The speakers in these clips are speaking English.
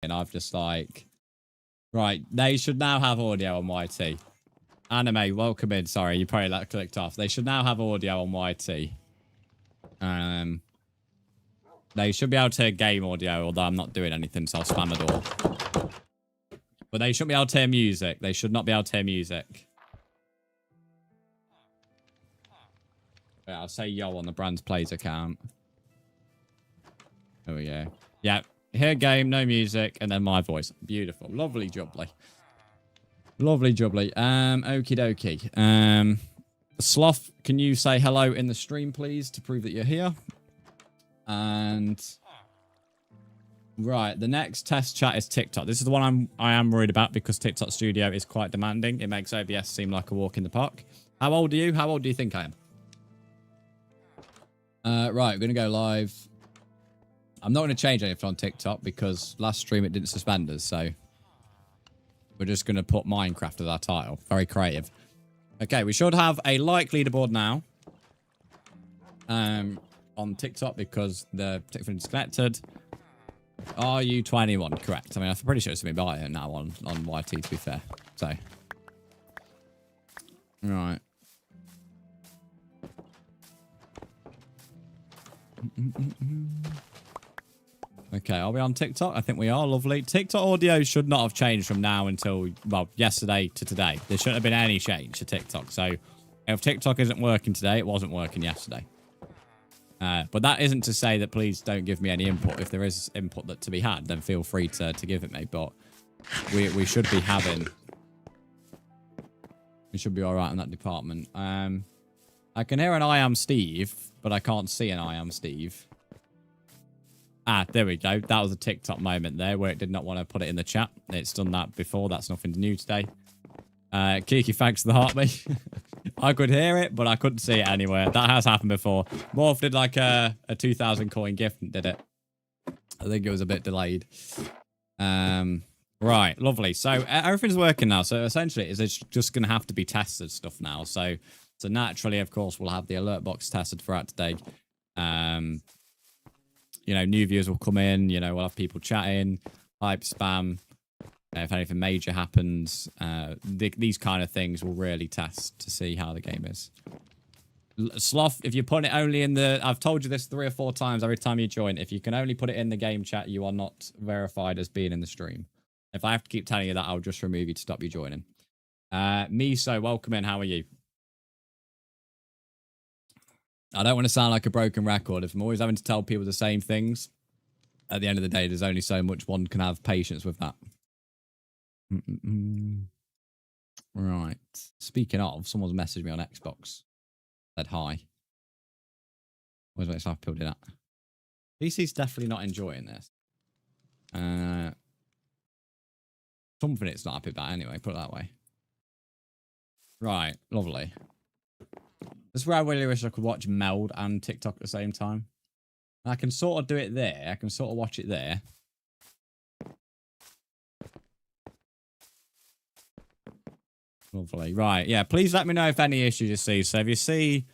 and I've just like, right, they should now have audio on YT. Anime, welcome in. Sorry, you probably like clicked off. They should now have audio on YT. They should be able to hear game audio, although I'm not doing anything, so I'll spam a door. But they shouldn't be able to hear music. They should not be able to hear music. Yeah, I'll say yo on the Brzndz Plays account. There we go. Yeah, hear game, no music, and then my voice. Beautiful. Lovely jubbly. Lovely jubbly. Okie dokie. Sloth, can you say hello in the stream, please, to prove that you're here? And right, the next test chat is TikTok. This is the one I am worried about because TikTok Studio is quite demanding. It makes OBS seem like a walk in the park. How old are you? How old do you think I am? Right, we're gonna go live. I'm not gonna change anything on TikTok because last stream it didn't suspend us, so we're just gonna put Minecraft as our title. Very creative. Okay, we should have a like leaderboard now. On TikTok because the TikTok is disconnected. Are you 21? Correct. I mean, I'm pretty sure it's going to be by now on YT, to be fair. So. Right. Okay, are we on TikTok? I think we are. Lovely. TikTok audio should not have changed from now until, well, yesterday to today. There shouldn't have been any change to TikTok. So, if TikTok isn't working today, it wasn't working yesterday. But that isn't to say that please don't give me any input. If there is input that to be had, then feel free to give it me. But we should be having... We should be all right in that department. I can hear an I am Steve, but I can't see an I am Steve. Ah, there we go. That was a TikTok moment there where it did not want to put it in the chat. It's done that before. That's nothing new today. Kiki, thanks for the heartbeat. I could hear it, but I couldn't see it anywhere. That has happened before. Morph did like a 2,000 coin gift and did it. I think it was a bit delayed. Right, lovely. So everything's working now. So essentially, it's just going to have to be tested stuff now. So naturally, of course, we'll have the alert box tested throughout today. You know, new viewers will come in. You know, we'll have people chatting, hype spam. If anything major happens, these kind of things will really test to see how the game is. Sloth, if you put it only in the... I've told you this 3 or 4 times every time you join. If you can only put it in the game chat, you are not verified as being in the stream. If I have to keep telling you that, I'll just remove you to stop you joining. Miso, welcome in. How are you? I don't want to sound like a broken record. If I'm always having to tell people the same things, at the end of the day, there's only so much one can have patience with that. Right. Speaking of, someone's messaged me on Xbox. Said hi. Where's my stuff building at? PC's definitely not enjoying this. Something it's not happy about anyway, put it that way. Right, lovely. This is where I really wish I could watch Meld and TikTok at the same time. I can sort of do it there. I can sort of watch it there. Lovely. Right, yeah, please let me know if any issues you see. So if you see,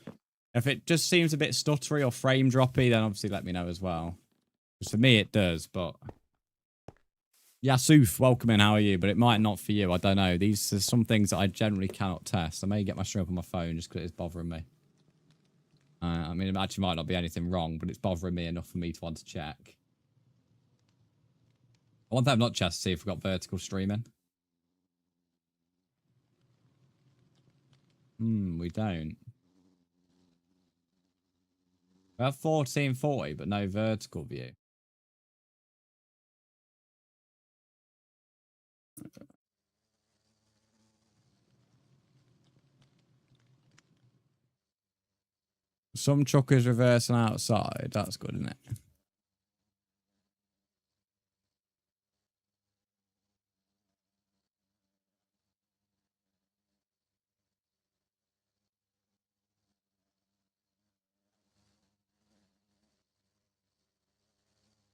if it just seems a bit stuttery or frame droppy, then obviously let me know as well. Because for me it does, but... Yasuf, welcome in, how are you? But it might not for you, I don't know. These are some things that I generally cannot test. I may get my stream up on my phone just because it's bothering me. I mean, it actually might not be anything wrong, but it's bothering me enough for me to want to check. I want to have not checked to see if we've got vertical streaming. We don't. We have 1440, but no vertical view. Some truckers reversing outside. That's good, isn't it?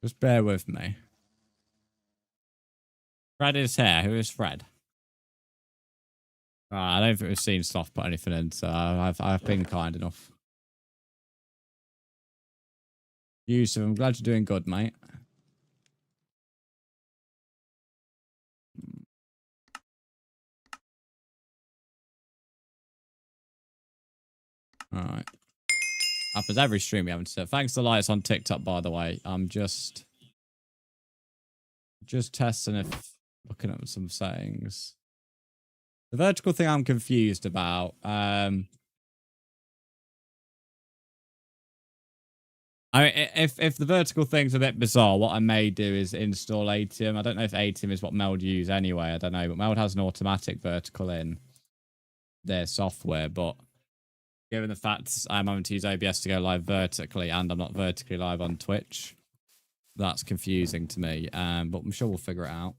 Just bear with me. Fred is here. Who is Fred? I don't think we've seen Sloth put anything in, so I've been kind enough. Yusuf, I'm glad you're doing good, mate. Alright. Happens every stream we haven't said. Thanks to lights on TikTok, by the way. I'm just testing if looking at some settings. The vertical thing I'm confused about. If the vertical thing's a bit bizarre, what I may do is install ATEM. I don't know if ATEM is what Meld use anyway. I don't know, but Meld has an automatic vertical in their software. But given the fact I'm having to use OBS to go live vertically, and I'm not vertically live on Twitch, that's confusing to me. But I'm sure we'll figure it out.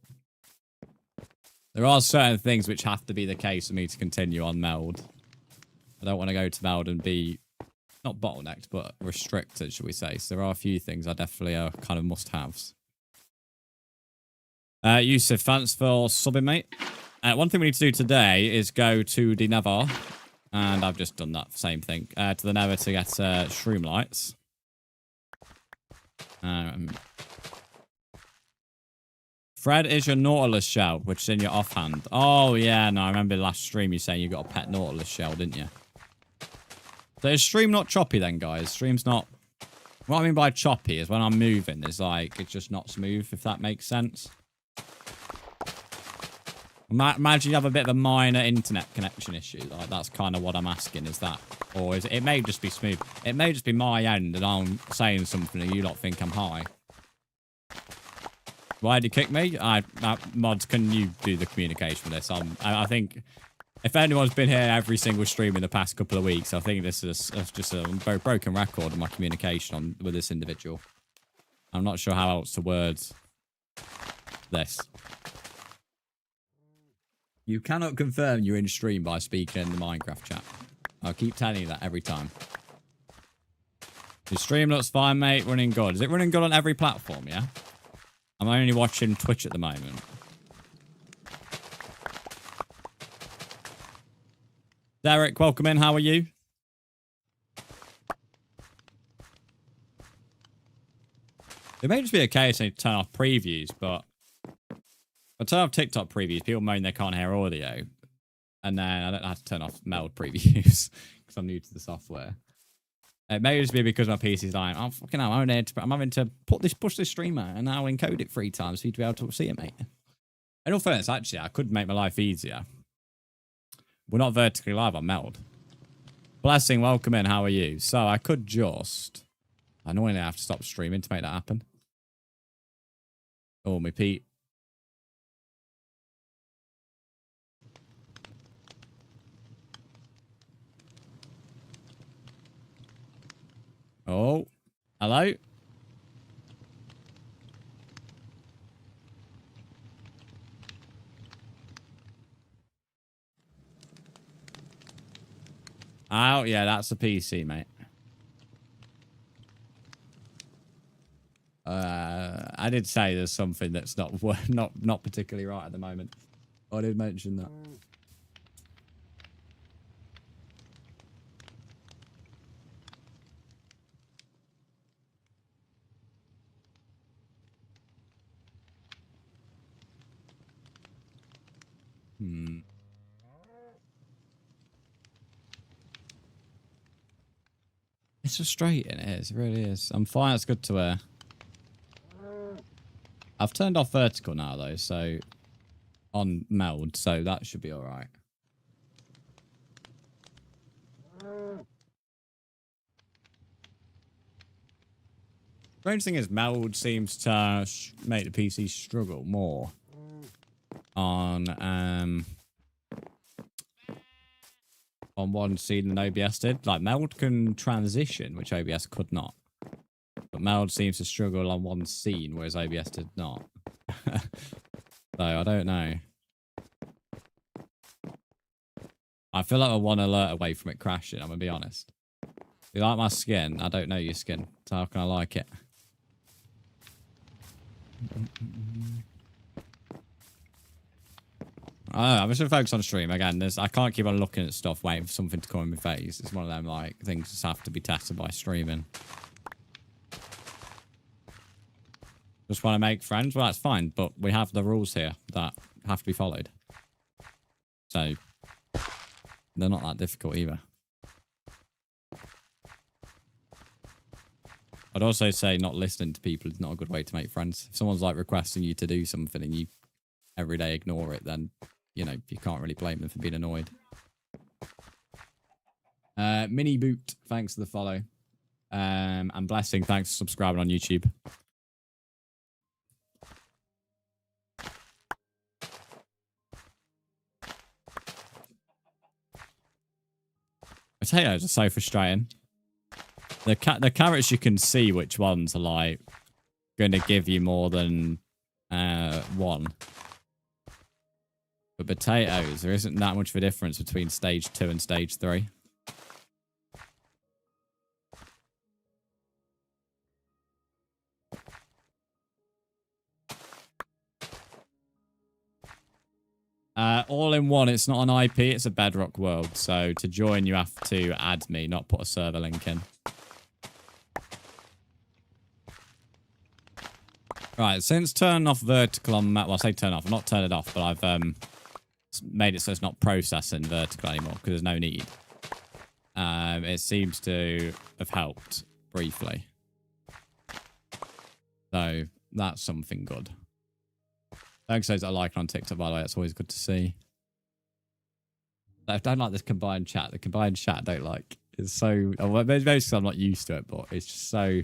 There are certain things which have to be the case for me to continue on Meld. I don't want to go to Meld and be not bottlenecked, but restricted, should we say. So there are a few things I definitely are kind of must-haves. Yusuf, thanks for subbing, mate. One thing we need to do today is go to the Nether, and I've just done that same thing, to the Nether to get shroom lights. Fred is your Nautilus shell, which is in your offhand. Oh, yeah, no, I remember last stream you saying you got a pet Nautilus shell, didn't you? So is stream not choppy then, guys? Stream's not... What I mean by choppy is when I'm moving, it's like, it's just not smooth, if that makes sense. Imagine you have a bit of a minor internet connection issue. Like, that's kind of what I'm asking, is that... Or is it may just be smooth. It may just be my end and I'm saying something and you lot think I'm high. Why did you kick me? Mods, can you do the communication with this? I think... If anyone's been here every single stream in the past couple of weeks, I think this is just a very broken record of my communication with this individual. I'm not sure how else to word this. You cannot confirm you're in stream by speaking in the Minecraft chat. I'll keep telling you that every time. Your stream looks fine, mate. Running good. Is it running good on every platform, yeah? I'm only watching Twitch at the moment. Derek, welcome in. How are you? It may just be a case to turn off previews, but if I turn off TikTok previews, people moan they can't hear audio. And then I don't have to turn off Meld previews because I'm new to the software. It may just be because my PC's like, oh, fucking hell, I'm having to push this stream out and now encode it 3 times for you to be able to see it, mate. In all fairness, actually, I could make my life easier. We're not vertically live on Meld. Blessing, welcome in. How are you? So I could just... Annoyingly, I have to stop streaming to make that happen. Oh, me Pete. Oh, hello? Oh, yeah, that's a PC, mate. I did say there's something that's not particularly right at the moment. I did mention that. It's frustrating, it is. It really is. I'm fine. It's good to wear. I've turned off vertical now, though, so... On Meld, so that should be alright. Strange thing is, Meld seems to make the PC struggle more on one scene than OBS did. Like, Meld can transition, which OBS could not. But Meld seems to struggle on one scene, whereas OBS did not. So, I don't know. I feel like we're one alert away from it crashing, I'm going to be honest. If you like my skin, I don't know your skin. So how can I like it? I'm just going to focus on stream. Again, I can't keep on looking at stuff waiting for something to come in my face. It's one of them, like, things that have to be tested by streaming. Just want to make friends? Well, that's fine, but we have the rules here that have to be followed. So, they're not that difficult either. I'd also say not listening to people is not a good way to make friends. If someone's like requesting you to do something and you every day ignore it, then, you know, you can't really blame them for being annoyed. Mini Boot, thanks for the follow. And Blessing, thanks for subscribing on YouTube. Potatoes are so frustrating. The carrots, you can see which ones are like going to give you more than one. But potatoes, there isn't that much of a difference between stage 2 and stage 3. All in one, it's not an IP, it's a Bedrock world. So to join, you have to add me, not put a server link in. Right, since turning off vertical on map, well, I say turn off, not turn it off, but I've made it so it's not processing vertical anymore because there's no need. It seems to have helped briefly. So that's something good. Thanks to those that are liking on TikTok, by the way. That's always good to see. I don't like this combined chat. The combined chat I don't like. It's so... Well, maybe because I'm not used to it, but it's just so...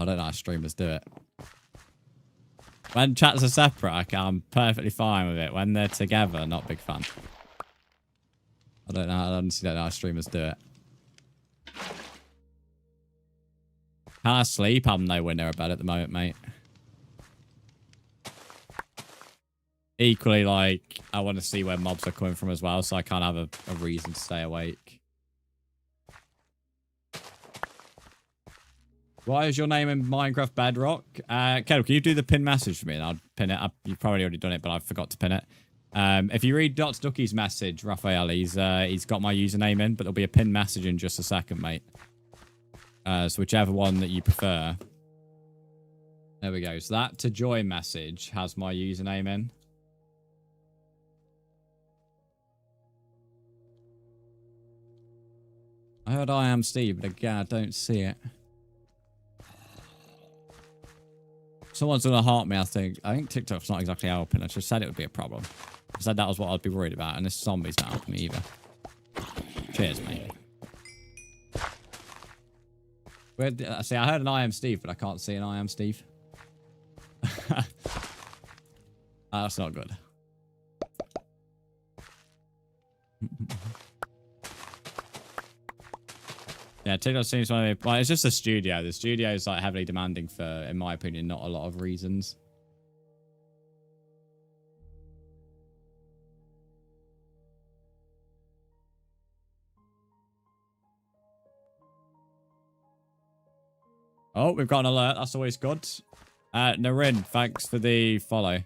I don't know how streamers do it. When chats are separate, I'm perfectly fine with it. When they're together, not a big fan. I don't know. I honestly don't know how streamers do it. Can I sleep? I'm nowhere near a bed at the moment, mate. Equally, like, I want to see where mobs are coming from as well, so I can't have a reason to stay awake. Why is your name in Minecraft Bedrock? Kendall, can you do the pin message for me and I'll pin it up? You've probably already done it, but I forgot to pin it. If you read Dot's Ducky's message, Raphael, he's got my username in, but there'll be a pin message in just a second, mate. So whichever one that you prefer. There we go. So that to join message has my username in. I heard I am Steve, but again, I don't see it. Someone's going to heart me, I think. I think TikTok's not exactly helping. I just said it would be a problem. I said that was what I'd be worried about, and this zombie's not helping me either. Cheers, mate. See, I heard an I am Steve, but I can't see an I am Steve. That's not good. Yeah, TikTok seems to be... Well, it's just a studio. The studio is like heavily demanding for, in my opinion, not a lot of reasons. Oh, we've got an alert. That's always good. Narin, thanks for the follow.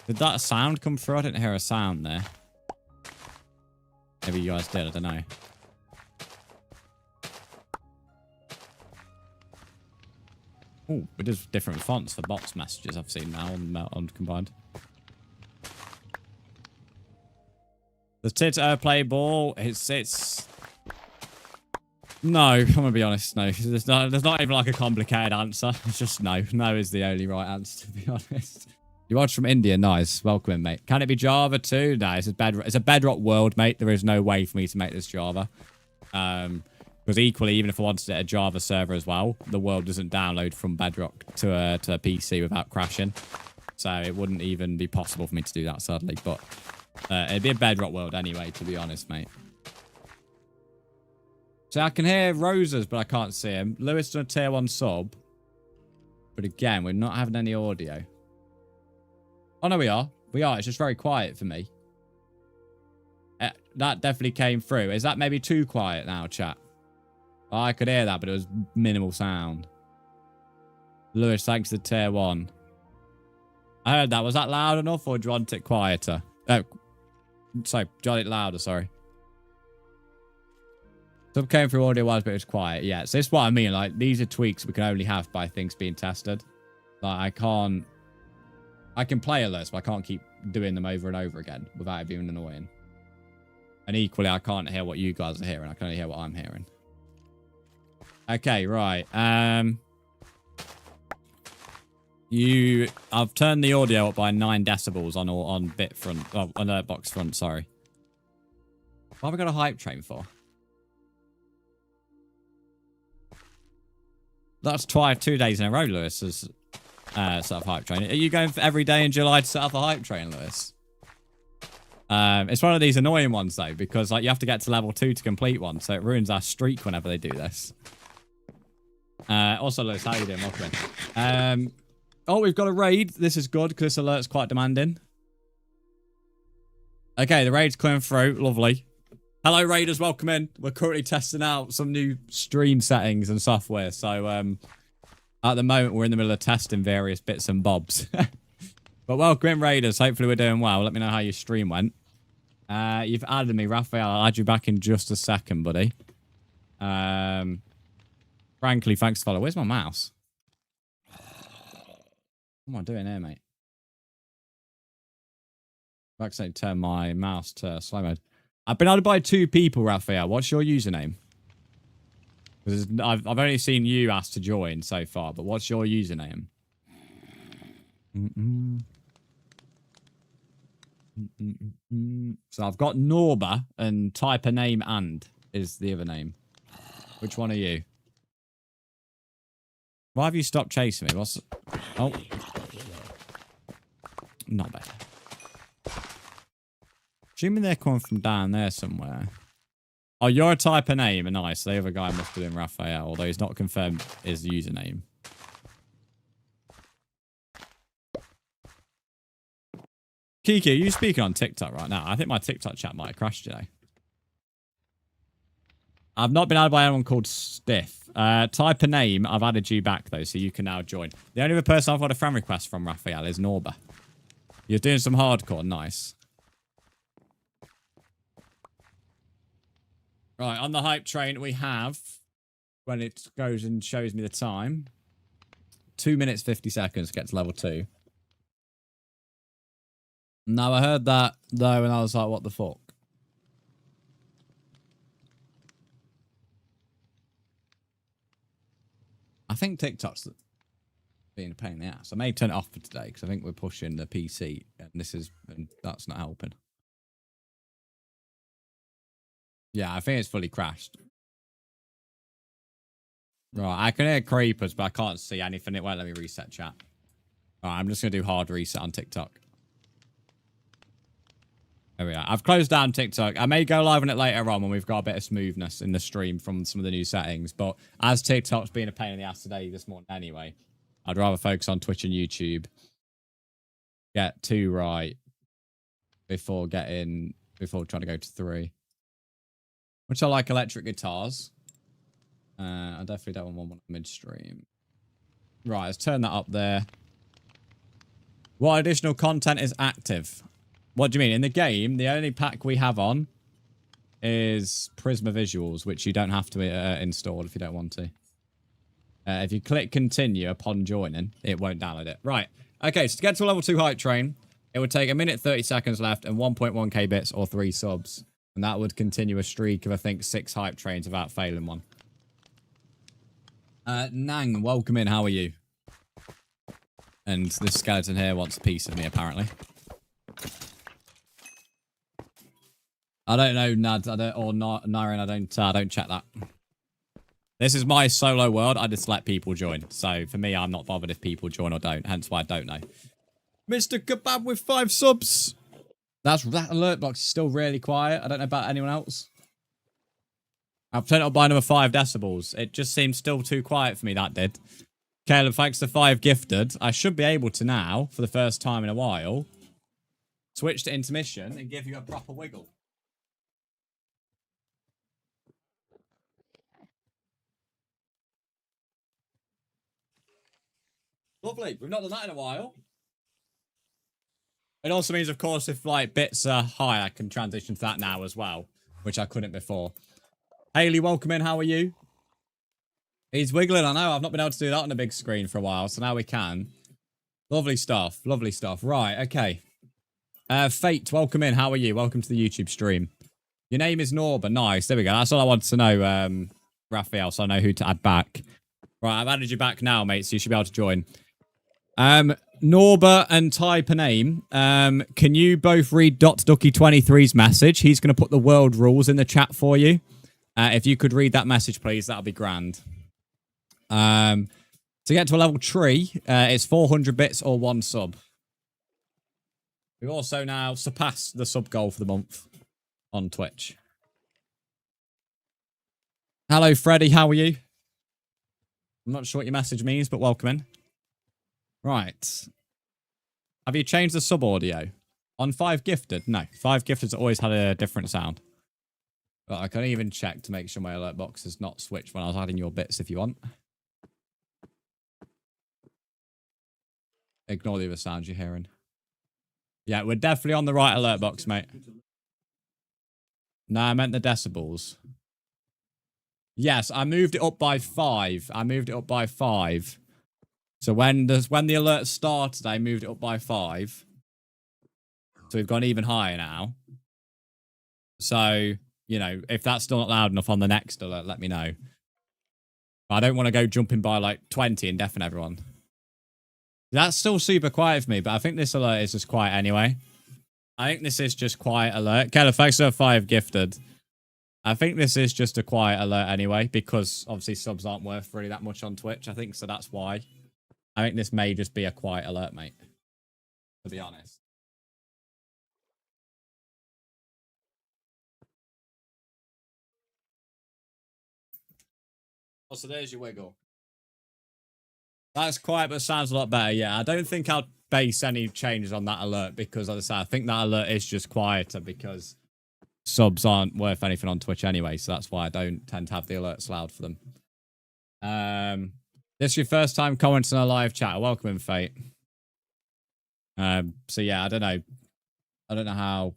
Did that sound come through? I didn't hear a sound there. Maybe you guys did. I don't know. Oh, it is different fonts for box messages I've seen now on Combined. The tit play ball. It's... No, I'm going to be honest. No, there's not even like a complicated answer. It's just no. No is the only right answer, to be honest. You watch from India, nice. Welcome in, mate. Can it be Java too? No, it's a Bedrock world, mate. There is no way for me to make this Java. Because equally, even if I wanted a Java server as well, the world doesn't download from Bedrock to a PC without crashing. So it wouldn't even be possible for me to do that, sadly. But it'd be a Bedrock world anyway, to be honest, mate. So I can hear Roses, but I can't see him. Lewis done a tier 1 sub. But again, we're not having any audio. Oh, no, we are. We are. It's just very quiet for me. That definitely came through. Is that maybe too quiet now, chat? Oh, I could hear that, but it was minimal sound. Lewis, thanks to tier 1. I heard that. Was that loud enough, or do you want it quieter? Oh, sorry. Do you want it louder? Sorry. Some came through audio-wise, but it was quiet. Yeah, so this is what I mean. Like, these are tweaks we can only have by things being tested. Like, I can play alerts, but I can't keep doing them over and over again without it being annoying. And equally, I can't hear what you guys are hearing. I can only hear what I'm hearing. Okay, right. I've turned the audio up by 9 decibels on bit front, on box front, sorry. What have we got a hype train for? That's 2 days in a row, Lewis, as set up a hype train. Are you going for every day in July to set up a hype train, Lewis? It's one of these annoying ones, though, because like you have to get to level 2 to complete one, so it ruins our streak whenever they do this. Also, Lewis, how are you doing? Welcome in. Oh, we've got a raid. This is good, because this alert's quite demanding. Okay, the raid's coming through. Lovely. Hello, raiders. Welcome in. We're currently testing out some new stream settings and software, so at the moment, we're in the middle of testing various bits and bobs. But welcome in, raiders. Hopefully, we're doing well. Let me know how your stream went. You've added me, Raphael. I'll add you back in just a second, buddy. Frankly, thanks for following. Where's my mouse? What am I doing here, mate? I've accidentally turned my mouse to slow mode. I've been added by 2 people, Raphael. What's your username? Because I've only seen you ask to join so far, but what's your username? So I've got Norba and type a name and is the other name. Which one are you? Why have you stopped chasing me? What's... Oh. Not bad. Assuming they're coming from down there somewhere. Oh, you're a type of name. Nice. The other guy must have been Raphael, although he's not confirmed his username. Kiki, are you speaking on TikTok right now? I think my TikTok chat might have crashed today. I've not been added by anyone called Stiff. Type a name. I've added you back, though, so you can now join. The only other person I've got a friend request from, Raphael, is Norba. You're doing some hardcore. Nice. Right, on the hype train, we have, when it goes and shows me the time, 2 minutes, 50 seconds to get to level 2. Now, I heard that, though, and I was like, what the fuck? I think TikTok's being a pain in the ass. I may turn it off for today, because I think we're pushing the PC, and that's not helping. Yeah, I think it's fully crashed. Right, I can hear creepers, but I can't see anything. It won't let me reset chat. Alright, I'm just going to do hard reset on TikTok. There we are. I've closed down TikTok. I may go live on it later on when we've got a bit of smoothness in the stream from some of the new settings. But as TikTok's been a pain in the ass today, this morning anyway, I'd rather focus on Twitch and YouTube. Get 2 right before trying to go to 3. Which I like electric guitars. I definitely don't want one midstream. Right, let's turn that up there. What additional content is active? What do you mean? In the game, the only pack we have on is Prisma Visuals, which you don't have to install if you don't want to. If you click continue upon joining, it won't download it. Right. Okay, so to get to a level 2 hype train, it would take 1 minute 30 seconds left and 1.1k bits or 3 subs. And that would continue a streak of, I think, 6 hype trains without failing one. Nang, welcome in. How are you? And this skeleton here wants a piece of me, apparently. I don't know, Nad, or Naren, I don't check that. This is my solo world. I just let people join. So for me, I'm not bothered if people join or don't. Hence why I don't know. Mr. Kebab with 5 subs. That alert box is still really quiet. I don't know about anyone else. I've turned it up by another 5 decibels. It just seems still too quiet for me, that did. Caleb, thanks to 5 gifted. I should be able to now, for the first time in a while, switch to intermission and give you a proper wiggle. Lovely. We've not done that in a while. It also means, of course, if like bits are high, I can transition to that now as well, which I couldn't before. Haley, welcome in. How are you? He's wiggling. I know. I've not been able to do that on the big screen for a while, so now we can. Lovely stuff. Lovely stuff. Right. Okay. Fate, welcome in. How are you? Welcome to the YouTube stream. Your name is Norba. Nice. There we go. That's all I wanted to know, Raphael, so I know who to add back. Right, I've added you back now, mate, so you should be able to join. Norba and type a name. Can you both read Ducky23's message? He's going to put the world rules in the chat for you. If you could read that message, please, that'll be grand. To get to a level 3, it's 400 bits or 1 sub. We've also now surpassed the sub goal for the month on Twitch. Hello, Freddie. How are you? I'm not sure what your message means, but welcome in. Right. Have you changed the sub audio? On 5 Gifted? No. 5 Gifted's always had a different sound. But I can even check to make sure my alert box is not switched when I was adding your bits if you want. Ignore the other sounds you're hearing. Yeah, we're definitely on the right alert box, mate. No, I meant the decibels. Yes, I moved it up by 5. I moved it up by 5. So when the alert started, I moved it up by 5. So we've gone even higher now. So, you know, if that's still not loud enough on the next alert, let me know. I don't want to go jumping by like 20 and deafen everyone. That's still super quiet for me, but I think this alert is just quiet anyway. I think this is just quiet alert. Keller, thanks for 5 gifted. I think this is just a quiet alert anyway, because obviously subs aren't worth really that much on Twitch, I think, so that's why. I think this may just be a quiet alert, mate. To be honest. Oh, so there's your wiggle. That's quiet, but sounds a lot better. Yeah, I don't think I'll base any changes on that alert because, as I say, I think that alert is just quieter because subs aren't worth anything on Twitch anyway, so that's why I don't tend to have the alerts loud for them. This is your first time commenting on a live chat. Welcome in, Fate. So yeah, I don't know. I don't know how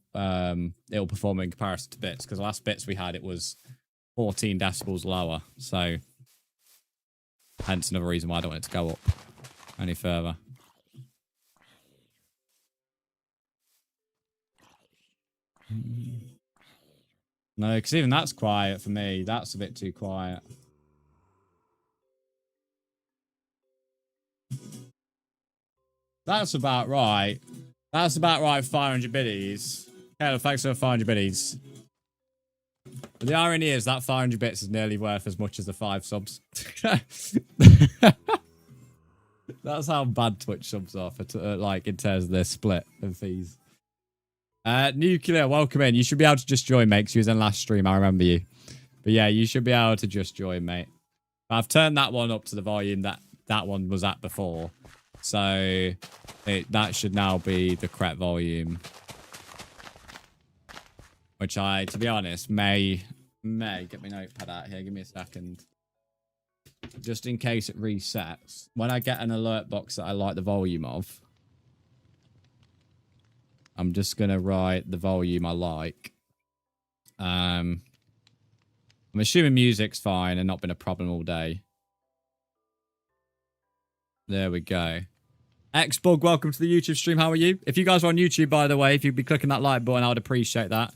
it'll perform in comparison to bits because the last bits we had, it was 14 decibels lower, so hence another reason why I don't want it to go up any further. No, because even that's quiet for me. That's a bit too quiet. That's about right. That's about right, 500 biddies. Yeah, thanks for 500 biddies. But the irony is that 500 bits is nearly worth as much as the 5 subs. That's how bad Twitch subs are for like in terms of their split of fees. Nuclear, welcome in. You should be able to just join, mate, because you was in last stream. I remember you. But yeah, you should be able to just join, mate. I've turned that one up to the volume that one was at before. So that should now be the correct volume. Which I, to be honest, may get my notepad out here. Give me a second. Just in case it resets. When I get an alert box that I like the volume of, I'm just going to write the volume I like. I'm assuming music's fine and not been a problem all day. There we go. Xbug, welcome to the YouTube stream. How are you? If you guys are on YouTube, by the way, if you'd be clicking that like button, I would appreciate that.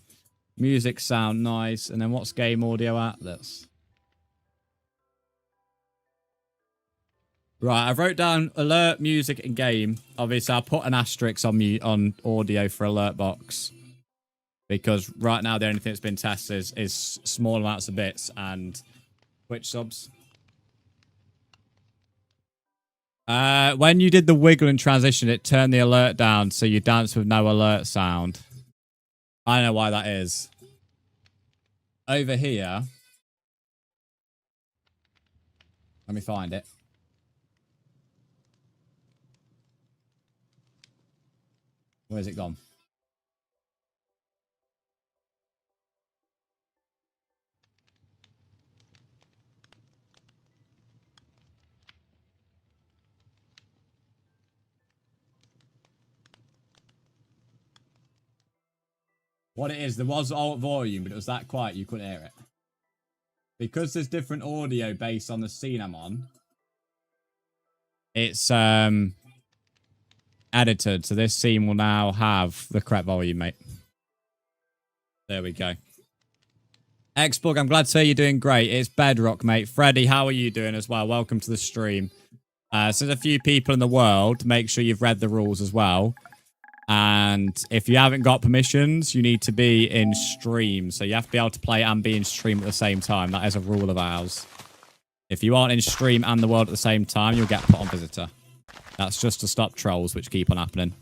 Music sound nice. And then what's game audio at? That's right. I wrote down alert, music, and game. Obviously, I'll put an asterisk on audio for alert box because right now the only thing that's been tested is small amounts of bits and Twitch subs. When you did the wiggle and transition, it turned the alert down, so you dance with no alert sound. I don't know why that is. Over here. Let me find it. Where's it gone? What it is, there was alt volume, but it was that quiet you couldn't hear it. Because there's different audio based on the scene I'm on, it's edited, so this scene will now have the correct volume, mate. There we go. Xbug, I'm glad to hear you're doing great. It's Bedrock, mate. Freddy, how are you doing as well? Welcome to the stream. So there's a few people in the world. Make sure you've read the rules as well. And if you haven't got permissions, you need to be in stream. So you have to be able to play and be in stream at the same time. That is a rule of ours. If you aren't in stream and the world at the same time, you'll get put on visitor. That's just to stop trolls, which keep on happening.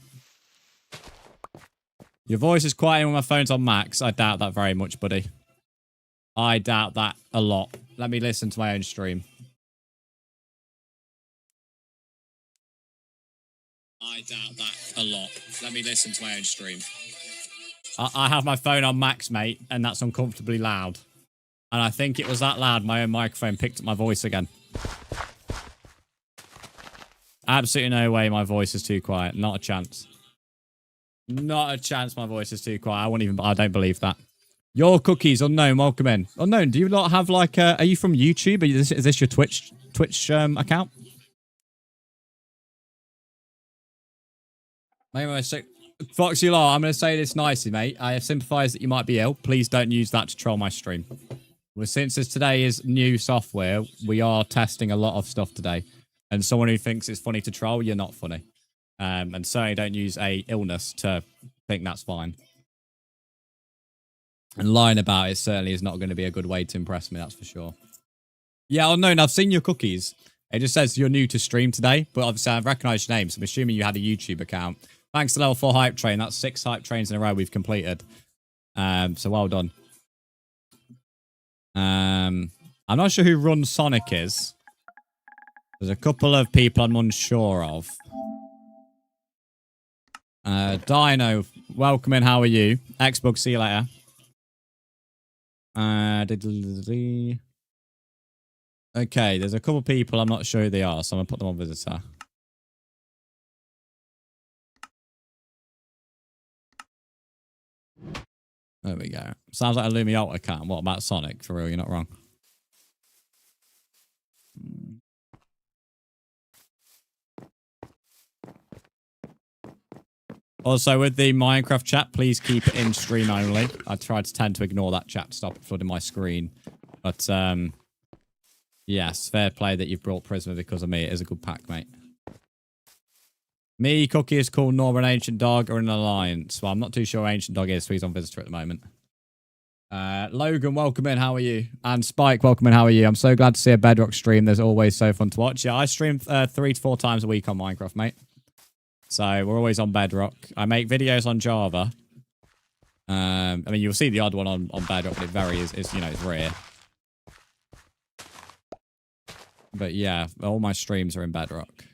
Your voice is quiet when my phone's on max. I doubt that very much, buddy. I doubt that a lot. Let me listen to my own stream. I doubt that a lot. Let me listen to my own stream. I have my phone on max, mate, and that's uncomfortably loud. And I think it was that loud, my own microphone picked up my voice again. Absolutely no way my voice is too quiet. Not a chance. Not a chance my voice is too quiet. I don't believe that. Your cookies, Unknown, welcome in. Unknown, do you not have like are you from YouTube? Is this your Twitch account? Foxy Law, I'm going to say this nicely, mate. I sympathise that you might be ill. Please don't use that to troll my stream. Well, since today is new software, we are testing a lot of stuff today. And someone who thinks it's funny to troll, you're not funny. And certainly don't use a illness to think that's fine. And lying about it certainly is not going to be a good way to impress me, that's for sure. Yeah, Unknown, I've seen your cookies. It just says you're new to stream today, but obviously I've recognised your name, so I'm assuming you had a YouTube account. Thanks to Level 4 Hype Train. That's 6 Hype Trains in a row we've completed. So well done. I'm not sure who Run Sonic is. There's a couple of people I'm unsure of. Dino, welcome in. How are you? Xbox, see you later. Okay, there's a couple of people I'm not sure who they are, so I'm going to put them on visitor. There we go. Sounds like a Lumiota account. What about Sonic? For real, you're not wrong. Also, with the Minecraft chat, please keep it in stream only. I try to tend to ignore that chat to stop it flooding my screen. But, yes, fair play that you've brought Prisma because of me. It is a good pack, mate. Me, Cookie is called Norman Ancient Dog or an Alliance. Well, I'm not too sure Ancient Dog is, so he's on visitor at the moment. Logan, welcome in. How are you? And Spike, welcome in. How are you? I'm so glad to see a Bedrock stream. There's always so fun to watch. Yeah, I stream 3 to 4 times a week on Minecraft, mate. So we're always on Bedrock. I make videos on Java. I mean, you'll see the odd one on Bedrock, but it is, you know, it's rare. But yeah, all my streams are in Bedrock.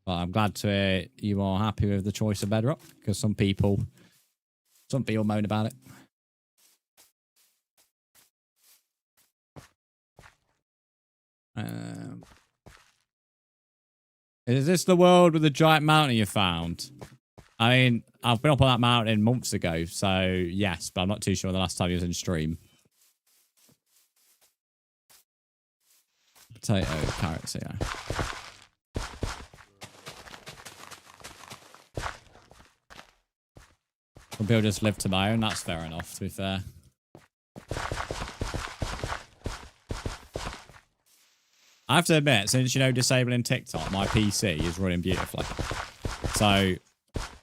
But I'm glad to hear you are happy with the choice of Bedrock, because some people moan about it. Is this the world with the giant mountain you found? I mean, I've been up on that mountain months ago, so yes, but I'm not too sure the last time he was in stream. Potato, carrots, yeah. Some people just live to my own, that's fair enough, to be fair. I have to admit, since, you know, disabling TikTok, my PC is running beautifully. So,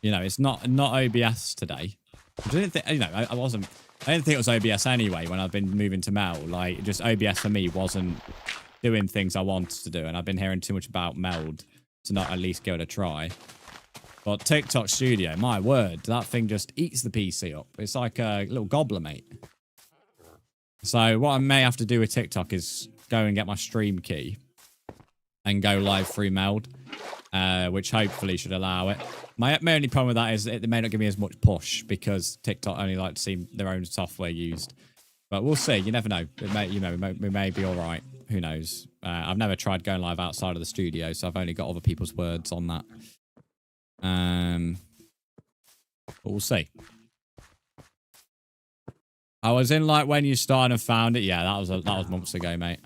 you know, it's not OBS today. I didn't think, you know, I didn't think it was OBS anyway when I've been moving to Meld. Like, just OBS for me wasn't doing things I wanted to do, and I've been hearing too much about Meld to not at least give it a try. But TikTok Studio, my word, that thing just eats the PC up. It's like a little gobbler, mate. So what I may have to do with TikTok is go and get my stream key and go live through Meld, which hopefully should allow it. My only problem with that is it may not give me as much push because TikTok only like to see their own software used. But we'll see. You never know. It may, you know, we may be all right. Who knows? I've never tried going live outside of the studio, so I've only got other people's words on that. But we'll see. I was in like when you started and found it. Yeah, that was months ago, mate.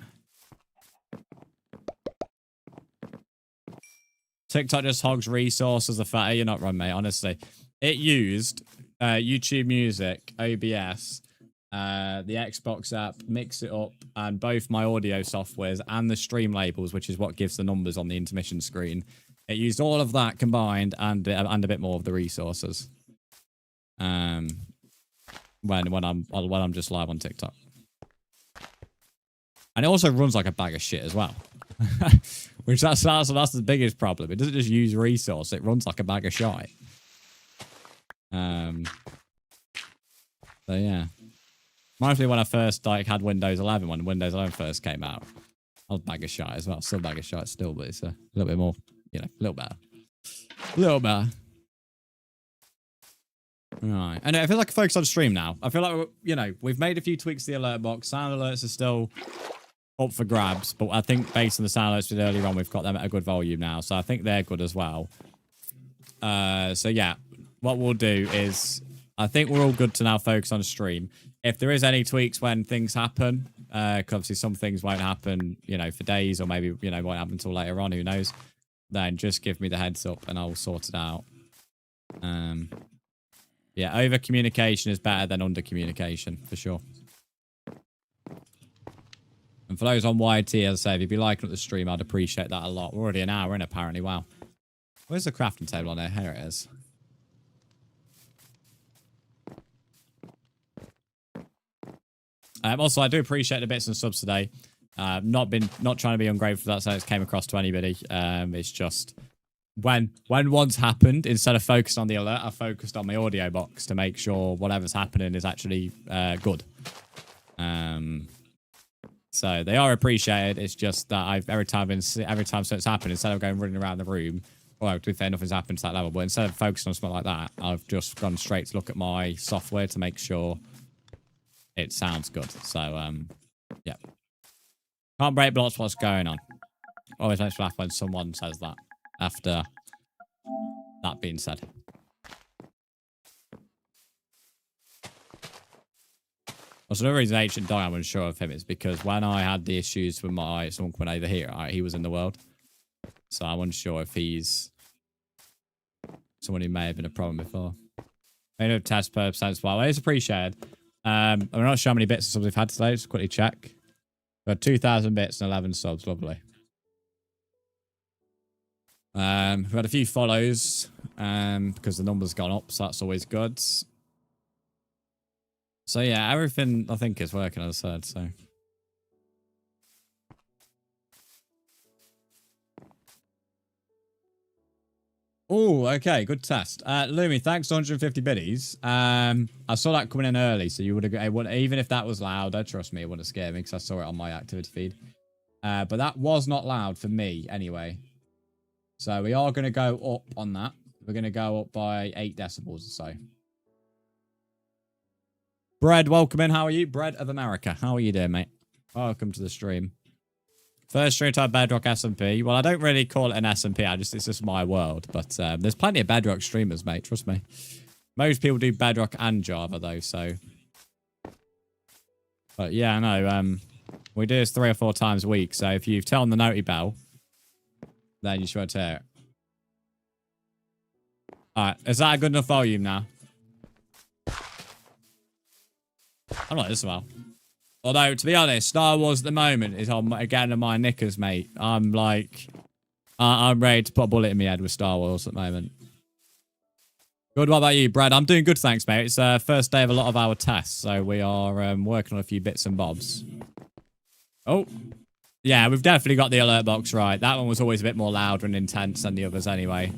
TikTok just hogs resources. The fact you're not wrong, mate. Honestly, it used YouTube Music, OBS, the Xbox app, mix it up, and both my audio softwares and the stream labels, which is what gives the numbers on the intermission screen. It used all of that combined and a bit more of the resources. When I'm just live on TikTok. And it also runs like a bag of shit as well. Which that's the biggest problem. It doesn't just use resource, it runs like a bag of shite. So yeah. Reminds me when I first had Windows 11, when Windows 11 first came out. I was a bag of shite as well. Still a bag of shite still, but it's a little bit more, a little better. A little better. Right. And I feel like I focus on stream now. I feel like, we've made a few tweaks to the alert box. Sound alerts are still up for grabs, but I think based on the sound alerts we did earlier on, we've got them at a good volume now. So I think they're good as well. So yeah, what we'll do is, I think we're all good to now focus on stream. If there is any tweaks when things happen, because obviously some things won't happen, for days, or maybe, won't happen until later on, who knows, then just give me the heads up and I'll sort it out. Yeah, over communication is better than under communication, for sure. And for those on YT, as I say, if you'd be liking the stream, I'd appreciate that a lot. We're already an hour in, apparently. Wow. Where's the crafting table on there? Here it is. Also, I do appreciate the bits and subs today. Not trying to be ungrateful. That's how it came across to anybody. It's just when one's happened, instead of focusing on the alert, I focused on my audio box to make sure whatever's happening is actually good. So they are appreciated. It's just that every time something's happened, instead of going running around the room, well, to be fair, nothing's happened to that level, but instead of focusing on something like that, I've just gone straight to look at my software to make sure it sounds good. So, yeah. Can't break blocks, what's going on? Always makes me laugh when someone says that after that being said. Also, another reason Ancient Dog I'm unsure of him is because when I had the issues with my someone coming over here, he was in the world. So I'm unsure if he's someone who may have been a problem before. Made a test per sense. Well, it's appreciated. I'm not sure how many bits and subs we've had today. Just quickly check. We've had 2,000 bits and 11 subs. Lovely. We've had a few follows because the number's gone up, so that's always good. So yeah, everything I think is working, as I said. So. Oh, okay, good test. Lumi, thanks for 150 biddies. I saw that coming in early, so you would have, even if that was louder, trust me, it wouldn't have scared me because I saw it on my activity feed. But that was not loud for me anyway. So we are going to go up on that. We're going to go up by 8 decibels or so. Bread, welcome in. How are you? Bread of America. How are you doing, mate? Welcome to the stream. First stream to have Bedrock SMP. Well, I don't really call it an SMP. It's just my world. But there's plenty of Bedrock streamers, mate. Trust me. Most people do Bedrock and Java, though, so. But yeah, no. We do this 3 or 4 times a week. So if you tell them the noti bell, then you should hear it. Alright, is that a good enough volume now? I'm not this well. Although, to be honest, Star Wars at the moment is getting on my knickers, mate. I'm like, I'm ready to put a bullet in my head with Star Wars at the moment. Good, what about you, Brad? I'm doing good, thanks, mate. It's first day of a lot of our tests, so we are working on a few bits and bobs. Oh, yeah, we've definitely got the alert box right. That one was always a bit more loud and intense than the others anyway.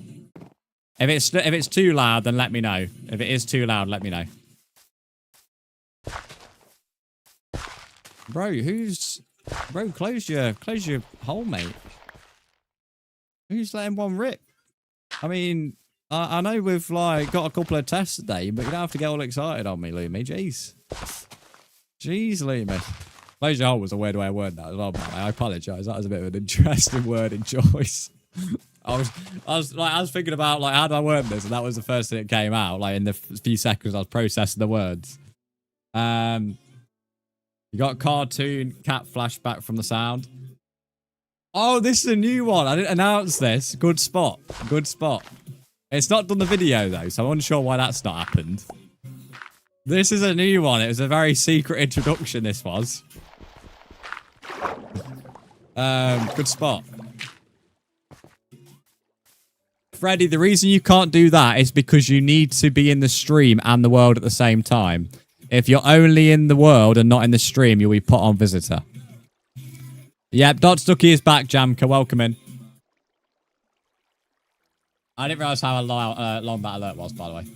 If it's too loud, then let me know. If it is too loud, let me know. Bro, close your hole, mate. Who's letting one rip? I mean, I know we've like got a couple of tests today, but you don't have to get all excited on me, Lumi. Jeez. Jeez, Lumi. Close your hole was a weird way of wording that as well, man. I apologise. That was a bit of an interesting wording choice. I was thinking about like how do I word this, and that was the first thing that came out. Like in the few seconds I was processing the words. You got cartoon cat flashback from the sound. Oh, this is a new one. I didn't announce this. Good spot. Good spot. It's not done the video though, so I'm unsure why that's not happened. This is a new one. It was a very secret introduction, this was. Good spot. Freddy, the reason you can't do that is because you need to be in the stream and the world at the same time. If you're only in the world and not in the stream, you'll be put on visitor. Yep, Dot Stucky is back, Jamka. Welcome in. I didn't realise how long that alert was, by the way.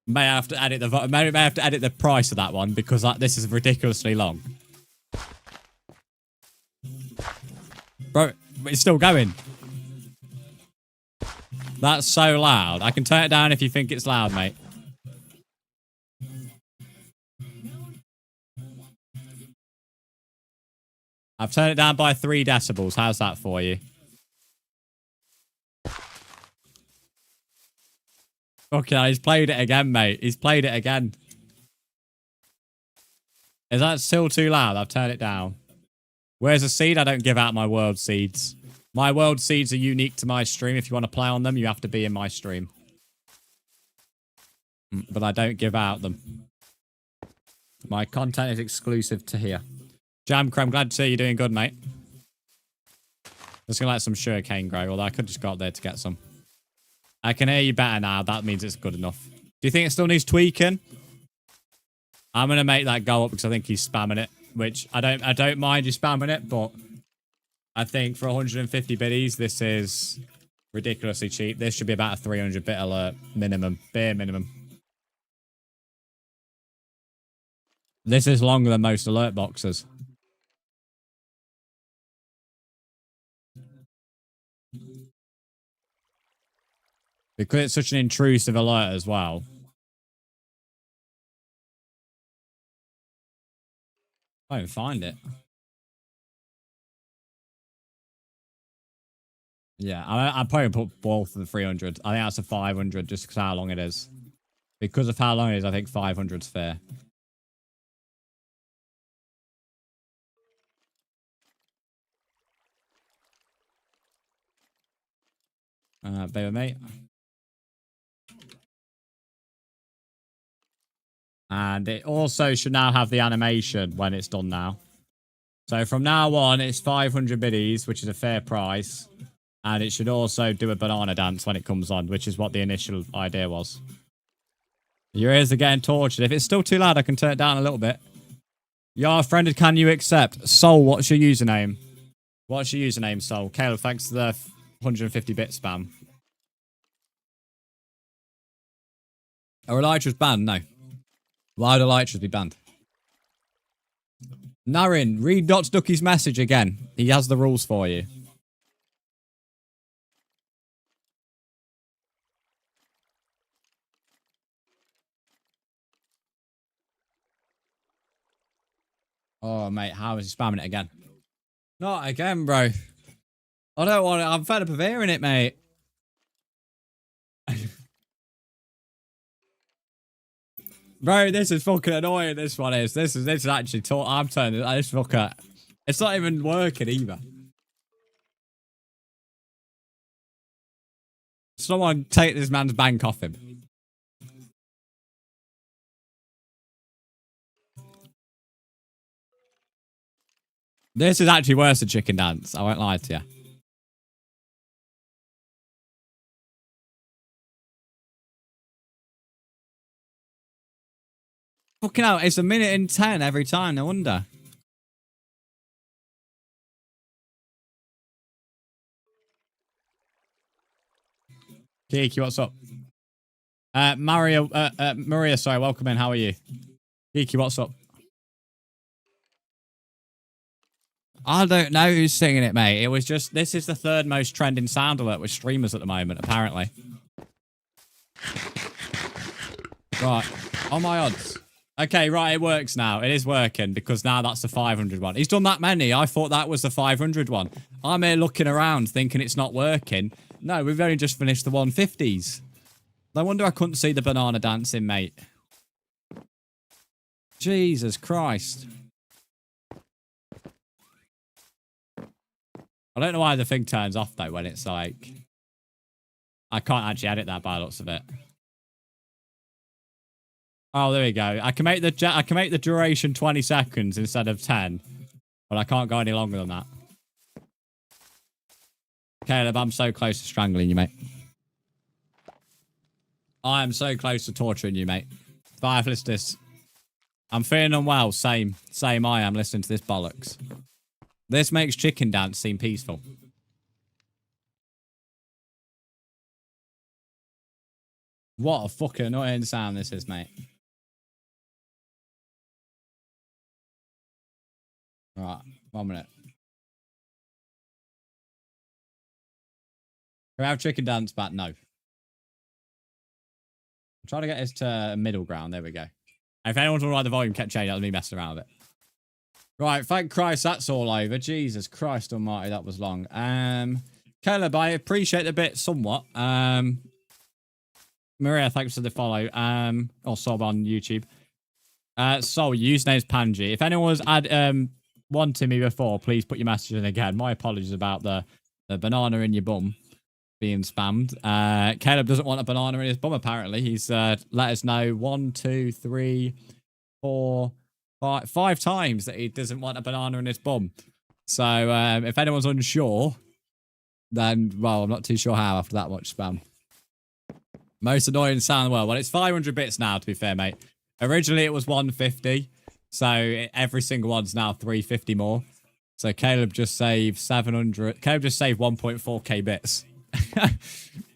May have to edit the price of that one because this is ridiculously long. Bro, it's still going. That's so loud. I can turn it down if you think it's loud, mate. I've turned it down by 3 decibels. How's that for you? Okay, he's played it again, mate. He's played it again. Is that still too loud? I've turned it down. Where's the seed? I don't give out my world seeds. My world seeds are unique to my stream. If you want to play on them, you have to be in my stream. But I don't give out them. My content is exclusive to here. Jamcrem, glad to see you're doing good, mate. Just gonna let some sugarcane grow, although I could just go up there to get some. I can hear you better now. That means it's good enough. Do you think it still needs tweaking? I'm gonna make that go up because I think he's spamming it. Which I don't mind you spamming it, but I think for 150 biddies, this is ridiculously cheap. This should be about a 300 bit alert minimum, bare minimum. This is longer than most alert boxes. Because it's such an intrusive alert as well. I don't find it. Yeah, I'd probably put both of the 300. I think that's a 500 just because how long it is. Because of how long it is, I think 500's fair. Bear with me. And it also should now have the animation when it's done now. So from now on, it's 500 biddies, which is a fair price. And it should also do a banana dance when it comes on, which is what the initial idea was. Your ears are getting tortured. If it's still too loud, I can turn it down a little bit. You're friended, can you accept? Soul, what's your username? What's your username, Soul? Caleb, thanks for the 150-bit spam. Are Elytras banned? No. Why would Elytras be banned? Narin, read Dot Ducky's message again. He has the rules for you. Oh, mate, how is he spamming it again? Not again, bro. I don't want it. I'm fed up of hearing it, mate. Bro, this is fucking annoying, this one is. This is actually... I'm turning this fucker... It's not even working either. Someone take this man's bank off him. This is actually worse than Chicken Dance. I won't lie to you. Fucking hell, it's 1:10 every time, no wonder. Kiki, what's up? Maria, sorry, welcome in, how are you? Kiki, what's up? I don't know who's singing it, mate. It was just, this is the 3rd most trending sound alert with streamers at the moment, apparently. Right, on my odds. Okay, right, it works now. It is working because now that's the 500 one. He's done that many. I thought that was the 500 one. I'm here looking around thinking it's not working. No, we've only just finished the 150s. No wonder I couldn't see the banana dancing, mate. Jesus Christ. I don't know why the thing turns off, though, when it's like... I can't actually edit that by the looks of it. Oh, there we go. I can make the duration 20 seconds instead of 10, but I can't go any longer than that. Caleb, I'm so close to strangling you, mate. I am so close to torturing you, mate. Five listeners. I'm feeling unwell. Same I am listening to this bollocks. This makes chicken dance seem peaceful. What a fucking annoying sound this is, mate. Right, 1 minute. Can we have chicken dance back? No. I'm trying to get us to middle ground. There we go. If anyone's all right, the volume kept changing. That was me messing around with it. Right, thank Christ that's all over. Jesus Christ almighty, that was long. Caleb, I appreciate the bit somewhat. Maria, thanks for the follow. Or sub on YouTube. So, username's Panji. If anyone's wanted me before, please put your message in again. My apologies about the banana in your bum being spammed. Caleb doesn't want a banana in his bum, apparently. He's let us know 1, 2, 3, 4, 5 times that he doesn't want a banana in his bum. So if anyone's unsure, then, well, I'm not too sure how after that much spam. Most annoying sound in the world. Well, it's 500 bits now, to be fair, mate. Originally, it was 150. So every single one's now 350 more. So Caleb just saved 700. Caleb just saved 1.4k bits.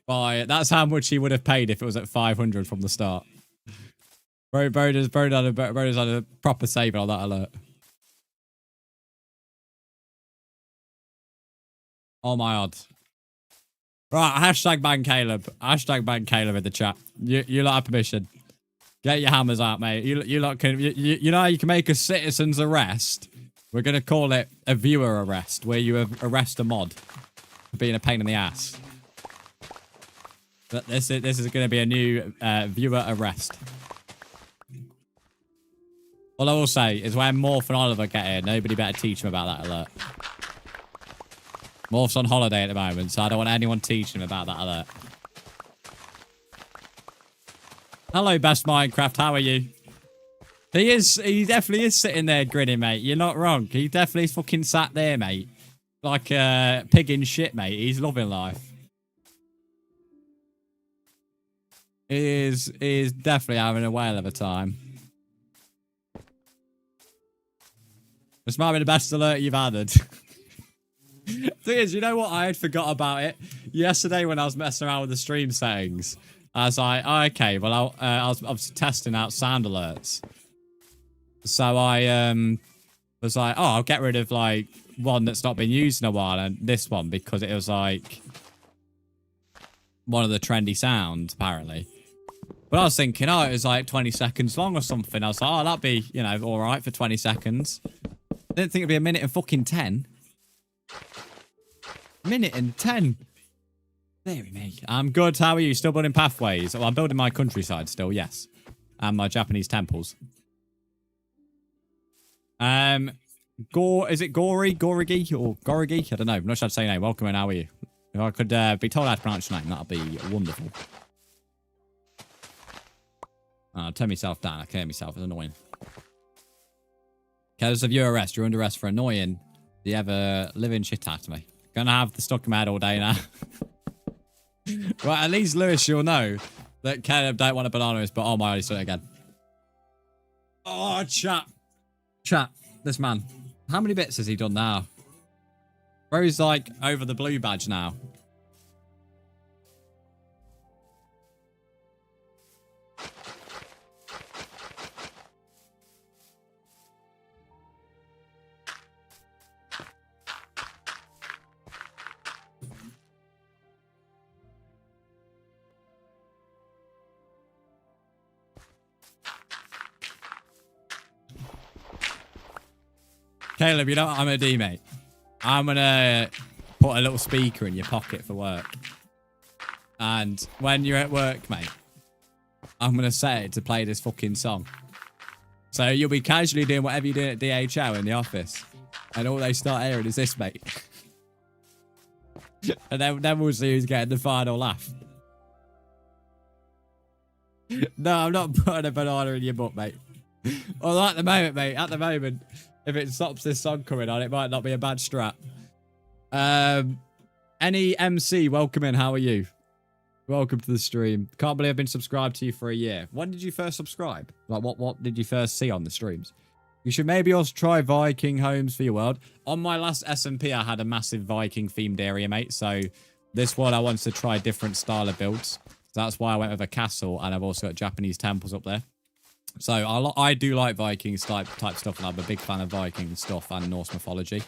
That's how much he would have paid if it was at 500 from the start. Broder's had a proper saving on that alert. Oh my god. Right, hashtag ban Caleb. Hashtag ban Caleb in the chat. You lot have permission. Get your hammers out, mate. You lot can. You know how you can make a citizen's arrest? We're gonna call it a viewer arrest, where you arrest a mod for being a pain in the ass. But this is gonna be a new viewer arrest. All I will say is when Morph and Oliver get here, nobody better teach him about that alert. Morph's on holiday at the moment, so I don't want anyone teaching him about that alert. Hello, Best Minecraft. How are you? He definitely is sitting there grinning, mate. You're not wrong. He definitely fucking sat there, mate. Like a pig in shit, mate. He's loving life. He is definitely having a whale of a time. This might be the best alert you've added. Thing is, you know what? I had forgot about it. Yesterday when I was messing around with the stream settings, I was like, oh, okay, well, I was testing out sound alerts. So I was like, oh, I'll get rid of, like, one that's not been used in a while, and this one, because it was, like, one of the trendy sounds, apparently. But I was thinking, oh, it was, like, 20 seconds long or something. I was like, oh, that'd be, you know, all right for 20 seconds. I didn't think it'd be a minute and fucking 10. Minute and 10. There we go. I'm good. How are you? Still building pathways? Oh, I'm building my countryside still, yes. And my Japanese temples. Is it Gorigi or Gorigi? I don't know. I'm not sure how to say your name. Welcome and how are you? If I could be told how to pronounce your name, that'd be wonderful. I'll turn myself down. I can hear myself. It's annoying. Okay, there's a viewer arrest. You're under arrest for annoying the ever-living shit out of me. Gonna have the stuck in my head all day now. Right, at least Lewis, you'll know that Caleb don't want a banana, but oh my god, he's done it again. Oh, chat. Chat, this man. How many bits has he done now? Bro's like over the blue badge now. Caleb, you know what I'm going to do, mate? I'm going to put a little speaker in your pocket for work. And when you're at work, mate, I'm going to set it to play this fucking song. So you'll be casually doing whatever you're doing at DHL in the office. And all they start hearing is this, mate. And then we'll see who's getting the final laugh. No, I'm not putting a banana in your butt, mate. Well, at the moment, mate, at the moment, if it stops this song coming on, it might not be a bad strat. Any MC, welcome in. How are you? Welcome to the stream. Can't believe I've been subscribed to you for a year. When did you first subscribe? Like, what did you first see on the streams? You should maybe also try Viking homes for your world. On my last SMP, I had a massive Viking themed area, mate. So this one, I wanted to try different style of builds. So that's why I went with a castle, and I've also got Japanese temples up there. So I do like Vikings type stuff, and I'm a big fan of Viking stuff and Norse mythology.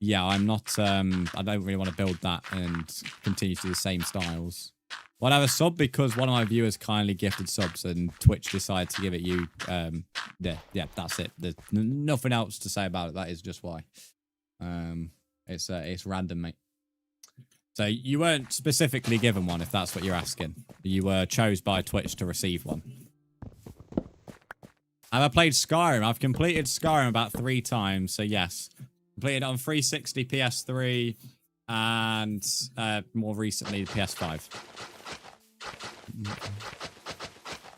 Yeah, I'm not. I don't really want to build that and continue to do the same styles. Well, I have a sub because one of my viewers kindly gifted subs, and Twitch decided to give it you. Yeah, that's it. There's nothing else to say about it. That is just why. It's random, mate. So you weren't specifically given one, if that's what you're asking. You were chose by Twitch to receive one. Have I played Skyrim? I've completed Skyrim about 3 times, so yes. Completed it on 360, PS3, and more recently, the PS5.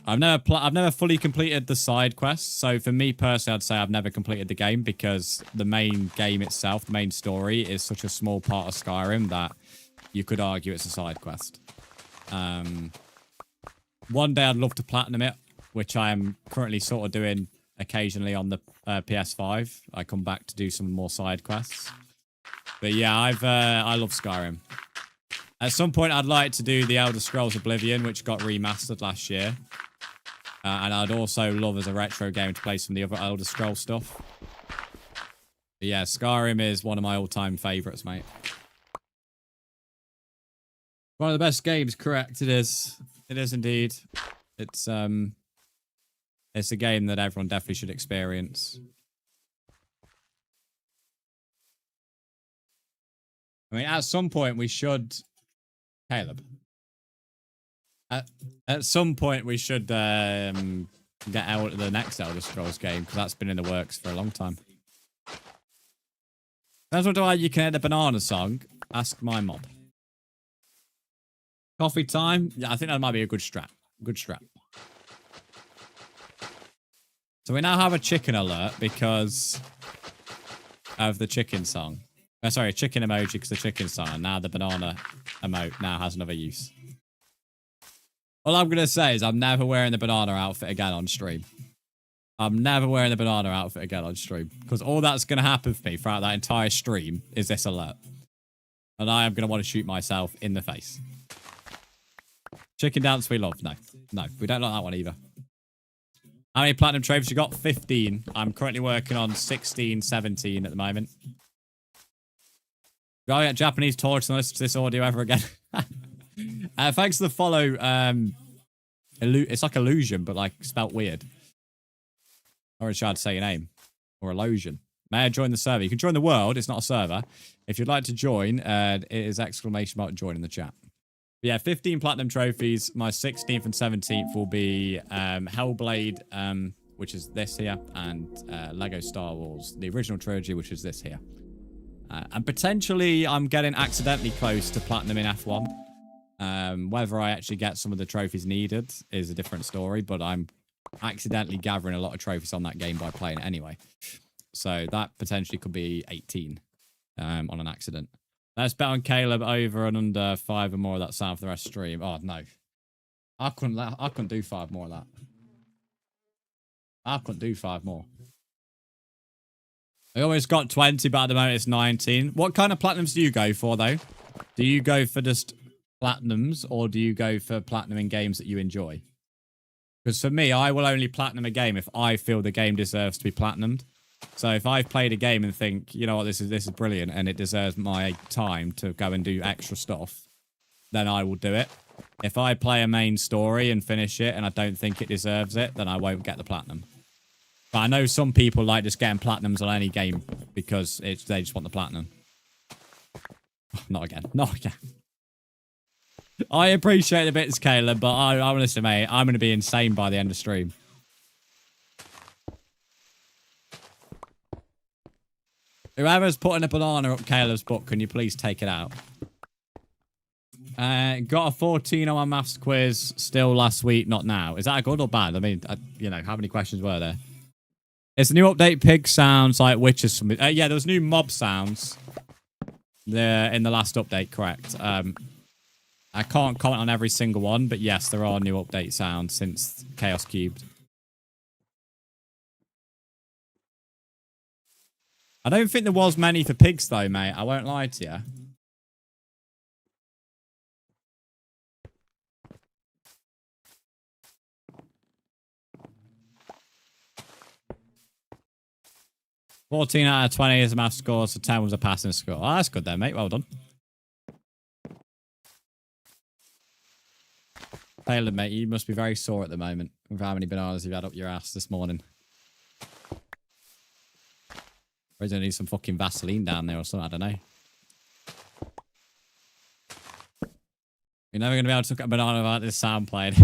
I've never fully completed the side quests, so for me personally, I'd say I've never completed the game because the main game itself, the main story, is such a small part of Skyrim that you could argue it's a side quest. One day I'd love to platinum it, which I am currently sort of doing occasionally on the PS5. I come back to do some more side quests. But yeah, I love Skyrim. At some point, I'd like to do the Elder Scrolls Oblivion, which got remastered last year. And I'd also love as a retro game to play some of the other Elder Scrolls stuff. But yeah, Skyrim is one of my all-time favourites, mate. One of the best games, correct? It is. It is indeed. It's a game that everyone definitely should experience. I mean, at some point we should, Caleb. At some point we should get out of the next Elder Scrolls game because that's been in the works for a long time. That's what you can hear the banana song. Ask my mob. Coffee time? Yeah, I think that might be a good strat. Good strat. So we now have a chicken alert because of the chicken song. Sorry, chicken emoji because the chicken song. And now the banana emote now has another use. All I'm going to say is I'm never wearing the banana outfit again on stream. I'm never wearing the banana outfit again on stream. Because all that's going to happen for me throughout that entire stream is this alert. And I am going to want to shoot myself in the face. Chicken dance we love. No, we don't like that one either. How many platinum trophies you got? 15. I'm currently working on 16, 17 at the moment. Go get Japanese torch and listen to this audio ever again. Thanks for the follow. It's like illusion, but like spelt weird. Or should I say your name? Or illusion. May I join the server? You can join the world. It's not a server. If you'd like to join, it is !join in the chat. But yeah, 15 platinum trophies. My 16th and 17th will be Hellblade, which is this here, and Lego Star Wars, the original trilogy, which is this here. And potentially, I'm getting accidentally close to platinum in F1. Whether I actually get some of the trophies needed is a different story, but I'm accidentally gathering a lot of trophies on that game by playing it anyway. So that potentially could be 18 on an accident. Let's bet on Caleb over and under 5 or more of that sound for the rest of the stream. Oh, no. I couldn't do 5 more of that. I couldn't do 5 more. I almost got 20, but at the moment it's 19. What kind of platinums do you go for, though? Do you go for just platinums, or do you go for platinum in games that you enjoy? Because for me, I will only platinum a game if I feel the game deserves to be platinumed. So if I've played a game and think, you know what, this is brilliant and it deserves my time to go and do extra stuff, then I will do it. If I play a main story and finish it and I don't think it deserves it, then I won't get the platinum. But I know some people like just getting platinums on any game because they just want the platinum. Not again. Not again. I appreciate the bits, Caleb, but I honestly, mate, I'm going to be insane by the end of stream. Whoever's putting a banana up Caleb's butt, can you please take it out? Got a 14 on my maths quiz still last week, not now. Is that good or bad? I mean, you know, how many questions were there? It's a new update. Pig sounds like witches. Yeah, there was new mob sounds there in the last update, correct. I can't comment on every single one, but yes, there are new update sounds since Chaos Cubed. I don't think there was many for pigs though, mate. I won't lie to you. $14 out of 20 is a math score, so 10 was a passing score. Oh, that's good then, mate. Well done. Taylor, mate, you must be very sore at the moment with how many bananas you've had up your ass this morning. Or is there need some fucking Vaseline down there or something? I don't know. You're never going to be able to look at a banana without this sound played.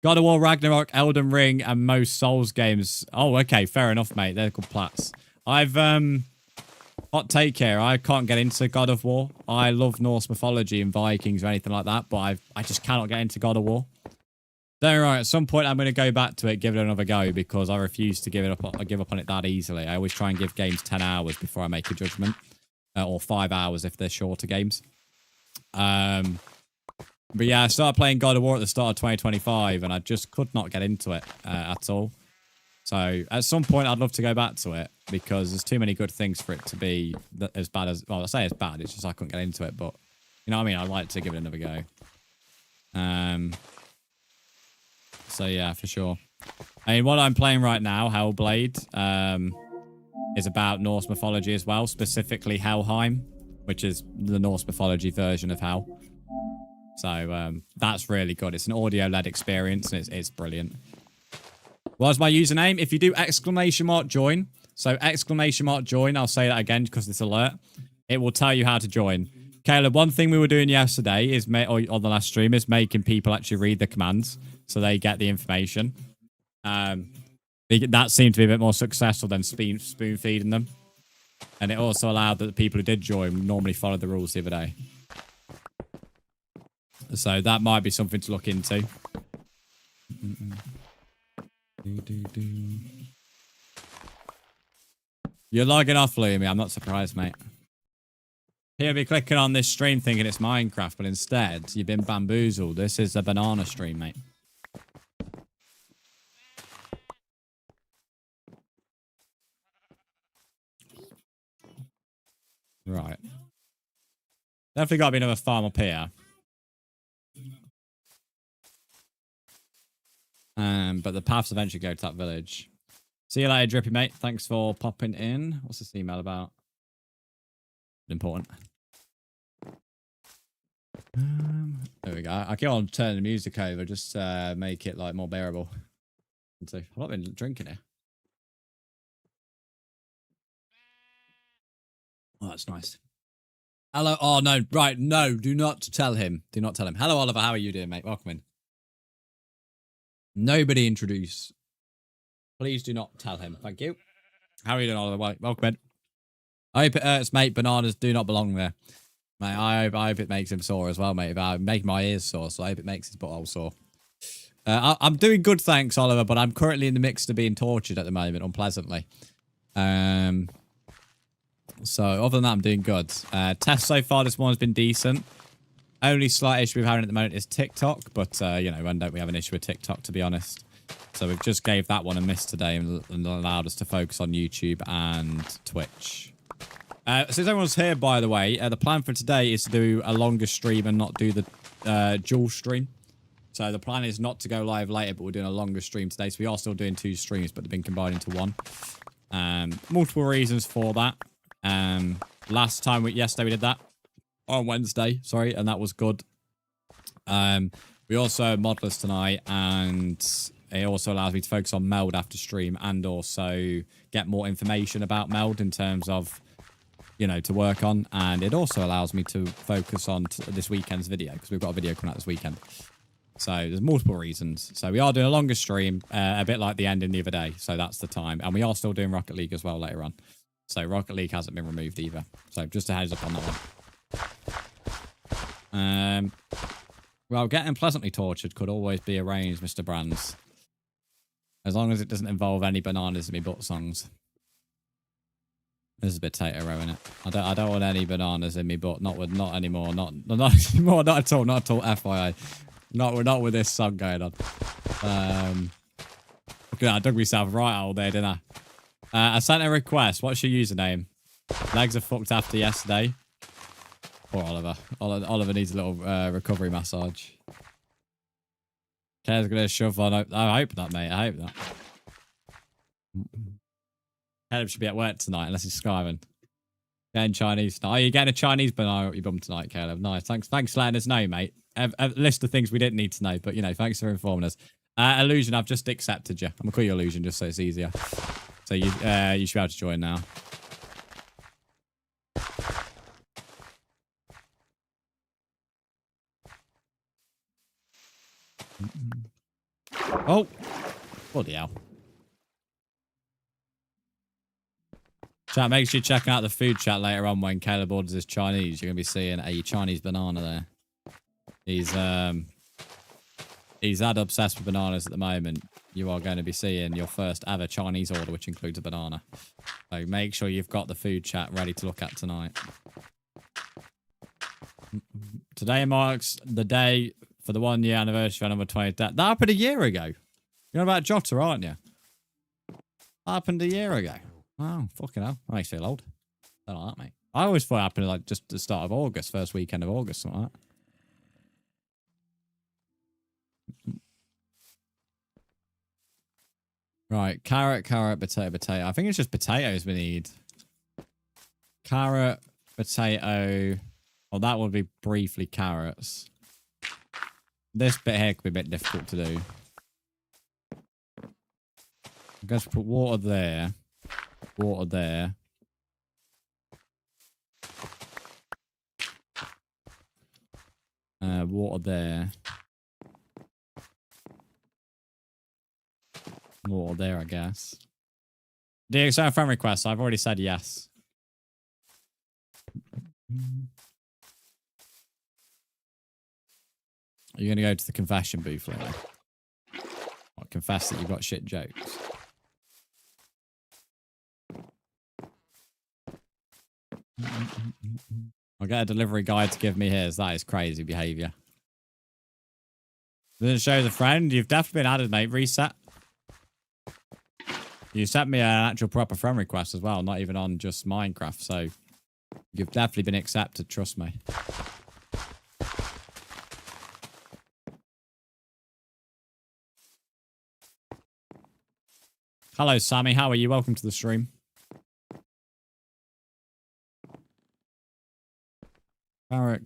God of War, Ragnarok, Elden Ring, and most Souls games. Oh, okay. Fair enough, mate. They're good plats. I've, hot take here. I can't get into God of War. I love Norse mythology and Vikings or anything like that, but I just cannot get into God of War. Don't worry, at some point I'm going to go back to it, give it another go, because I refuse to give up on it that easily. I always try and give games 10 hours before I make a judgment, or 5 hours if they're shorter games. But yeah, I started playing God of War at the start of 2025, and I just could not get into it at all. So at some point, I'd love to go back to it, because there's too many good things for it to be as bad as... Well, I say it's bad, it's just I couldn't get into it, but... You know what I mean? I'd like to give it another go. So yeah, for sure. I mean, what I'm playing right now, Hellblade, is about Norse mythology as well, specifically Helheim, which is the Norse mythology version of Hell. So that's really good. It's an audio-led experience, and it's brilliant. What's my username? If you do !join, so !join, I'll say that again because it's alert, it will tell you how to join. Caleb, one thing we were doing yesterday is, or on the last stream, is making people actually read the commands so they get the information. That seemed to be a bit more successful than spoon feeding them. And it also allowed that the people who did join normally followed the rules the other day. So that might be something to look into. You're logging off, Lumi. I'm not surprised, mate. You'll be clicking on this stream thinking it's Minecraft, but instead, you've been bamboozled. This is the banana stream, mate. Right. Definitely got to be another farm up here. But the paths eventually go to that village. See you later, Drippy, mate. Thanks for popping in. What's this email about? Important. There we go. I keep on turning the music over just to make it like more bearable. I've not been drinking it. Oh, that's nice. Hello. Oh, no. Right. No, do not tell him. Do not tell him. Hello, Oliver. How are you doing, mate? Welcome in. Nobody introduce. Please do not tell him. Thank you. How are you doing, Oliver? Welcome in. I hope it hurts, mate. Bananas do not belong there. Mate, I hope it makes him sore as well, mate. I'm making my ears sore, so I hope it makes his butthole sore. I'm doing good, thanks, Oliver, but I'm currently in the mix of being tortured at the moment, unpleasantly. So, other than that, I'm doing good. Test so far this morning has been decent. Only slight issue we're having at the moment is TikTok, but, you know, when don't we have an issue with TikTok, to be honest? So we've just gave that one a miss today and allowed us to focus on YouTube and Twitch. Since everyone's here, by the way, the plan for today is to do a longer stream and not do the dual stream. So the plan is not to go live later, but we're doing a longer stream today. So we are still doing 2 streams, but they've been combined into one. Multiple reasons for that. Yesterday we did that. On Wednesday, sorry, and that was good. We also have modelers tonight, and it also allows me to focus on Meld after stream and also get more information about Meld in terms of, you know, to work on. And it also allows me to focus on this weekend's video, because we've got a video coming out this weekend. So there's multiple reasons. So we are doing a longer stream, a bit like the ending the other day. So that's the time. And we are still doing Rocket League as well later on. So Rocket League hasn't been removed either. So just a heads up on that one. Well, getting pleasantly tortured could always be arranged, Mr. Brzndz. As long as it doesn't involve any bananas in me butt songs. There's a potato row in it. I don't want any bananas in me butt. Not anymore. Not anymore. Not at all. Not at all. FYI. Not with this song going on. Look at that. I dug myself right out there, didn't I? I sent a request. What's your username? Legs are fucked after yesterday. Poor Oliver. Oliver needs a little recovery massage. Claire's gonna shove on. I hope not, mate. I hope not. Caleb should be at work tonight unless he's skiving. Getting Chinese tonight. Oh, you're getting a Chinese banana up your bum tonight, Caleb. Nice. Thanks for letting us know, mate. A list of things we didn't need to know, but you know, thanks for informing us. Illusion, I've just accepted you. I'm gonna call you Illusion just so it's easier. So you should be able to join now. Oh, bloody hell. Chat, make sure you check out the food chat later on when Caleb orders his Chinese. You're going to be seeing a Chinese banana there. He's that obsessed with bananas at the moment. You are going to be seeing your first ever Chinese order, which includes a banana. So make sure you've got the food chat ready to look at tonight. Today marks the day for the 1 year anniversary of number 20. That happened a year ago. You're on about Jota, aren't you? That happened a year ago. Wow, fucking hell. That makes me feel old. I don't like that, mate. I always thought it happened like just the start of August, first weekend of August, something like that. Right, carrot, potato. I think it's just potatoes we need. Carrot, potato. Well, that would be briefly carrots. This bit here could be a bit difficult to do. I guess put water there. Water there. Water there. Water there, I guess. Do you accept a friend request? I've already said yes. Are you going to go to the confession booth later? Or confess that you've got shit jokes? I'll get a delivery guy to give me his. That is crazy behaviour. Doesn't show the friend. You've definitely been added, mate. Reset. You sent me an actual proper friend request as well, not even on just Minecraft. So you've definitely been accepted. Trust me. Hello, Sammy. How are you? Welcome to the stream.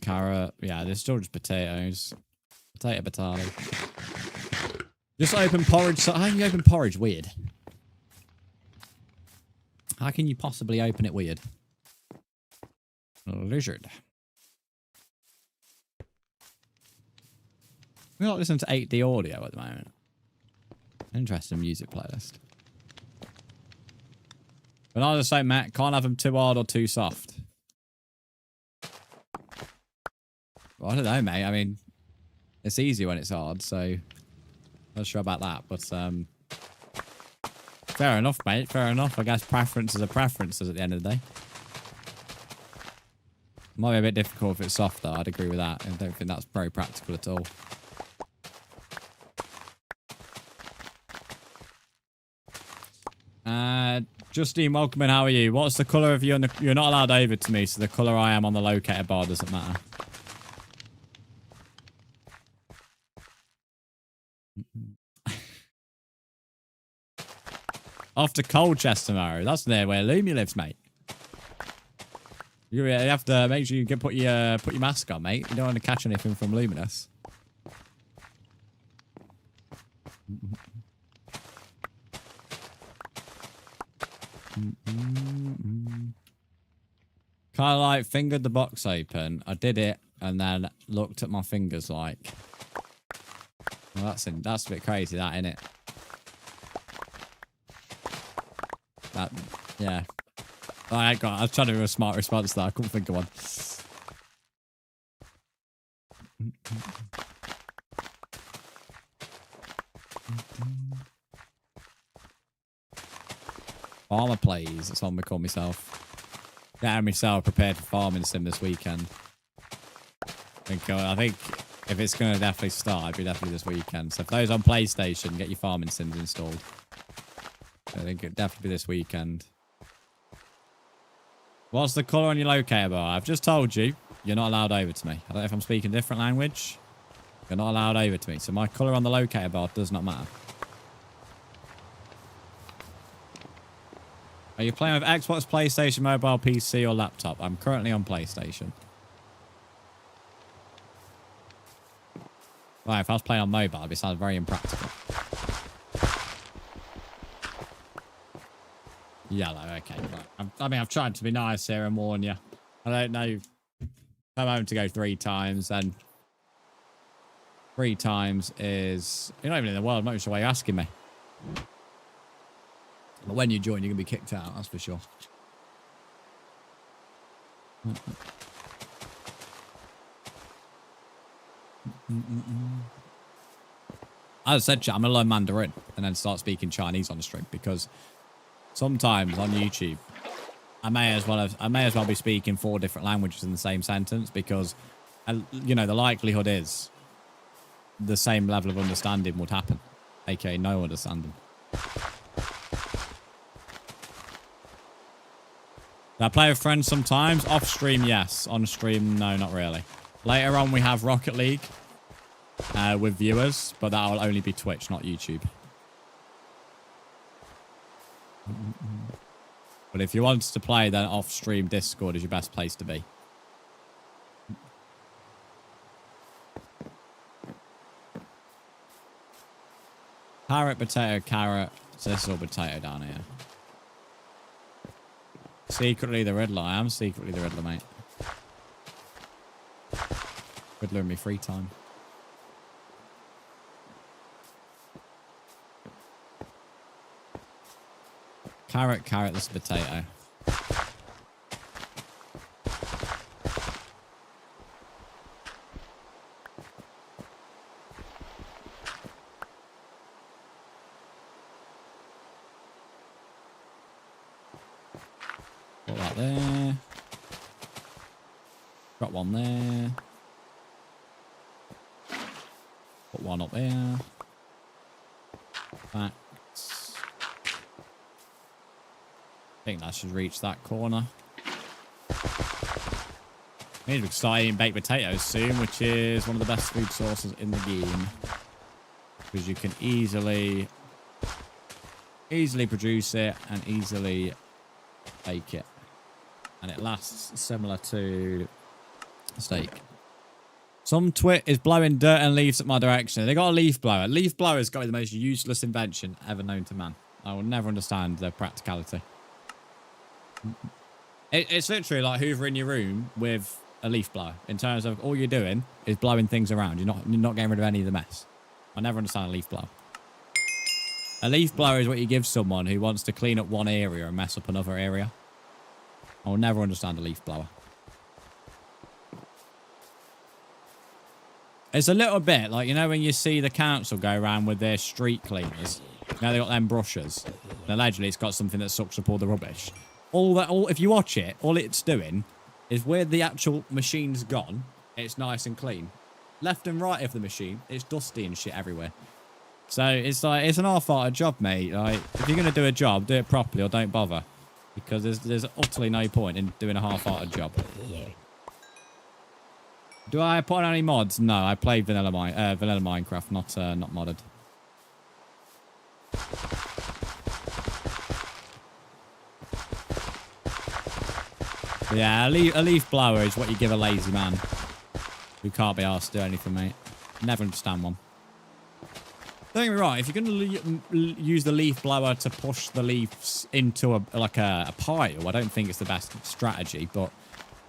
Carrot. Yeah, there's still just potatoes. Potato. Just open porridge. So how can you open porridge? Weird. How can you possibly open it weird? Lizard. We're not listening to 8D audio at the moment. Interesting music playlist. But I just say, Matt, can't have them too hard or too soft. Well, I don't know, mate. I mean, it's easy when it's hard, so I'm not sure about that. But fair enough, mate. Fair enough. I guess preferences are preferences at the end of the day. Might be a bit difficult if it's softer. I'd agree with that. I don't think that's very practical at all. Justine, welcome in. How are you? What's the colour of you on the... You're not allowed over to me, so the colour I am on the locator bar doesn't matter. Off to Colchester tomorrow. That's near where Lumi lives, mate. You have to make sure you can put your mask on, mate. You don't want to catch anything from Luminous. Kind of like fingered the box open. I did it and then looked at my fingers like. Well, that's a bit crazy, that, isn't it? That, yeah. I was trying to do a smart response there. I couldn't think of one. Farmer plays. That's what I'm going to call myself. Getting myself prepared for farming sim this weekend. I think if it's going to definitely start, it'd be definitely this weekend. So for those on PlayStation, get your farming sims installed. I think it'd definitely be this weekend. What's the colour on your locator bar? I've just told you, you're not allowed over to me. I don't know if I'm speaking a different language. You're not allowed over to me. So my colour on the locator bar does not matter. Are you playing with Xbox, PlayStation, mobile, PC, or laptop? I'm currently on PlayStation. Right, if I was playing on mobile, it sounds very impractical. Yellow, okay. Right. I mean, I've tried to be nice here and warn you. I don't know. I'm home to go 3 times, and 3 times is... You're not even in the world. I'm not even sure why you're asking me. But when you join, you're going to be kicked out, that's for sure. As I said, chat, I'm going to learn Mandarin and then start speaking Chinese on the stream, because sometimes on YouTube, I may as well be speaking 4 different languages in the same sentence, because, you know, the likelihood is the same level of understanding would happen, aka no understanding. Do I play with friends sometimes? Off stream, yes. On stream, no, not really. Later on, we have Rocket League with viewers, but that will only be Twitch, not YouTube. But if you want to play, then off stream, Discord is your best place to be. Carrot, potato, carrot. So this is all potato down here. Secretly the Riddler. I am secretly the Riddler, mate. Riddler in me free time. Carrot, carrot, this is potato. Put that there. Got one there. Put one up there. Facts. I think that should reach that corner. Need to start eating baked potatoes soon, which is one of the best food sources in the game. Because you can easily produce it and easily bake it. And it lasts similar to steak. Some twit is blowing dirt and leaves at my direction. They got a leaf blower. Leaf blower's got to be the most useless invention ever known to man. I will never understand the practicality. It's literally like hoovering your room with a leaf blower. In terms of all you're doing is blowing things around. You're not getting rid of any of the mess. I never understand a leaf blower. A leaf blower is what you give someone who wants to clean up one area and mess up another area. I will never understand a leaf blower. It's a little bit like, you know, when you see the council go around with their street cleaners. Now they got them brushes. And allegedly it's got something that sucks up all the rubbish. If you watch it, all it's doing is where the actual machine's gone, it's nice and clean. Left and right of the machine, it's dusty and shit everywhere. So it's like, it's an half-hearted job, mate. Like, if you're going to do a job, do it properly or don't bother. Because there's utterly no point in doing a half-hearted job. Do I put on any mods? No, I played vanilla Minecraft, not modded. But yeah, a leaf blower is what you give a lazy man who can't be asked to do anything, mate. Never understand one. Don't get me wrong, if you're going to use the leaf blower to push the leaves into a pile, I don't think it's the best strategy, but...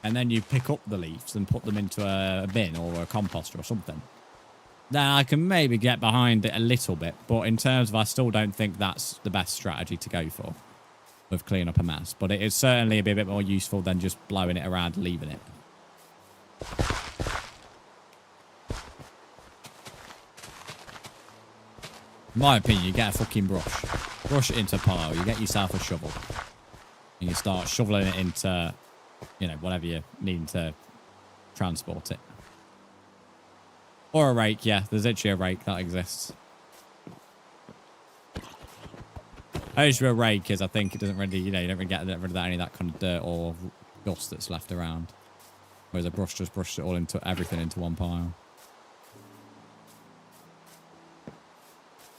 And then you pick up the leaves and put them into a bin or a composter or something. Then I can maybe get behind it a little bit, but in terms of I still don't think that's the best strategy to go for. with cleaning up a mess. But it is certainly a bit more useful than just blowing it around and leaving it. In my opinion, you get a fucking brush. Brush it into a pile. You get yourself a shovel. And you start shoveling it into, you know, whatever you need to transport it. Or a rake, yeah. There's actually a rake that exists. I use a rake because I think it doesn't really, you know, you don't really get rid of any of that kind of dirt or dust that's left around. Whereas a brush just brushes it all into everything into one pile.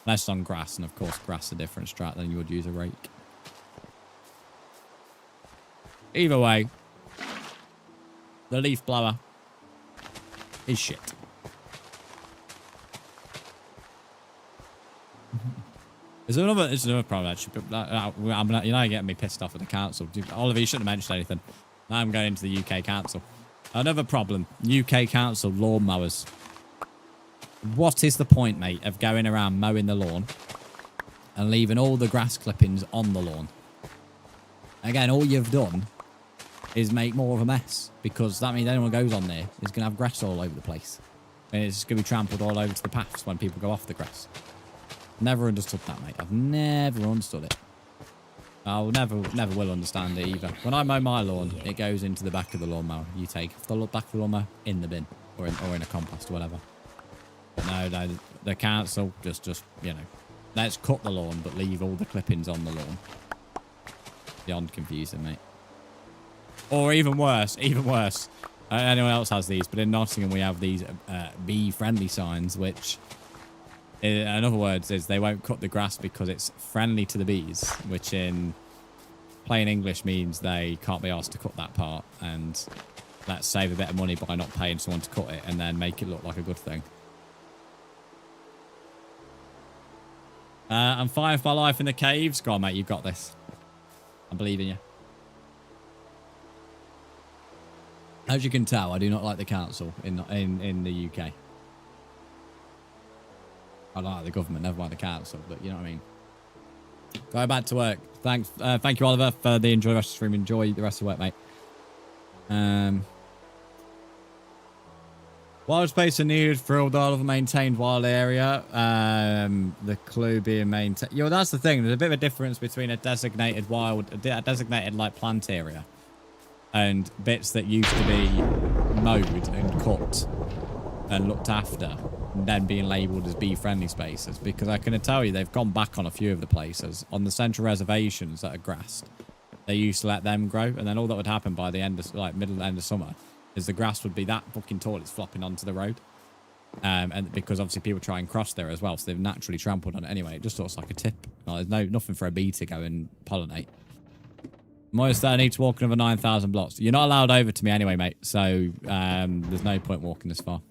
Unless it's on grass, and of course grass is a different strat than you would use a rake. Either way, the leaf blower is shit. There's another problem actually. You're now getting me pissed off at the council. Oliver, you shouldn't have mentioned anything. Now I'm going into the UK council. Another problem. UK council lawnmowers. What is the point, mate, of going around mowing the lawn and leaving all the grass clippings on the lawn? Again, all you've done is make more of a mess, because that means anyone goes on there is going to have grass all over the place. And it's going to be trampled all over to the paths when people go off the grass. Never understood that, mate. I've never understood it. I'll never will understand it either. When I mow my lawn, it goes into the back of the lawnmower. You take the back of the lawnmower in the bin or in a compost or whatever. But no, the council just, you know, let's cut the lawn, but leave all the clippings on the lawn. Beyond confusing, mate. Or even worse. Anyone else has these, but in Nottingham we have these bee-friendly signs, which, in other words, is they won't cut the grass because it's friendly to the bees, which in plain English means they can't be asked to cut that part, and let's save a bit of money by not paying someone to cut it and then make it look like a good thing. I'm fighting for my life in the caves. Go on, mate, you've got this. I believe in you. As you can tell, I do not like the council in the UK. I like the government, never mind the council, but you know what I mean. Going back to work. Thanks, thank you, Oliver, for the rest of the stream. Enjoy the rest of the work, mate. Wild space are needed for all the other maintained wild area. The clue being maintained. Yeah, well, that's the thing. There's a bit of a difference between a designated like plant area and bits that used to be mowed and cut and looked after, and then being labelled as bee-friendly spaces. Because I can tell you, they've gone back on a few of the places. On the central reservations that are grassed, they used to let them grow, and then all that would happen by the end of, like, middle to end of summer, is the grass would be that fucking tall it's flopping onto the road. And because obviously people try and cross there as well, so they've naturally trampled on it anyway. It just looks like a tip. Like, there's nothing for a bee to go and pollinate. Moist, I need to walk another 9,000 blocks. You're not allowed over to me anyway, mate. So there's no point walking this far.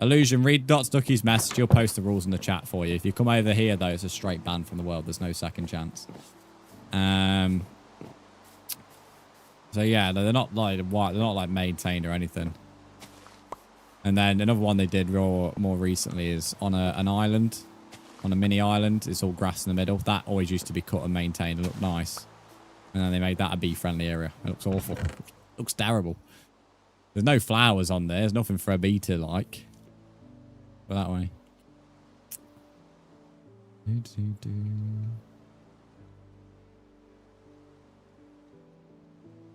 Illusion, read Ducky's message. He'll post the rules in the chat for you. If you come over here, though, it's a straight ban from the world. There's no second chance. So yeah, they're not like maintained or anything. And then another one they did more recently is on an island, on a mini island. It's all grass in the middle. That always used to be cut and maintained. It looked nice. And then they made that a bee-friendly area. It looks awful. It looks terrible. There's no flowers on there. There's nothing for a bee to like. But that way.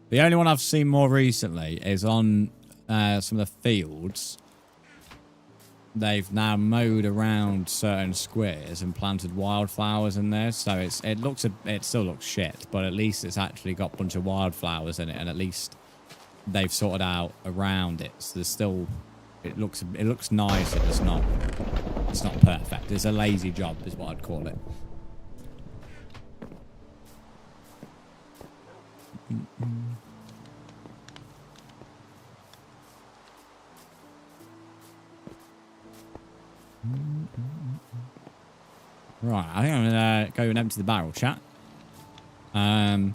The only one I've seen more recently is on some of the fields. They've now mowed around certain squares and planted wildflowers in there. So it still looks shit, but at least it's actually got a bunch of wildflowers in it, and at least they've sorted out around it. So there's still, it looks nice. It's not perfect. It's a lazy job, is what I'd call it. Right, I think I'm gonna go and empty the barrel, chat. Quite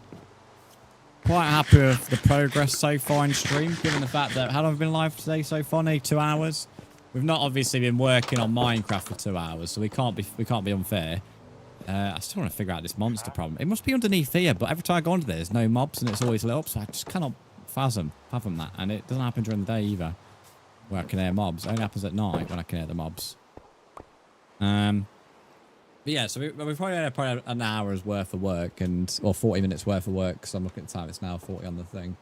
happy with the progress so far in stream, given the fact that how long have we been live today so far? Nearly 2 hours. We've not obviously been working on Minecraft for 2 hours, so we can't be unfair. I still want to figure out this monster problem. It must be underneath here, but every time I go under there's no mobs and it's always lit up, so I just cannot fathom that. And it doesn't happen during the day either, where I can hear mobs. It only happens at night when I can hear the mobs. But yeah, so we've probably had an hour's worth of work, or 40 minutes worth of work, because I'm looking at the time, it's now 40 on the thing.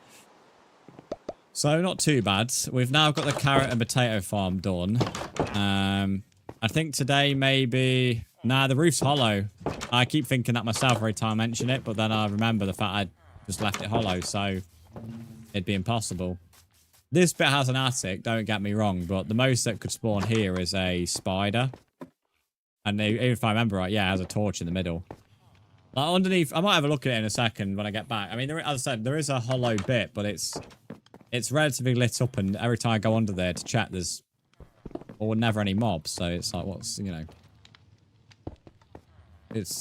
So not too bad. We've now got the carrot and potato farm done. I think today maybe... Nah, the roof's hollow. I keep thinking that myself every time I mention it, but then I remember the fact I just left it hollow, so it'd be impossible. This bit has an attic, don't get me wrong, but the most that could spawn here is a spider. And even if I remember right, yeah, it has a torch in the middle. Like underneath, I might have a look at it in a second when I get back. I mean, as I said, there is a hollow bit, but it's relatively lit up, and every time I go under there to check, there's never any mobs, so it's like, what's, you know... It's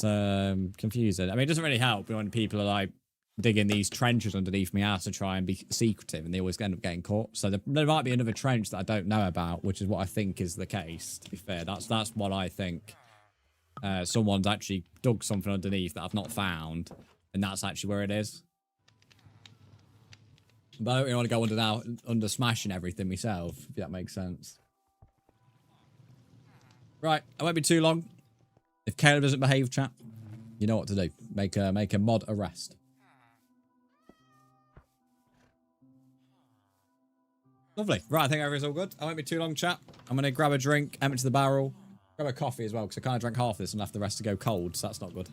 confusing. I mean, it doesn't really help when people are like digging these trenches underneath my house to try and be secretive, and they always end up getting caught. So there might be another trench that I don't know about, which is what I think is the case. To be fair, that's what I think. Someone's actually dug something underneath that I've not found, and that's actually where it is. But I don't really want to go under smashing everything myself, if that makes sense. Right, I won't be too long. If Caleb doesn't behave, chat, you know what to do. Make a mod arrest. Lovely. Right, I think everything's all good. I won't be too long, chat. I'm going to grab a drink, empty the barrel, grab a coffee as well, because I kind of drank half this and left the rest to go cold, so that's not good.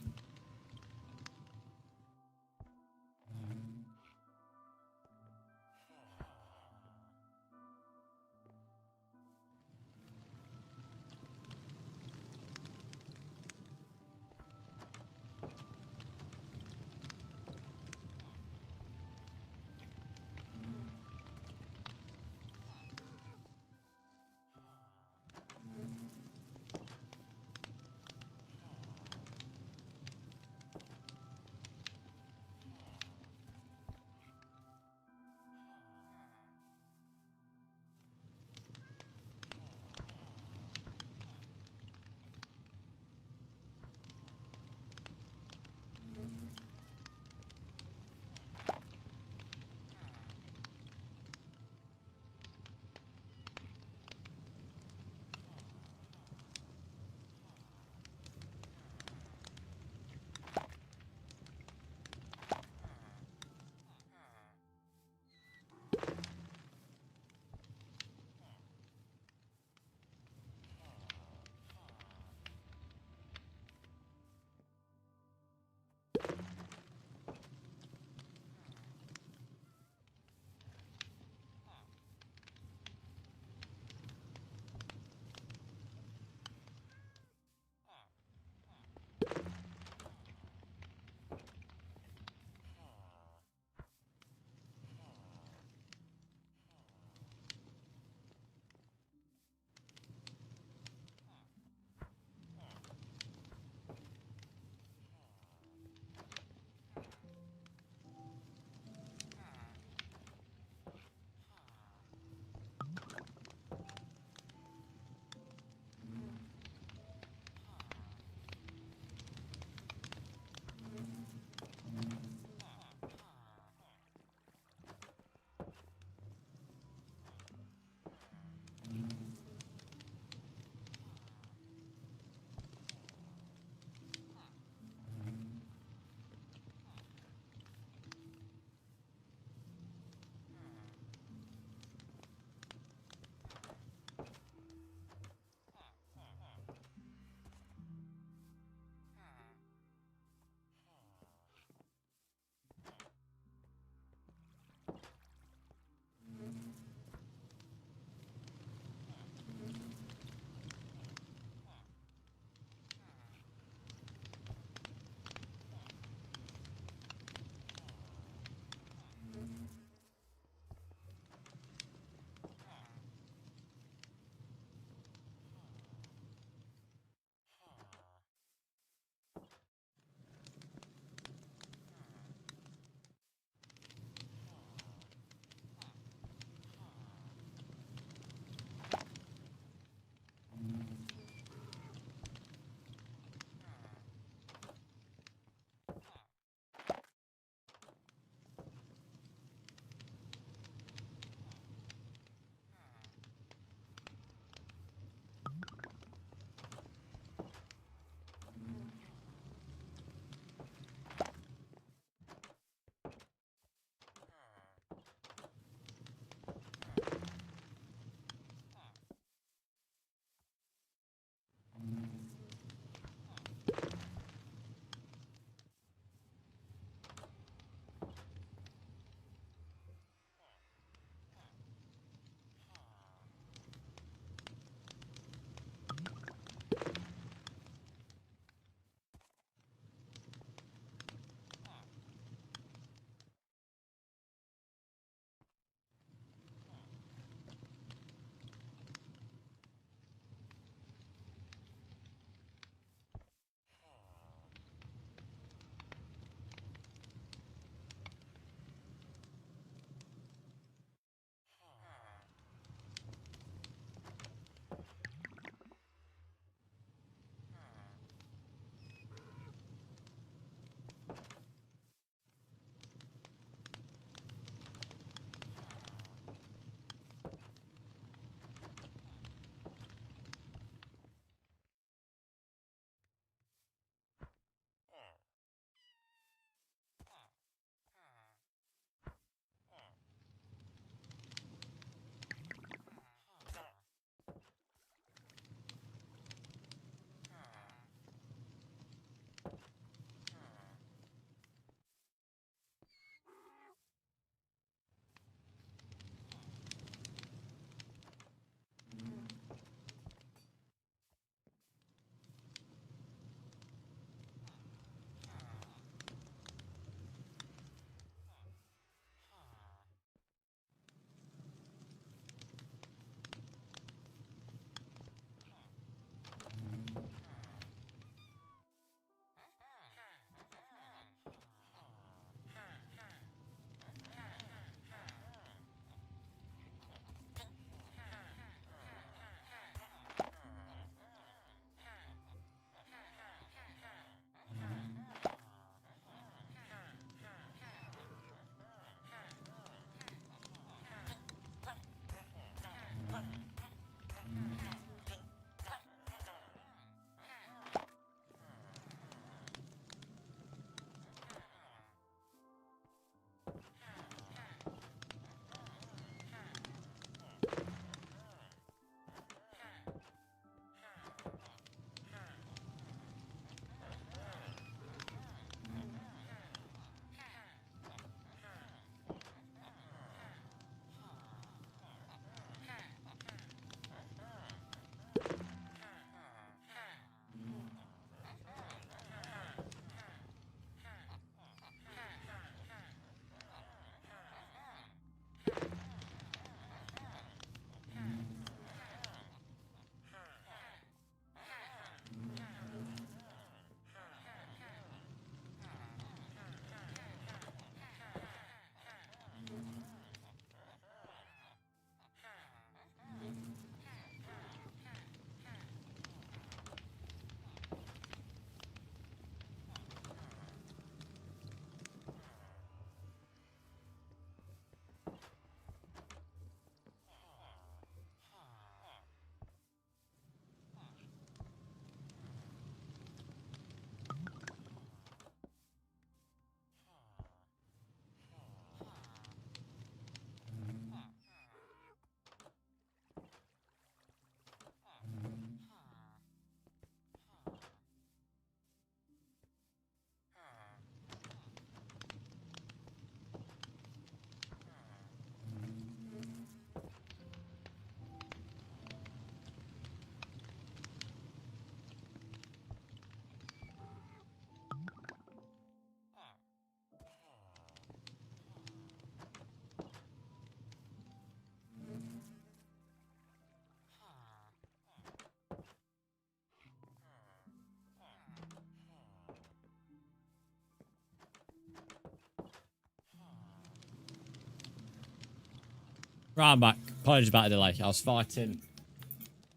Right, I'm back. Apologies about the delay. I was fighting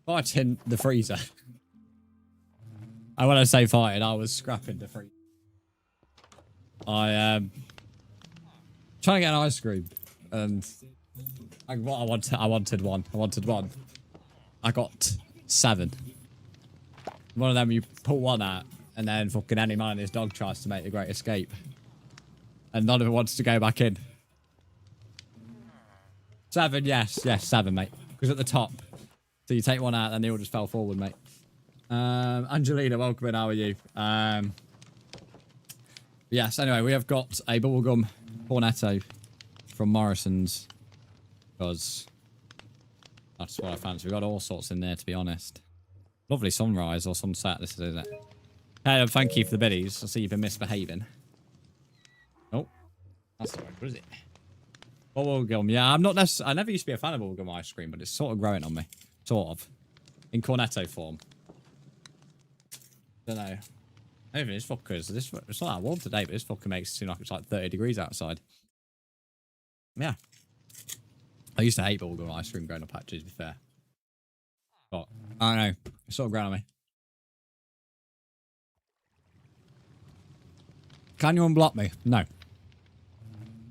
the freezer. And when I say fighting, I was scrapping the freezer. Trying to get an ice cream, and what I wanted one. I got 7. One of them, you pull one out, and then fucking any man and his dog tries to make the great escape, and none of it wants to go back in. 7, yes, 7, mate. Because at the top, so you take one out, and they all just fell forward, mate. Angelina, welcome in. How are you? Yes. Anyway, we have got a bubblegum cornetto from Morrison's, because that's what I fancy. We've got all sorts in there, to be honest. Lovely sunrise or sunset, this is, isn't it? Caleb, thank you for the biddies. I see you've been misbehaving. Oh, that's the right, what is it? Bubblegum, yeah, I'm not necessarily, I never used to be a fan of bubblegum ice cream, but it's sort of growing on me. Sort of. In cornetto form. Don't know. Even this fuckers, it's not that warm today, but this fucker makes it seem like it's like 30 degrees outside. Yeah. I used to hate bubblegum ice cream growing up, actually, to be fair. But, I don't know. It's sort of grown on me. Can you unblock me? No.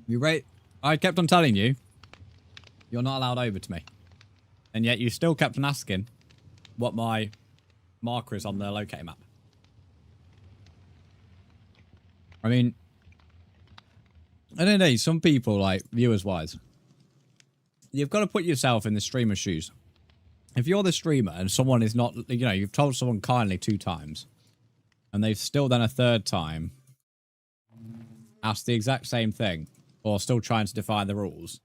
You rate... I kept on telling you, you're not allowed over to me. And yet you still kept on asking what my marker is on the locator map. I mean, I don't know, some people, like, viewers-wise, you've got to put yourself in the streamer's shoes. If you're the streamer and someone is not, you know, you've told someone kindly 2 times, and they've still done a 3rd time, asked the exact same thing, or still trying to defy the rules,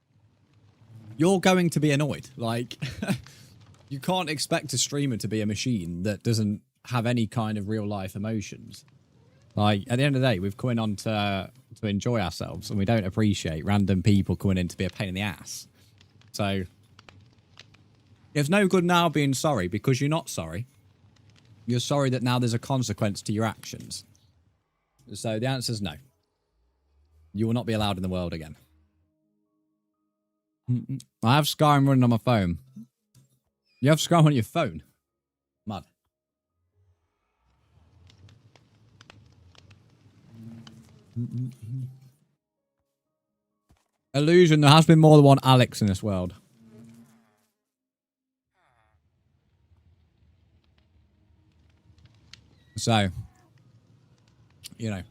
you're going to be annoyed. Like, you can't expect a streamer to be a machine that doesn't have any kind of real-life emotions. Like, at the end of the day, we've come in on to enjoy ourselves, and we don't appreciate random people coming in to be a pain in the ass. So, it's no good now being sorry, because you're not sorry. You're sorry that now there's a consequence to your actions. So, the answer is no. You will not be allowed in the world again. I have Skyrim running on my phone. You have Skyrim on your phone? Mad. Illusion, there has been more than one Alex in this world. So, you know.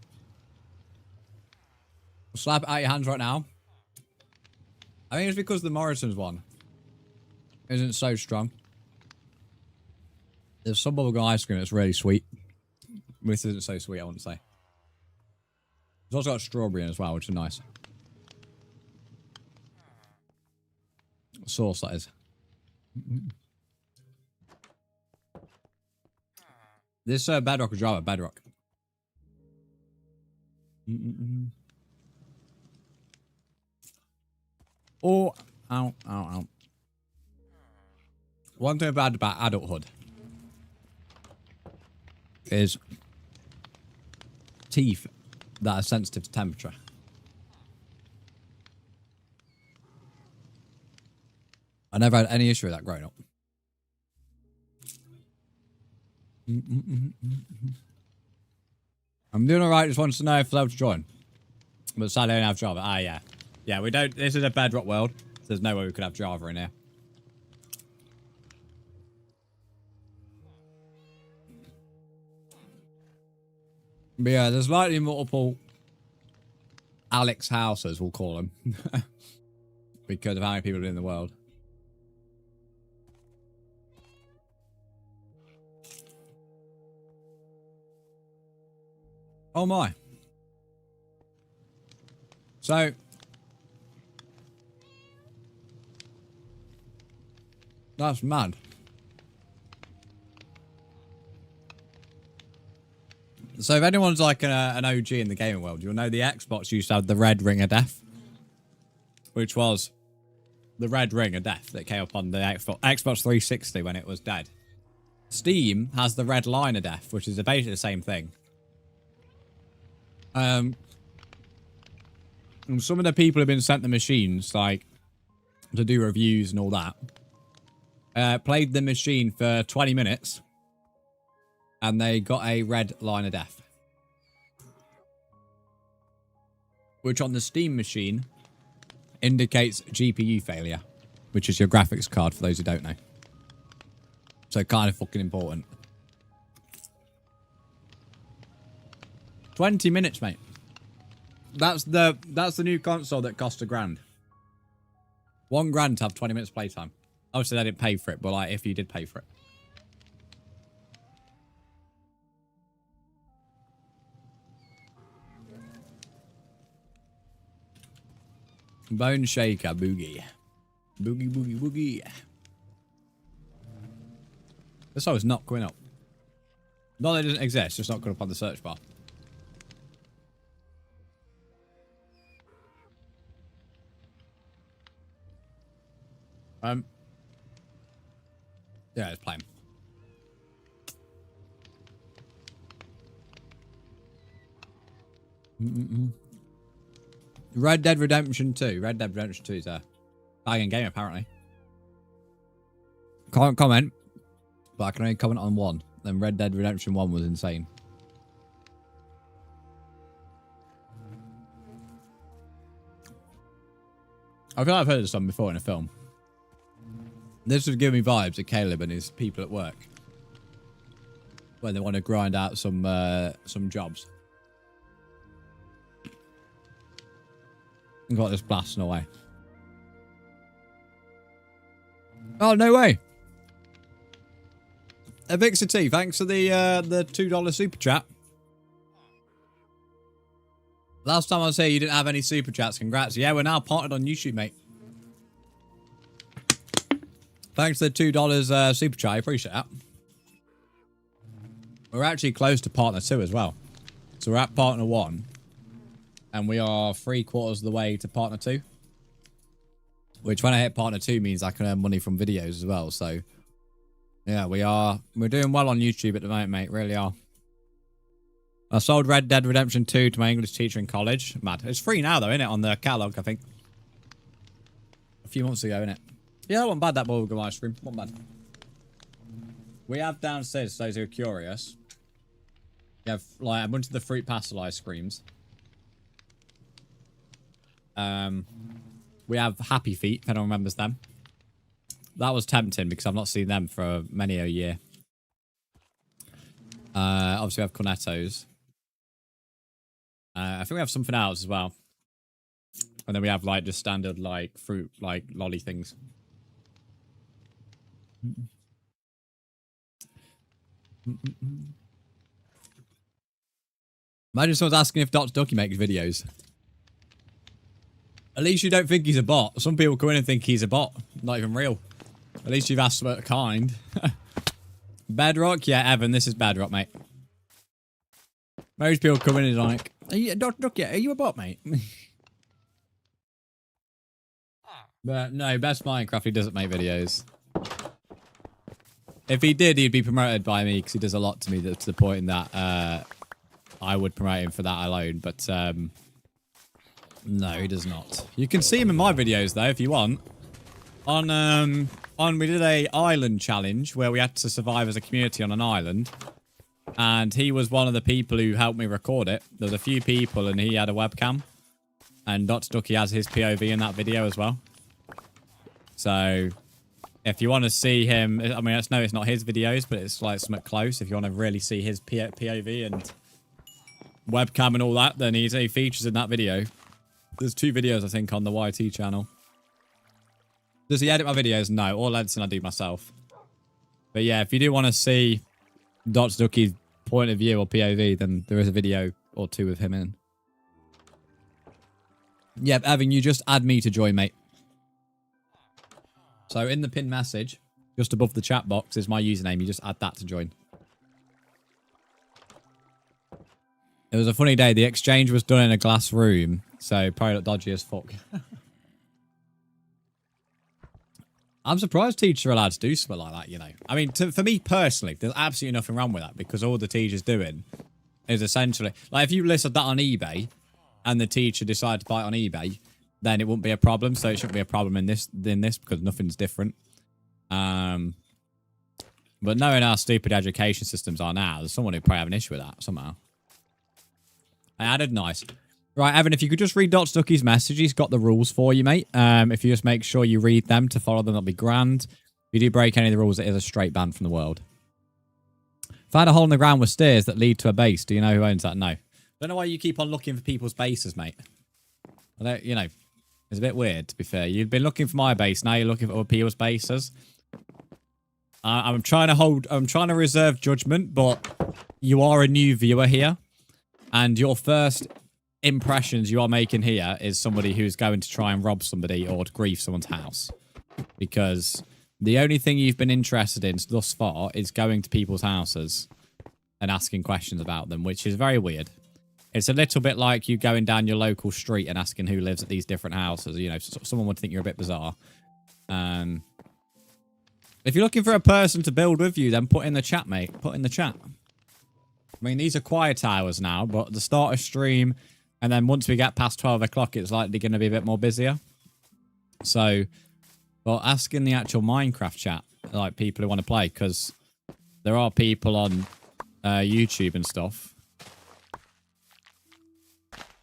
Slap it out your hands right now. I think it's because the Morrison's one isn't so strong. There's some bubblegum ice cream that's really sweet. This isn't so sweet, I wouldn't say. It's also got strawberry in as well, which is nice. Sauce, that is. This Bedrock is rather Bedrock. Oh, ow. One thing bad about adulthood is teeth that are sensitive to temperature. I never had any issue with that growing up. I'm doing alright, just wants to know if I'm able to join. But sadly I don't have Java. Ah, yeah. Yeah, we don't... This is a Bedrock world, so there's no way we could have Java in here. But yeah, there's likely multiple Alex houses, we'll call them. Because of how many people are in the world. Oh my. So... That's mad. So if anyone's like an OG in the gaming world, you'll know the Xbox used to have the red ring of death. Which was the red ring of death that came up on the Xbox 360 when it was dead. Steam has the red line of death, which is basically the same thing. And some of the people have been sent the machines, like, to do reviews and all that. Played the machine for 20 minutes. And they got a red line of death. Which on the Steam machine indicates GPU failure. Which is your graphics card for those who don't know. So kind of fucking important. 20 minutes, mate. That's the new console that cost £1,000. £1,000 to have 20 minutes playtime. Obviously, they didn't pay for it, but like if you did pay for it. Bone shaker, boogie. Boogie, boogie, boogie. This song is not coming up. Not that it doesn't exist, just not coming up on the search bar. Yeah, it's playing. Red Dead Redemption 2. Red Dead Redemption 2 is a banging game, apparently. Can't comment, but I can only comment on one. Then Red Dead Redemption 1 was insane. I feel like I've heard this song before in a film. This would give me vibes of Caleb and his people at work when they want to grind out some jobs. Got this blasting away. Oh, no way. Avixia T, thanks for the $2 super chat. Last time I was here, you didn't have any super chats. Congrats. Yeah, we're now partnered on YouTube, mate. Thanks for the $2 super chat. I appreciate that. We're actually close to partner 2 as well. So we're at partner 1. And we are 3/4 of the way to partner 2. Which when I hit partner 2 means I can earn money from videos as well. So yeah, we're doing well on YouTube at the moment, mate. Really are. I sold Red Dead Redemption 2 to my English teacher in college. Mad. It's free now though, isn't it? On the catalogue, I think. A few months ago, innit? Yeah, that wasn't bad, that bubblegum ice cream. Wasn't bad. We have downstairs, for those who are curious. We have like a bunch of the fruit pastel ice creams. We have Happy Feet, if anyone remembers them. That was tempting because I've not seen them for many a year. Obviously we have Cornettos. I think we have something else as well. And then we have like just standard like fruit, like lolly things. Imagine someone's asking if Dr. Ducky makes videos. At least you don't think he's a bot. Some people come in and think he's a bot. Not even real. At least you've asked for kind. Bedrock? Yeah, Evan, this is Bedrock, mate. Most people come in and like, are you, Dr. Ducky, are you a bot, mate? But no, Best Minecraft, he doesn't make videos. If he did, he'd be promoted by me because he does a lot to me to the point that I would promote him for that alone. But no, he does not. You can see him in my videos though if you want. We did a island challenge where we had to survive as a community on an island, and he was one of the people who helped me record it. There was a few people, and he had a webcam, and Dr. Ducky has his POV in that video as well. So if you want to see him, I mean, it's not his videos, but it's like something close. If you want to really see his POV and webcam and all that, then he features in that video. There's 2 videos, I think, on the YT channel. Does he edit my videos? No, all editing I do myself. But yeah, if you do want to see Dr. Ducky's point of view or POV, then there is a video or 2 of him in. Yep, Evan, you just add me to join, mate. So in the pinned message, just above the chat box is my username. You just add that to join. It was a funny day. The exchange was done in a glass room, so probably looked dodgy as fuck. I'm surprised teachers are allowed to do something like that, you know. I mean, for me personally, there's absolutely nothing wrong with that because all the teacher's doing is essentially... Like, if you listed that on eBay and the teacher decided to buy it on eBay, then it wouldn't be a problem. So it shouldn't be a problem in this because nothing's different. But knowing how stupid education systems are now, there's someone who probably have an issue with that somehow. I added nice. Right, Evan, if you could just read Dr. Ducky's message, he's got the rules for you, mate. If you just make sure you read them to follow them, that'll be grand. If you do break any of the rules, it is a straight ban from the world. Found a hole in the ground with stairs that lead to a base. Do you know who owns that? No. Don't know why you keep on looking for people's bases, mate. I don't, you know, it's a bit weird, to be fair. You've been looking for my base, now you're looking for other people's bases. I'm trying to reserve judgment, but you are a new viewer here. And your first impressions you are making here is somebody who's going to try and rob somebody or to grief someone's house. Because the only thing you've been interested in thus far is going to people's houses and asking questions about them, which is very weird. It's a little bit like you going down your local street and asking who lives at these different houses. You know, someone would think you're a bit bizarre. If you're looking for a person to build with you, then put in the chat, mate. Put in the chat. I mean, these are quiet hours now, but at the start of stream, and then once we get past 12 o'clock, it's likely going to be a bit more busier. So, well, ask in the actual Minecraft chat, like people who want to play, because there are people on YouTube and stuff.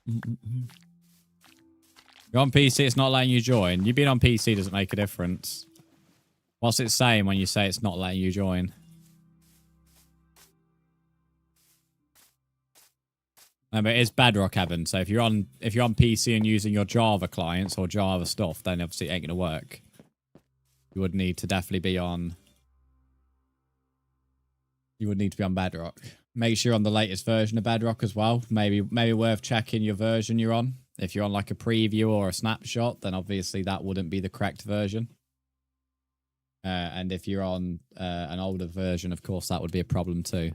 You're on PC, it's not letting you join. You being on PC doesn't make a difference. What's it saying when you say it's not letting you join? No, but it is Bedrock, Evan. So if you're on PC and using your Java clients or Java stuff, then obviously it ain't gonna work. You would need to definitely be on. You would need to be on Bedrock. Make sure you're on the latest version of Bedrock as well. Maybe worth checking your version you're on. If you're on like a preview or a snapshot, then obviously that wouldn't be the correct version. And if you're on an older version, of course, that would be a problem too.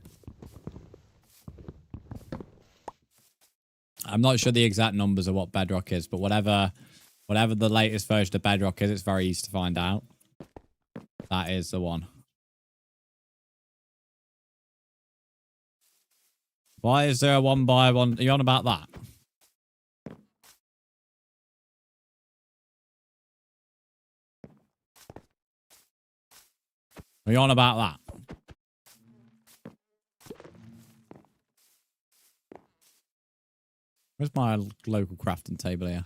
I'm not sure the exact numbers of what Bedrock is, but whatever the latest version of Bedrock is, it's very easy to find out. That is the one. Why is there a 1x1? Are you on about that? Are you on about that? Where's my local crafting table here?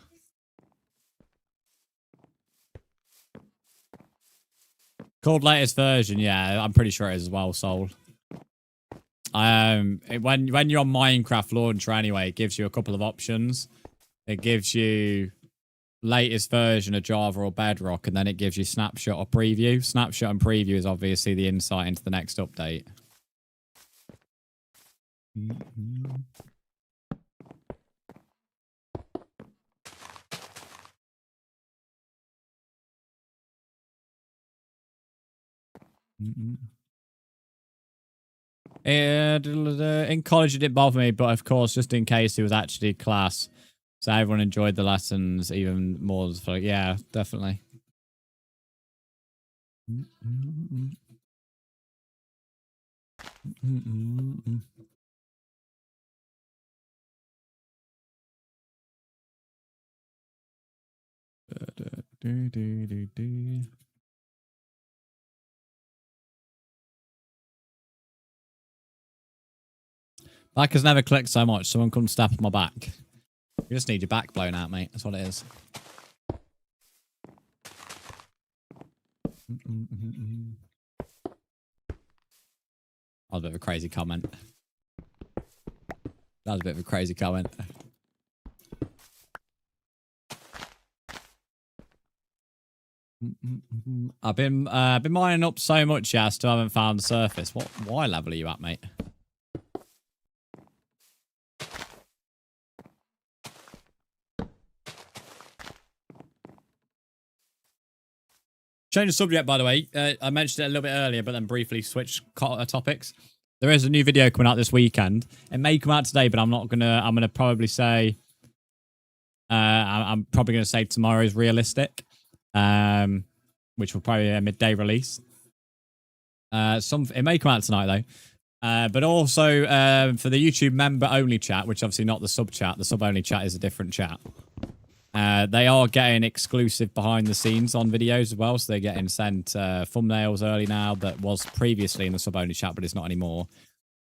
Called latest version, yeah, I'm pretty sure it is as well, Soul. When you're on Minecraft Launcher anyway, it gives you a couple of options. It gives you latest version of Java or Bedrock, and then it gives you snapshot or preview. Snapshot and preview is obviously the insight into the next update. In college it didn't bother me, but of course, just in case it was actually class, so everyone enjoyed the lessons even more. Yeah, definitely. Like has never clicked so much. Someone come stab my back. You just need your back blown out, mate. That's what it is. That was a bit of a crazy comment. That was a bit of a crazy comment. I've been mining up so much, yeah, I still haven't found the surface. Why level are you at, mate? Change the subject, by the way. I mentioned it a little bit earlier, but then briefly switched topics. There is a new video coming out this weekend. It may come out today, but I'm gonna probably say, I'm probably gonna say tomorrow is realistic, which will probably be a midday release. It may come out tonight though. But also for the YouTube member only chat, which obviously not the sub chat. The sub only chat is a different chat. They are getting exclusive behind the scenes on videos as well. So they're getting sent thumbnails early now that was previously in the sub-only chat, but it's not anymore.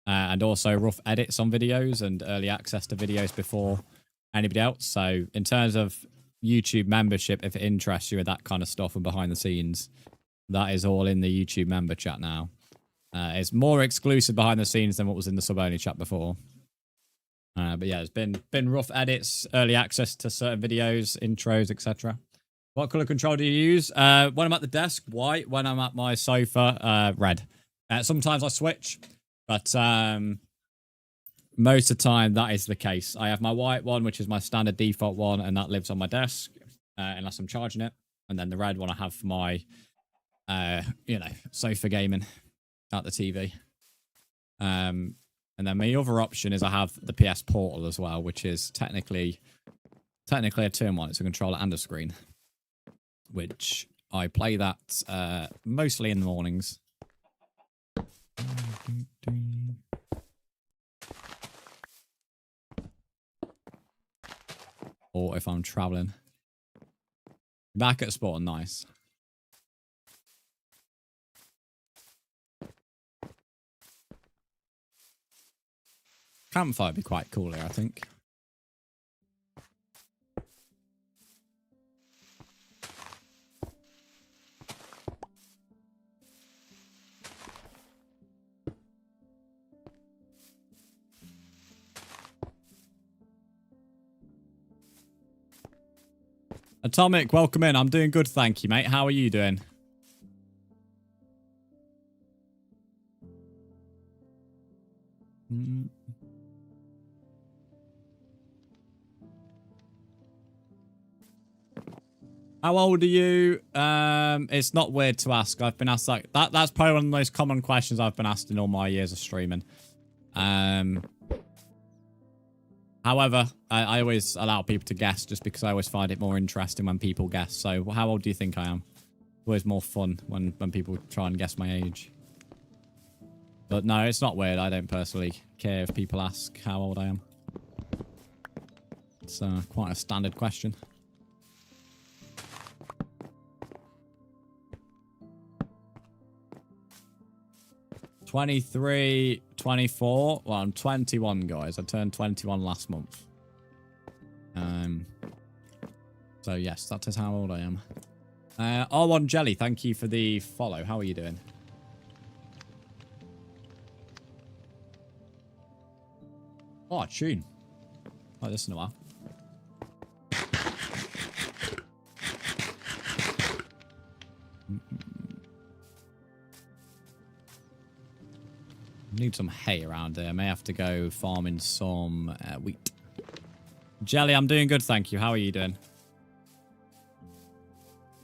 And also rough edits on videos and early access to videos before anybody else. So in terms of YouTube membership, if it interests you with that kind of stuff and behind the scenes, that is all in the YouTube member chat now. It's more exclusive behind the scenes than what was in the sub-only chat before. But yeah, there's been rough edits, early access to certain videos, intros, etc. What color control do you use? When I'm at the desk, white. When I'm at my sofa, red. Sometimes I switch, but most of the time that is the case. I have my white one, which is my standard default one, and that lives on my desk unless I'm charging it. And then the red one I have for my, sofa gaming at the TV. And then my other option is I have the PS Portal as well, which is technically a turn one. It's a controller and a screen, which I play that mostly in the mornings. Or if I'm traveling. Back at sport, nice. Campfire would be quite cool here, I think. Atomic, welcome in. I'm doing good, thank you, mate. How are you doing? How old are you? It's not weird to ask. I've been asked that. That's probably one of the most common questions I've been asked in all my years of streaming. However, I always allow people to guess just because I always find it more interesting when people guess. So how old do you think I am? It's always more fun when people try and guess my age. But no, it's not weird. I don't personally care if people ask how old I am. It's quite a standard question. 23, 24. Well, I'm 21, guys. I turned 21 last month. So yes, that is how old I am. R1 Jelly, thank you for the follow. How are you doing? Oh, tune. Oh, this in a while. Need some hay around here. I may have to go farming some wheat. Jelly, I'm doing good, thank you. How are you doing?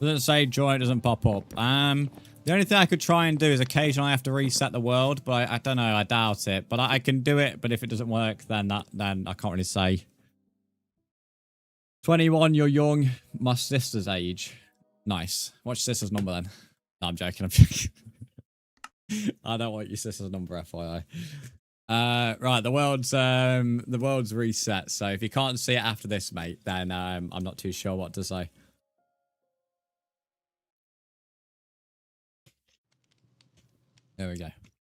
Doesn't say join, it doesn't pop up. The only thing I could try and do is occasionally I have to reset the world, but I don't know, I doubt it. But I can do it, but if it doesn't work, then I can't really say. 21, you're young. My sister's age. Nice. What's your sister's number then? No, I'm joking, I'm joking. I don't want your sister's number, FYI. Right, the world's reset. So if you can't see it after this, mate, then I'm not too sure what to say. There we go.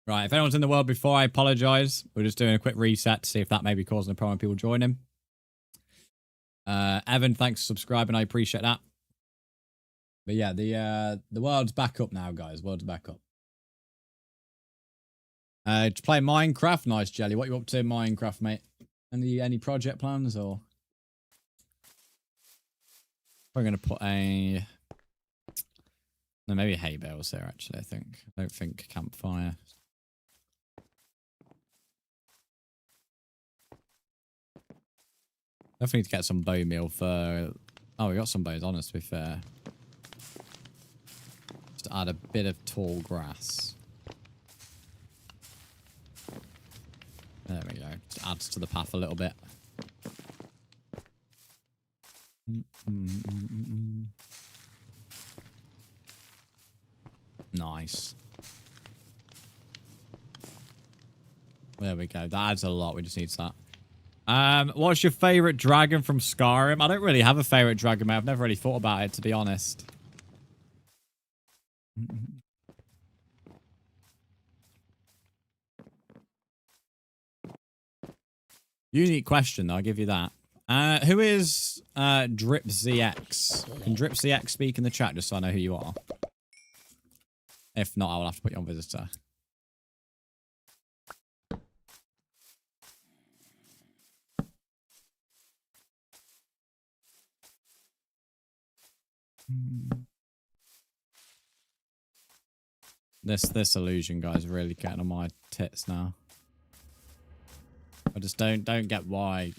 Right, if anyone's in the world before, I apologize. We're just doing a quick reset to see if that may be causing a problem when people join him. Evan, thanks for subscribing. I appreciate that. But yeah, the world's back up now, guys. World's back up. To play Minecraft. Nice, Jelly. What you up to in Minecraft, mate? Any project plans or? We're gonna put a. No, maybe hay bales there. Actually, I think. I don't think campfire. Definitely need to get some bone meal for. Oh, we got some bones on us. To be fair, just add a bit of tall grass. There we go. Just adds to the path a little bit. Nice. There we go. That adds a lot. We just need that. What's your favorite dragon from Skyrim? I don't really have a favorite dragon, mate. I've never really thought about it, to be honest. Unique question, though. I'll give you that. Who is DripZX? Can DripZX speak in the chat just so I know who you are? If not, I will have to put you on visitor. This illusion guy's really getting on my tits now. I just don't get why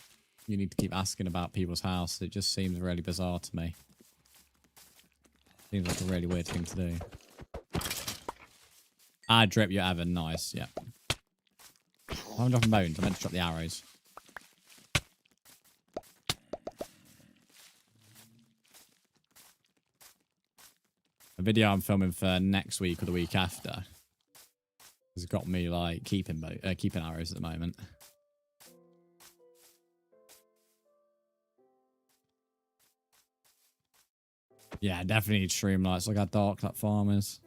you need to keep asking about people's house. It just seems really bizarre to me. Seems like a really weird thing to do. Ah, Drip, you're Evan. Nice, yeah. I'm dropping bones. I meant to drop the arrows. A video I'm filming for next week or the week after has got me like keeping arrows at the moment. Yeah, definitely need stream lights. Look how dark that farm is.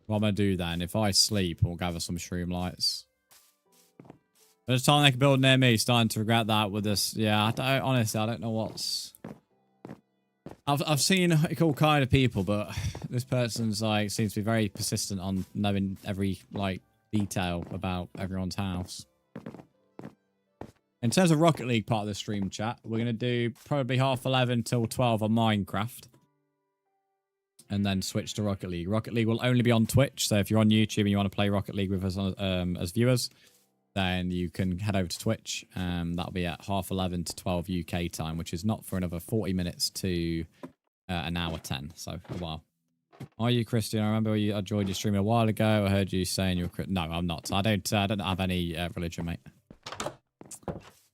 What I'm going to do then, if I sleep, we'll gather some stream lights. There's time they can build near me. Starting to regret that with this. Yeah, honestly, I don't know what's... I've seen all kind of people, but this person's like seems to be very persistent on knowing every like detail about everyone's house. In terms of Rocket League part of the stream chat, we're going to do probably 11:30 till 12 on Minecraft. And then switch to Rocket League. Rocket League will only be on Twitch, so if you're on YouTube and you want to play Rocket League with us as viewers, then you can head over to Twitch. That'll be at 11:30 to 12 UK time, which is not for another 40 minutes to an hour 10, so a while. Are you Christian? I remember I joined your stream a while ago. I heard you saying you're Christian. No, I'm not. I don't have any religion, mate.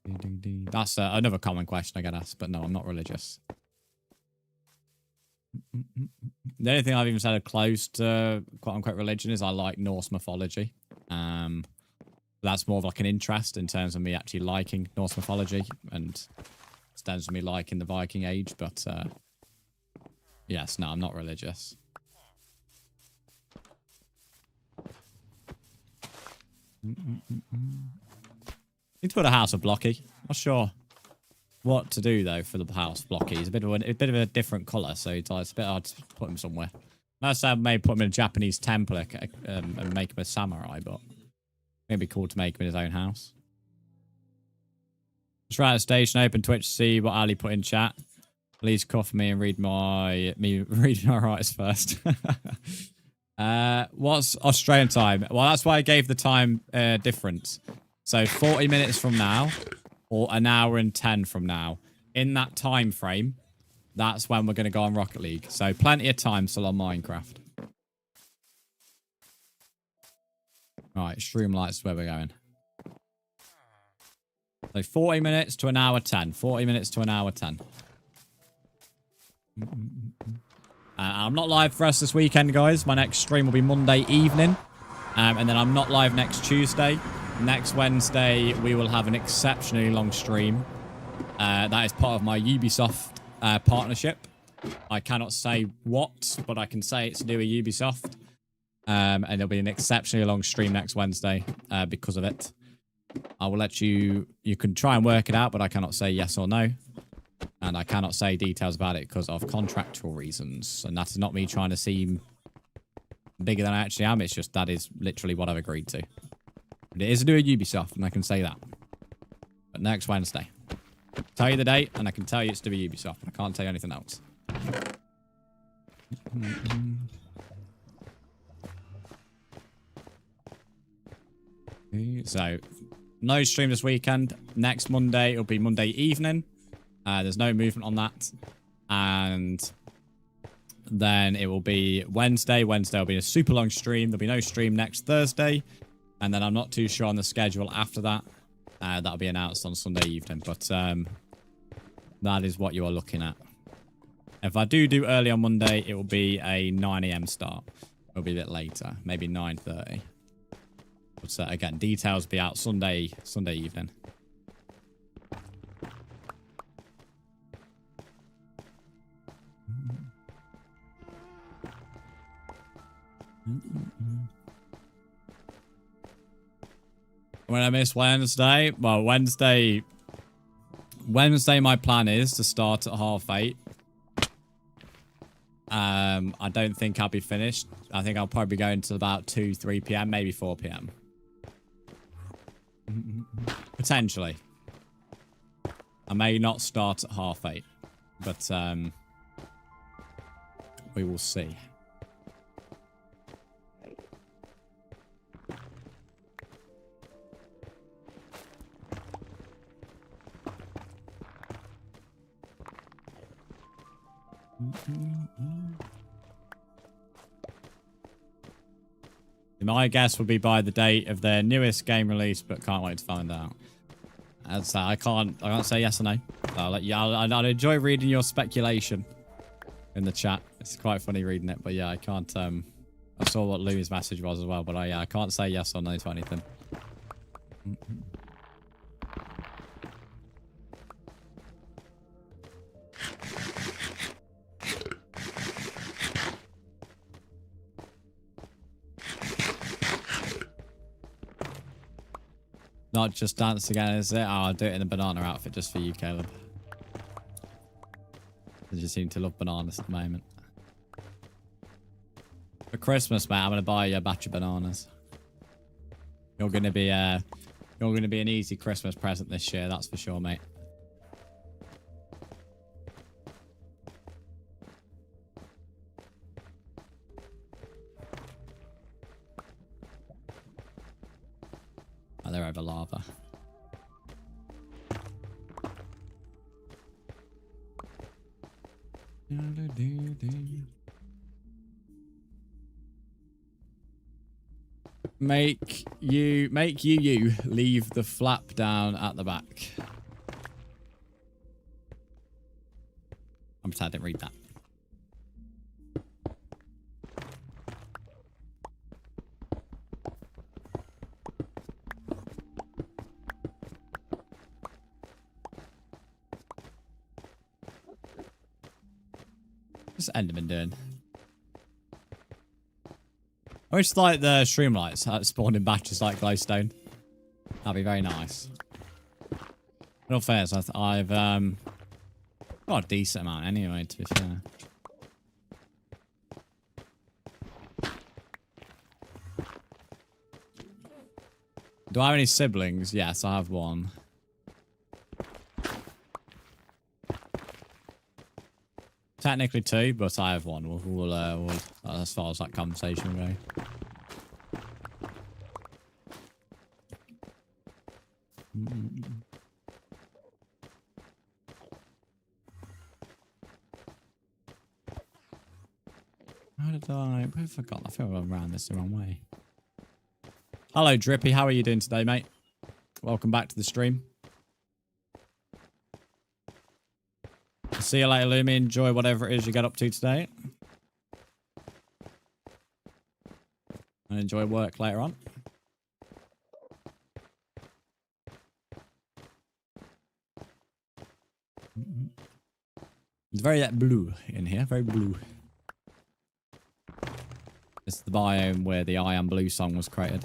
That's another common question I get asked, but no, I'm not religious. The only thing I've even said close to quote-unquote religion is I like Norse mythology. That's more of like an interest in terms of me actually liking Norse mythology and in terms of me liking the Viking Age, but yes, no, I'm not religious. Need to put a house of Blocky. Not sure what to do though for the house Blocky. He's a bit of a different colour, so it's a bit hard to put him somewhere. Most I may put him in a Japanese temple and make him a samurai, but it'd be cool to make him in his own house. Just write a station, open Twitch, see what Ali put in chat. Please cough me and read my rights first. What's Australian time? Well, that's why I gave the time difference. So 40 minutes from now, or an hour and 10 from now. In that time frame, that's when we're going to go on Rocket League. So plenty of time still on Minecraft. Right, Streamlight's where we're going. So 40 minutes to an hour 10. 40 minutes to an hour 10. I'm not live for us this weekend, guys. My next stream will be Monday evening. And then I'm not live next Tuesday. Next Wednesday, we will have an exceptionally long stream. That is part of my Ubisoft partnership. I cannot say what, but I can say it's to do with Ubisoft. And there'll be an exceptionally long stream next Wednesday because of it. I will let you can try and work it out, but I cannot say yes or no. And I cannot say details about it because of contractual reasons. And that's not me trying to seem bigger than I actually am. It's just that is literally what I've agreed to. But it is to do with Ubisoft, and I can say that. But next Wednesday. Tell you the date, and I can tell you it's to do with Ubisoft. I can't tell you anything else. So, no stream this weekend. Next Monday, it'll be Monday evening. There's no movement on that. And then it will be Wednesday. Wednesday will be a super long stream. There'll be no stream next Thursday. And then I'm not too sure on the schedule after that. That'll be announced on Sunday evening. But that is what you are looking at. If I do early on Monday, it will be a 9 a.m. start. It'll be a bit later, maybe 9:30. But again, details will be out Sunday evening. When I miss Wednesday, well, Wednesday, my plan is to start at 8:30. I don't think I'll be finished. I think I'll probably go until about 2, 3 p.m., maybe 4 p.m. Potentially. I may not start at 8:30, but we will see. My guess will be by the date of their newest game release, but can't wait to find out. As I can't say yes or no. I'll let you. I'll enjoy reading your speculation in the chat. It's quite funny reading it, but yeah, I can't. I saw what Louis' message was as well, but I can't say yes or no to anything. Not just dance again, is it? Oh, I'll do it in a banana outfit just for you, Caleb. I just seem to love bananas at the moment. For Christmas, mate, I'm gonna buy you a batch of bananas. You're gonna be an easy Christmas present this year, that's for sure, mate. Oh, they're over lava. Make you leave the flap down at the back. I'm sad I didn't read that. What's Enderman doing? I wish like the stream lights spawned in batches like glowstone. That'd be very nice. In all fairness, I've got a decent amount anyway, to be fair. Do I have any siblings? Yes, I have one. Technically 2, but I have one. We'll as far as that conversation will go. How did I... I forgot. I feel I'm around this the wrong way. Hello, Drippy. How are you doing today, mate? Welcome back to the stream. See you later, Lumi. Enjoy whatever it is you get up to today. And enjoy work later on. It's very blue in here. Very blue. This is the biome where the I Am Blue song was created.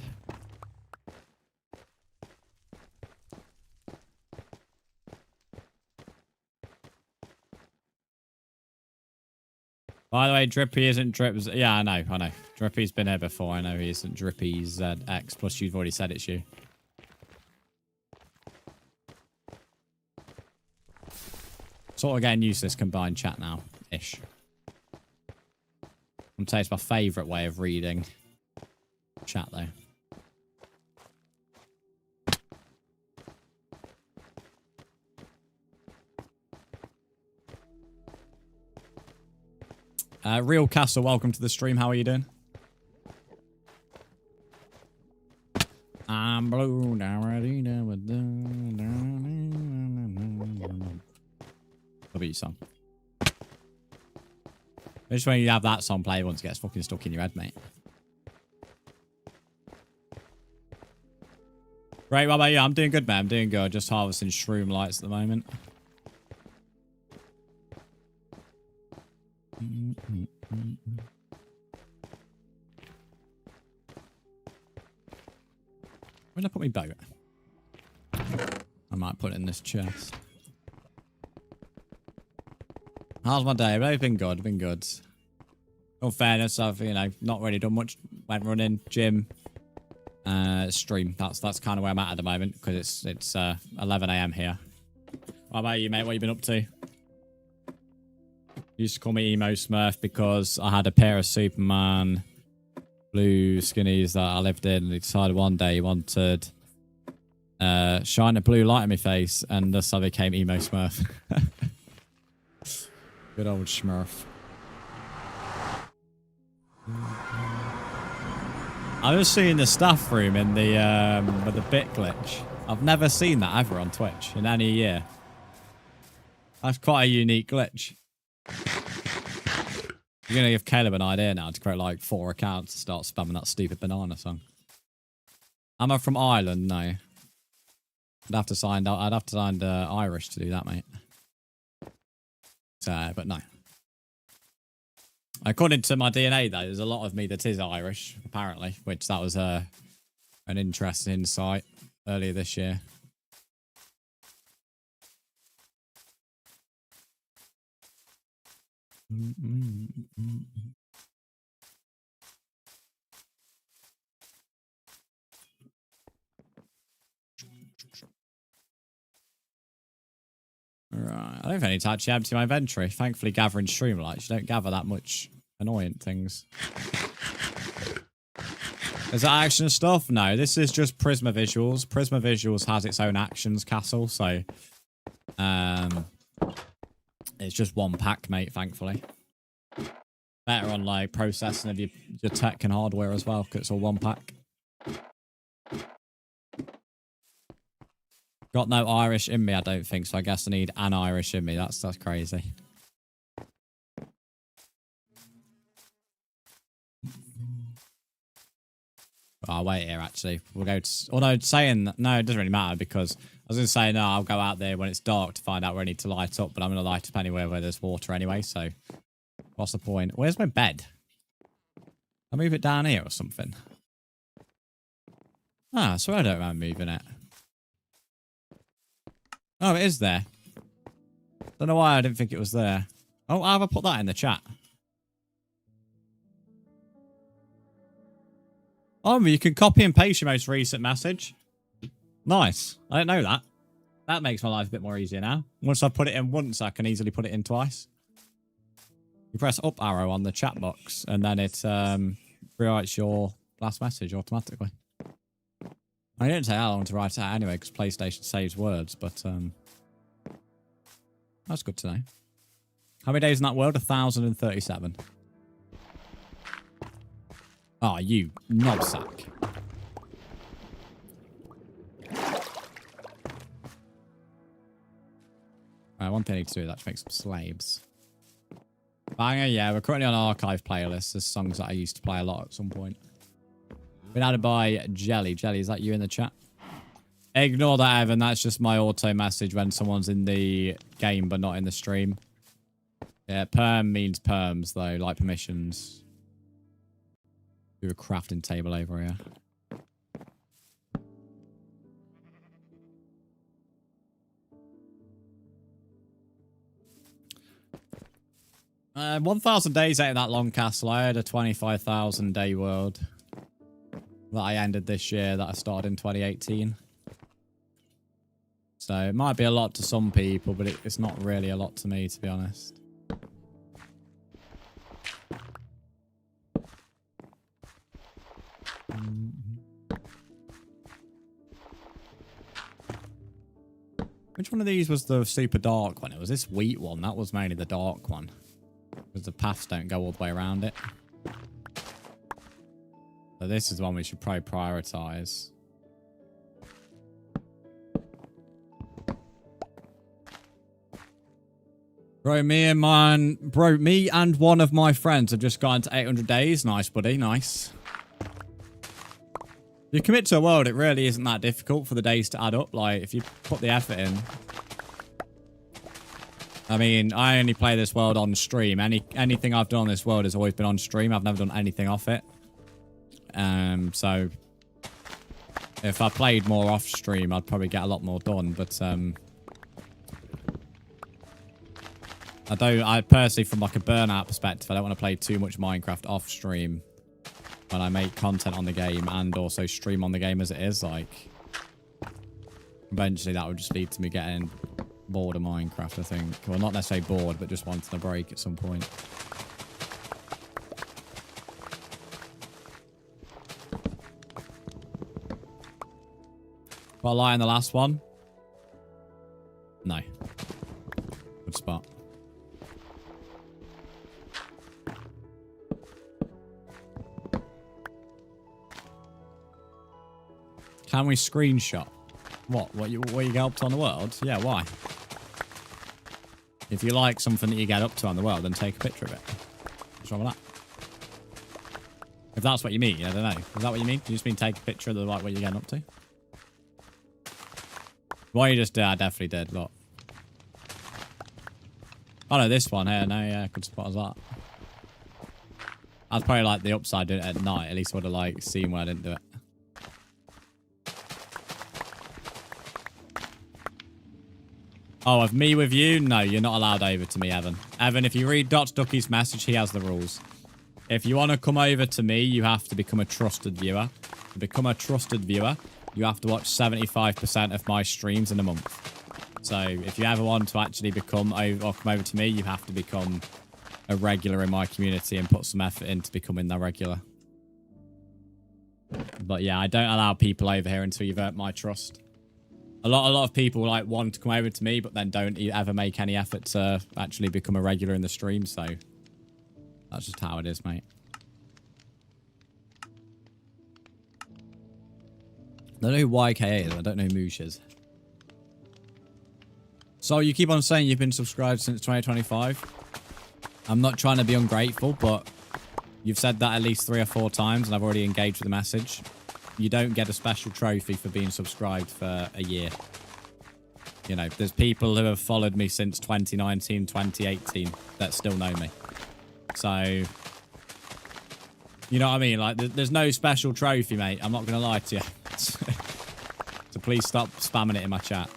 By the way, Drippy isn't Drips. Yeah, I know. Drippy's been here before. I know he isn't Drippy's X. Plus, you've already said it's you. Sort of getting used to this combined chat now, ish. I'm saying it's my favourite way of reading chat, though. Real Castle, welcome to the stream. How are you doing? I'm blue. Love you, song. Just when you have that song play once it gets fucking stuck in your head, mate. Great, what about you? I'm doing good, man. I'm doing good. Just harvesting shroom lights at the moment. Where did I put my boat? I might put it in this chest. How's my day? It's been good. Been good. In fairness, I've, you know, not really done much. Went running, gym, stream. That's kind of where I'm at the moment because it's 11 a.m. here. What about you, mate? What have you been up to? You used to call me Emo Smurf because I had a pair of Superman blue skinnies that I lived in, and he decided one day he wanted shine a blue light in my face, and thus I became Emo Smurf. Good old Smurf. I was seeing the staff room in the with the bit glitch. I've never seen that ever on Twitch in any year. That's quite a unique glitch. You're gonna give Caleb an idea now to create like 4 accounts to start spamming that stupid banana song. Am I from Ireland? No. I'd have to sign Irish to do that, mate. So, but no. According to my DNA, though, there's a lot of me that is Irish, apparently, which that was an interesting insight earlier this year. Right, I don't think I need to actually empty my inventory. Thankfully, gathering streamlights, you don't gather that much annoying things. Is that action stuff? No, this is just Prisma Visuals. Prisma Visuals has its own actions castle, so it's just one pack, mate, thankfully. Better on like processing of your tech and hardware as well, because it's all one pack. Got no Irish in me, I don't think, so I guess I need an Irish in me. That's crazy. I'll wait here, actually. We'll go to... Although, saying that... No, it doesn't really matter, because I was going to say, no, I'll go out there when it's dark to find out where I need to light up, but I'm going to light up anywhere where there's water anyway, so... What's the point? Where's my bed? I'll move it down here or something. Ah, so I don't remember moving it. Oh, it is there. Don't know why I didn't think it was there. Oh, how have I put that in the chat? Oh, you can copy and paste your most recent message. Nice. I didn't know that. That makes my life a bit more easier now. Once I put it in once, I can easily put it in twice. You press up arrow on the chat box, and then it rewrites your last message automatically. I didn't say how long to write it out anyway, because PlayStation saves words, but that's good to know. How many days in that world? 1,037. Oh, you knobsack. Right, one thing I need to do is actually make some slaves. Banger, yeah, we're currently on archive playlists. There's songs that I used to play a lot at some point. Been added by Jelly. Jelly, is that you in the chat? Ignore that, Evan. That's just my auto message when someone's in the game but not in the stream. Yeah, perm means perms, though, like permissions. Do a crafting table over here. Uh, 1,000 days ain't that long, Castle. I had a 25,000 day world that I ended this year that I started in 2018. So it might be a lot to some people, but it's not really a lot to me, to be honest. Which one of these was the super dark one? It was this wheat one. That was mainly the dark one. Because the paths don't go all the way around it. So this is the one we should probably prioritize. Bro, me and one of my friends have just gone to 800 days. Nice, buddy. Nice. You commit to a world, it really isn't that difficult for the days to add up. Like, if you put the effort in. I mean, I only play this world on stream. Anything I've done on this world has always been on stream. I've never done anything off it. So if I played more off stream, I'd probably get a lot more done. But I personally, from like a burnout perspective, I don't want to play too much Minecraft off stream when I make content on the game and also stream on the game as it is. Like, eventually that would just lead to me getting bored of Minecraft, I think. Well, not necessarily bored, but just wanting a break at some point. Got a lie in the last one? No. Good spot. Can we screenshot? What you get up to on the world? Yeah, why? If you like something that you get up to on the world, then take a picture of it. What's wrong with that? If that's what you mean, I don't know. Is that what you mean? You just mean take a picture of the like what you're getting up to? What you just did, I definitely did. Look. Oh no, this one here. No, yeah, good spot as that. I'd probably like the upside doing it at night. At least I would have like seen when I didn't do it. Oh, of me with you? No, you're not allowed over to me, Evan. Evan, if you read Dot Ducky's message, he has the rules. If you want to come over to me, you have to become a trusted viewer. To become a trusted viewer, you have to watch 75% of my streams in a month. So if you ever want to actually become over or come over to me, you have to become a regular in my community and put some effort into becoming that regular. But yeah, I don't allow people over here until you've earned my trust. A lot of people like want to come over to me, but then don't ever make any effort to actually become a regular in the stream. So that's just how it is, mate. I don't know who YKA is. I don't know who Moosh is. So you keep on saying you've been subscribed since 2025. I'm not trying to be ungrateful, but you've said that at least 3 or 4 times, and I've already engaged with the message. You don't get a special trophy for being subscribed for a year. You know, there's people who have followed me since 2019, 2018 that still know me. So, you know what I mean? Like, there's no special trophy, mate. I'm not going to lie to you. So please stop spamming it in my chat.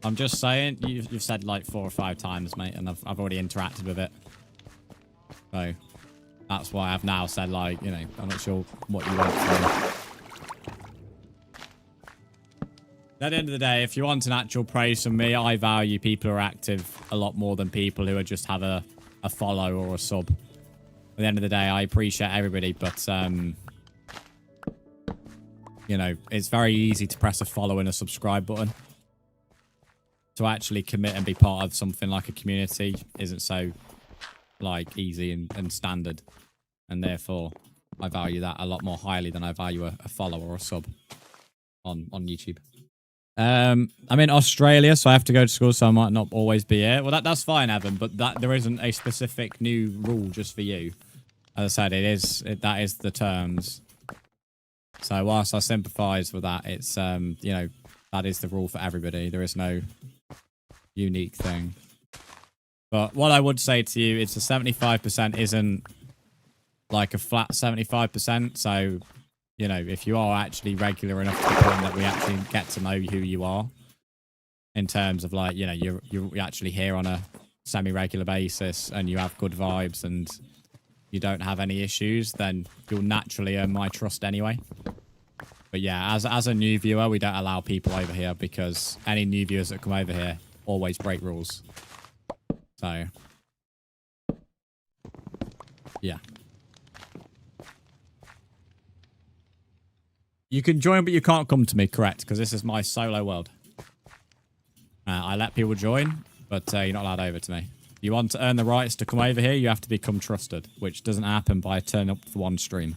I'm just saying, you've said like 4 or 5 times, mate, and I've already interacted with it. So that's why I've now said, like, you know, I'm not sure what you want from me. At the end of the day, if you want an actual praise from me, I value people who are active a lot more than people who just have a follow or a sub. At the end of the day, I appreciate everybody, but, you know, it's very easy to press a follow and a subscribe button. To actually commit and be part of something like a community isn't so, like, easy and standard. And therefore, I value that a lot more highly than I value a follow or a sub on YouTube. I'm in Australia, so I have to go to school, so I might not always be here. Well, that's fine, Evan, but there isn't a specific new rule just for you. As I said, that is the terms. So whilst I sympathise with that, it's, you know, that is the rule for everybody. There is no unique thing. But what I would say to you is the 75% isn't like a flat 75%. So, you know, if you are actually regular enough to the point that we actually get to know who you are, in terms of like, you know, you're actually here on a semi-regular basis and you have good vibes and you don't have any issues, then you'll naturally earn my trust anyway. But yeah, as a new viewer, we don't allow people over here because any new viewers that come over here always break rules. So, yeah. You can join, but you can't come to me, correct? Because this is my solo world. I let people join, but you're not allowed over to me. If you want to earn the rights to come over here, you have to become trusted, which doesn't happen by turning up for one stream.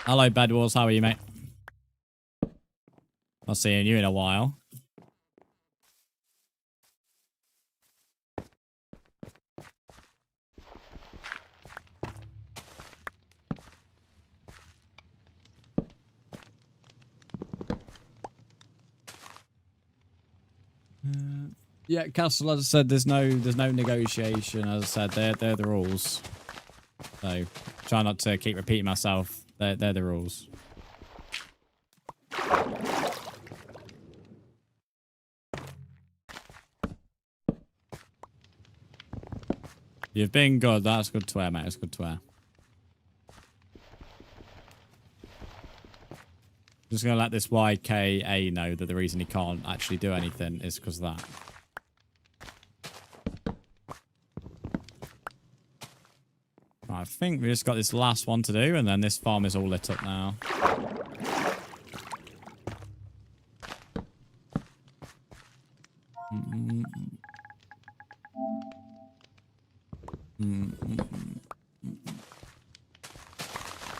Hello, Bedwars. How are you, mate? Not seeing you in a while. Yeah, Castle. As I said, there's no negotiation. As I said, they're the rules. So try not to keep repeating myself. They're the rules. You've been good. That's good to wear, mate. It's good to wear. Just gonna let this YKA know that the reason he can't actually do anything is because of that. I think we just got this last one to do, and then this farm is all lit up now.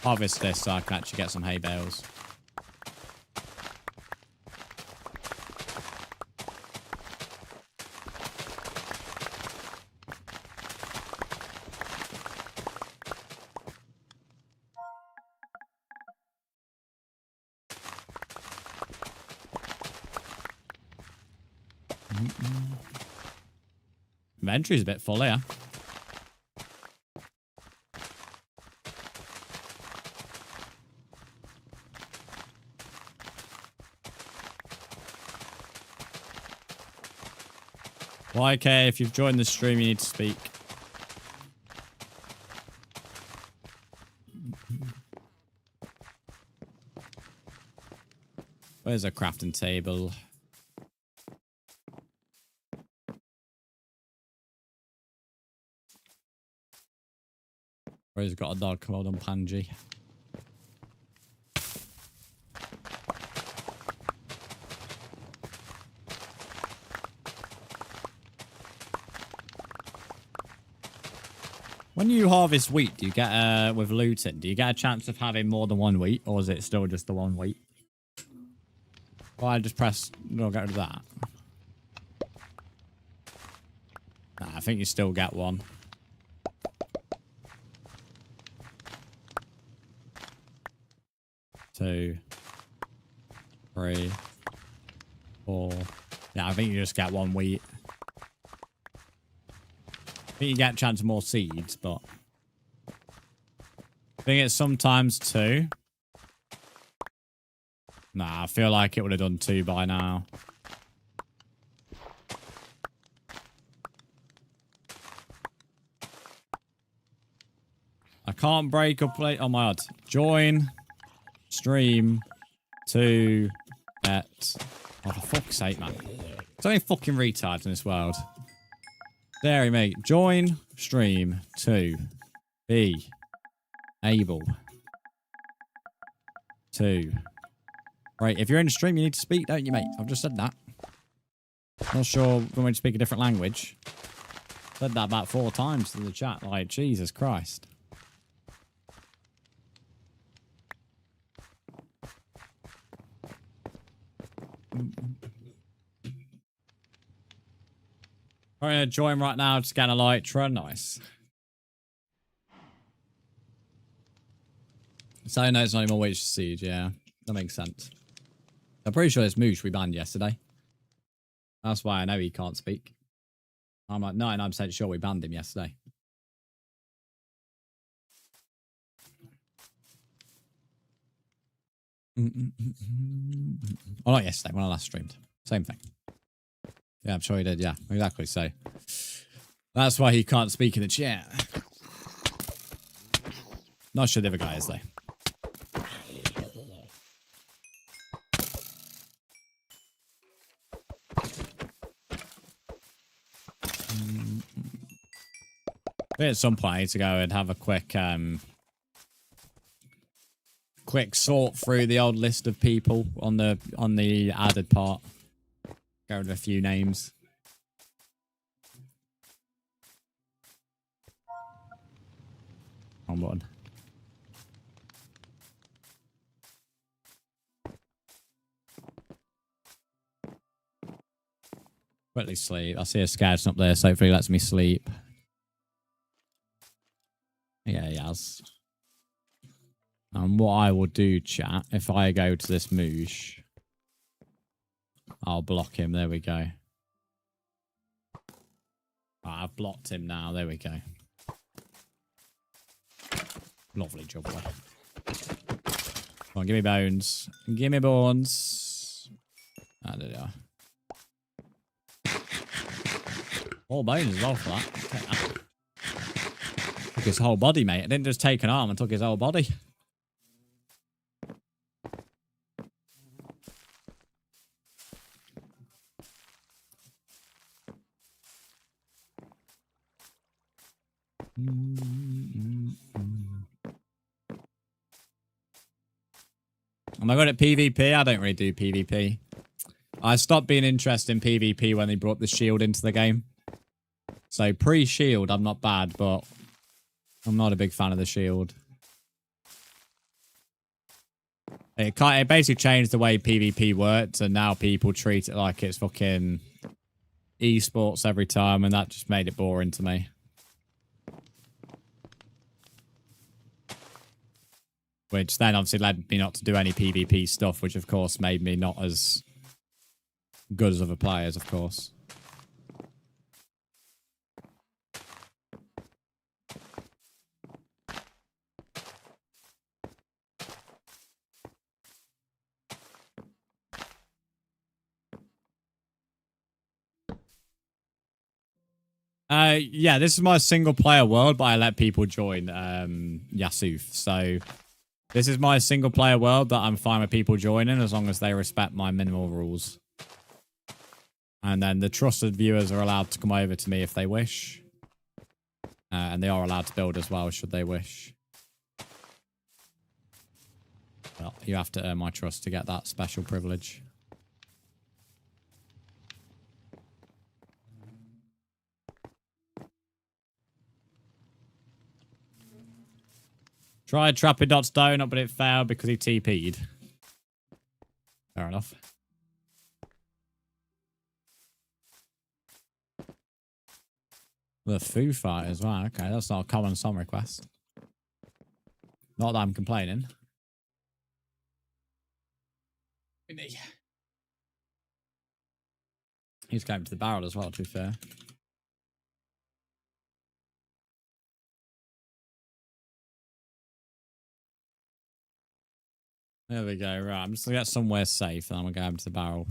Harvest this so I can actually get some hay bales. Inventory's a bit full here. YK, if you've joined the stream, you need to speak. Where's a crafting table? Where's got a dog? Well done, Panji. When you harvest wheat, do you get with looting? Do you get a chance of having more than one wheat, or is it still just the one wheat? Well, I just press. No, get rid of that. Nah, I think you still get one. Two, three, four. Yeah, I think you just get one wheat. I think you get a chance of more seeds, but I think it's sometimes two. Nah, I feel like it would have done two by now. I can't break or play. Oh my god. Join stream to get. Oh, for fuck's sake, man. There's only fucking retards in this world. There, mate. Join stream to be able to. Right, if you're in the stream, you need to speak, don't you, mate? I've just said that. Not sure I'm going to speak a different language. Said that about 4 times in the chat. Like, Jesus Christ. I'm going to join right now to scan a Elytra. Nice. So, no, it's not even more Witch Siege, yeah. That makes sense. I'm pretty sure this Moosh we banned yesterday. That's why I know he can't speak. I'm like 99% sure we banned him yesterday. Oh, not yesterday, when I last streamed. Same thing. Yeah, I'm sure he did. Yeah, exactly. So that's why he can't speak in the chat. Not sure the other guy is, though. But at some point, I need to go and have a quick sort through the old list of people on the added part. Get rid of a few names. Wrong button. Quickly sleep. I see a skeleton up there, so hopefully he lets me sleep. Yeah, he has. And what I will do, chat, if I go to this moosh, I'll block him. There we go. Right, I've blocked him now. There we go. Lovely job, boy. Come on, give me bones. Give me bones. Ah, there they are. All bones as well for that. Take that. Took his whole body, mate. I didn't just take an arm and took his whole body. Am I good at PvP? I don't really do PvP. I stopped being interested in PvP when they brought the shield into the game. So pre-shield, I'm not bad, but I'm not a big fan of the shield. It basically changed the way PvP worked, and now people treat it like it's fucking esports every time, and that just made it boring to me. Which then obviously led me not to do any PvP stuff, which of course made me not as good as other players, of course. Yeah, this is my single player world, but I let people join Yasuf. So this is my single player world that I'm fine with people joining as long as they respect my minimal rules. And then the trusted viewers are allowed to come over to me if they wish. And they are allowed to build as well, should they wish. Well, you have to earn my trust to get that special privilege. Tried trapping Dot's donut, but it failed because he TP'd. Fair enough. The Foo Fighters, wow, okay, that's not a common song request. Not that I'm complaining. He's going to the barrel as well, to be fair. There we go, right, I'm just going to get somewhere safe and I'm going to go over to the barrel.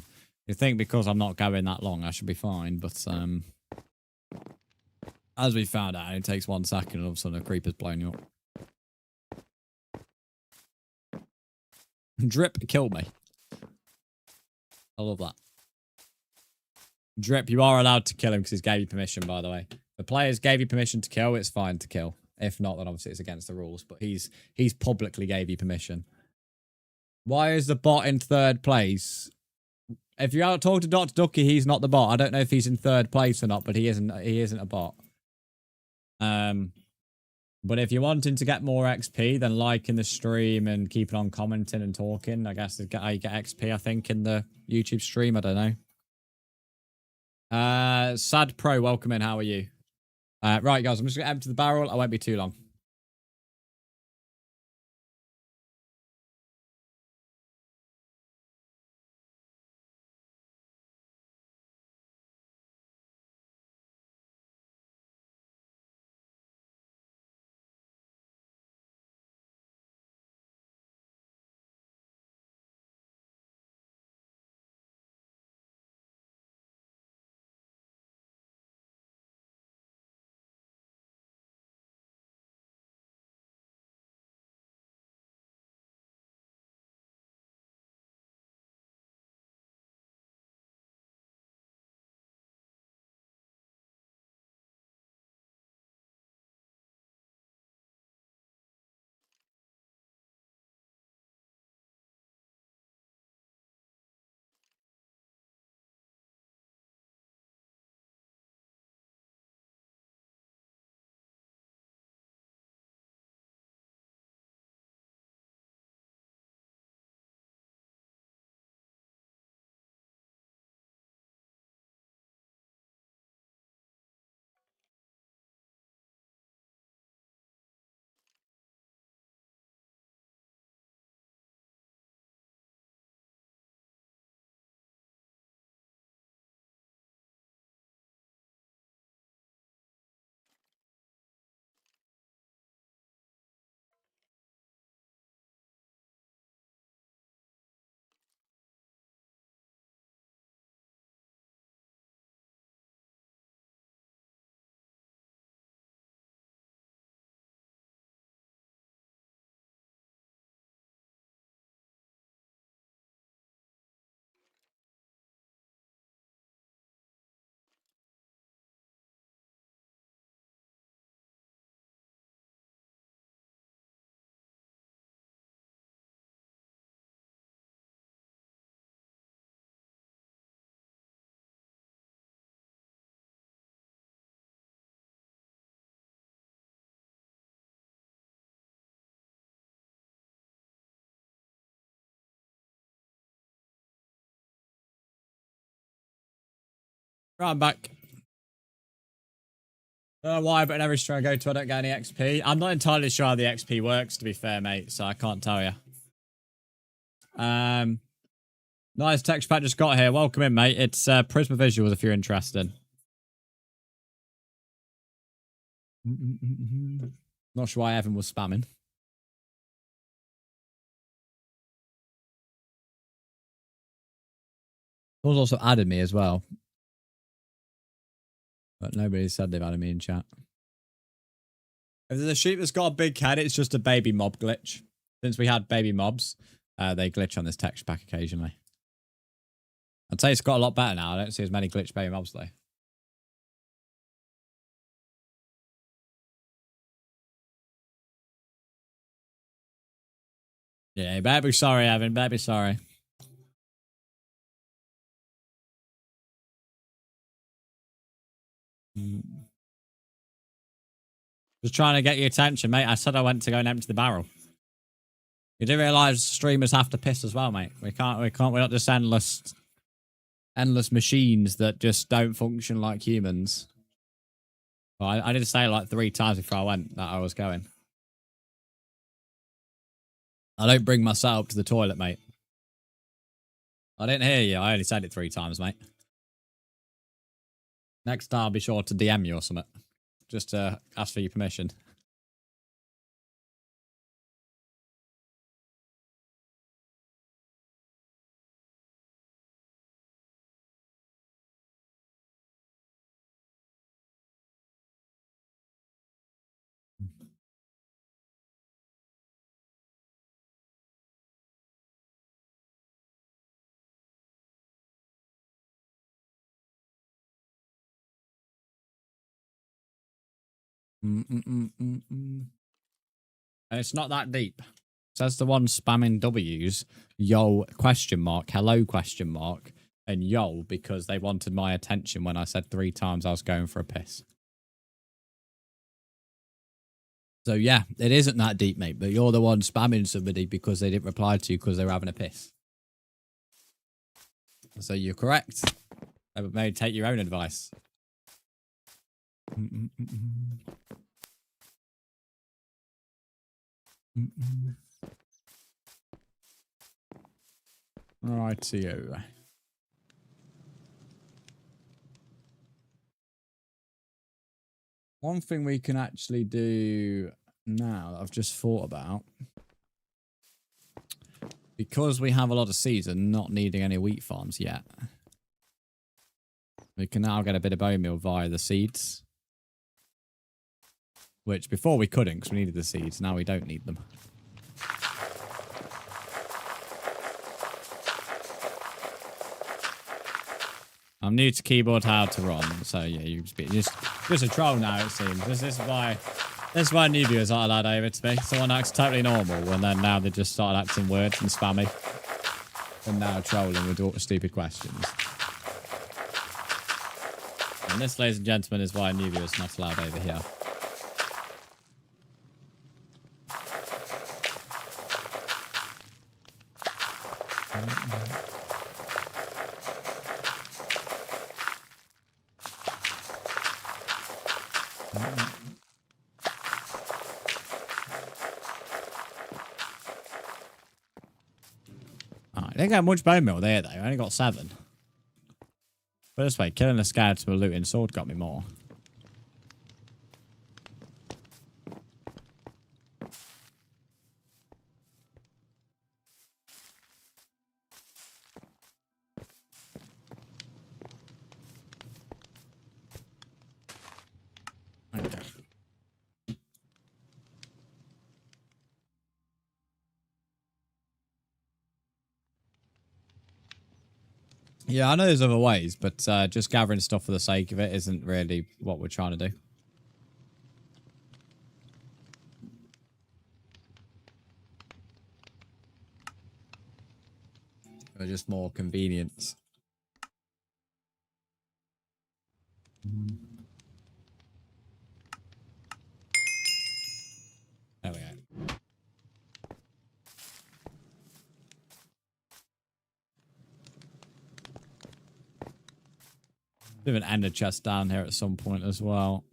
You think because I'm not going that long, I should be fine, but as we found out, it takes 1 second and all of a sudden a creeper's blown you up. Drip killed me. I love that. Drip, you are allowed to kill him because he's gave you permission, by the way. The players gave you permission to kill, it's fine to kill. If not, then obviously it's against the rules. But he's publicly gave you permission. Why is the bot in 3rd place? If you talk to Dr. Ducky, he's not the bot. I don't know if he's in 3rd place or not, but he isn't a bot. But if you're wanting to get more XP, then liking the stream and keeping on commenting and talking, I guess is how you get XP, I think, in the YouTube stream. I don't know. Sad Pro, welcome in. How are you? Right, guys, I'm just going to empty the barrel. I won't be too long. Right, I'm back. Don't know why, but every stream I go to, I don't get any XP. I'm not entirely sure how the XP works, to be fair, mate, so I can't tell you. Nice texture pack just got here. Welcome in, mate. It's Prisma Visuals if you're interested. Not sure why Evan was spamming. Someone's also added me as well. But nobody said they've added me in chat. If there's a sheep that's got a big head, it's just a baby mob glitch. Since we had baby mobs, they glitch on this texture pack occasionally. I'd say it's got a lot better now. I don't see as many glitch baby mobs though. Yeah, you better be sorry, Evan. Better be sorry. Just trying to get your attention, mate. I said I went to go and empty the barrel. You do realise streamers have to piss as well, mate. We're not just endless machines that just don't function like humans. Well, I did say like 3 times before I went that I was going. I don't bring myself to the toilet, mate. I didn't hear you. I only said it 3 times, mate. Next time I'll be sure to DM you or something. Just to ask for your permission. And it's not that deep. Says the one spamming W's, yo, question mark, hello, question mark, and yo, because they wanted my attention when I said 3 times I was going for a piss. So yeah, it isn't that deep, mate, but you're the one spamming somebody because they didn't reply to you because they were having a piss. So you're correct. But maybe take your own advice. Rightio. One thing we can actually do now that I've just thought about, because we have a lot of seeds and not needing any wheat farms yet, we can now get a bit of bone meal via the seeds. Which before we couldn't because we needed the seeds. Now we don't need them. I'm new to keyboard how to run, so yeah, you just a troll now, it seems. This is why new viewers aren't allowed over to me. Someone acts totally normal, and then now they just start acting weird and spammy, and now trolling with stupid questions. And this, ladies and gentlemen, is why new viewers are not allowed over here. They didn't get much bone meal there, though. I only got 7. But this way, killing a skeleton with a looting sword got me more. Okay. Yeah, I know there's other ways, but just gathering stuff for the sake of it isn't really what we're trying to do. Or just more convenience. There we go. Do an ender chest down here at some point as well.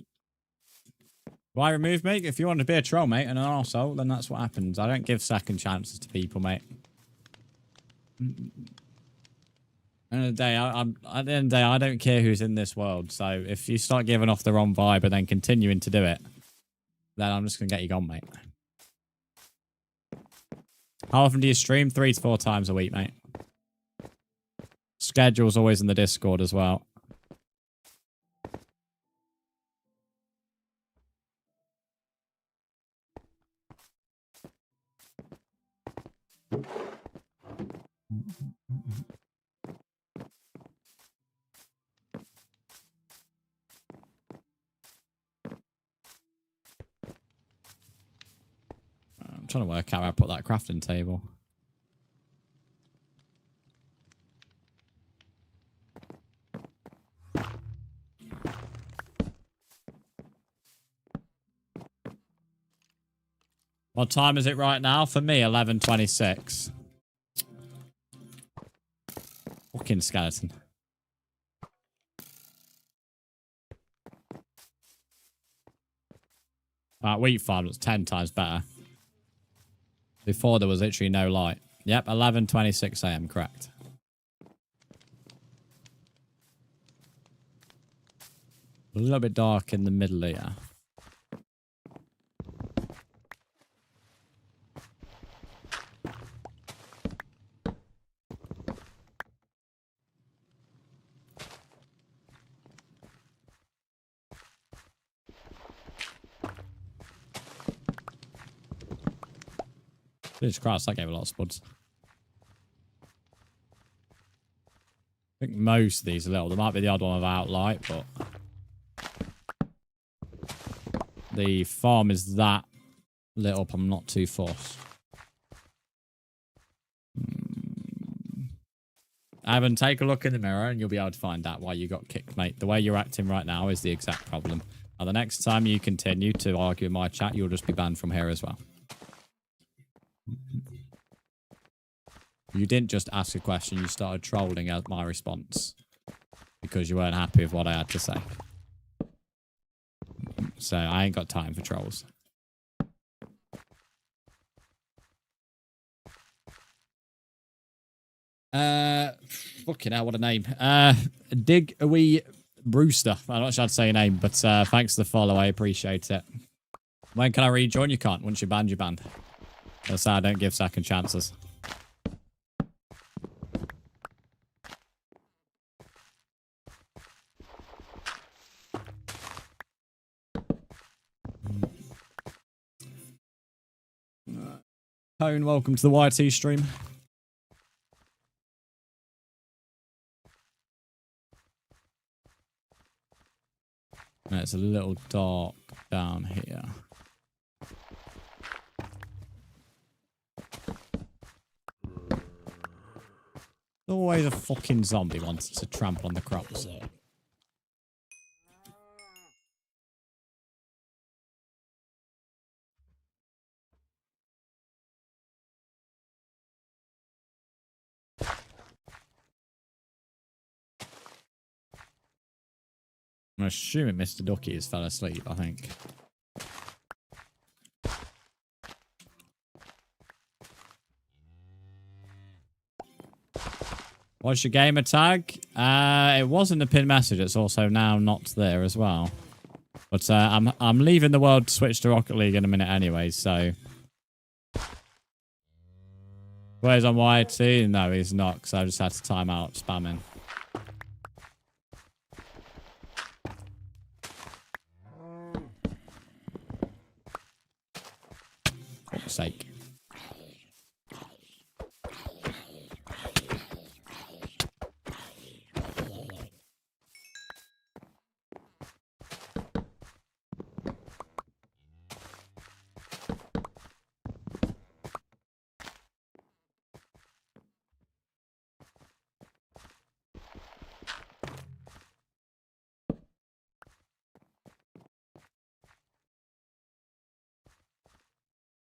Why remove me? If you want to be a troll, mate, and an arsehole, then that's what happens. I don't give second chances to people, mate. End of the day, at the end of the day, I don't care who's in this world. So if you start giving off the wrong vibe and then continuing to do it, then I'm just gonna get you gone, mate. How often do you stream? 3 to 4 times a week, mate. Schedule's always in the Discord as well. I'm trying to work out where I put that crafting table. What time is it right now? For me, 11:26. Fucking skeleton. That wheat farm was 10 times better. Before there was literally no light. Yep, 11:26 AM, correct. A little bit dark in the middle here. Jesus Christ, that gave a lot of spuds. I think most of these are little. There might be the odd one without light, but the farm is that lit up. I'm not too fussed. Evan, take a look in the mirror and you'll be able to find out why you got kicked, mate. The way you're acting right now is the exact problem. Now, the next time you continue to argue in my chat, you'll just be banned from here as well. You didn't just ask a question, you started trolling at my response because you weren't happy with what I had to say. So I ain't got time for trolls. Fucking hell, what a name. Dig a wee Brewster. I'm not sure I'd say your name, but thanks for the follow, I appreciate it. When can I rejoin? You can't. Once you're banned, you're banned. That's how I don't give second chances. Cone, welcome to the YT stream. No, it's a little dark down here. Always a fucking zombie wants to trample on the crops. I'm assuming Mr. Ducky has fell asleep, I think. What's your gamer tag? It wasn't a pin message. It's also now not there as well. But I'm leaving the world to switch to Rocket League in a minute anyway, so... Where's on YT? No, he's not, because I just had to time out spamming. For fuck's sake.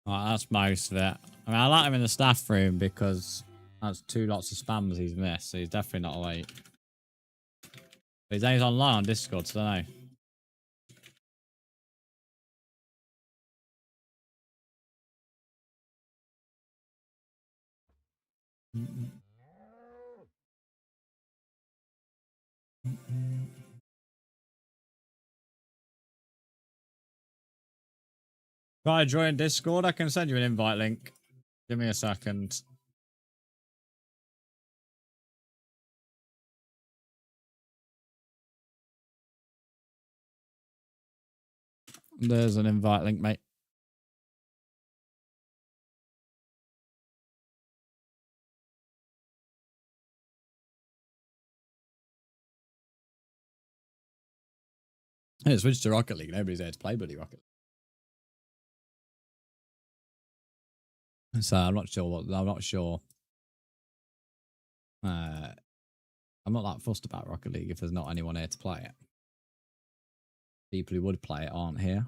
Right, that's most of it. I mean, I like him in the staff room because that's 2 lots of spams he's missed, so he's definitely not awake. But his name's online on Discord, so I don't know. Try to join Discord. I can send you an invite link. Give me a second. There's an invite link, mate. Hey, switch to Rocket League. Nobody's there to play bloody Rocket League. So I'm not sure what. I'm not sure. I'm not that fussed about Rocket League if there's not anyone here to play it. People who would play it aren't here.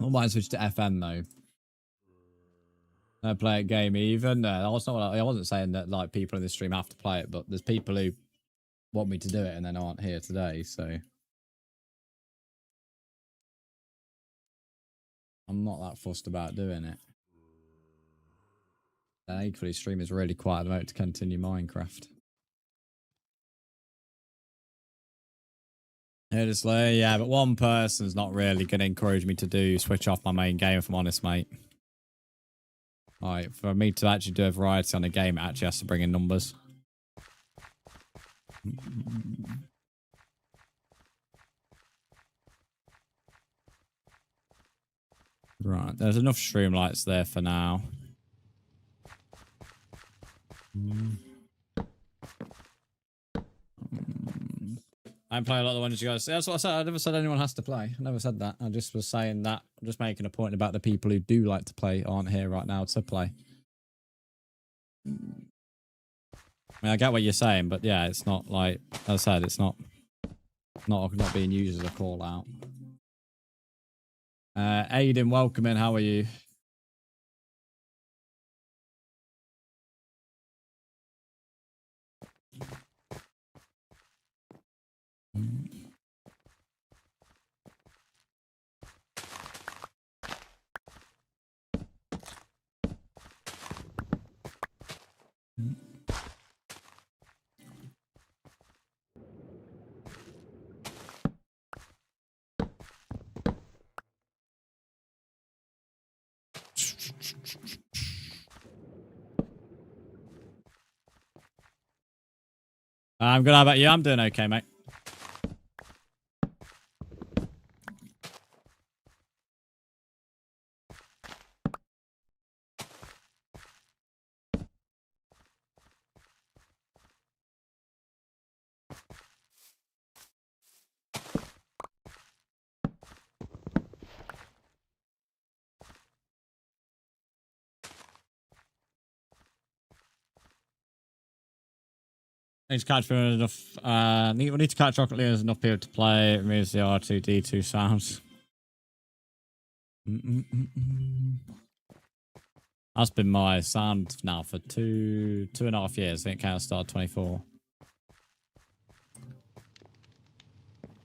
I might switch to FM though. I play a game even. No, that's not what I wasn't saying that like people in this stream have to play it, but there's people who want me to do it and then aren't here today, so I'm not that fussed about doing it. Equally, stream is really quiet at the moment to continue Minecraft. Yeah, but one person's not really going to encourage me to switch off my main game, if I'm honest, mate. Alright, for me to actually do a variety on a game, it actually has to bring in numbers. Right, there's enough stream lights there for now. I don't play a lot of the ones you guys say. That's what I said. I never said anyone has to play. I never said that. I just was saying that. I'm just making a point about the people who do like to play aren't here right now to play. I mean, I get what you're saying, but yeah, it's not like, as I said, it's not being used as a call out. Aiden, welcome in. How are you? I'm good. How about you? I'm doing okay, mate. Need to catch enough. We need to catch Rocket League. There's enough people to play. It removes the R2D2 sounds. That's been my sound now for two and a half years. I think I started 24.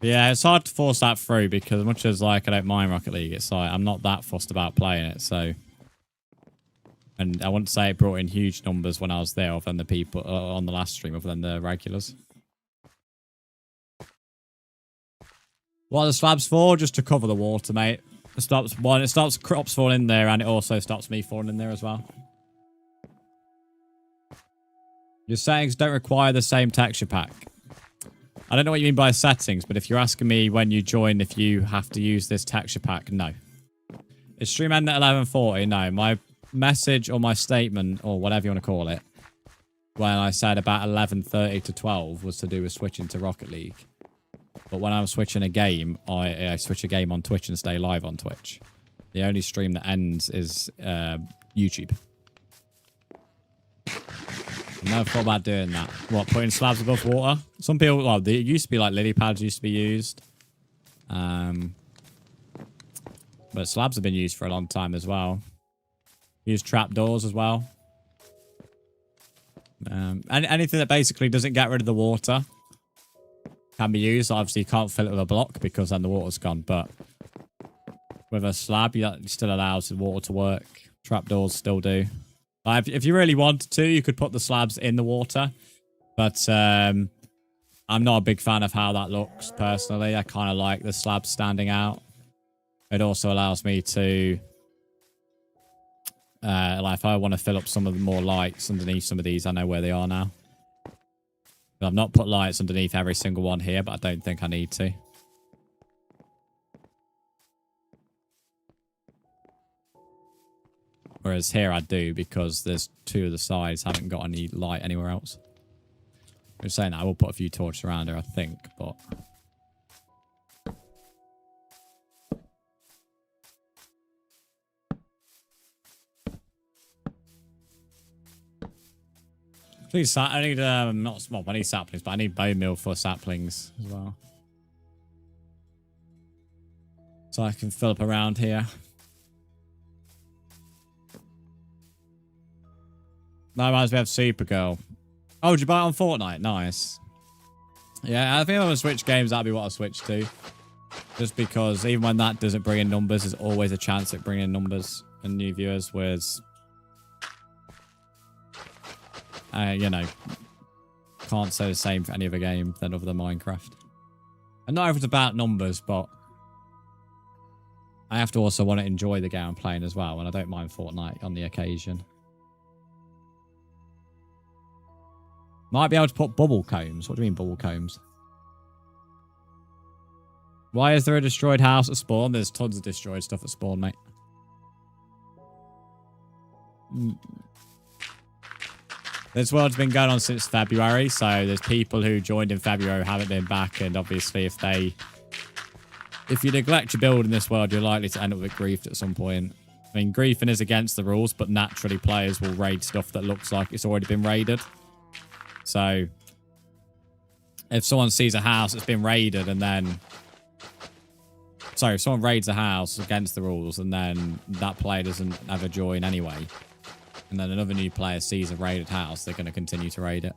Yeah, it's hard to force that through because as much as like I don't mind Rocket League, it's like I'm not that fussed about playing it. So, and I wouldn't say it brought in huge numbers when I was there, other than the people on the last stream, other than the regulars. What are the slabs for? Just to cover the water, mate. It stops crops falling in there, and it also stops me falling in there as well. Your settings don't require the same texture pack. I don't know what you mean by settings, but if you're asking me when you join if you have to use this texture pack, no. Is stream end at 11:40? No. My message or my statement, or whatever you want to call it, when I said about 11:30 to 12 was to do with switching to Rocket League. But when I'm switching a game, I switch a game on Twitch and stay live on Twitch. The only stream that ends is YouTube. I never thought about doing that. What, putting slabs above water? Some people, well, they used to be like lily pads used to be used. But slabs have been used for a long time as well. Use trapdoors as well. And anything that basically doesn't get rid of the water can be used. Obviously, you can't fill it with a block because then the water's gone. But with a slab, it still allows the water to work. Trapdoors still do. If you really wanted to, you could put the slabs in the water. But I'm not a big fan of how that looks, personally. I kind of like the slabs standing out. It also allows me to... like if I want to fill up some of the more lights underneath some of these, I know where they are now. But I've not put lights underneath every single one here, but I don't think I need to. Whereas here I do, because there's 2 of the sides haven't got any light anywhere else. I'm saying that I will put a few torches around here, I think, but... Please, I need, not small, I need saplings, but I need bone meal for saplings as well. So I can fill up around here. No, reminds me of Supergirl. Oh, did you buy it on Fortnite? Nice. Yeah, I think if I want to switch games, that'd be what I'll switch to. Just because even when that doesn't bring in numbers, there's always a chance at bringing in numbers and new viewers, whereas... you know, can't say the same for any other game than other than Minecraft. And not if it's about numbers, but I have to also want to enjoy the game I'm playing as well, and I don't mind Fortnite on the occasion. Might be able to put bubble combs. What do you mean bubble combs? Why is there a destroyed house at spawn? There's tons of destroyed stuff at spawn, mate. This world's been going on since February, so there's people who joined in February who haven't been back, and obviously if you neglect your build in this world, you're likely to end up with griefed at some point. I mean, griefing is against the rules, but naturally players will raid stuff that looks like it's already been raided. So, if someone sees a house that's been raided and then... Sorry, if someone raids a house against the rules and then that player doesn't ever join anyway, and then another new player sees a raided house, they're going to continue to raid it.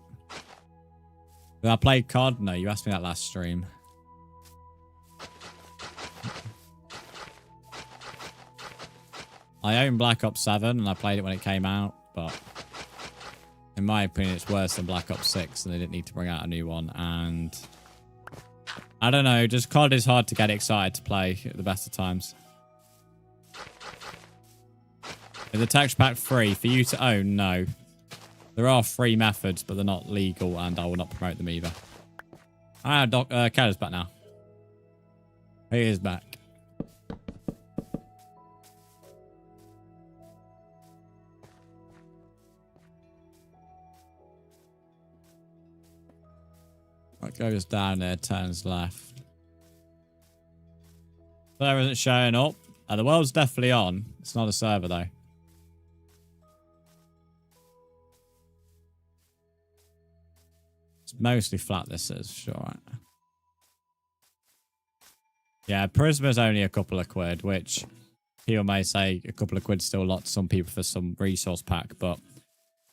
Did I play COD? No, you asked me that last stream. I own Black Ops 7 and I played it when it came out, but in my opinion, it's worse than Black Ops 6 and they didn't need to bring out a new one. And I don't know, just COD is hard to get excited to play at the best of times. Is the texture pack free for you to own? No. There are free methods, but they're not legal, and I will not promote them either. Ah, Keller's back now. He is back. It goes down there, turns left. Server isn't showing up. The world's definitely on. It's not a server, though. It's mostly flat, this is. Sure. Right. Yeah, Prisma's only a couple of quid, which people may say a couple of quid still a lot to some people for some resource pack, but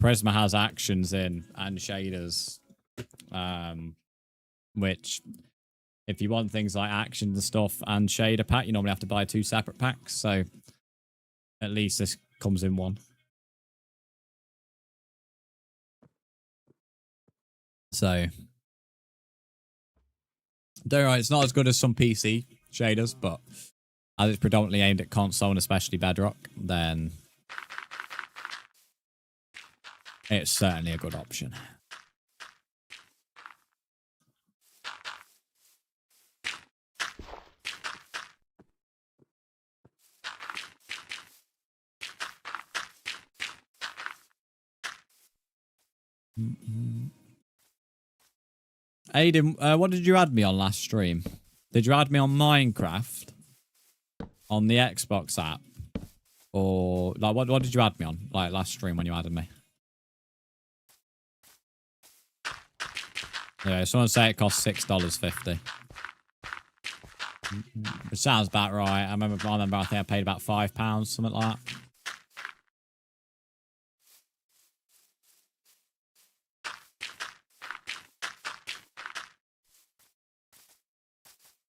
Prisma has actions in and shaders, which if you want things like actions and stuff and shader pack, you normally have to buy 2 separate packs, so at least this comes in one. So, don't worry, it's not as good as some PC shaders, but as it's predominantly aimed at console and especially Bedrock, then it's certainly a good option. Aiden, what did you add me on last stream? Did you add me on Minecraft? On the Xbox app? Or, like, what did you add me on? Like, last stream when you added me? Yeah, someone say it costs $6.50. It sounds about right. I remember I think I paid about £5, something like that.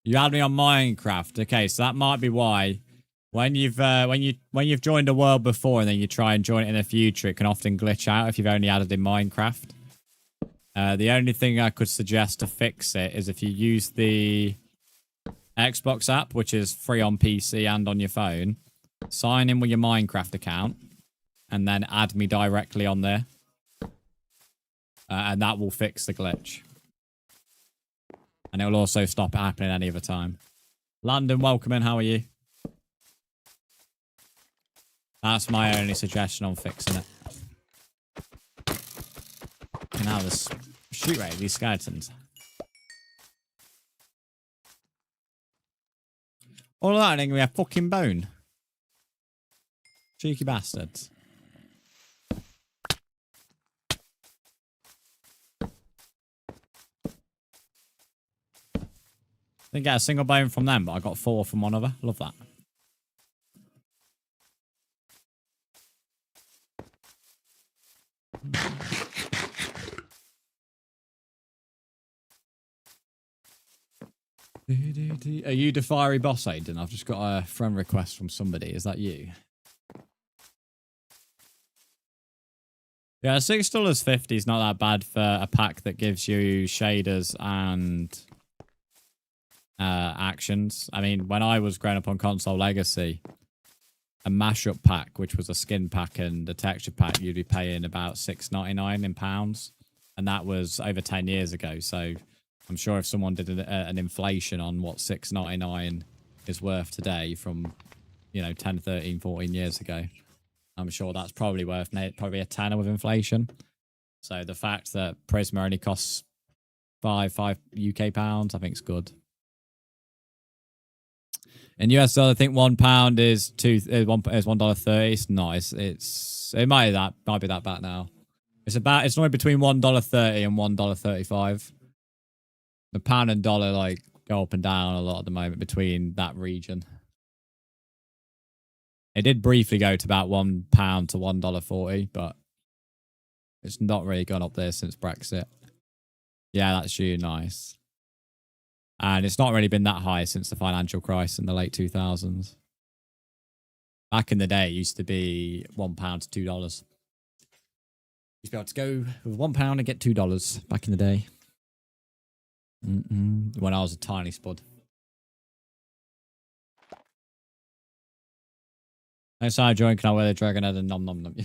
You had me on Minecraft. Okay, so that might be why. When you've joined a world before and then you try and join it in the future, it can often glitch out if you've only added in Minecraft. The only thing I could suggest to fix it is if you use the Xbox app, which is free on PC and on your phone, sign in with your Minecraft account, and then add me directly on there. And that will fix the glitch. And it will also stop it happening any other time. Landon, welcome in. How are you? That's my only suggestion on fixing it. Now this shoot rate of these skeletons. All of that, and we have fucking bone. Cheeky bastards. Didn't get a single bone from them, but I got 4 from one of her. Love that. Are you the fiery boss, Aiden? I've just got a friend request from somebody. Is that you? Yeah, $6.50 is not that bad for a pack that gives you shaders and actions. I mean, when I was growing up on Console Legacy, a mashup pack, which was a skin pack and a texture pack, you'd be paying about $6.99 in pounds. And that was over 10 years ago. So I'm sure if someone did an inflation on what $6.99 is worth today from, 10, 13, 14 years ago, I'm sure that's probably worth probably a tenner with inflation. So the fact that Prisma only costs five UK pounds, I think is good. In US dollars, I think £1 is $1.30. It's nice. It might be that bad now. It's normally between $1.30 and $1.35. The pound and dollar go up and down a lot at the moment between that region. It did briefly go to about £1 to $1.40, but it's not really gone up there since Brexit. Yeah, that's you. Nice. And it's not really been that high since the financial crisis in the late 2000s. Back in the day, it used to be £1 to $2. You used to be able to go with £1 and get $2 back in the day. When I was a tiny spud. Next time I join, can I wear the dragon head and nom nom nom?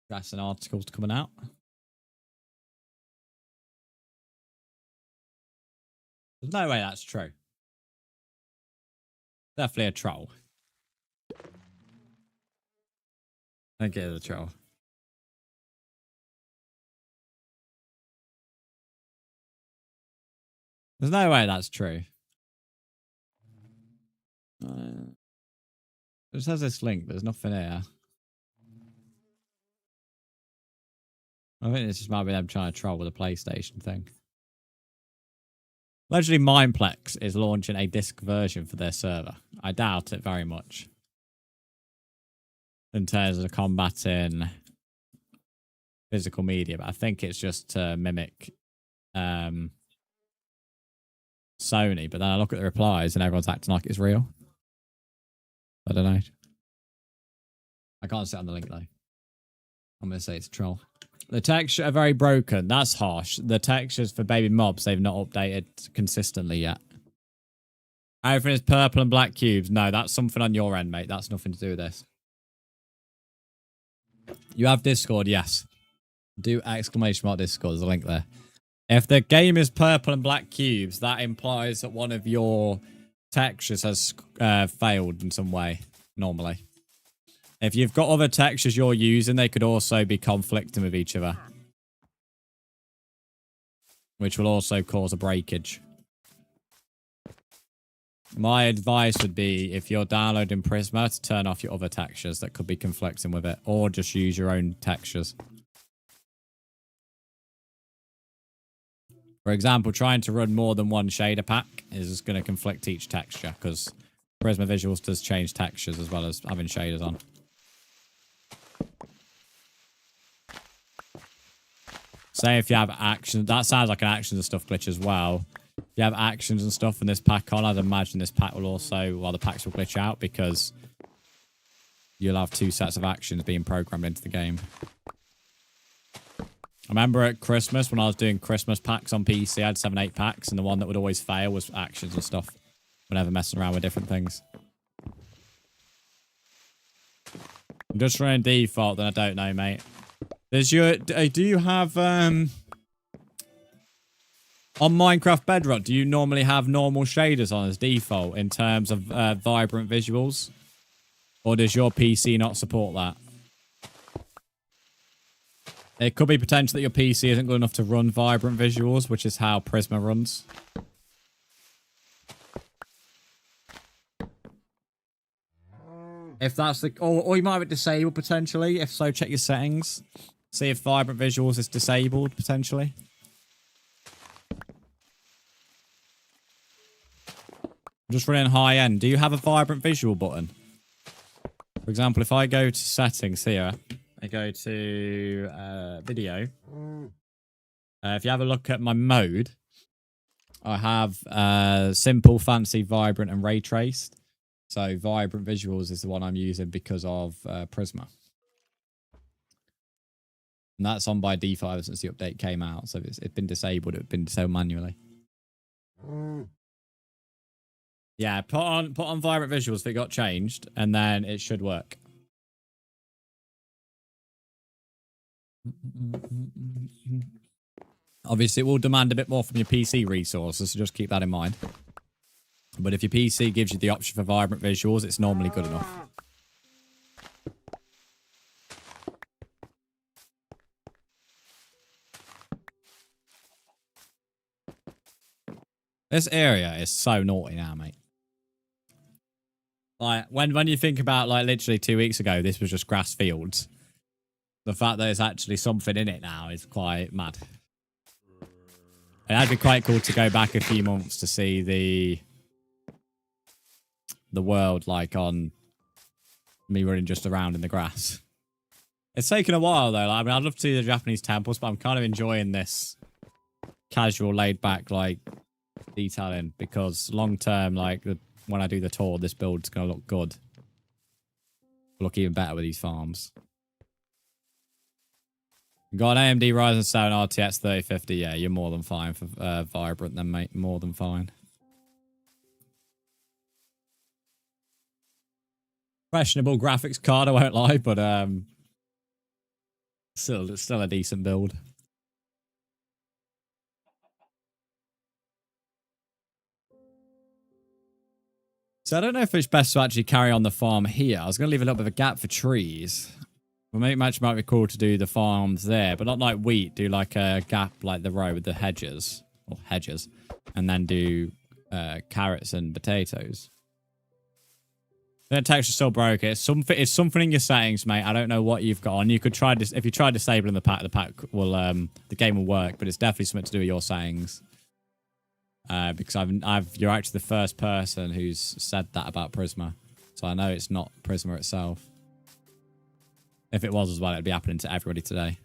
That's an article's coming out. There's no way that's true. Definitely a troll. I think it is a troll. There's no way that's true. It just has this link, but there's nothing here. I think this just might be them trying to troll with the PlayStation thing. Allegedly, Mineplex is launching a disc version for their server. I doubt it very much. In terms of combating physical media, but I think it's just to mimic Sony. But then I look at the replies and everyone's acting like it's real. I don't know. I can't sit on the link though. I'm going to say it's a troll. The textures are very broken. That's harsh. The textures for baby mobs, they've not updated consistently yet. Everything is purple and black cubes. No, that's something on your end, mate. That's nothing to do with this. You have Discord, yes. Do exclamation mark Discord. There's a link there. If the game is purple and black cubes, that implies that one of your textures has failed in some way, normally. If you've got other textures you're using, they could also be conflicting with each other. Which will also cause a breakage. My advice would be, if you're downloading Prisma, to turn off your other textures that could be conflicting with it. Or just use your own textures. For example, trying to run more than one shader pack is going to conflict each texture. Because Prisma Visuals does change textures as well as having shaders on. Say if you have actions, that sounds like an actions and stuff glitch as well. If you have actions and stuff in this pack on, I'd imagine this pack will also, well, the packs will glitch out because you'll have 2 sets of actions being programmed into the game. I remember at Christmas when I was doing Christmas packs on PC, I had 7, 8 packs, and the one that would always fail was actions and stuff. Whenever messing around with different things. I'm just running default, then I don't know, mate. Do you have, on Minecraft Bedrock, do you normally have normal shaders on as default in terms of vibrant visuals? Or does your PC not support that? It could be potential that your PC isn't good enough to run vibrant visuals, which is how Prisma runs. If that's the... Or you might have it disabled, potentially. If so, check your settings. See if vibrant visuals is disabled, potentially. I'm just running high end. Do you have a vibrant visual button? For example, if I go to settings here, I go to video. If you have a look at my mode, I have simple, fancy, vibrant, and ray traced. So vibrant visuals is the one I'm using because of Prisma. And that's on by default ever since the update came out. So if it's been disabled, it's been disabled manually. Yeah, put on vibrant visuals if it got changed, and then it should work. Obviously, it will demand a bit more from your PC resources, so just keep that in mind. But if your PC gives you the option for vibrant visuals, it's normally good enough. This area is so naughty now, mate. Like, when you think about, like, literally 2 weeks ago, this was just grass fields. The fact that there's actually something in it now is quite mad. It'd be quite cool to go back a few months to see the world, like, on me running just around in the grass. It's taken a while, though. Like, I mean, I'd love to see the Japanese temples, but I'm kind of enjoying this casual, laid-back, like, detailing, because long-term, like, when I do the tour, this build's going to look good. Look even better with these farms. Got an AMD Ryzen 7 RTX 3050. Yeah, you're more than fine for vibrant then, mate. More than fine. Questionable graphics card, I won't lie, but still a decent build. So I don't know if it's best to actually carry on the farm here. I was going to leave a little bit of a gap for trees. Well, maybe it might be cool to do the farms there, but not like wheat. Do like a gap like the row with the hedges, or hedges, and then do carrots and potatoes. The texture's still broken. It's something in your settings, mate. I don't know what you've got on. You could try this if you try disabling the pack will the game will work, but it's definitely something to do with your settings. Because you're actually the first person who's said that about Prisma, so I know it's not Prisma itself. If it was as well, it'd be happening to everybody today.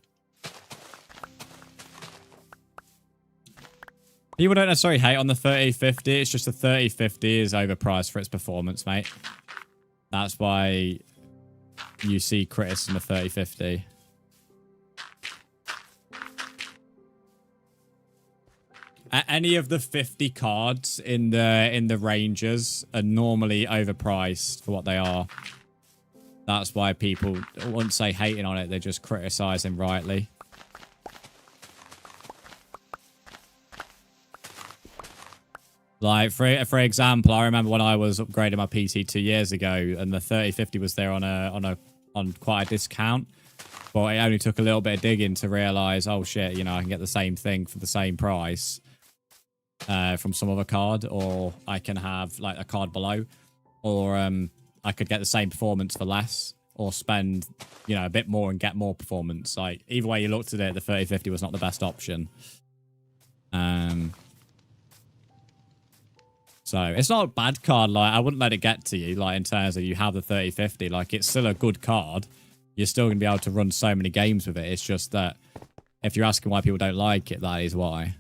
People don't necessarily hate on the 3050. It's just the 3050 is overpriced for its performance, mate. That's why you see criticism of 3050. Any of the 50 cards in the ranges are normally overpriced for what they are. That's why people wouldn't say hating on it, they're just criticizing rightly. Like, for example, I remember when I was upgrading my PC 2 years ago, and the 3050 was there on quite a discount. But it only took a little bit of digging to realize, oh shit, you know, I can get the same thing for the same price from some other card, or I can have like a card below, or I could get the same performance for less, or spend, you know, a bit more and get more performance. Like, either way you looked at it, the 3050 was not the best option. So it's not a bad card. Like, I wouldn't let it get to you, like, in terms of you have the 3050. Like, it's still a good card. You're still going to be able to run so many games with it. It's just that if you're asking why people don't like it, that is why.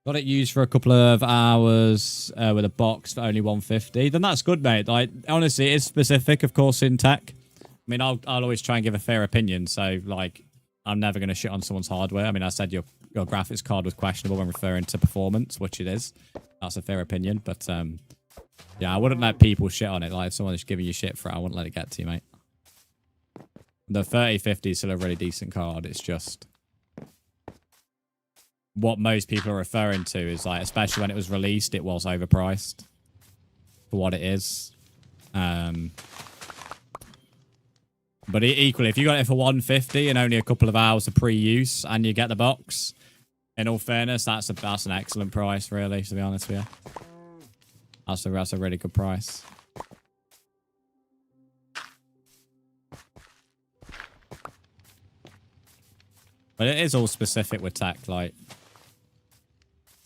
Got it used for a couple of hours with a box for only 150. Then that's good, mate. Like, honestly, it is specific, of course, in tech. I mean, I'll always try and give a fair opinion. So, like, I'm never going to shit on someone's hardware. I mean, I said your graphics card was questionable when referring to performance, which it is. That's a fair opinion. But, yeah, I wouldn't let people shit on it. Like, if someone's giving you shit for it, I wouldn't let it get to you, mate. The 3050 is still a really decent card. It's just what most people are referring to is, like, especially when it was released, it was overpriced for what it is. But equally, if you got it for 150 and only a couple of hours of pre-use and you get the box, in all fairness, that's an excellent price, really, to be honest with you. That's a really good price. But it is all specific with tech, like,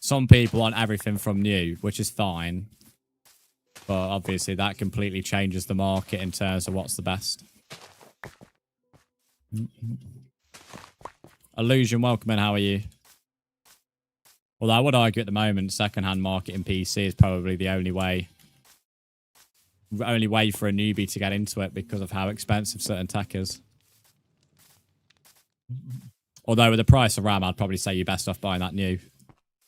some people want everything from new, which is fine. But obviously that completely changes the market in terms of what's the best. Illusion, welcome in. How are you? Although I would argue at the moment, second-hand market in PC is probably the only way for a newbie to get into it because of how expensive certain tech is. Although with the price of RAM, I'd probably say you're best off buying that new.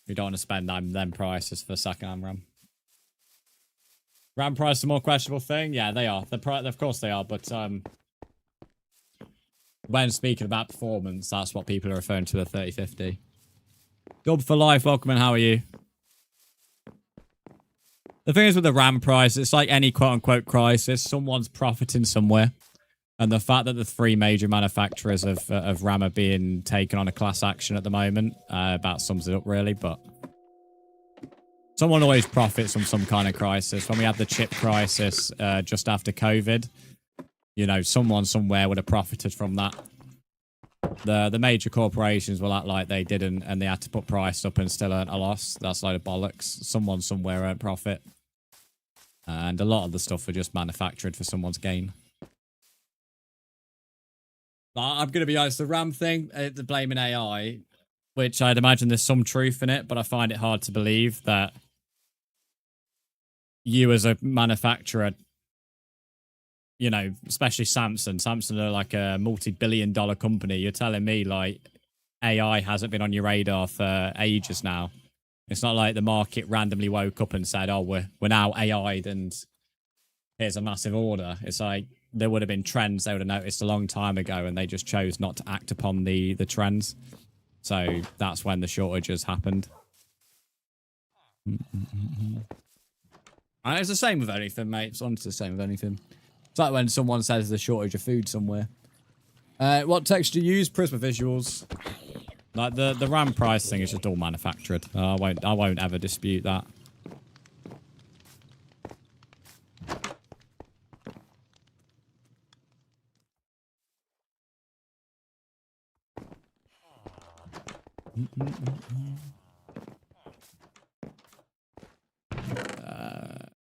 You don't want to spend them prices for second-hand RAM. RAM price is a more questionable thing? Yeah, they are. Of course they are, but when speaking about performance, that's what people are referring to the 3050. Dub for life, welcome and how are you? The thing is with the RAM price, it's like any quote-unquote crisis. Someone's profiting somewhere. And the fact that the three major manufacturers of RAM are being taken on a class action at the moment about sums it up, really. But someone always profits from some kind of crisis. When we had the chip crisis just after COVID, you know, someone somewhere would have profited from that. The major corporations will act like they didn't and they had to put price up and still earn a loss. That's a load of bollocks. Someone somewhere earned profit. And a lot of the stuff were just manufactured for someone's gain. I'm going to be honest, the RAM thing, the blaming AI, which I'd imagine there's some truth in it, but I find it hard to believe that you as a manufacturer, you know, especially Samsung are like a multi-billion-dollar company. You're telling me, like, AI hasn't been on your radar for ages now. It's not like the market randomly woke up and said, oh, we're now AI'd and here's a massive order. It's like there would have been trends they would have noticed a long time ago and they just chose not to act upon the trends. So that's when the shortages happened. And it's the same with anything, mate. It's honestly the same with anything. It's like when someone says there's a shortage of food somewhere. What text do you use? Prisma Visuals. Like the RAM price thing is just all manufactured. I won't ever dispute that.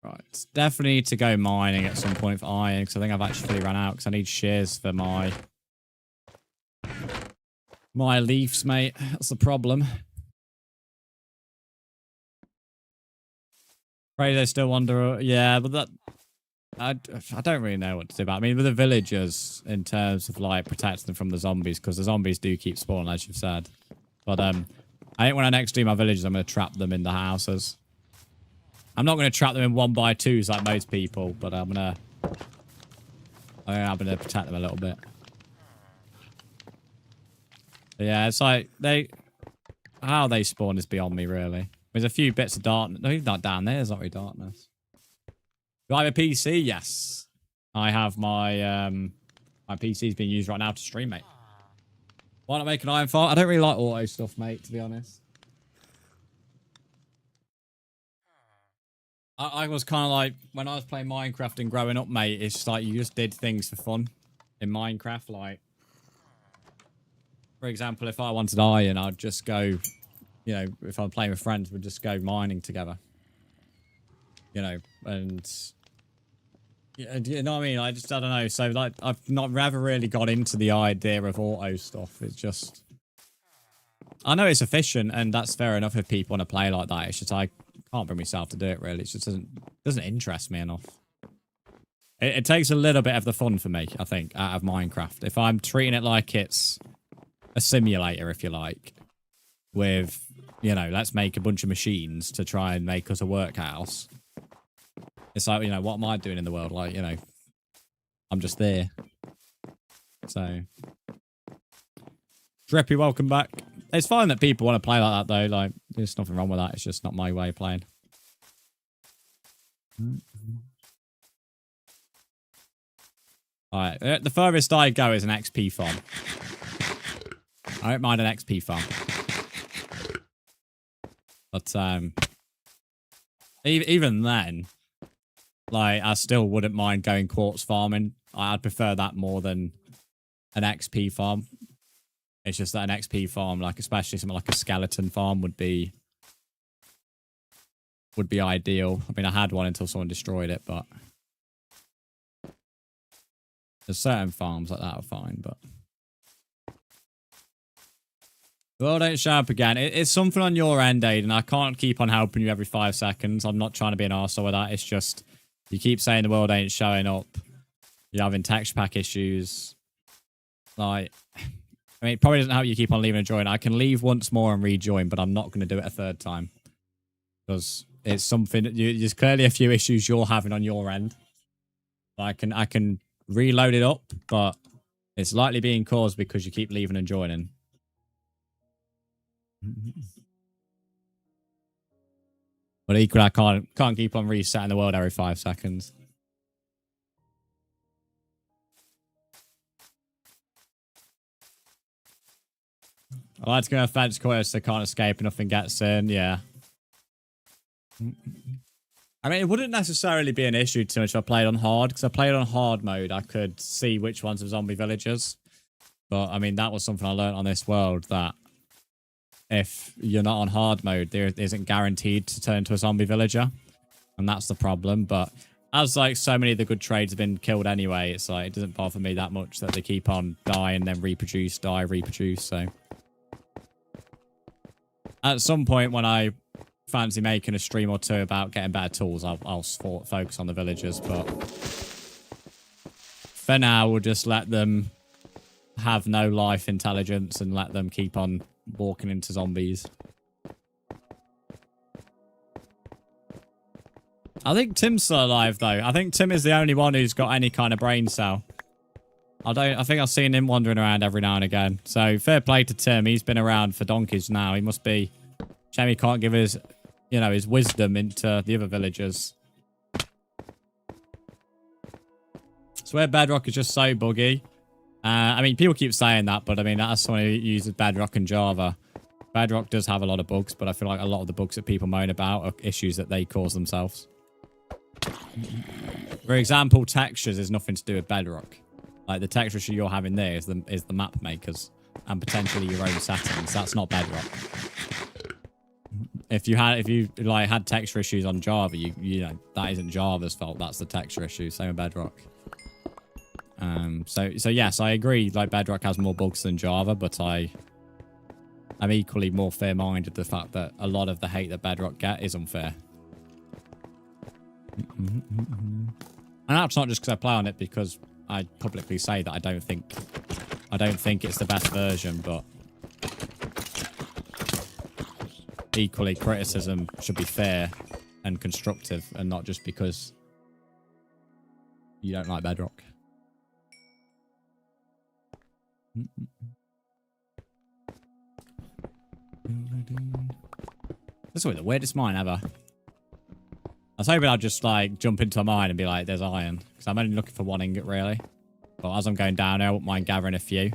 Right, definitely need to go mining at some point for iron because I think I've actually run out because I need shears for my leaves, mate. That's the problem. Pray they still wander. Yeah, but that I don't really know what to do about it. I mean, with the villagers in terms of like protecting them from the zombies because the zombies do keep spawning, as you've said. But I think when I next do my villagers, I'm going to trap them in the houses. I'm not going to trap them in 1x2s like most people, but I'm going to protect them a little bit. But yeah, it's like how they spawn is beyond me, really. There's a few bits of darkness. No, even not down there. There's not really darkness. Do I have a PC? Yes. I have my PC's being used right now to stream, mate. Why not make an iron fart? I don't really like auto stuff, mate, to be honest. I was kind of like, when I was playing Minecraft and growing up, mate, it's like you just did things for fun in Minecraft, like. For example, if I wanted iron, I'd just go, you know, if I'm playing with friends, we'd just go mining together. You know, and yeah, you know what I mean? I don't know. So like, I've never really got into the idea of auto stuff. It's just, I know it's efficient, and that's fair enough if people want to play like that. It's just I can't bring myself to do it. Really, it just doesn't interest me enough. It takes a little bit of the fun for me, I think, out of Minecraft. If I'm treating it like it's a simulator, if you like, with, you know, let's make a bunch of machines to try and make us a workhouse. It's like, you know, what am I doing in the world? Like, you know, I'm just there. So, Drippy, welcome back. It's fine that people want to play like that, though. Like, there's nothing wrong with that. It's just not my way of playing. Alright, the furthest I go is an XP farm. I don't mind an XP farm. But, even then, like, I still wouldn't mind going quartz farming. I'd prefer that more than an XP farm. It's just that an XP farm, like, especially something like a skeleton farm would be ideal. I mean, I had one until someone destroyed it, but there's certain farms like that are fine, but well, don't show up again. It's something on your end, Aiden. I can't keep on helping you every 5 seconds. I'm not trying to be an arsehole with that. It's just, you keep saying the world ain't showing up. You're having texture pack issues. Like, I mean, it probably doesn't help you keep on leaving and join. I can leave once more and rejoin, but I'm not going to do it a third time. Because it's something, there's clearly a few issues you're having on your end. I can reload it up, but it's likely being caused because you keep leaving and joining. But equally, I can't keep on resetting the world every 5 seconds. I like to go on a fence course so they can't escape and nothing gets in. Yeah. I mean, it wouldn't necessarily be an issue too much if I played on hard, because I played on hard mode. I could see which ones were zombie villagers. But, I mean, that was something I learned on this world, that if you're not on hard mode, there isn't guaranteed to turn into a zombie villager. And that's the problem. But as, like, so many of the good trades have been killed anyway, it's like, it doesn't bother me that much that they keep on dying, then reproduce, die, reproduce, so at some point when I fancy making a stream or two about getting better tools, I'll focus on the villagers, but for now, we'll just let them have no life intelligence and let them keep on walking into zombies. I think Tim's still alive, though. I think Tim is the only one who's got any kind of brain cell. I think I've seen him wandering around every now and again. So, fair play to Tim. He's been around for donkeys now. He must be... Shame he can't give his, you know, his wisdom into the other villagers. Swear Bedrock is just so buggy. I mean, people keep saying that, but I mean, that's someone who uses Bedrock and Java. Bedrock does have a lot of bugs, but I feel like a lot of the bugs that people moan about are issues that they cause themselves. For example, textures is nothing to do with Bedrock. Like, the texture issue you're having there is the map makers and potentially your own settings. That's not Bedrock. If you had texture issues on Java, you know, that isn't Java's fault. That's the texture issue. Same with Bedrock. So yes, I agree. Like, Bedrock has more bugs than Java, but I'm equally more fair-minded the fact that a lot of the hate that Bedrock get is unfair. And that's not just because I play on it, because I publicly say that I don't think it's the best version, but equally, criticism should be fair and constructive, and not just because you don't like Bedrock. This is the weirdest mine ever. I was hoping I'd just, like, jump into a mine and be like, there's iron. Because I'm only looking for 1 ingot, really. But as I'm going down there, I wouldn't mind gathering a few.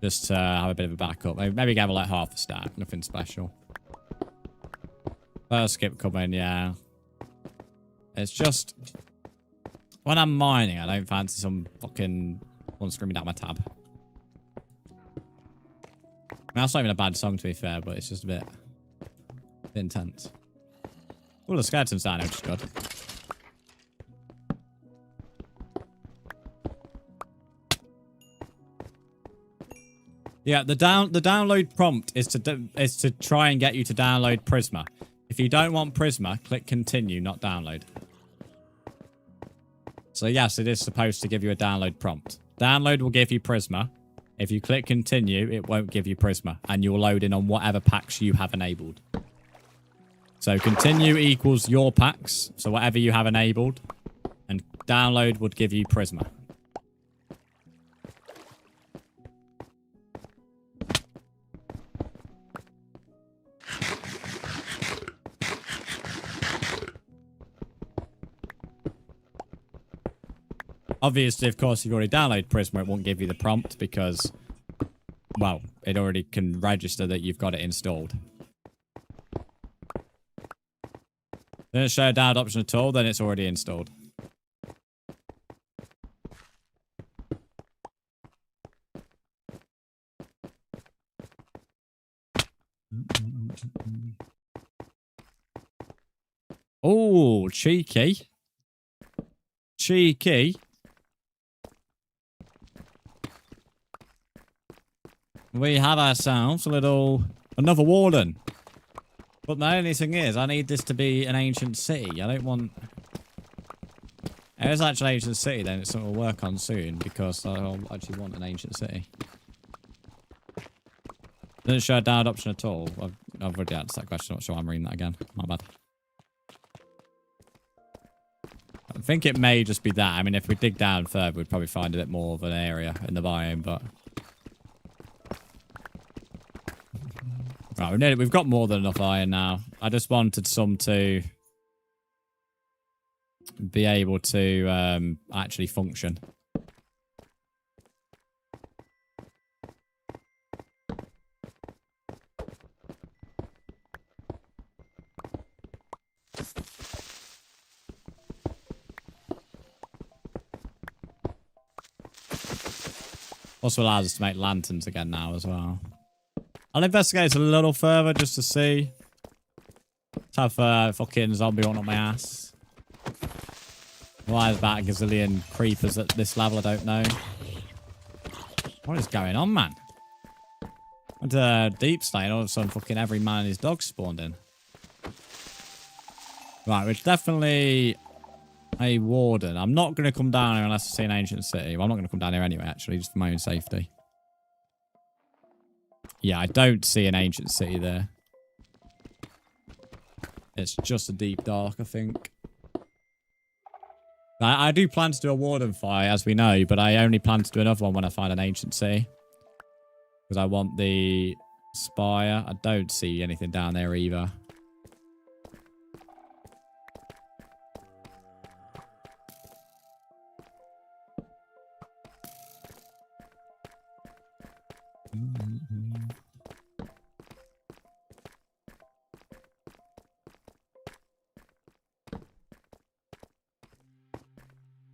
Just to have a bit of a backup. Maybe gather, like, half a stack. Nothing special. First skip coming, yeah. It's just... when I'm mining, I don't fancy some fucking... one screaming down my tab. That's not even a bad song, to be fair, but it's just a bit intense. Oh, the skeleton's down here, which is good. Yeah, the download prompt is to try and get you to download Prisma. If you don't want Prisma, click continue, not download. So yes, it is supposed to give you a download prompt. Download will give you Prisma. If you click continue, it won't give you Prisma, and you'll load in on whatever packs you have enabled. So continue equals your packs, so whatever you have enabled, and download would give you Prisma. Obviously, of course, if you've already downloaded Prisma, it won't give you the prompt because, well, it already can register that you've got it installed. Doesn't show a download option at all, then it's already installed. Oh, cheeky. Cheeky. We have ourselves another warden. But the only thing is, I need this to be an ancient city. I don't want... If it's actually an ancient city, then it's something we'll work on soon, because I'll actually want an ancient city. Doesn't show a download option at all. I've already answered that question. I'm not sure I'm reading that again. My bad. I think it may just be that. I mean, if we dig down further, we'd probably find a bit more of an area in the biome, but... Right, we've got more than enough iron now. I just wanted some to be able to actually function. Also allows us to make lanterns again now as well. I'll investigate a little further just to see. Let's have a fucking zombie on my ass. Why is about a gazillion creepers at this level? I don't know. What is going on, man? Went to deep slate, all of a sudden fucking every man and his dog spawned in. Right, which definitely a warden. I'm not going to come down here unless I see an ancient city. Well, I'm not going to come down here anyway, actually, just for my own safety. Yeah, I don't see an ancient city there. It's just a deep dark, I think. I do plan to do a warden fight, as we know, but I only plan to do another one when I find an ancient city. Because I want the spire. I don't see anything down there either.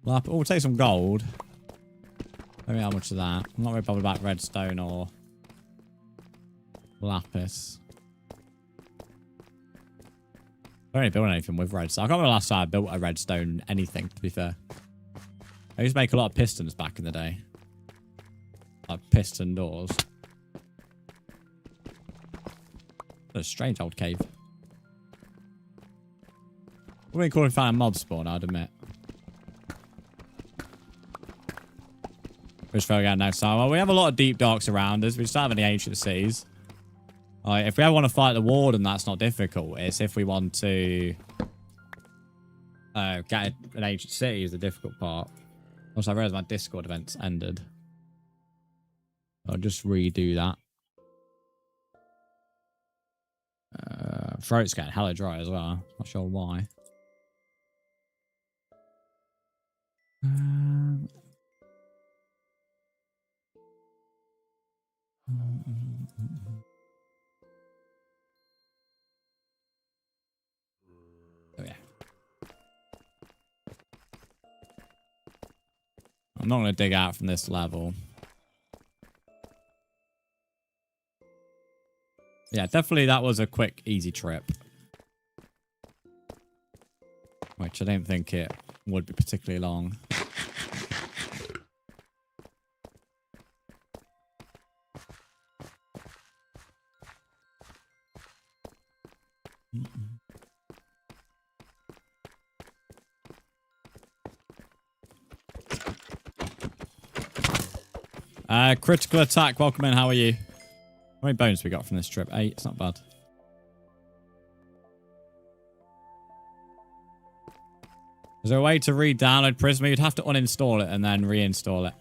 Well, we'll take some gold. Maybe how much of that? I'm not really bothered about redstone or lapis. I don't really build anything with redstone. I can't remember the last time I built a redstone anything, to be fair. I used to make a lot of pistons back in the day. Like piston doors. What a strange old cave. Wouldn't be cool if I found a mob spawn, I'd admit. Which fell again next time. Well, we have a lot of deep darks around us. We just don't have any ancient cities. Like, if we ever want to fight the warden, that's not difficult. It's if we want to get an ancient city is the difficult part. Also, I realized my Discord events ended. I'll just redo that. Throat's getting hella dry as well. Not sure why. Oh yeah. I'm not going to dig out from this level. Yeah, definitely that was a quick, easy trip. Which I don't think it would be particularly long. Critical attack, welcome in, how are you? How many bones we got from this trip? 8, it's not bad. Is there a way to re-download Prisma? You'd have to uninstall it and then reinstall it.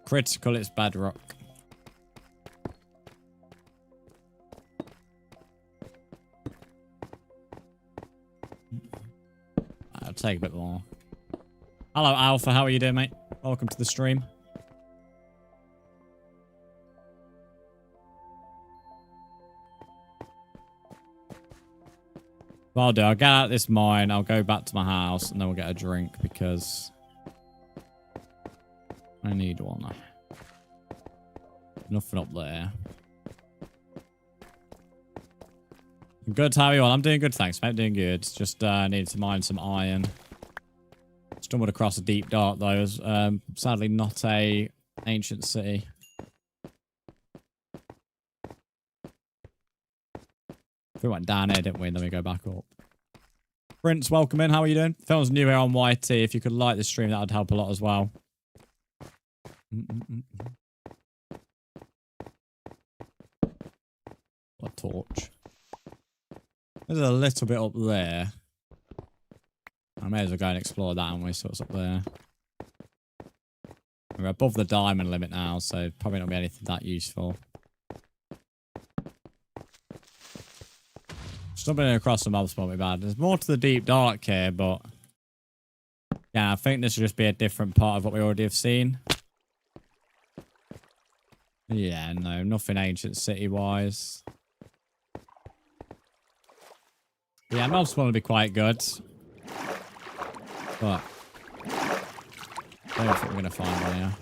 Critical, it's Bedrock. I'll take a bit more. Hello, Alpha. How are you doing, mate? Welcome to the stream. Well, I'll do. I'll get out this mine. I'll go back to my house, and then we'll get a drink because I need one. Nothing up there. Good. How are you all? I'm doing good, thanks, mate. Doing good. Just needed to mine some iron. Stumbled across a deep dark though. It was, sadly not a ancient city. We went down here, didn't we? And then we go back up. Brzndz, welcome in. How are you doing? If anyone's new here on YT, if you could like the stream, that would help a lot as well. What a torch. There's a little bit up there. I may as well go and explore that and we see what's up there. We're above the diamond limit now, so probably not be anything that useful. Stumbling across some mobs won't be bad. There's more to the deep dark here, but yeah, I think this will just be a different part of what we already have seen. Yeah, no, nothing ancient city-wise. Yeah, mobs spawn will be quite good. But I don't think we're going to find one here.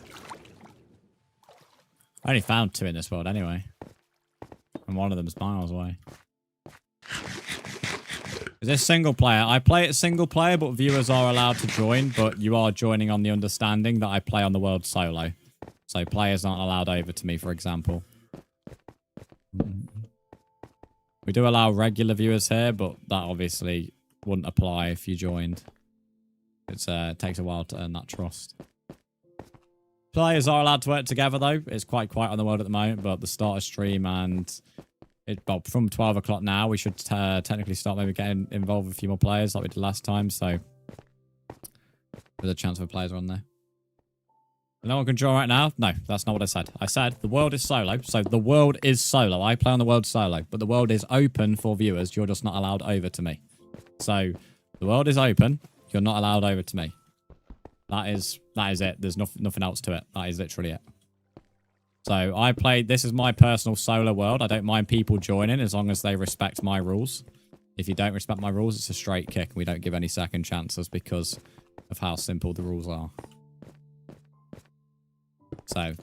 I only found 2 in this world anyway. And one of them's miles away. Is this single player? I play it single player, but viewers are allowed to join. But you are joining on the understanding that I play on the world solo. So players aren't allowed over to me, for example. We do allow regular viewers here, but that obviously wouldn't apply if you joined. It takes a while to earn that trust. Players are allowed to work together, though. It's quite quiet on the world at the moment, but the start of stream and from 12 o'clock now, we should technically start maybe getting involved with a few more players like we did last time. So there's a chance for players on there. No one can join right now? No, that's not what I said. I said the world is solo. So the world is solo. I play on the world solo, but the world is open for viewers. You're just not allowed over to me. So the world is open. You're not allowed over to me. That is it. There's nothing else to it. That is literally it. So I played. This is my personal solo world. I don't mind people joining as long as they respect my rules. If you don't respect my rules, it's a straight kick. We don't give any second chances because of how simple the rules are. So,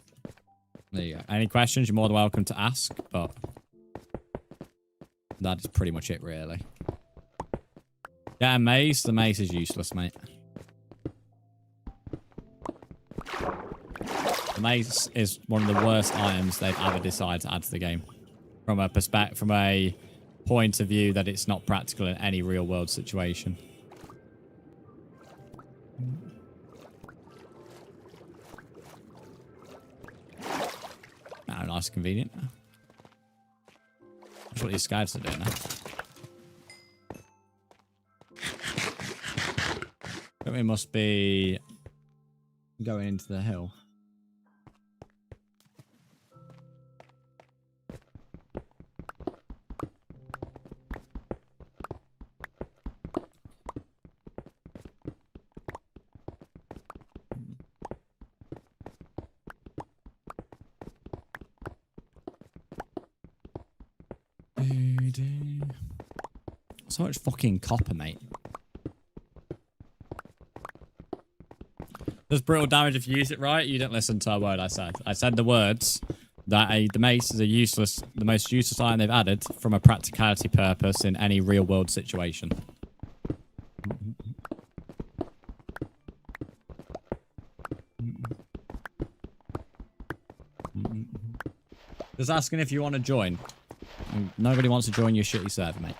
there you go. Any questions, you're more than welcome to ask, but that is pretty much it, really. Get a mace. The mace is useless, mate. The mace is one of the worst items they've ever decided to add to the game. From a point of view that it's not practical in any real world situation. Oh, nice, convenient. That's what these scouts are doing now. I think we must be going into the hill. So much fucking copper, mate. Does brutal damage if you use it right? You didn't listen to a word I said. I said the words that the mace is the most useless item they've added from a practicality purpose in any real world situation. Just asking if you want to join. Nobody wants to join your shitty server, mate.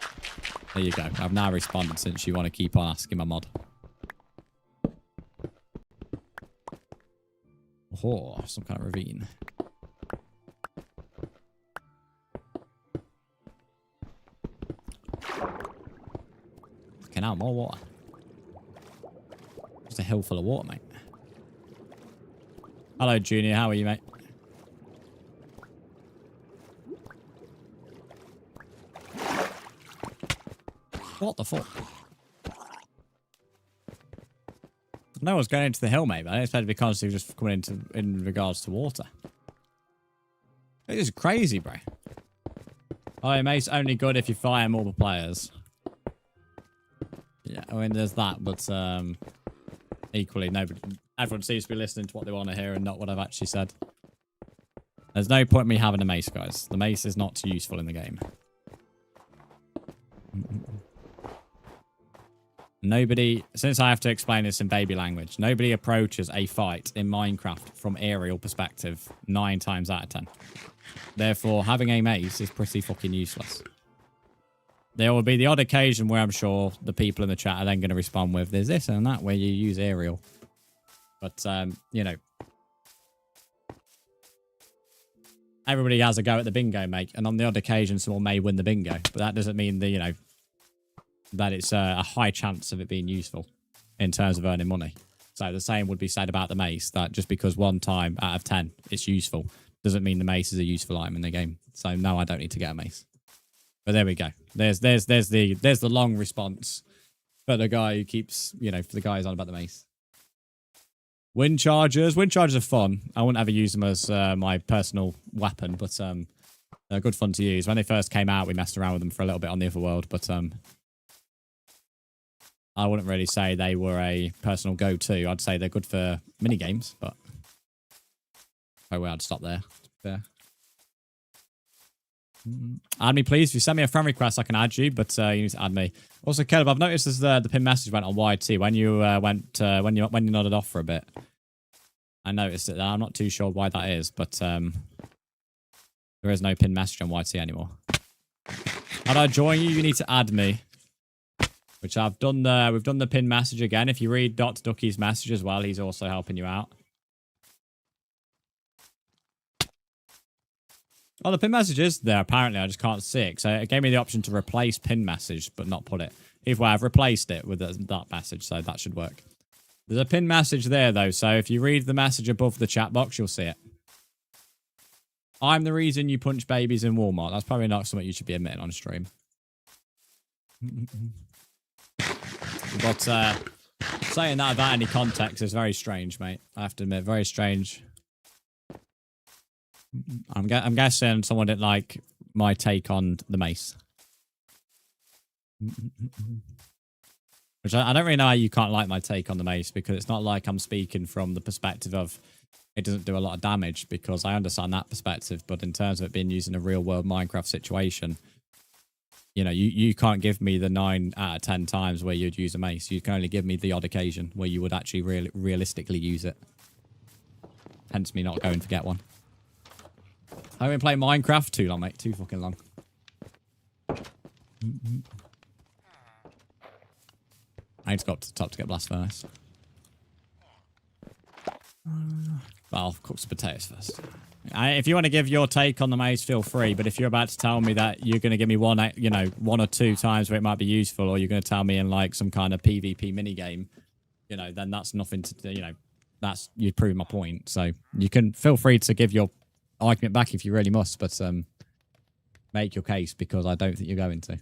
There you go. I've now responded since you want to keep on asking my mod. Oh, some kind of ravine. Fucking hell, more water. Just a hill full of water, mate. Hello, Junior. How are you, mate? What the fuck? No one's going into the hill, mate, but I expect to be constantly just coming into in regards to water. It is crazy, bro. Oh, mace only good if you fire multiple players. Yeah, I mean, there's that, but equally, everyone seems to be listening to what they want to hear and not what I've actually said. There's no point in me having a mace, guys. The mace is not useful in the game. Nobody, since I have to explain this in baby language, nobody approaches a fight in Minecraft from aerial perspective 9 times out of 10. Therefore, having a mace is pretty fucking useless. There will be the odd occasion where I'm sure the people in the chat are then going to respond with, there's this and that where you use aerial. But, you know, everybody has a go at the bingo, mate. And on the odd occasion, someone may win the bingo. But that doesn't mean that, you know, that it's a high chance of it being useful in terms of earning money. So the same would be said about the mace, that just because 1 time out of 10 it's useful, doesn't mean the mace is a useful item in the game. So no, I don't need to get a mace. But there we go. There's the long response for the guy who keeps, you know, for the guy who's on about the mace. Wind chargers are fun. I wouldn't ever use them as my personal weapon, but they're good fun to use. When they first came out, we messed around with them for a little bit on the otherworld, but I wouldn't really say they were a personal go-to. I'd say they're good for mini-games, but probably I'd stop there. Add me, please. If you send me a friend request, I can add you, but you need to add me. Also, Caleb, I've noticed as the pin message went on YT when you when you nodded off for a bit. I noticed it. I'm not too sure why that is, but there is no pin message on YT anymore. How do I join you? You need to add me. Which I've done we've done the pin message again. If you read Dr. Ducky's message as well, he's also helping you out. Oh, the pin message is there, apparently. I just can't see it. So it gave me the option to replace pin message, but not put it. Either way, I've replaced it with that message, so that should work. There's a pin message there, though, so if you read the message above the chat box, you'll see it. I'm the reason you punch babies in Walmart. That's probably not something you should be admitting on stream. But saying that without any context is very strange, mate. I have to admit, very strange. I'm guessing someone didn't like my take on the mace. Which I don't really know how you can't like my take on the mace, because it's not like I'm speaking from the perspective of it doesn't do a lot of damage, because I understand that perspective. But in terms of it being used in a real world Minecraft situation, you know, you can't give me the 9 out of 10 times where you'd use a mace. You can only give me the odd occasion where you would actually realistically use it. Hence me not going to get one. I've been playing Minecraft too long, mate. Too fucking long. I need to go up to the top to get blast furnace. But I'll cook some potatoes first. If you want to give your take on the mace, feel free. But if you're about to tell me that you're going to give me 1 or 2 times where it might be useful, or you're going to tell me in like some kind of PvP minigame, you know, then that's nothing to do. You know, that's you'd prove my point. So you can feel free to give your argument back if you really must, but make your case, because I don't think you're going to.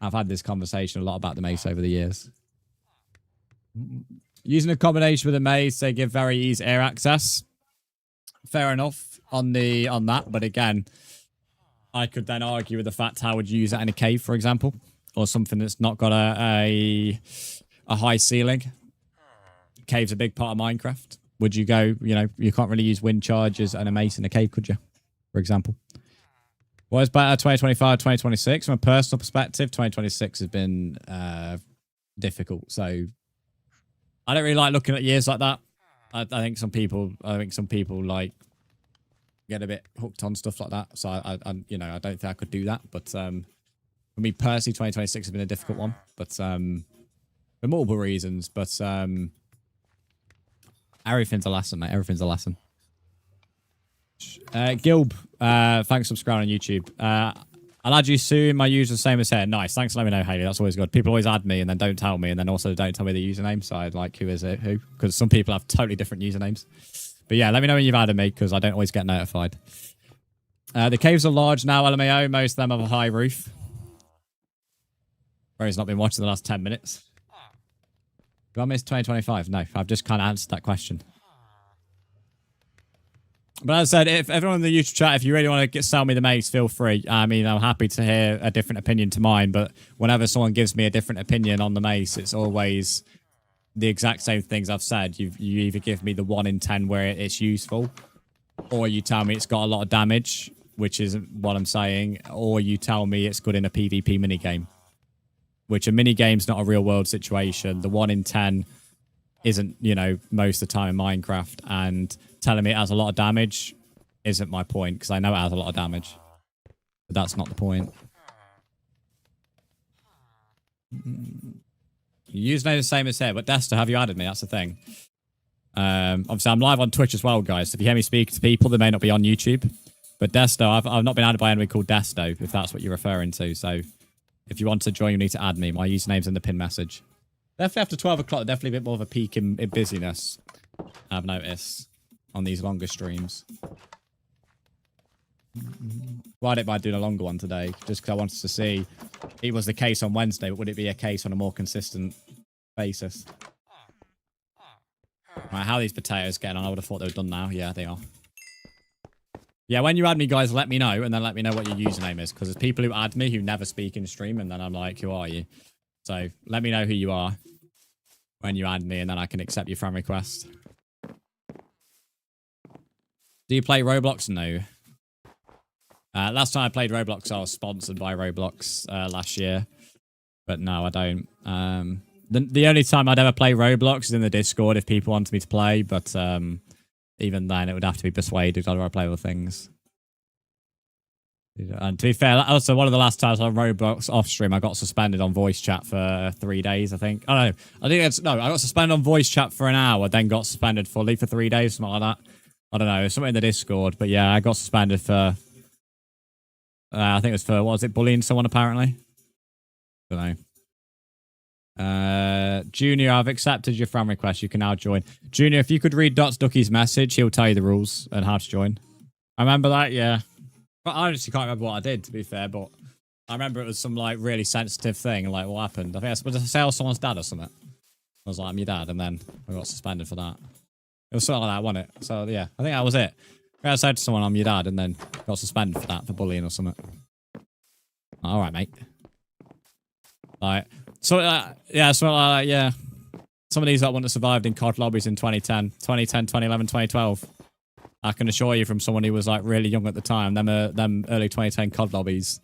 I've had this conversation a lot about the mace over the years. Using a combination with a mace, they give very easy air access. Fair enough on that, but again, I could then argue with the fact how would you use that in a cave, for example, or something that's not got a high ceiling. cave's a big part of Minecraft. Would you go, you know, you can't really use wind charges and a mace in a cave, could you? For example. What is better, 2025, 2026? From a personal perspective, 2026 has been difficult. So I don't really like looking at years like that. I think some people like get a bit hooked on stuff like that. So I you know, I don't think I could do that. But for me personally, 2026 has been a difficult one. But for multiple reasons. But everything's a lesson, mate. Everything's a lesson. Gilb, thanks for subscribing on YouTube. I'll add you soon. My user the same as here. Nice. Thanks for letting me know, Haley. That's always good. People always add me and then don't tell me, and then also don't tell me the username. So I'd like, who is it? Who? Because some people have totally different usernames. But yeah, let me know when you've added me, because I don't always get notified. The caves are large now, LMAO. Most of them have a high roof. Rose not been watching the last 10 minutes. Do I miss 2025? No, I've just kind of answered that question. But as I said, if everyone in the YouTube chat, if you really want to sell me the mace, feel free. I mean, I'm happy to hear a different opinion to mine, but whenever someone gives me a different opinion on the mace, it's always the exact same things I've said. You either give me the 1 in 10 where it's useful, or you tell me it's got a lot of damage, which isn't what I'm saying, or you tell me it's good in a PvP minigame, which a minigame's not a real world situation. The 1 in 10 isn't, you know, most of the time in Minecraft, and telling me it has a lot of damage isn't my point, because I know it has a lot of damage. But that's not the point. Your username is the same as here, but Desta, have you added me? That's the thing. Obviously, I'm live on Twitch as well, guys. So if you hear me speak to people, they may not be on YouTube. But Desto, I've not been added by anyone called Desto, if that's what you're referring to. So if you want to join, you need to add me. My username's in the pin message. Definitely after 12 o'clock, definitely a bit more of a peak in busyness, I've noticed, on these longer streams. Well, I didn't mind doing a longer one today, just because I wanted to see. It was the case on Wednesday, but would it be a case on a more consistent basis? Right, how are these potatoes getting on? I would have thought they were done now. Yeah, they are. Yeah, when you add me, guys, let me know, and then let me know what your username is, because there's people who add me who never speak in stream, and then I'm like, who are you? So let me know who you are when you add me, and then I can accept your friend request. Do you play Roblox? No. Last time I played Roblox, I was sponsored by Roblox last year. But no, I don't. The only time I'd ever play Roblox is in the Discord if people wanted me to play. But even then, it would have to be persuaded. I'd rather play other things. And to be fair, also one of the last times on Roblox off stream, I got suspended on voice chat for 3 days, I think. Oh, no. I think it's... No, I got suspended on voice chat for an hour, then got suspended fully for 3 days, something like that. I don't know. Something in the Discord. But yeah, I got suspended for... I think it was for... What was it? Bullying someone, apparently? Don't know. Junior, I've accepted your friend request. You can now join. Junior, if you could read Dots Ducky's message, he'll tell you the rules and how to join. I remember that, yeah. But I honestly can't remember what I did, to be fair, but I remember it was some, like, really sensitive thing, like, what happened. I think I was to say I was someone's dad or something. I was like, I'm your dad, and then I got suspended for that. It was something like that, wasn't it? So, yeah, I think that was it. I said to someone, I'm your dad, and then got suspended for that, for bullying or something. Alright, mate. Like, so, yeah, so, yeah. Some of these that wouldn't have survived in COD lobbies in 2010, 2011, 2012. I can assure you from someone who was like really young at the time, them early 2010 COD lobbies,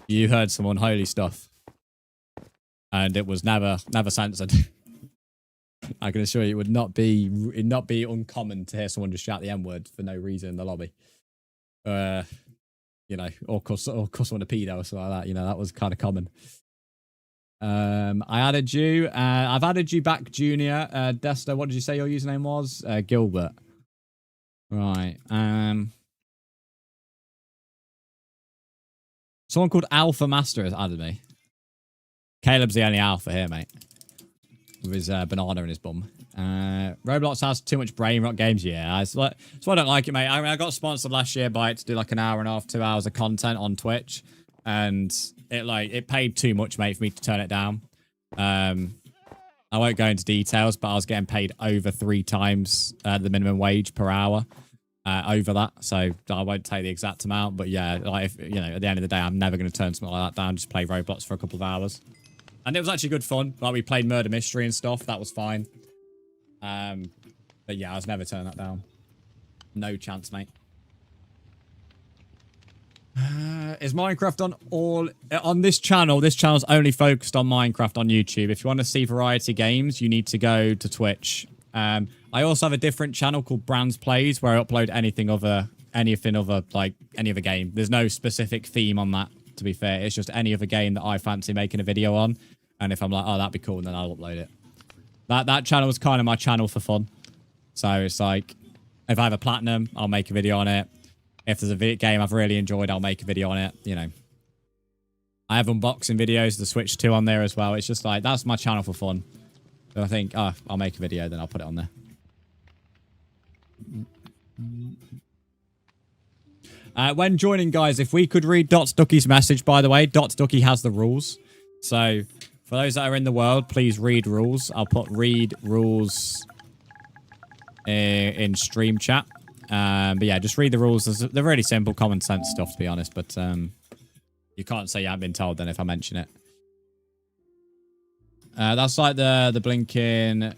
you heard some unholy stuff. And it was never censored. I can assure you it would not be uncommon to hear someone just shout the N-word for no reason in the lobby. You know, or cuss someone a pedo or something like that. You know, that was kind of common. I added you. I've added you back, Junior. Desta, what did you say your username was? Gilbert. Right. Someone called Alpha Master has added me. Caleb's the only alpha here, mate. With his banana in his bum. Roblox has too much brain rot games. Yeah, that's why I don't like it, mate. I mean, I got sponsored last year by it to do like an hour and a half, 2 hours of content on Twitch. And it paid too much, mate, for me to turn it down. I won't go into details, but I was getting paid over 3 times the minimum wage per hour over that. So I won't take the exact amount, but yeah, like if, you know, at the end of the day, I'm never going to turn something like that down. Just play Roblox for a couple of hours, and it was actually good fun. Like we played murder mystery and stuff. That was fine. But yeah, I was never turning that down. No chance, mate. Is Minecraft on all... On this channel, this channel's only focused on Minecraft on YouTube. If you want to see variety games, you need to go to Twitch. I also have a different channel called Brzndz Plays, where I upload anything other, like, any other game. There's no specific theme on that, to be fair. It's just any other game that I fancy making a video on. And if I'm like, oh, that'd be cool, then I'll upload it. That channel is kind of my channel for fun. So it's like, if I have a platinum, I'll make a video on it. If there's a game I've really enjoyed, I'll make a video on it, you know. I have unboxing videos, the Switch 2 on there as well. It's just like, that's my channel for fun. So I think, oh, I'll make a video, then I'll put it on there. When joining, guys, if we could read Ducky's message, by the way, Ducky has the rules. So for those that are in the world, please read rules. I'll put read rules in stream chat. But yeah, just read the rules. They're really simple, common sense stuff, to be honest. But you can't say you haven't been told then if I mention it. That's like the blinking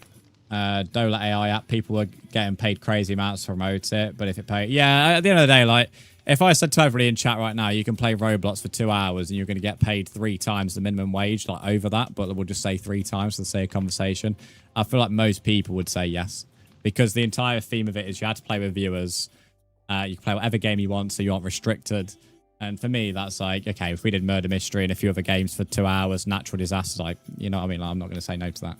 Dola AI app. People are getting paid crazy amounts to promote it. But if it pay... Yeah, at the end of the day, like, if I said to everybody in chat right now, you can play Roblox for 2 hours and you're going to get paid 3 times the minimum wage, like over that, but we'll just say 3 times for the sake of conversation, I feel like most people would say yes. Because the entire theme of it is you have to play with viewers. You can play whatever game you want, so you aren't restricted. And for me, that's like, okay, if we did Murder Mystery and a few other games for 2 hours, natural disasters, like, you know what I mean? Like, I'm not going to say no to that.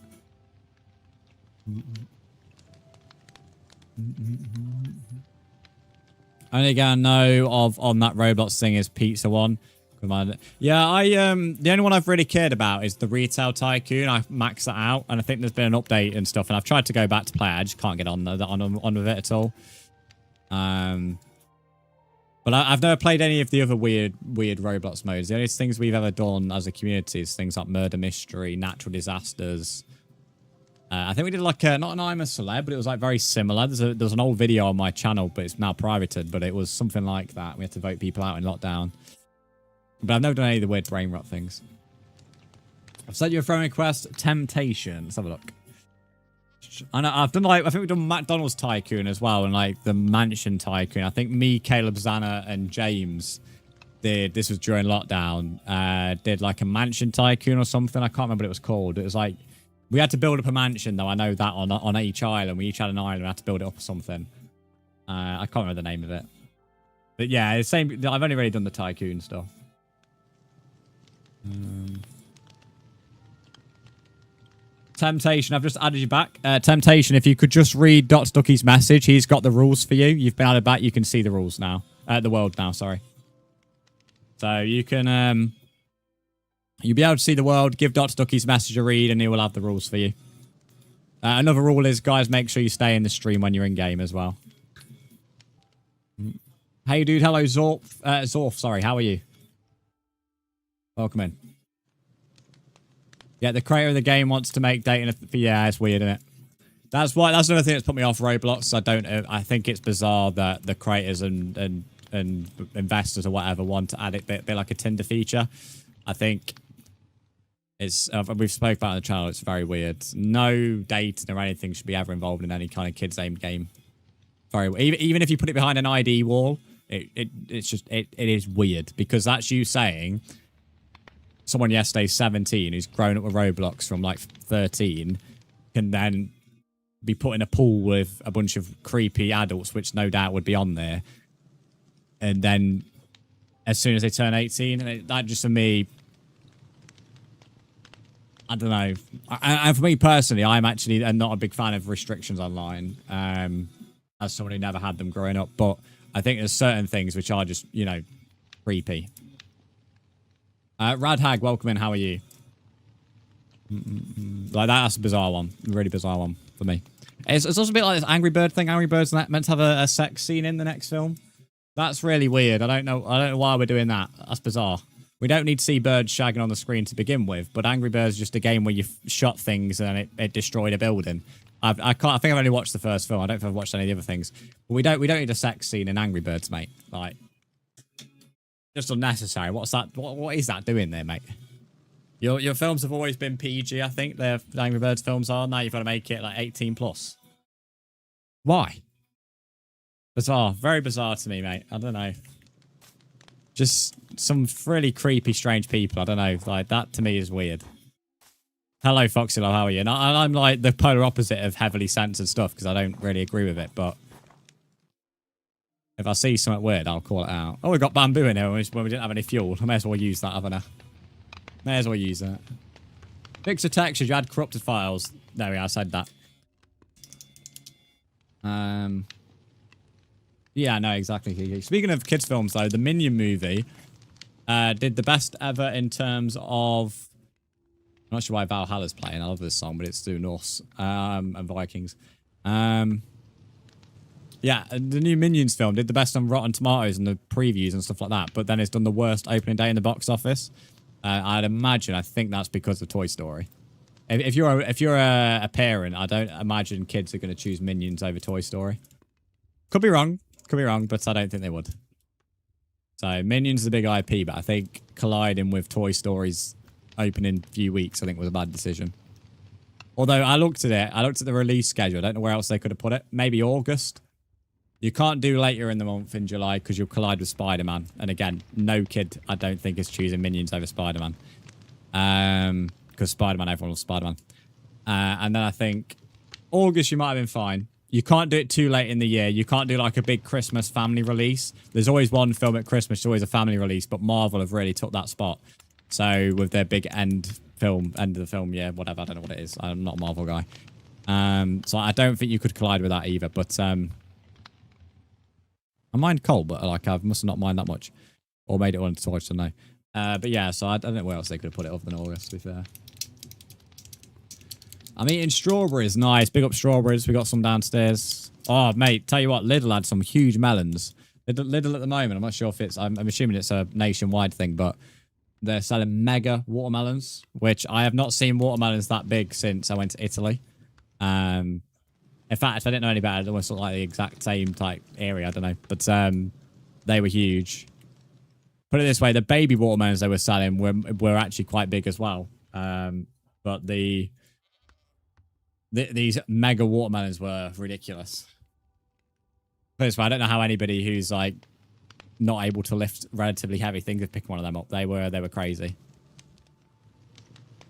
Only guy I know of on that Roblox thing is Pizza One. Yeah, the only one I've really cared about is the Retail Tycoon. I maxed that out, and I think there's been an update and stuff, and I've tried to go back to play it. I just can't get on with it at all. But I've never played any of the other weird Roblox modes. The only things we've ever done as a community is things like Murder Mystery, Natural Disasters. I think we did like not an I'm a Celeb, but it was like very similar. There's an old video on my channel, but it's now privated. But it was something like that. We had to vote people out in lockdown. But I've never done any of the weird brain rot things. I've sent you a friend request. Temptation. Let's have a look. And I've done like, I think we've done McDonald's Tycoon as well, and like the Mansion Tycoon. I think me, Caleb, Zanna, and James did. This was during lockdown. Did like a Mansion Tycoon or something. I can't remember what it was called. It was like we had to build up a mansion though. I know that on each island. We each had an island. We had to build it up or something. I can't remember the name of it. But yeah, the same. I've only really done the Tycoon stuff. Temptation, I've just added you back. Temptation, if you could just read Ducky's message, he's got the rules for you. You've been added back. You can see the rules now. The world now, sorry. So you can, you'll be able to see the world. Give Ducky's message a read, and he will have the rules for you. Another rule is, guys, make sure you stay in the stream when you're in game as well. Hey, dude. Hello, Zorf. Zorf, sorry. How are you? Welcome in. Yeah, the creator of the game wants to make dating. Yeah, it's weird, isn't it? That's another thing that's put me off Roblox. I think it's bizarre that the creators and investors or whatever want to add it bit like a Tinder feature. I think it's we've spoke about it on the channel. It's very weird. No dating or anything should be ever involved in any kind of kids aimed game. Even if you put it behind an ID wall, it is weird, because that's you saying. Someone yesterday, 17, who's grown up with Roblox from like 13, can then be put in a pool with a bunch of creepy adults, which no doubt would be on there. And then as soon as they turn 18, that just for me, I don't know. And for me personally, I'm actually not a big fan of restrictions online, as someone who never had them growing up. But I think there's certain things which are just, you know, creepy. Radhag, welcome in. How are you? Like that's a bizarre one, a really bizarre one for me. It's also a bit like this Angry Bird thing. Angry Bird's meant to have a sex scene in the next film. That's really weird. I don't know why we're doing that. That's bizarre. We don't need to see birds shagging on the screen to begin with. But Angry Bird's just a game where you shot things and it destroyed a building. I think I've only watched the first film. I don't think I've watched any of the other things. But we don't need a sex scene in Angry Birds, mate. Like. Just unnecessary. What's that? What is that doing there, mate? Your films have always been PG, I think. The Angry Birds films are. Now you've got to make it like 18 plus. Why? Bizarre. Very bizarre to me, mate. I don't know. Just some really creepy, strange people. I don't know. Like, that to me is weird. Hello, Foxylo. How are you? And I'm like the polar opposite of heavily censored stuff because I don't really agree with it. But if I see something weird, I'll call it out. Oh, we got bamboo in here when we didn't have any fuel. I may as well use that, haven't I? May as well use that. Fix the textures. You had corrupted files. There we are. I said that. Yeah, no, exactly. Speaking of kids' films, though, the Minion movie did the best ever in terms of... I'm not sure why Valhalla's playing. I love this song, but it's through Norse and Vikings. Yeah, the new Minions film did the best on Rotten Tomatoes and the previews and stuff like that, but then it's done the worst opening day in the box office. I think that's because of Toy Story. If you're a parent, I don't imagine kids are going to choose Minions over Toy Story. Could be wrong, but I don't think they would. So Minions is a big IP, but I think colliding with Toy Story's opening few weeks, I think was a bad decision. Although I looked at it, I looked at the release schedule. I don't know where else they could have put it. Maybe August. You can't do later in the month in July because you'll collide with Spider-Man. And again, no kid, I don't think, is choosing Minions over Spider-Man. Because Spider-Man, everyone loves Spider-Man. And then I think August, you might have been fine. You can't do it too late in the year. You can't do like a big Christmas family release. There's always one film at Christmas, always a family release, but Marvel have really took that spot. So with their big end of the film, yeah, whatever, I don't know what it is. I'm not a Marvel guy. So I don't think you could collide with that either, but I mind cold, but like I must not mind that much. Or made it on to watch, I don't know. But yeah, so I don't know where else they could have put it other than August, to be fair. I'm eating strawberries. Nice. Big up strawberries. We got some downstairs. Oh, mate, tell you what, Lidl had some huge melons. Lidl at the moment, I'm not sure if it's... I'm assuming it's a nationwide thing, but they're selling mega watermelons, which I have not seen watermelons that big since I went to Italy. In fact, if I didn't know any better, it almost looked like the exact same type area. I don't know. But they were huge. Put it this way, the baby watermelons they were selling were actually quite big as well. But these mega watermelons were ridiculous. Put it this way, I don't know how anybody who's like not able to lift relatively heavy things could pick one of them up. They were crazy.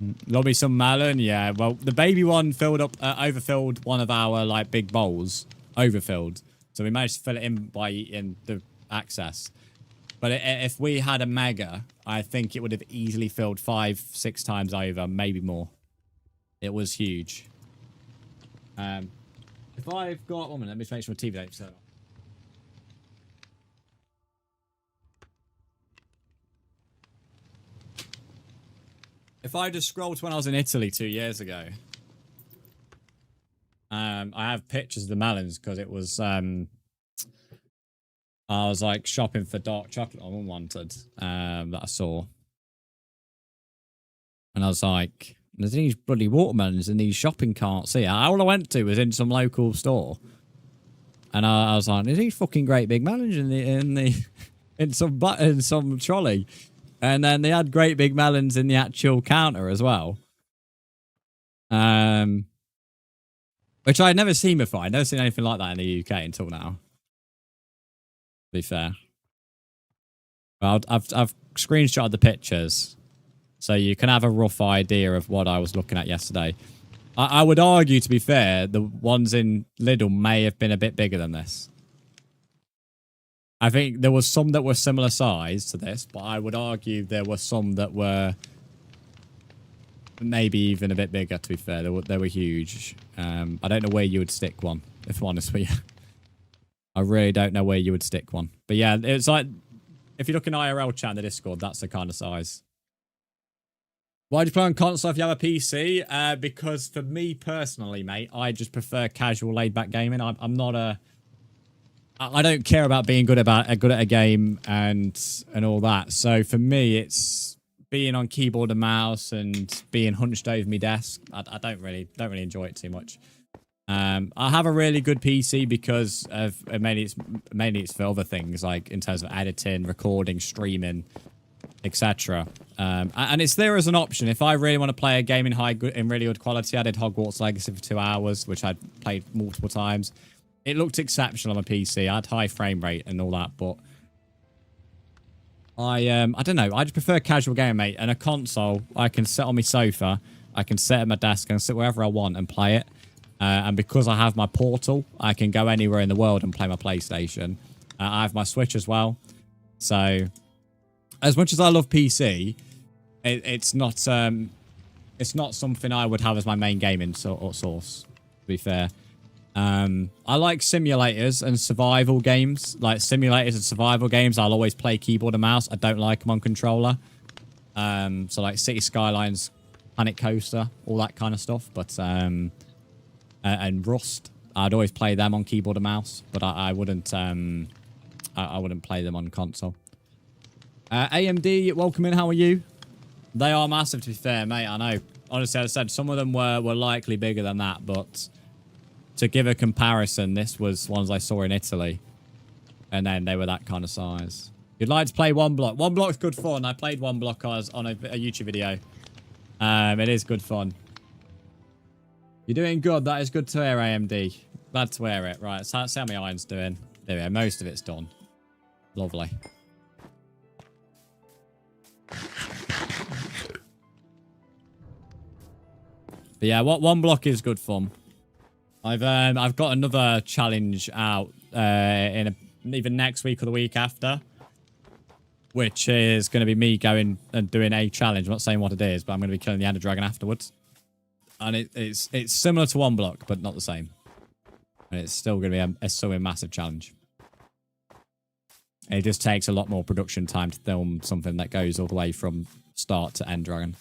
There'll be some melon, yeah. Well, the baby one overfilled one of our like big bowls, overfilled. So we managed to fill it in by eating the excess. But if we had a mega, I think it would have easily filled 5-6 times over, maybe more. It was huge. If I've got 1 minute, let me make sure my TV don't turn on. If I just scroll to when I was in Italy 2 years ago, I have pictures of the melons because it was, I was like shopping for dark chocolate on Unwanted that I saw. And I was like, there's these bloody watermelons in these shopping carts here. All I went to was in some local store. And I was like, there's these fucking great big melons in some trolley. And then they had great big melons in the actual counter as well. Which I had never seen before. I'd never seen anything like that in the UK until now. To be fair. Well, I've screenshotted the pictures. So you can have a rough idea of what I was looking at yesterday. I would argue, to be fair, the ones in Lidl may have been a bit bigger than this. I think there was some that were similar size to this, but I would argue there were some that were maybe even a bit bigger, to be fair. They were huge. I don't know where you would stick one, if I'm honest with you. I really don't know where you would stick one. But yeah, it's like, if you look in IRL chat in the Discord, that's the kind of size. Why do you play on console if you have a PC? Because for me personally, mate, I just prefer casual laid-back gaming. I'm not a... I don't care about being good at a game and all that. So for me, it's being on keyboard and mouse and being hunched over my desk. I don't really enjoy it too much. I have a really good PC because of mainly it's for other things, like in terms of editing, recording, streaming. etc. And it's there as an option. If I really want to play a game in really good quality, I did Hogwarts Legacy for 2 hours, which I'd played multiple times. It looked exceptional on a PC. I had high frame rate and all that, but I don't know. I just prefer casual game, mate. And a console, I can sit on my sofa, I can sit at my desk and sit wherever I want and play it. And because I have my Portal, I can go anywhere in the world and play my PlayStation. I have my Switch as well. So, as much as I love PC, it's not something I would have as my main gaming source, to be fair. I like simulators and survival games. Like simulators and survival games, I'll always play keyboard and mouse. I don't like them on controller. So like City Skylines, Panic Coaster, all that kind of stuff. But and Rust, I'd always play them on keyboard and mouse. But I wouldn't I wouldn't play them on console. AMD, welcome in. How are you? They are massive, to be fair, mate. I know. Honestly, as I said, some of them were likely bigger than that, but to give a comparison, this was ones I saw in Italy, and then they were that kind of size. You'd like to play One Block. One Block's good fun. I played One Block on a YouTube video. It is good fun. You're doing good. That is good to hear, AMD. Glad to hear it. Right, so how many iron's doing? There we go. Most of it's done. Lovely. But yeah, One Block is good fun. I've got another challenge out in either next week or the week after, which is going to be me going and doing a challenge. I'm not saying what it is, but I'm going to be killing the Ender Dragon afterwards. And it's similar to One Block, but not the same. And it's still going to be a massive challenge. It just takes a lot more production time to film something that goes all the way from start to end Dragon.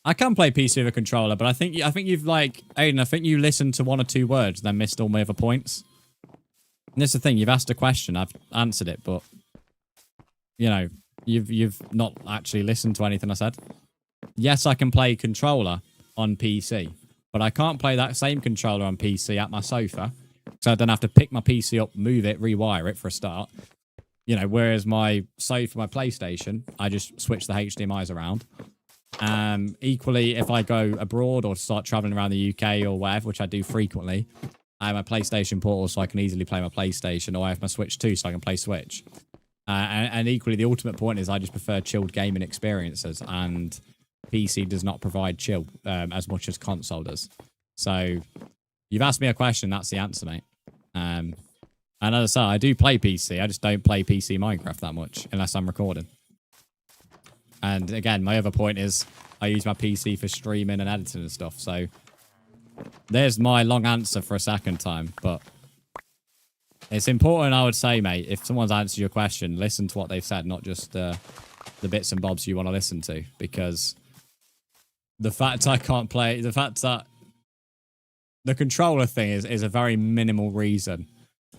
I can play PC with a controller, but I think you've like Aiden. I think you listened to 1 or 2 words and then missed all my other points. And that's the thing. You've asked a question, I've answered it, but you know, you've not actually listened to anything I said. Yes, I can play controller on PC, but I can't play that same controller on PC at my sofa, so I don't have to pick my PC up, move it, rewire it for a start. You know, whereas my sofa, my PlayStation, I just switch the HDMI's around. Equally, if I go abroad or start traveling around the UK or wherever, which I do frequently, I have my PlayStation Portal so I can easily play my PlayStation, or I have my Switch too so I can play Switch. And equally, the ultimate point is I just prefer chilled gaming experiences, and PC does not provide chill as much as console does. So you've asked me a question, that's the answer, mate. And as I said, I do play PC, I just don't play PC Minecraft that much unless I'm recording. And again, my other point is I use my PC for streaming and editing and stuff. So there's my long answer for a second time. But it's important, I would say, mate, if someone's answered your question, listen to what they've said, not just the bits and bobs you want to listen to. Because the fact I can't play, the fact that the controller thing is a very minimal reason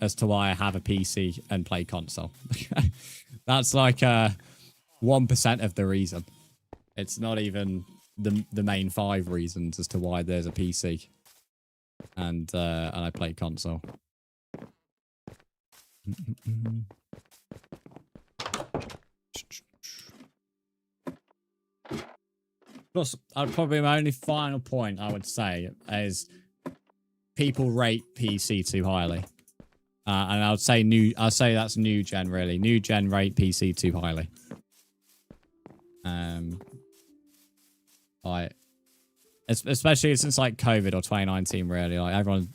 as to why I have a PC and play console. That's like 1% of the reason. It's not even the main 5 reasons as to why there's a PC and I play console. Plus, I'd probably my only final point I would say is people rate PC too highly. And I'd say that's new gen really. New gen rate PC too highly. Like, especially since like COVID or 2019, really, like everyone,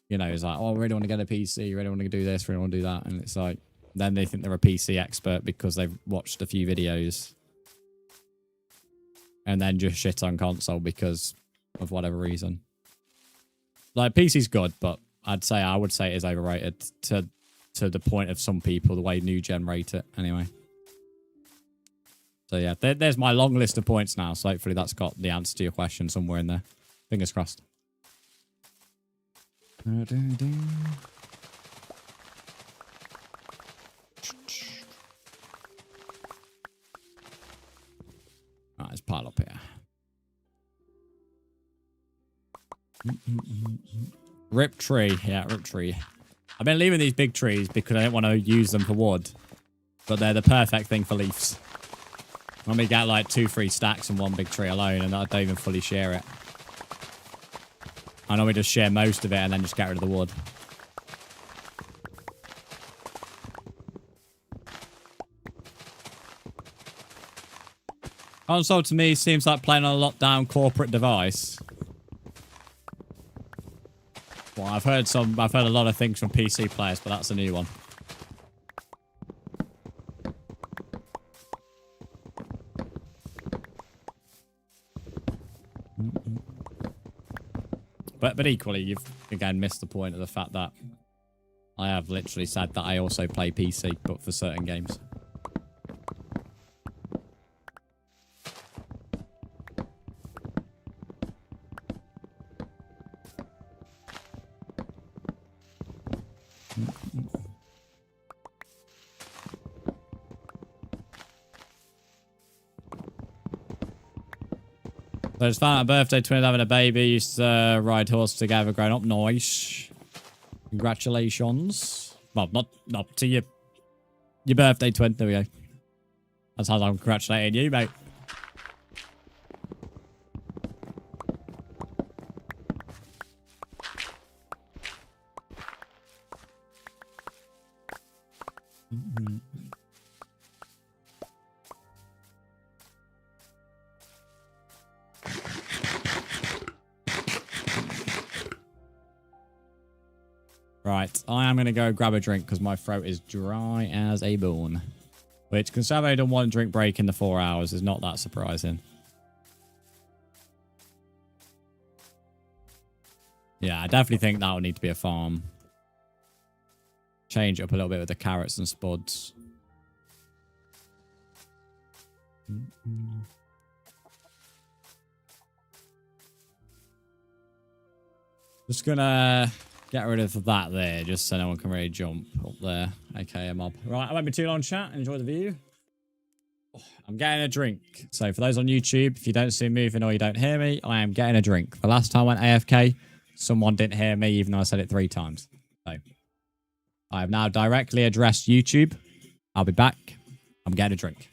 you know, is like, oh, I really want to get a PC, really want to do this, really want to do that, and it's like, then they think they're a PC expert because they've watched a few videos, and then just shit on console because of whatever reason. Like, PC's good, but I would say it is overrated to the point of some people, the way new gen rate it, anyway. So yeah, there's my long list of points now. So hopefully that's got the answer to your question somewhere in there. Fingers crossed. Right, let's pile up here. Rip tree. Yeah, rip tree. I've been leaving these big trees because I don't want to use them for wood. But they're the perfect thing for leaves. When we get like 2-3 stacks on one big tree alone, and I don't even fully share it. I know we just share most of it and then just get rid of the wood. Console to me seems like playing on a lockdown corporate device. Well, I've heard a lot of things from PC players, but that's a new one. But equally, you've again missed the point of the fact that I have literally said that I also play PC, but for certain games. So it's found out birthday, twin having a baby, used to ride horse together, growing up. Nice. Congratulations. Well, not to your birthday, twin. There we go. That's how I'm congratulating you, mate. Right, I am going to go grab a drink because my throat is dry as a bone. Which, considering I've done one drink break in the 4 hours, is not that surprising. Yeah, I definitely think that will need to be a farm. Change it up a little bit with the carrots and spuds. Just gonna get rid of that there, just so no one can really jump up there. Okay, mob. Right, I won't be too long, chat. Enjoy the view. I'm getting a drink. So for those on YouTube, if you don't see me moving or you don't hear me, I am getting a drink. The last time I went AFK, someone didn't hear me, even though I said it 3 times. So I have now directly addressed YouTube. I'll be back. I'm getting a drink.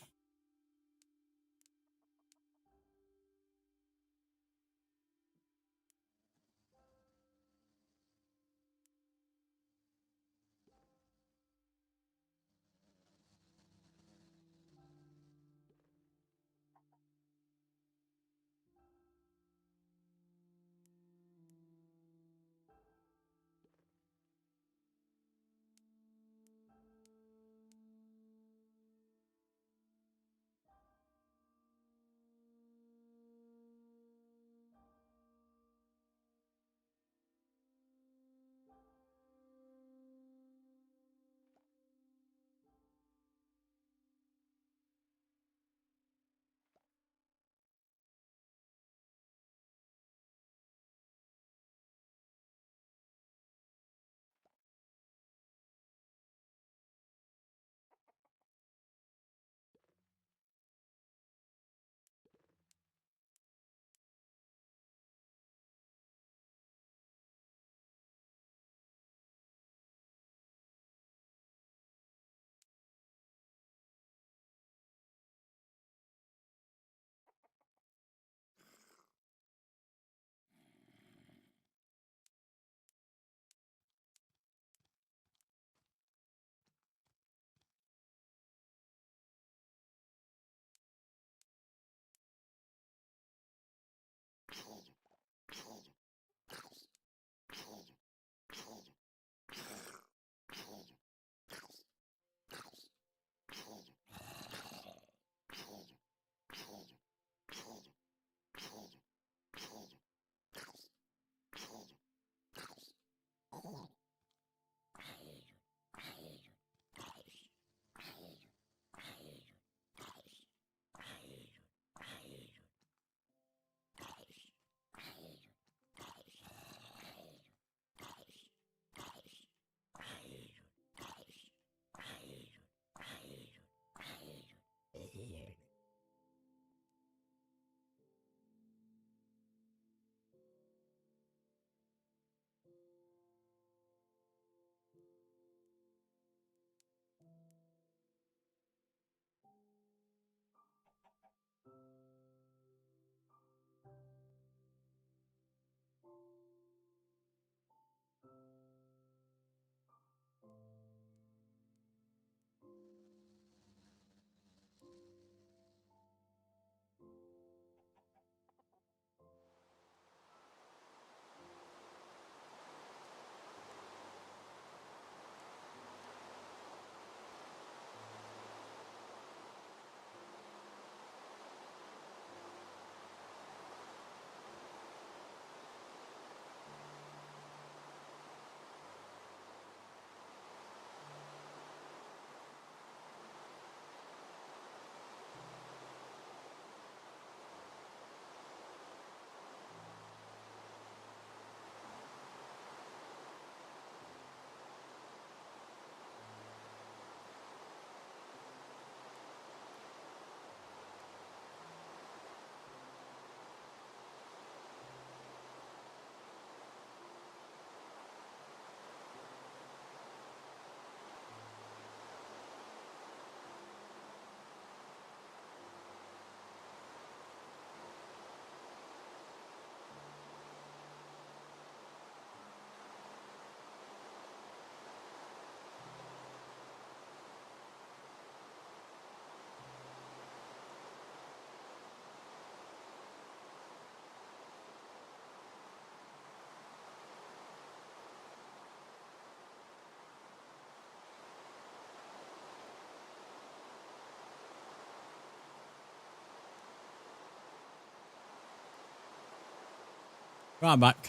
Right, I'm back.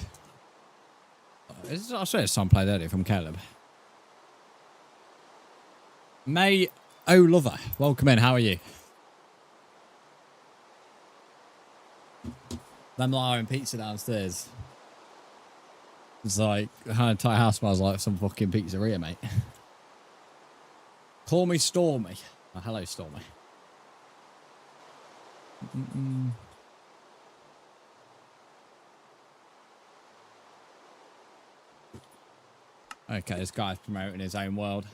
I saw a song played earlier from Caleb. May Oh Lover, welcome in. How are you? Them lying pizza downstairs. It's like her entire house smells like some fucking pizzeria, mate. Call me Stormy. Oh, hello, Stormy. Okay, this guy's promoting his own world.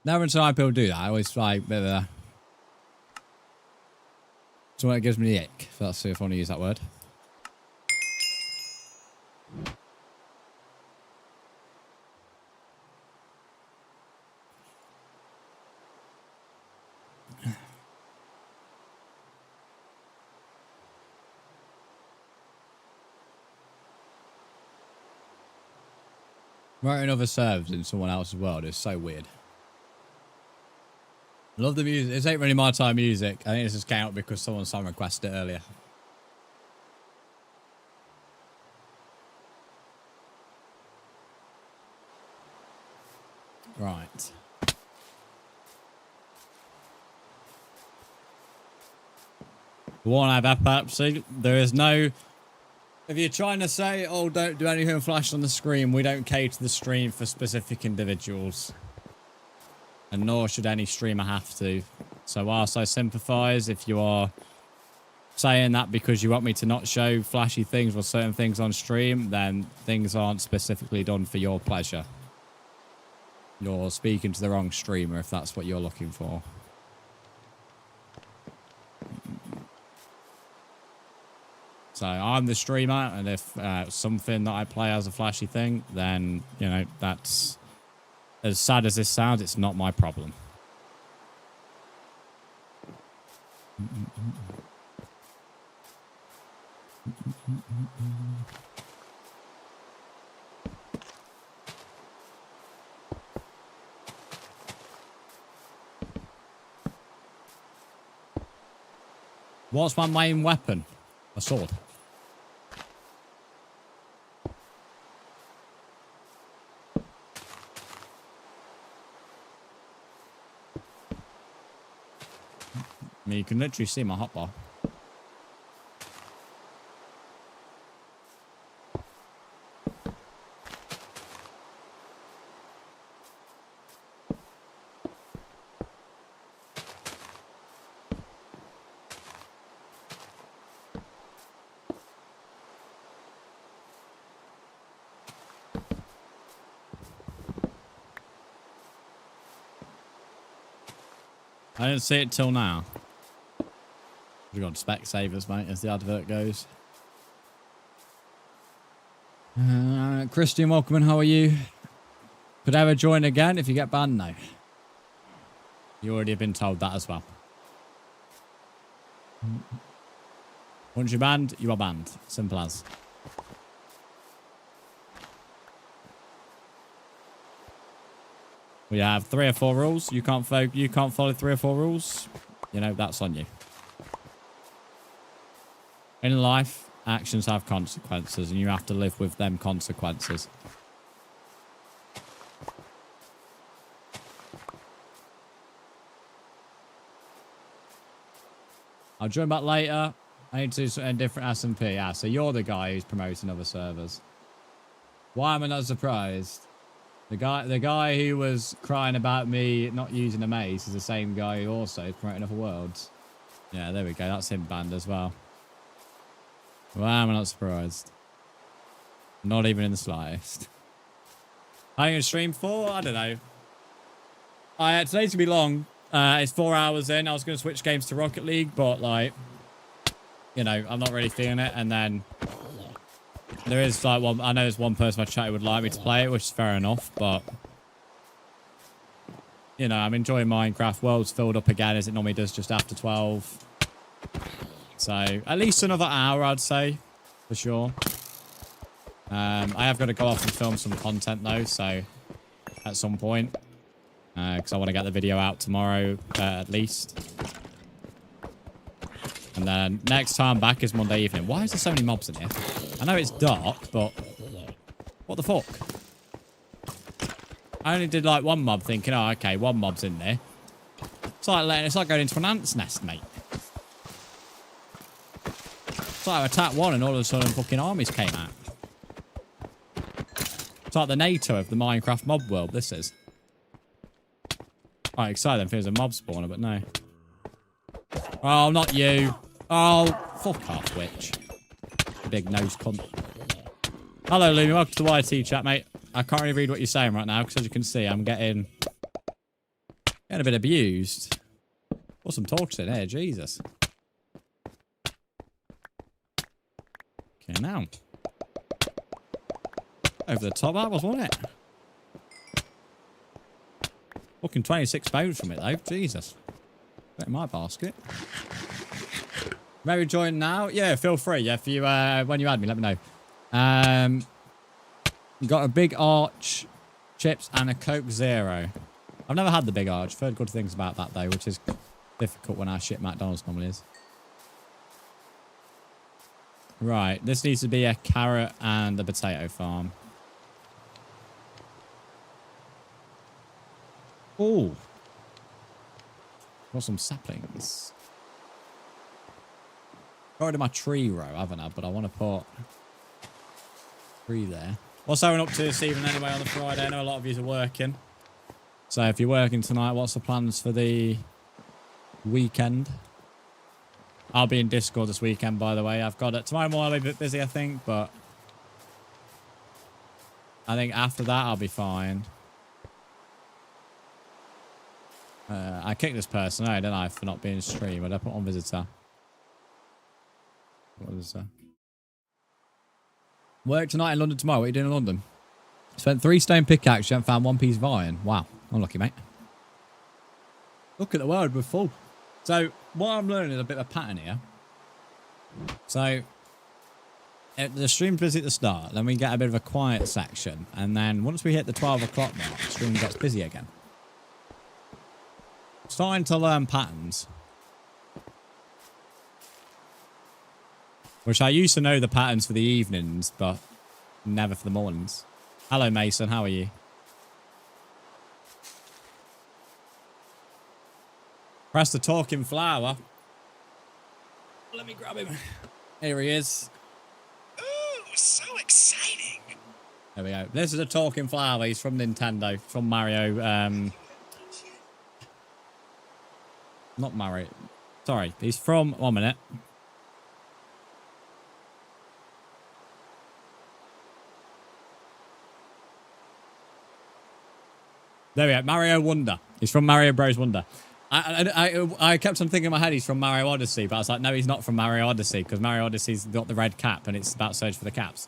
Never until people do that. I always like a bit of a... Something that gives me the ick. If that's if I want to use that word. Writing other servers in someone else's world is so weird. I love the music. This ain't really my type of music. I think this just came out because someone requested it earlier. Right. One, I have epilepsy. There is no... If you're trying to say, oh, don't do anything flash on the screen, we don't cater the stream for specific individuals. And nor should any streamer have to. So whilst I sympathise, if you are saying that because you want me to not show flashy things or certain things on stream, then things aren't specifically done for your pleasure. You're speaking to the wrong streamer if that's what you're looking for. So I'm the streamer, and if something that I play as a flashy thing, then, you know, that's... As sad as this sounds, it's not my problem. What's my main weapon? A sword. I mean, you can literally see my hotbar. I didn't see it till now. We've got Specsavers, mate, as the advert goes. Christian, welcome and how are you? Could ever join again if you get banned? No. You already have been told that as well. Once you're banned, you are banned. Simple as. We have 3 or 4 rules. You can't follow 3 or 4 rules. You know, that's on you. In life, actions have consequences, and you have to live with them consequences. I'll join back later. I need to do a different SMP. Ah, so you're the guy who's promoting other servers. Why am I not surprised? The guy who was crying about me not using a mace is the same guy who also is promoting other worlds. Yeah, there we go. That's him banned as well. Why am I not surprised? Not even in the slightest. How are you going to stream for? I don't know. Today's going to be long. It's 4 hours in. I was going to switch games to Rocket League, but, like, you know, I'm not really feeling it. And then there is, like, I know there's one person I chat who would like me to play it, which is fair enough, but, you know, I'm enjoying Minecraft. World's filled up again, as it normally does just after 12. So, at least another hour, I'd say, for sure. I have got to go off and film some content, though, so, at some point. Because I want to get the video out tomorrow, at least. And then next time back is Monday evening. Why is there so many mobs in here? I know it's dark, but what the fuck? I only did like one mob thinking, oh, okay, one mob's in there. It's like going into an ant's nest, mate. It's like I attacked one and all of a sudden fucking armies came out. It's like the NATO of the Minecraft mob world, this is. Quite excited if it was a mob spawner, but no. Oh, not you. Oh, fuck off, witch. Big nose cunt. Hello, Lumi. Welcome to the YT chat, mate. I can't really read what you're saying right now, because as you can see, I'm getting a bit abused. Put some talks in here, Jesus. Okay, now. Over the top that was, wasn't it? Fucking 26 bones from it, though. Jesus. Put in my basket. Maybe join now? Yeah, feel free. Yeah, if you, when you add me, let me know. Got a big arch, chips, and a Coke Zero. I've never had the big arch. I've heard good things about that, though, which is difficult when our shit McDonald's normally is. Right, this needs to be a carrot and a potato farm. Ooh. Got some saplings. Got rid of my tree row, haven't I? But I want to put tree there. What's everyone up to this evening anyway on the Friday? I know a lot of you are working. So if you're working tonight, what's the plans for the weekend? I'll be in Discord this weekend, by the way. I've got it. Tomorrow morning I'll be a bit busy, I think, but I think after that I'll be fine. I kicked this person out, didn't I, for not being streamed. I put on visitor. What is that? Work tonight in London tomorrow. What are you doing in London? Spent 3 stone pickaxe, you haven't found 1 piece of iron. Wow. Unlucky, mate. Look at the world, we're full. So, what I'm learning is a bit of a pattern here. So, the stream's busy at the start. Then we get a bit of a quiet section. And then once we hit the 12 o'clock mark, the stream gets busy again. Starting to learn patterns. Which I used to know the patterns for the evenings, but never for the mornings. Hello, Mason. How are you? Press the talking flower. Let me grab him. Here he is. Ooh, so exciting. There we go. This is a talking flower. He's from Nintendo. From Mario. Not Mario. Sorry. He's from... 1 minute. There we go. Mario Wonder. He's from Mario Bros. Wonder. I kept on thinking in my head he's from Mario Odyssey, but I was like, no, he's not from Mario Odyssey, because Mario Odyssey's got the red cap and it's about search for the caps.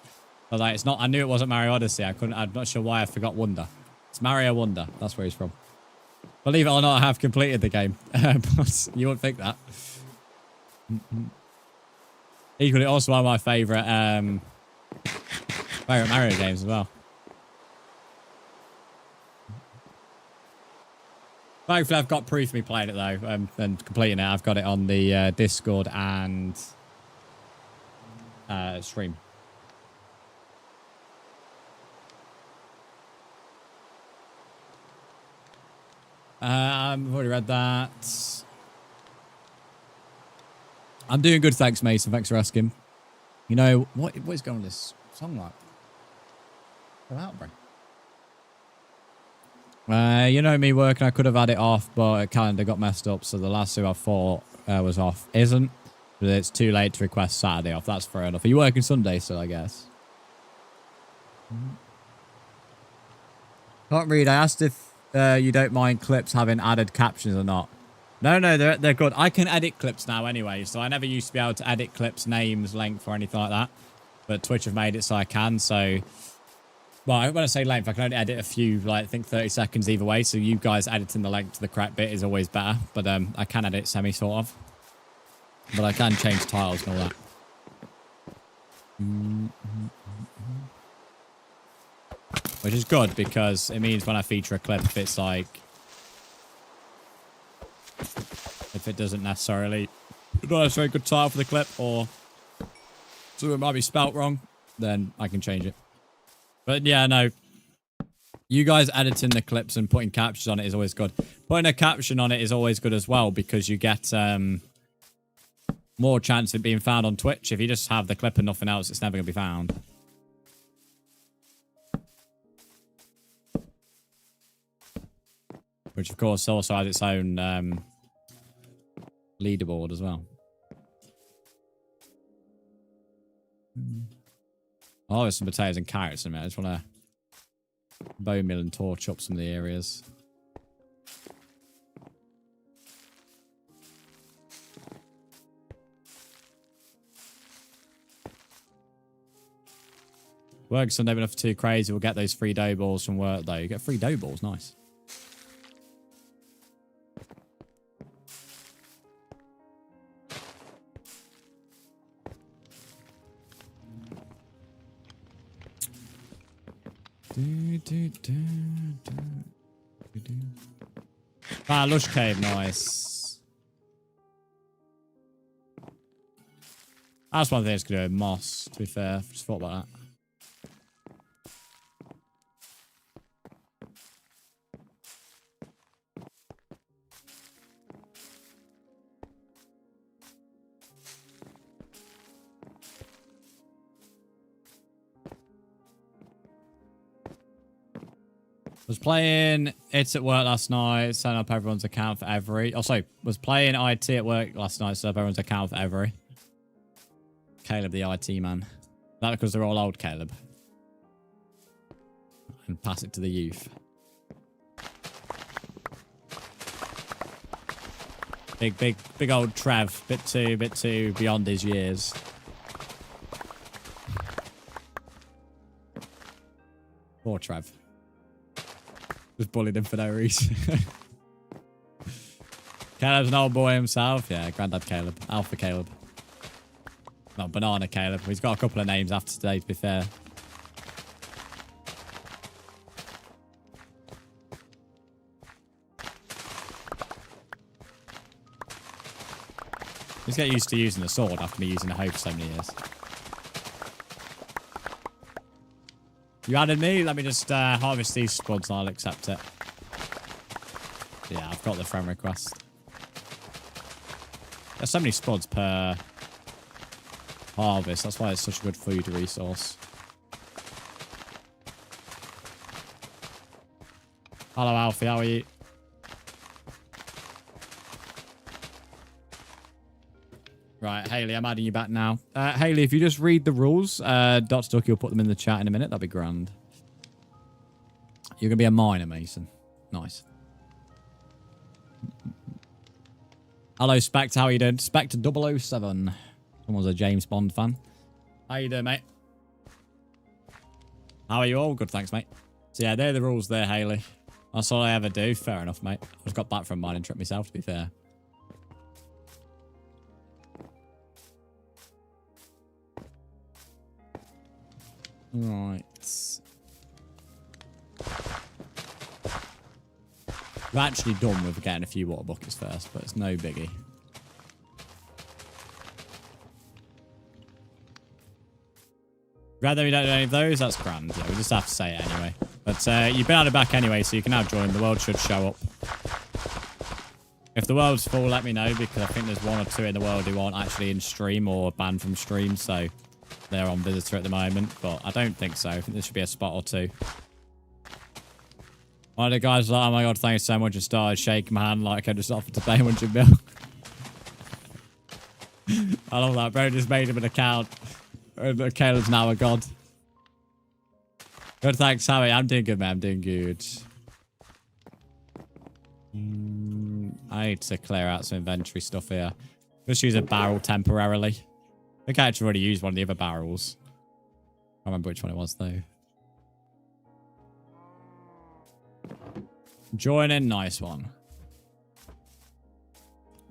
But like, it's not. I knew it wasn't Mario Odyssey. I'm not sure why I forgot Wonder. It's Mario Wonder. That's where he's from. Believe it or not, I have completed the game. But you wouldn't think that. Equally, also one of my favorite Mario games as well. Hopefully I've got proof of me playing it though, and completing it. I've got it on the Discord and stream. I've already read that. I'm doing good, thanks, Mason. Thanks for asking. You know, what is going on with this song like? Get out, bro. You know me working, I could have had it off, but a calendar got messed up, so the last 2 I thought was off isn't. But it's too late to request Saturday off. That's fair enough. Are you working Sunday still, I guess? Can't read. I asked if you don't mind clips having added captions or not. No, they're good. I can edit clips now anyway, so I never used to be able to edit clips, names, length, or anything like that. But Twitch have made it so I can, so... Well, when I say length, I can only edit a few, like, I think 30 seconds either way. So you guys editing the length to the correct bit is always better. But I can edit semi, sort of. But I can change titles and all that. Which is good, because it means when I feature a clip, if it's like... If it doesn't necessarily not necessarily a good title for the clip, or something might be spelt wrong, then I can change it. But yeah, no. You guys editing the clips and putting captions on it is always good. Putting a caption on it is always good as well, because you get more chance of it being found on Twitch. If you just have the clip and nothing else, it's never going to be found. Which, of course, also has its own leaderboard as well. Oh, there's some potatoes and carrots in a minute. I just want to bone meal and torch up some of the areas. Work Sunday, but nothing too crazy. We'll get those free dough balls from work, though. You get free dough balls. Nice. Ah, Lush Cave. Nice. That's one thing I could do with moss, to be fair. Just thought about that. Was playing It's at work last night, setting up everyone's account for every. Also, was playing IT at work last night, set up everyone's account for every. Caleb, the IT man. That because they're all old, Caleb. And pass it to the youth. Big old Trev. Bit too beyond his years. Poor Trev. Just bullied him for no reason. Caleb's an old boy himself. Yeah, Grandad Caleb. Alpha Caleb. Not Banana Caleb. He's got a couple of names after today, to be fair. Just get used to using the sword after me using a hoe for so many years. You added me? Let me just harvest these spuds and I'll accept it. Yeah, I've got the friend request. There's so many spuds per harvest. That's why it's such a good food resource. Hello, Alfie. How are you? Right, Haley, I'm adding you back now. Haley, if you just read the rules, Dr. Ducky will put them in the chat in a minute. That'd be grand. You're going to be a miner, Mason. Nice. Hello, Spectre. How are you doing? Spectre 007. Someone's a James Bond fan. How you doing, mate? How are you all? Good, thanks, mate. So, yeah, they're the rules there, Haley. That's all I ever do. Fair enough, mate. I just got back from mining trip myself, to be fair. Right. We're actually done with getting a few water buckets first, but it's no biggie. Rather we don't do any of those, that's grand. Yeah, we just have to say it anyway. But you've been added back anyway, so you can now join. The world should show up. If the world's full, let me know, because I think there's one or two in the world who aren't actually in stream or banned from stream, so they're on visitor at the moment, but I don't think so. I think there should be a spot or two. One of the guys was like, oh my god, thanks so much, and started shaking my hand like I just offered to pay 100 mil. I love that, bro. Just made him an account. Caleb's now a god. Good, thanks, Harry. I'm doing good, man. I'm doing good. I need to clear out some inventory stuff here. Just use a barrel temporarily. I think I actually already used one of the other barrels. I can't remember which one it was, though. Join in, nice one.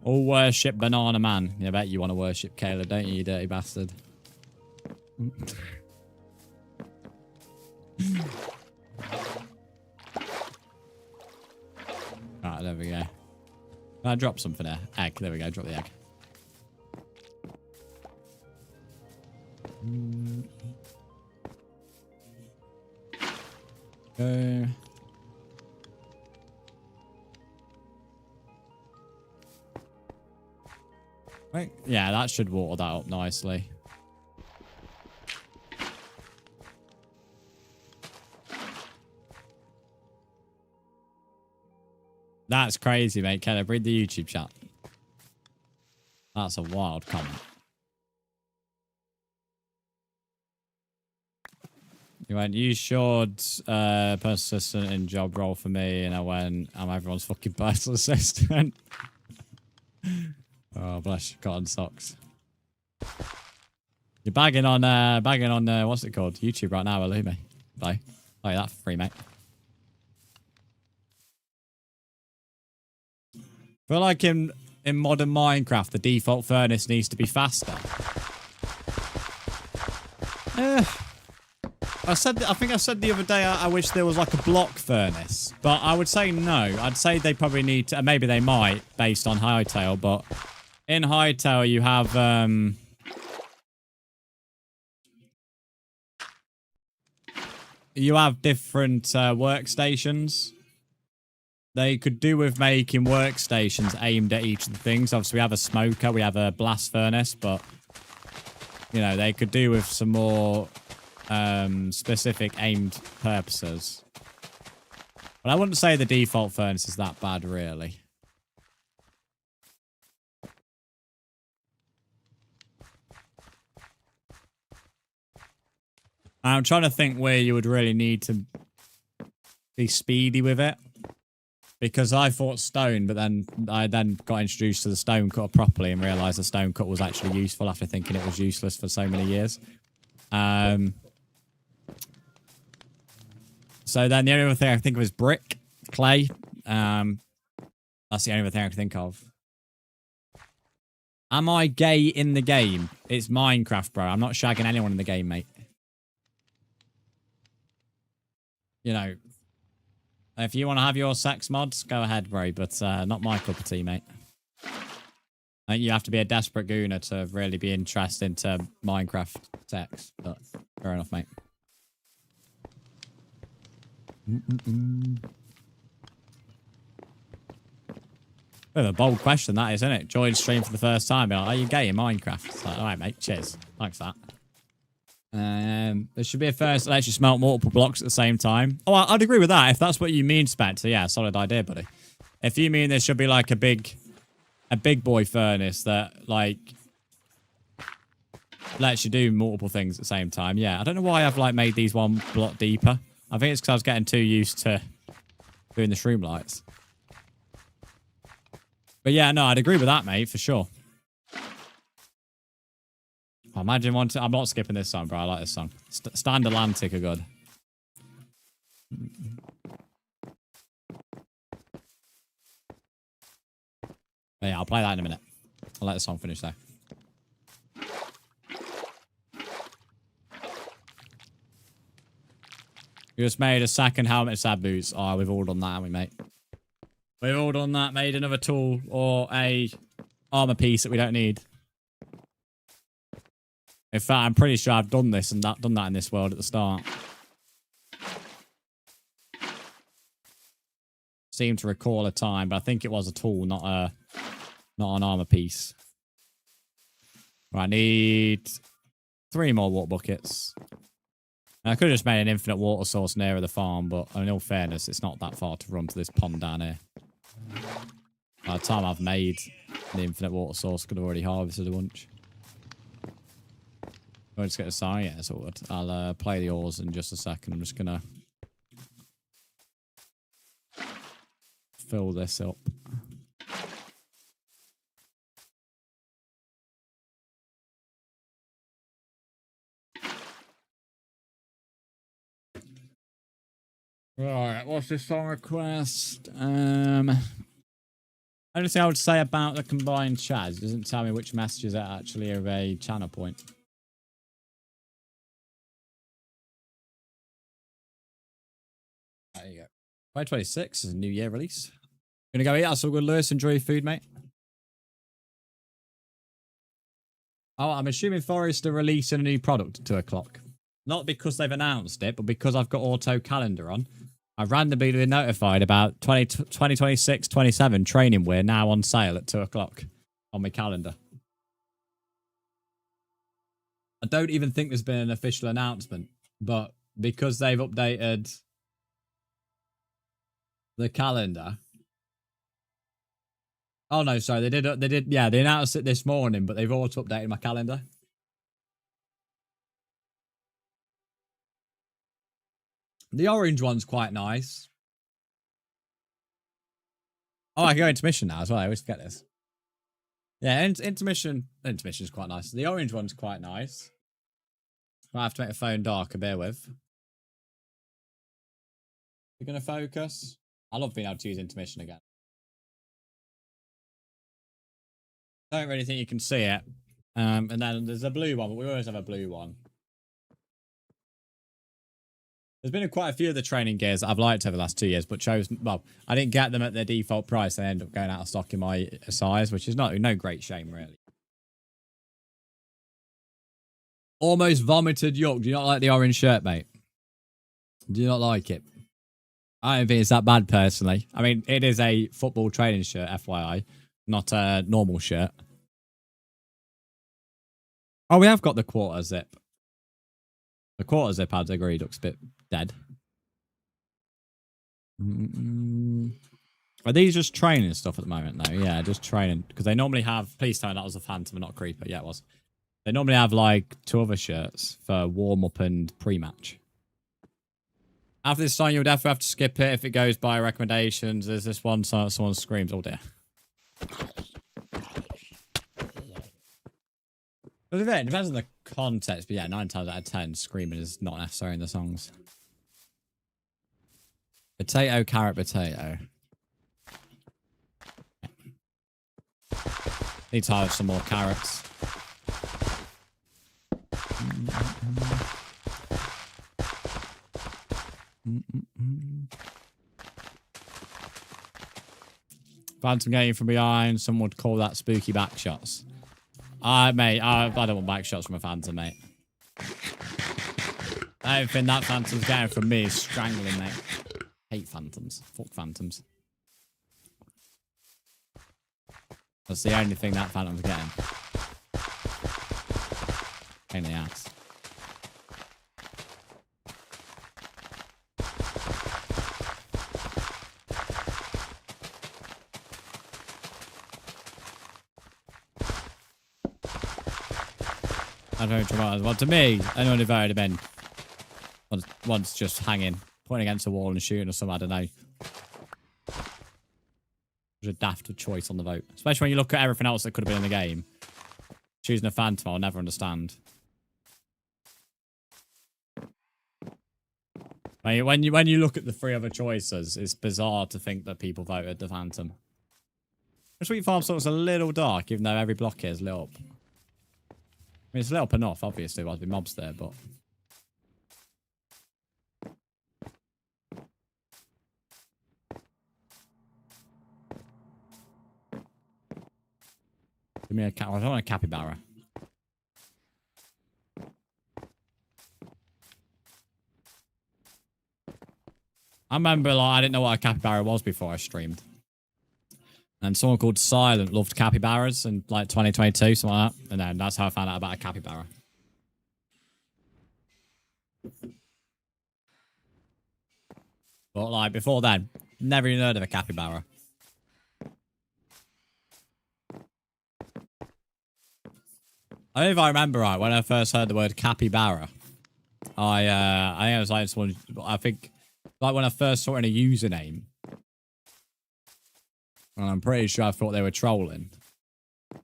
All worship Banana Man. Yeah, I bet you want to worship Caleb, don't you dirty bastard? Alright, there we go. I dropped something there. Egg. There we go. Drop the egg. Go. Right. Yeah, that should water that up nicely. That's crazy, mate. Caleb, read the YouTube chat. That's a wild comment. You went, you should persistent in job role for me. And I went, I'm everyone's fucking personal assistant. Oh, bless you. Cotton socks. You're bagging on, what's it called? YouTube right now, will me? Bye. Oh, yeah, that for free, mate. I feel like in modern Minecraft, the default furnace needs to be faster. I think I said the other day I wish there was like a block furnace, but I would say no. I'd say they probably need to, maybe they might based on Hightail, but in Hightail you have different workstations. They could do with making workstations aimed at each of the things. Obviously, we have a smoker, we have a blast furnace, but, you know, they could do with some more specific aimed purposes. But I wouldn't say the default furnace is that bad, really. I'm trying to think where you would really need to be speedy with it. Because I thought stone, but then I got introduced to the stone cutter properly and realised the stone cut was actually useful after thinking it was useless for so many years. So then the only other thing I can think of is brick, clay. That's the only other thing I can think of. Am I gay in the game? It's Minecraft, bro. I'm not shagging anyone in the game, mate. You know, if you want to have your sex mods, go ahead, bro. But not my cup of tea, mate. I think you have to be a desperate gooner to really be interested into Minecraft sex. But fair enough, mate. Bit of a bold question, that is, isn't it? Join stream for the first time. Be like, are you gay in Minecraft? It's like, all right, mate. Cheers. Thanks for that. There should be a first that lets you smelt multiple blocks at the same time. Oh, I'd agree with that if that's what you mean, Spencer. Yeah, solid idea, buddy. If you mean there should be like a big boy furnace that like lets you do multiple things at the same time. Yeah, I don't know why I've like made these one block deeper. I think it's because I was getting too used to doing the shroom lights. But yeah, no, I'd agree with that, mate, for sure. Oh, imagine one. I'm not skipping this song, bro. I like this song. Stand Atlantic are good. But yeah, I'll play that in a minute. I'll let the song finish though. You just made a second helmet sad boots. Oh, we've all done that, haven't we, mate? We've all done that. Made another tool or a armor piece that we don't need. In fact, I'm pretty sure I've done this and done that in this world at the start. Seem to recall a time, but I think it was a tool, not an armor piece. Right, I need 3 more water buckets. I could have just made an infinite water source nearer the farm, but in all fairness, it's not that far to run to this pond down here. By the time I've made the infinite water source, I could have already harvested a bunch. I'll just get a sign. Yeah, sorted. I'll play the ores in just a second. I'm just gonna fill this up. Right, what's this song request? Only thing I would say about the combined chat doesn't tell me which messages are actually of a channel point. There you go. 2026 is a new year release. Gonna go eat. That's all good, Lewis. Enjoy your food, mate. Oh, I'm assuming Forest are releasing a new product at 2 o'clock. Not because they've announced it, but because I've got auto calendar on. I've randomly been notified about 2026-27 training wear now on sale at 2 o'clock on my calendar. I don't even think there's been an official announcement, but because they've updated the calendar. Oh no, sorry, they did, yeah, they announced it this morning, but they've also updated my calendar. The orange one's quite nice. Oh, I can go intermission now as well. I always forget this. Yeah, intermission's quite nice. The orange one's quite nice. Might have to make the phone darker, bear with. You're gonna focus? I love being able to use intermission again. I don't really think you can see it. And then there's a blue one, but we always have a blue one. There's been quite a few of the training gears that I've liked over the last 2 years, but I didn't get them at their default price. They ended up going out of stock in my size, which is no great shame, really. Almost vomited yuck. Do you not like the orange shirt, mate? Do you not like it? I don't think it's that bad, personally. I mean, it is a football training shirt, FYI, not a normal shirt. Oh, we have got the quarter zip. The quarter zip, I'd agree, looks a bit dead. Are these just training stuff at the moment, though? Yeah, just training. Because they normally have... Please tell me that was a Phantom and not a Creeper. Yeah, it was. They normally have, like, 2 other shirts for warm-up and pre-match. After this time, you'll definitely have to skip it if it goes by recommendations. There's this one, someone screams. Oh, dear. It depends on the context, but yeah, 9 times out of 10, screaming is not necessary in the songs. Potato, carrot, potato. Need to have some more carrots. Phantom getting from behind. Some would call that spooky back shots. Mate, I don't want back shots from a Phantom, mate. Everything that Phantom's getting from me is strangling, mate. Hate Phantoms. Fuck Phantoms. That's the only thing that Phantom's getting. Pain in the ass. Well, to me, anyone who voted him in wants just hanging, pointing against a wall and shooting or something, I don't know. There's a daft choice on the vote. Especially when you look at everything else that could have been in the game. Choosing a Phantom, I'll never understand. When you look at the 3 other choices, it's bizarre to think that people voted the Phantom. The Sweet Farm sort of a little dark, even though every block here is lit up. I mean, it's lit up enough, obviously, while there's mobs there, but... Give me a cat. I don't want a capybara. I remember, like, I didn't know what a capybara was before I streamed. And someone called Silent loved capybaras in, like, 2022, something like that. And then that's how I found out about a capybara. But, like, before then, never even heard of a capybara. I don't know if I remember right, when I first heard the word capybara, I think it was like someone, I think, like when I first saw it in a username, and I'm pretty sure I thought they were trolling.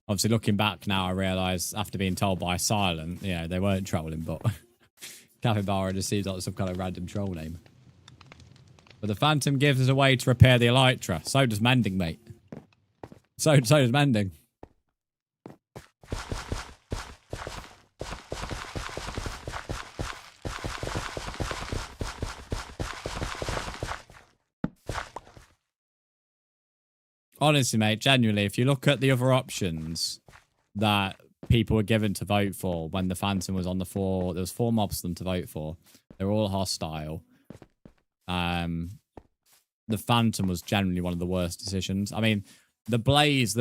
Obviously, looking back now, I realise, after being told by Silent, you know, they weren't trolling, but capybara just seems like some kind of random troll name. But the Phantom gives us a way to repair the elytra. So does mending, mate. So does mending. Honestly, mate, genuinely, if you look at the other options that people were given to vote for when the Phantom was on the 4, there was 4 mobs for them to vote for. They were all hostile. the Phantom was generally one of the worst decisions. I mean, the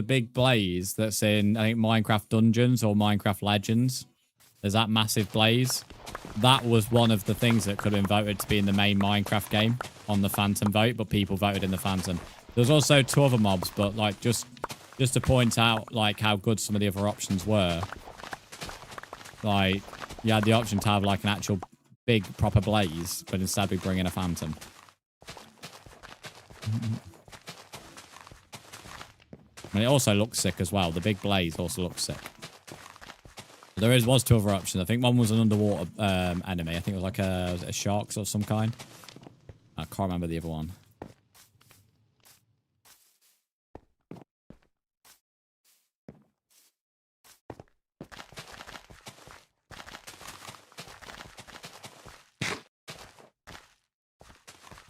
big blaze that's in, I think, Minecraft Dungeons or Minecraft Legends. There's that massive blaze. That was one of the things that could have been voted to be in the main Minecraft game on the Phantom vote, but people voted in the Phantom. There's also 2 other mobs, but like just to point out like how good some of the other options were. Like you had the option to have like an actual big proper blaze, but instead we bring in a Phantom. And it also looks sick as well. The big blaze also looks sick. There was 2 other options. I think one was an underwater enemy. I think it was like a shark of some kind. I can't remember the other one.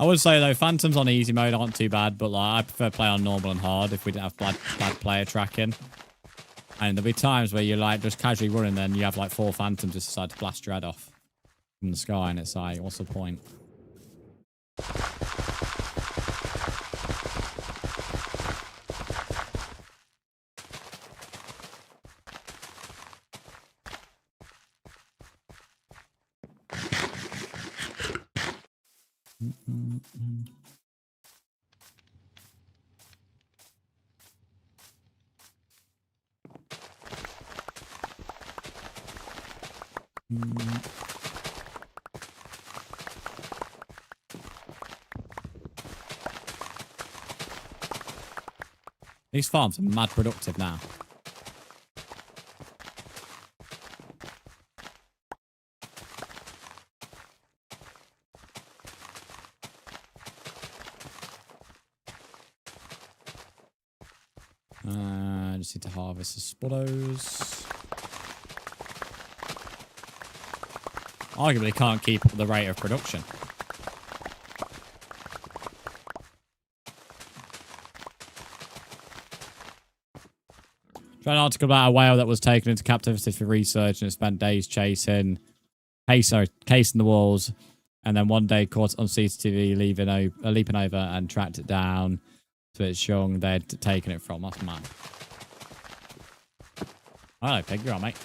I would say though, Phantoms on easy mode aren't too bad, but like I prefer play on normal and hard if we didn't have bad player tracking. And there'll be times where you're like just casually running, then you have like 4 Phantoms just decide to blast your head off from the sky, and it's like, what's the point? These farms are mad productive now. I just need to harvest the spottos. Arguably can't keep up the rate of production. Read an article about a whale that was taken into captivity for research and it spent days casing the walls, and then one day caught on CCTV leaping over and tracked it down to its young they'd taken it from. That's mad. Hello, pig. You're on, mate.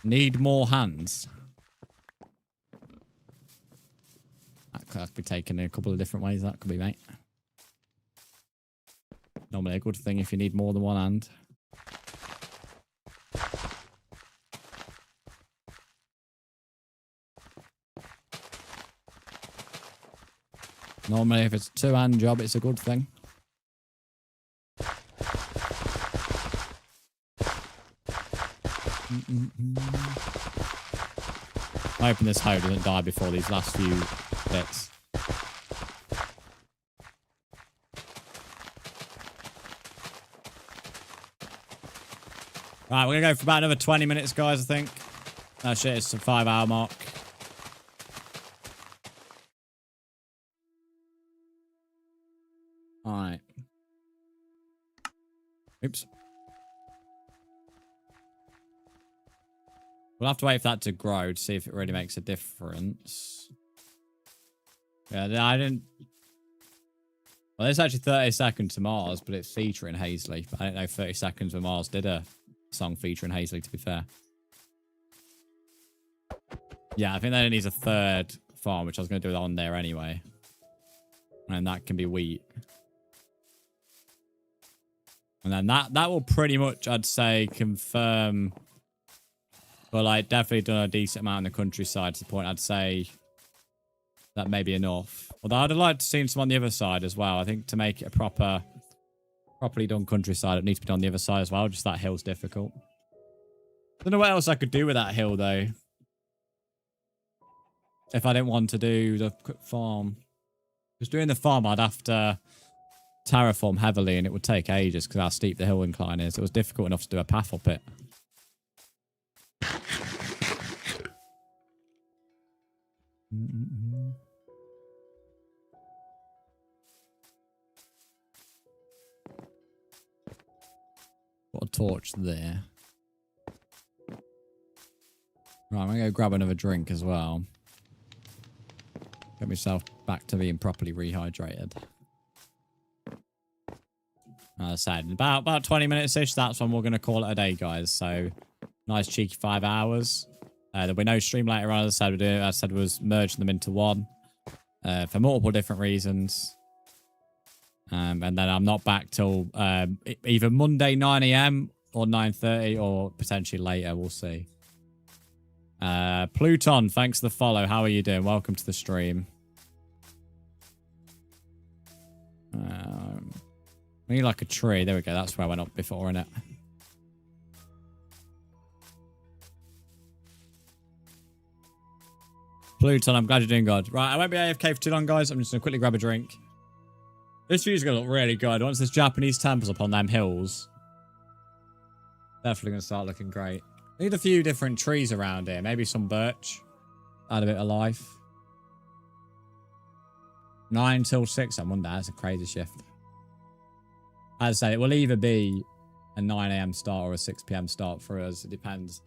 Need more hands. That could be taken in a couple of different ways. That could be, mate. Normally a good thing if you need more than one hand. Normally if it's a 2-hand job, it's a good thing. I'm hoping this hoe doesn't die before these last few bits. Right, we're going to go for about another 20 minutes, guys, I think. Oh shit, it's the 5-hour mark. Alright. Oops. We'll have to wait for that to grow to see if it really makes a difference. Yeah, I didn't... Well, there's actually 30 seconds to Mars, but it's featuring Hazley. I don't know if 30 seconds when Mars did a song featuring Hazley, to be fair. Yeah, I think that needs a 3rd farm, which I was going to do it on there anyway. And that can be wheat. And then that will pretty much, I'd say, confirm... But like, definitely done a decent amount in the countryside to the point I'd say that may be enough. Although I'd have liked to see some on the other side as well. I think to make it a properly done countryside, it needs to be done on the other side as well. Just that hill's difficult. Don't know what else I could do with that hill though. If I didn't want to do the farm. Because doing the farm, I'd have to terraform heavily and it would take ages because how steep the hill incline is. It was difficult enough to do a path up it. torch there. Right, I'm going to go grab another drink as well. Get myself back to being properly rehydrated. As I said, about 20 minutes-ish, that's when we're going to call it a day, guys. So, nice cheeky 5 hours. There'll be no stream later on, as I said, was merging them into one. For multiple different reasons. And then I'm not back till either Monday 9 AM or 9:30 or potentially later. We'll see. Pluton, thanks for the follow. How are you doing? Welcome to the stream. We need like a tree. There we go. That's where I went up before, innit? Pluton, I'm glad you're doing good. Right, I won't be AFK for too long, guys. I'm just going to quickly grab a drink. This view's going to look really good. Once there's Japanese temples up on them hills, definitely going to start looking great. Need a few different trees around here. Maybe some birch. Add a bit of life. 9 till 6 on Monday. That's a crazy shift. As I say, it will either be a 9 AM start or a 6 PM start for us. It depends.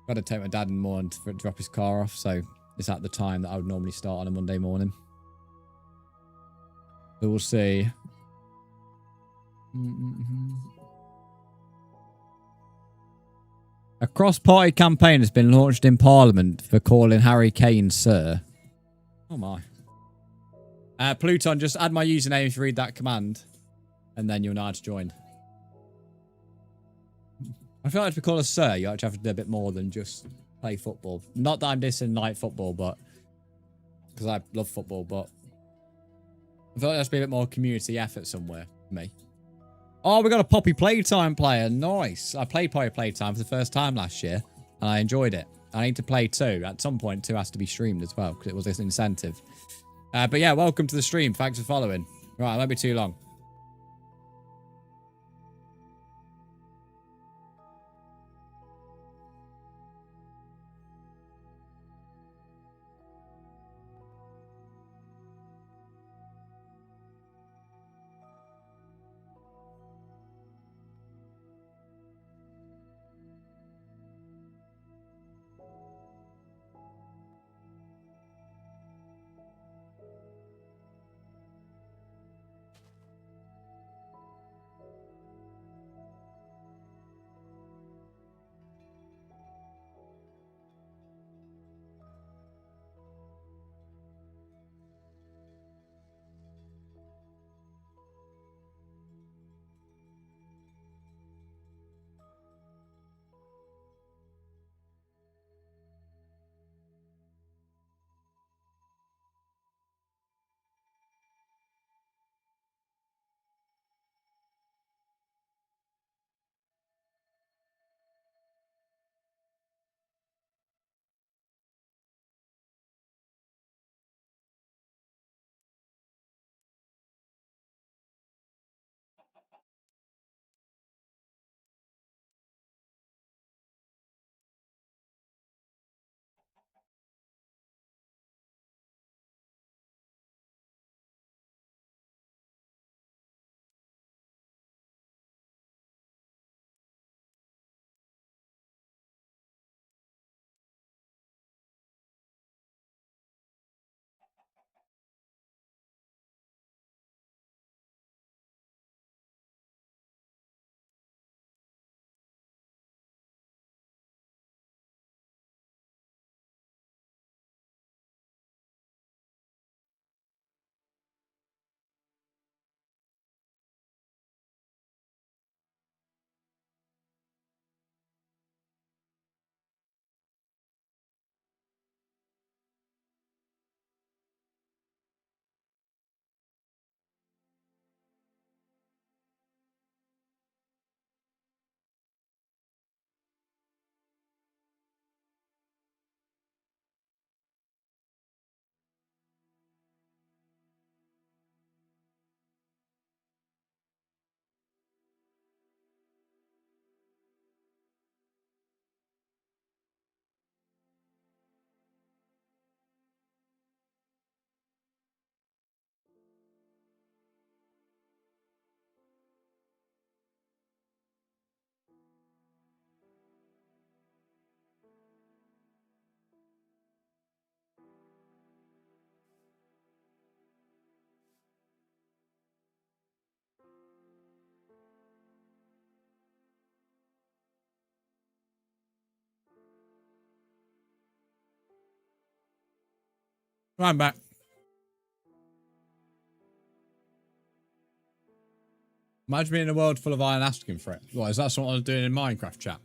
Got to take my dad in the morning to drop his car off, so it's at the time that I would normally start on a Monday morning. So we'll see. A cross-party campaign has been launched in Parliament for calling Harry Kane Sir. Oh my. Pluton, just add my username if you read that command. And then you'll know how to join. I feel like to be called a Sir, you actually have to do a bit more than just play football. Not that I'm dissing like football, but... because I love football, but... I feel like there has to be a bit more community effort somewhere for me. Oh, we got a Poppy Playtime player. Nice. I played Poppy Playtime for the first time last year, and I enjoyed it. I need to play 2. At some point, 2 has to be streamed as well, because it was an incentive. But yeah, welcome to the stream. Thanks for following. Right, it won't be too long. Right, I'm back. Imagine being in a world full of iron asking for it. What, is that something I was doing in Minecraft chat?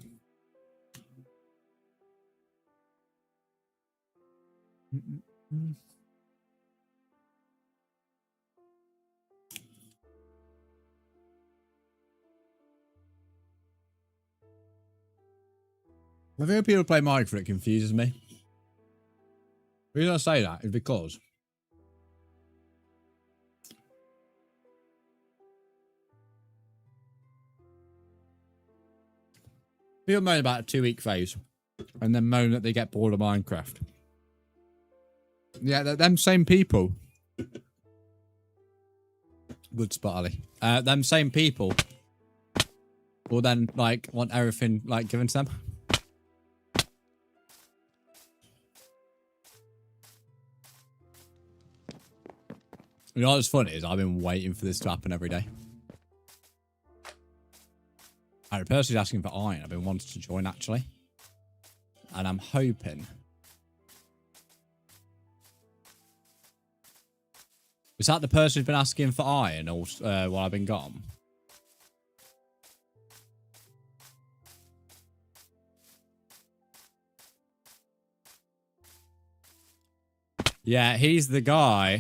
I think people play Minecraft, it confuses me. The reason I say that is because people moan about a 2-week phase and then moan that they get bored of Minecraft. Yeah, them same people. Good spot, Ali. Them same people will then, like, want everything, like, given to them. You know what's funny is I've been waiting for this to happen every day. And the person who's asking for iron, I've been wanting to join, actually. And I'm hoping... Was that the person who's been asking for iron or while I've been gone? Yeah, he's the guy.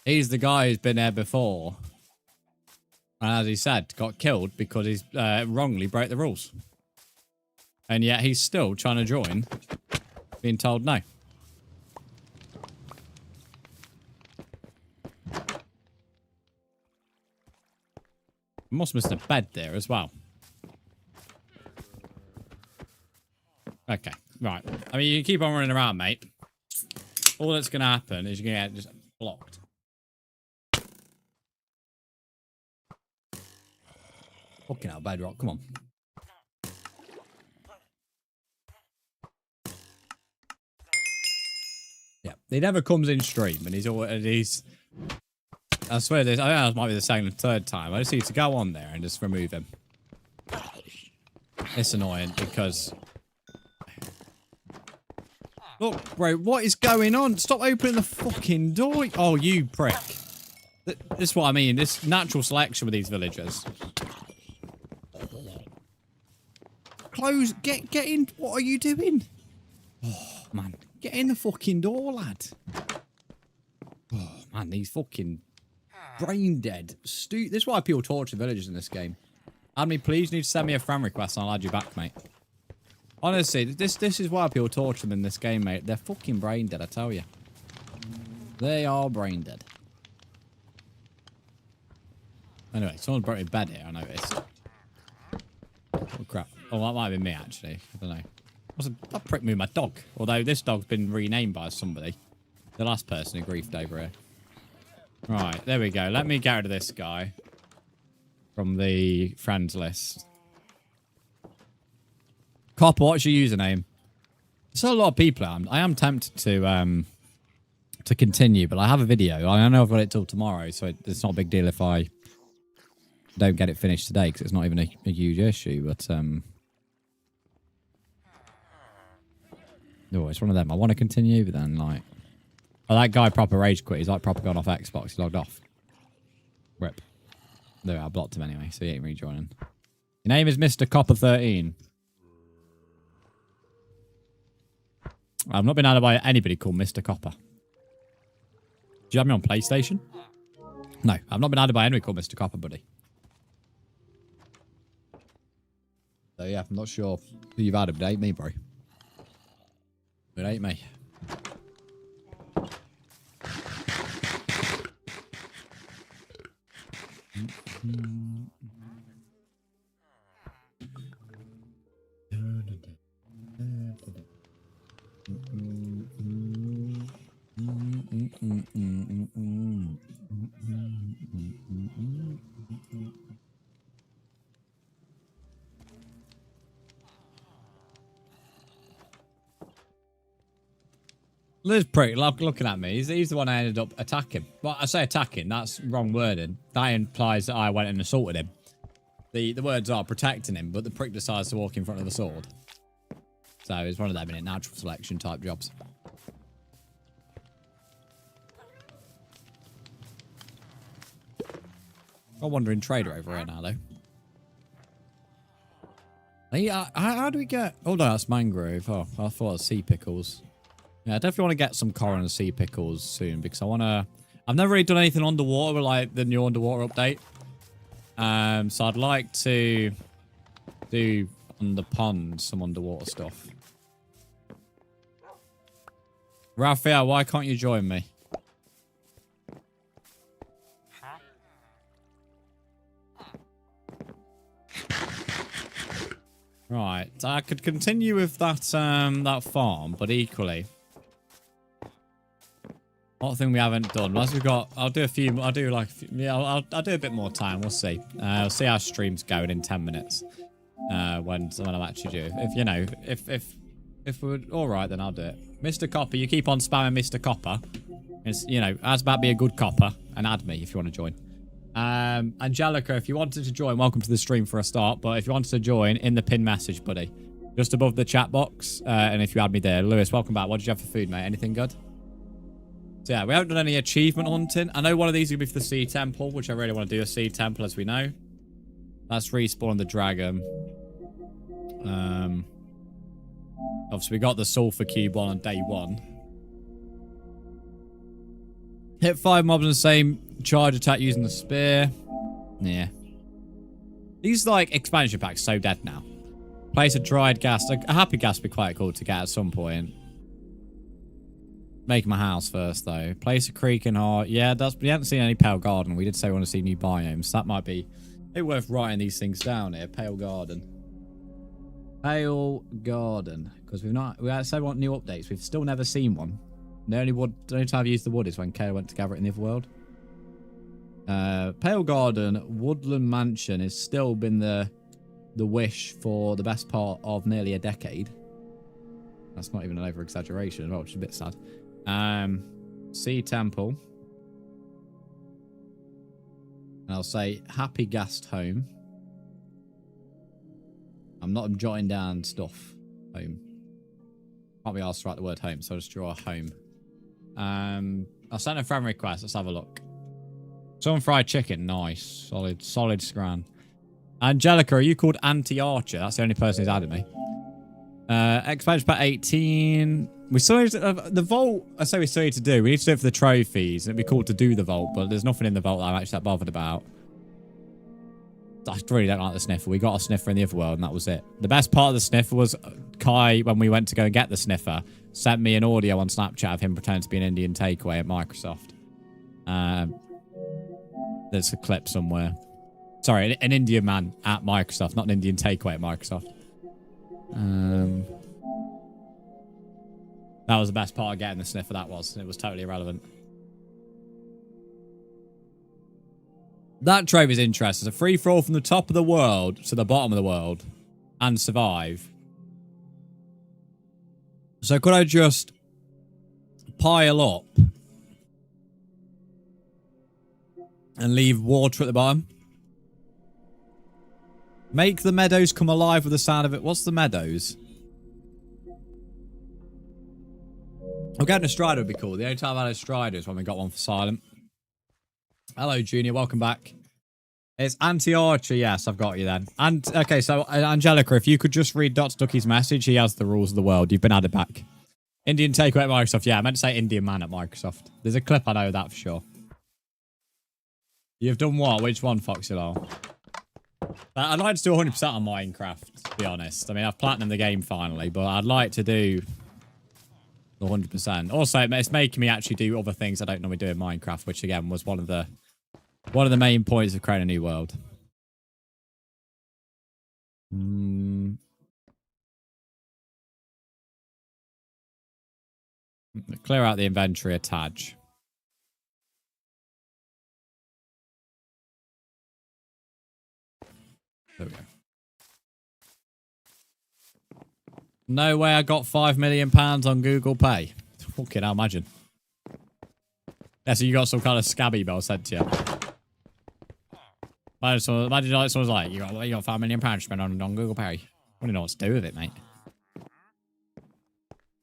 He's the guy who's been there before. And as he said, got killed because he's wrongly broke the rules. And yet he's still trying to join, being told no. Must have missed a bed there as well. Okay, right. I mean, you can keep on running around, mate. All that's going to happen is you're going to get just blocked. Fucking hell, Bedrock, come on. Yeah, he never comes in stream, and he's... I swear this. I think that might be the second and third time. I just need to go on there and just remove him. It's annoying because... Look, bro, what is going on? Stop opening the fucking door. Oh, you prick. This is what I mean. This natural selection with these villagers. Close. Get in. What are you doing? Oh, man. Get in the fucking door, lad. Oh, man, these fucking... brain dead. This is why people torture villagers in this game. Admin, please need to send me a friend request and I'll add you back, mate. Honestly, this is why people torture them in this game, mate. They're fucking brain dead, I tell you. They are brain dead. Anyway, someone's broken bed here, I noticed. Oh, crap. Oh, that might have been me, actually. I don't know. That prick moved my dog. Although this dog's been renamed by somebody. The last person who griefed over here. Right, there we go. Let me get rid of this guy from the friends list. Copper, what's your username? There's a lot of people. I am tempted to continue, but I have a video. I know I've got it till tomorrow, so it's not a big deal if I don't get it finished today because it's not even a huge issue. But no, it's one of them. I want to continue, but then like. Oh, that guy proper rage quit. He's like proper gone off Xbox. He logged off. Rip. There, I blocked him anyway, so he ain't rejoining. Your name is Mr. Copper13. I've not been added by anybody called Mr. Copper. Do you have me on PlayStation? No, I've not been added by anybody called Mr. Copper, buddy. So yeah, I'm not sure who you've added, but it ain't me, bro. It ain't me. Liz prick looking at me. He's the one I ended up attacking. Well, I say attacking. That's wrong wording. That implies that I went and assaulted him. The words are protecting him, but the prick decides to walk in front of the sword. So it's one of them in natural selection type jobs. Got a wandering trader over here now, though. Hey, how do we get... Oh, no, that's mangrove. Oh, I thought it was sea pickles. Yeah, I definitely want to get some coral and sea pickles soon because I want to... I've never really done anything underwater with, like, the new underwater update. So I'd like to do on the pond some underwater stuff. Raphael, why can't you join me? Right, I could continue with that that farm, but equally, one thing we haven't done. Once we've got, I'll do a few. I'll do like, yeah, I'll do a bit more time. We'll see. We'll see how stream's going in 10 minutes. When I'm actually due. If you know, if we're all right, then I'll do it. Mr. Copper, you keep on spamming Mr. Copper. It's, you know, as about be a good copper and add me if you want to join. Angelica, if you wanted to join, welcome to the stream for a start. But if you wanted to join, in the pin message, buddy, just above the chat box. And if you add me there, Lewis, welcome back. What did you have for food, mate? Anything good? So yeah, we haven't done any achievement hunting. I know one of these is gonna be for the Sea Temple, which I really want to do a Sea Temple, as we know. That's respawn the dragon. Obviously, we got the sulfur cube on day 1. Hit 5 mobs in the same charge attack using the spear. Yeah. These, like, expansion packs so dead now. Place a dried gas. A happy gas would be quite cool to get at some point. Make my house first, though. Place a creek and heart. Yeah, we haven't seen any Pale Garden. We did say we want to see new biomes. That might be worth writing these things down here. Pale Garden. Pale Garden. Because we said we want new updates. We've still never seen one. The only time I've used the wood is when Kayla went to gather it in the other world. Pale Garden, Woodland Mansion has still been the wish for the best part of nearly a decade. That's not even an over-exaggeration at all, which is a bit sad. Sea Temple. And I'll say Happy Guest Home. I'm not jotting down stuff. Home. Can't be asked to write the word home, so I'll just draw a home. I'll send a friend request. Let's have a look. Some fried chicken. Nice. Solid scran. Angelica, are you called Anti-Archer? That's the only person who's added me. Expansion pack 18. We still need to, the vault, I say we still need to do. We need to do it for the trophies. It'd be cool to do the vault, but there's nothing in the vault that I'm actually that bothered about. I really don't like the sniffer. We got a sniffer in the other world, and that was it. The best part of the sniffer was Kai, when we went to go and get the sniffer, sent me an audio on Snapchat of him pretending to be an Indian takeaway at Microsoft. There's a clip somewhere. Sorry, an Indian man at Microsoft, not an Indian takeaway at Microsoft. That was the best part of getting the sniffer, that was. It was totally irrelevant. That trove is interesting. It's a free fall from the top of the world to the bottom of the world and survive. So could I just pile up and leave water at the bottom? Make the meadows come alive with the sound of it. What's the meadows? Well, getting a strider would be cool. The only time I had a strider is when we got one for silent. Hello, Junior. Welcome back. It's Anti-Archer. Yes, I've got you then. And okay, so Angelica, if you could just read Dr. Ducky's message, he has the rules of the world. You've been added back. Indian takeaway at Microsoft. Yeah, I meant to say Indian man at Microsoft. There's a clip, I know that for sure. You've done what? Which one, Foxylar? I'd like to do 100% on Minecraft, to be honest. I mean, I've platinumed the game finally, but I'd like to do 100%. Also, it's making me actually do other things I don't normally do in Minecraft, which again was one of the main points of creating a new world. Clear out the inventory a Taj. There we go. No way I got £5 million on Google Pay. Fucking hell, imagine. Yeah, so you got some kind of scabby bell sent to you. Imagine like someone's like, you got £5 million spent on Google Pay. I don't know what to do with it, mate.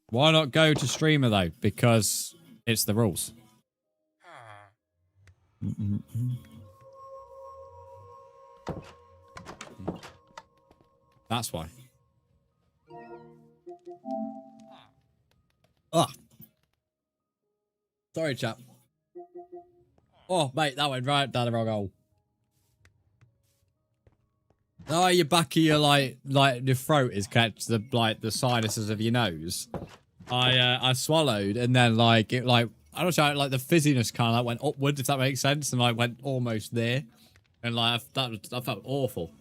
Why not go to streamer though? Because it's the rules. That's why. Oh. Sorry, chap. Oh, mate, that went right down the wrong hole. Oh, your back of your, like your throat is catch the, the sinuses of your nose. I swallowed and then, like, it, like, I don't know, like, the fizziness kind of, like, went upwards, if that makes sense, and, like, went almost there. And, like, that felt awful.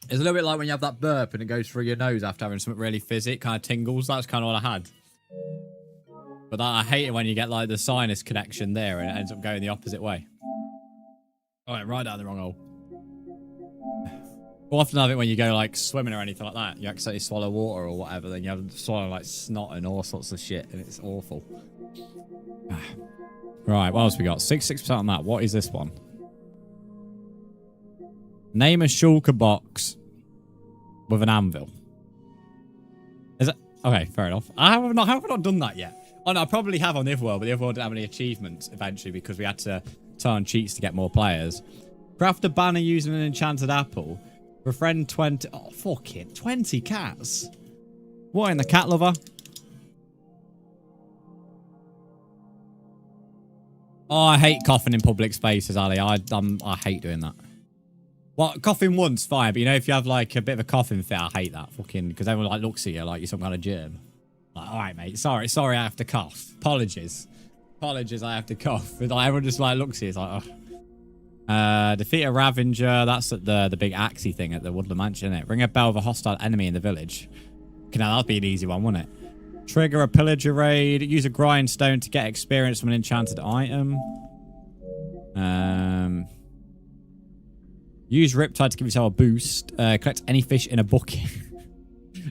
It's a little bit like when you have that burp and it goes through your nose after having something really fizzy. It kind of tingles. That's kind of what I had. But I hate it when you get, like, the sinus connection there and it ends up going the opposite way. Oh, it right down the wrong hole. Well, often have it when you go, like, swimming or anything like that. You accidentally swallow water or whatever. Then you have to swallow, like, snot and all sorts of shit. And it's awful. Right, what else we got? 66% on that. What is this one? Name a shulker box with an anvil. Is it? Okay, fair enough. How have I not done that yet? Oh, no, I probably have on the other world, but the other world didn't have any achievements eventually because we had to turn cheats to get more players. Craft a banner using an enchanted apple. Befriend 20... Oh, fuck it. 20 cats? What in the cat lover? Oh, I hate coughing in public spaces, Ali. I hate doing that. Well, coughing once, fine. But, you know, if you have, like, a bit of a coughing fit, I hate that. Fucking... Because everyone, like, looks at you like you're some kind of germ. Like, all right, mate. Sorry, I have to cough. Apologies, I have to cough. But, like, everyone just, like, looks at you. It's like, oh. Defeat a Ravenger. That's at the big axey thing at the Woodland Mansion, isn't it? Ring a bell with a hostile enemy in the village. Okay, now that'd be an easy one, wouldn't it? Trigger a pillager raid. Use a grindstone to get experience from an enchanted item. Use Riptide to give yourself a boost. Collect any fish in a bucket.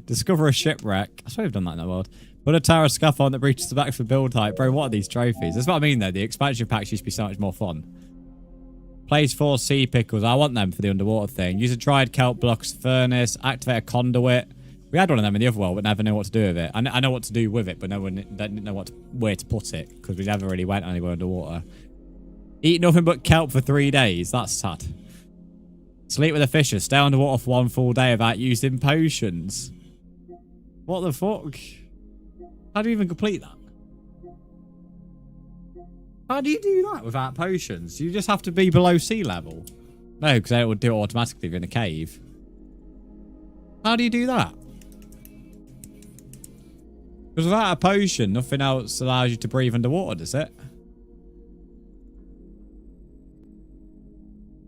Discover a shipwreck. I swear we've done that in the world. Put a tower scaffold that reaches the back for build height. Bro, what are these trophies? That's what I mean, though. The expansion packs used to be so much more fun. Place 4 sea pickles. I want them for the underwater thing. Use a dried kelp blocks furnace. Activate a conduit. We had one of them in the other world, but never knew what to do with it. I know what to do with it, but no one didn't know where to put it because we never really went anywhere underwater. Eat nothing but kelp for 3 days. That's sad. Sleep with a fisher. Stay underwater for 1 full day without using potions. What the fuck? How do you even complete that? How do you do that without potions? You just have to be below sea level. No, because it would do it automatically if you're in a cave. How do you do that? Because without a potion, nothing else allows you to breathe underwater, does it?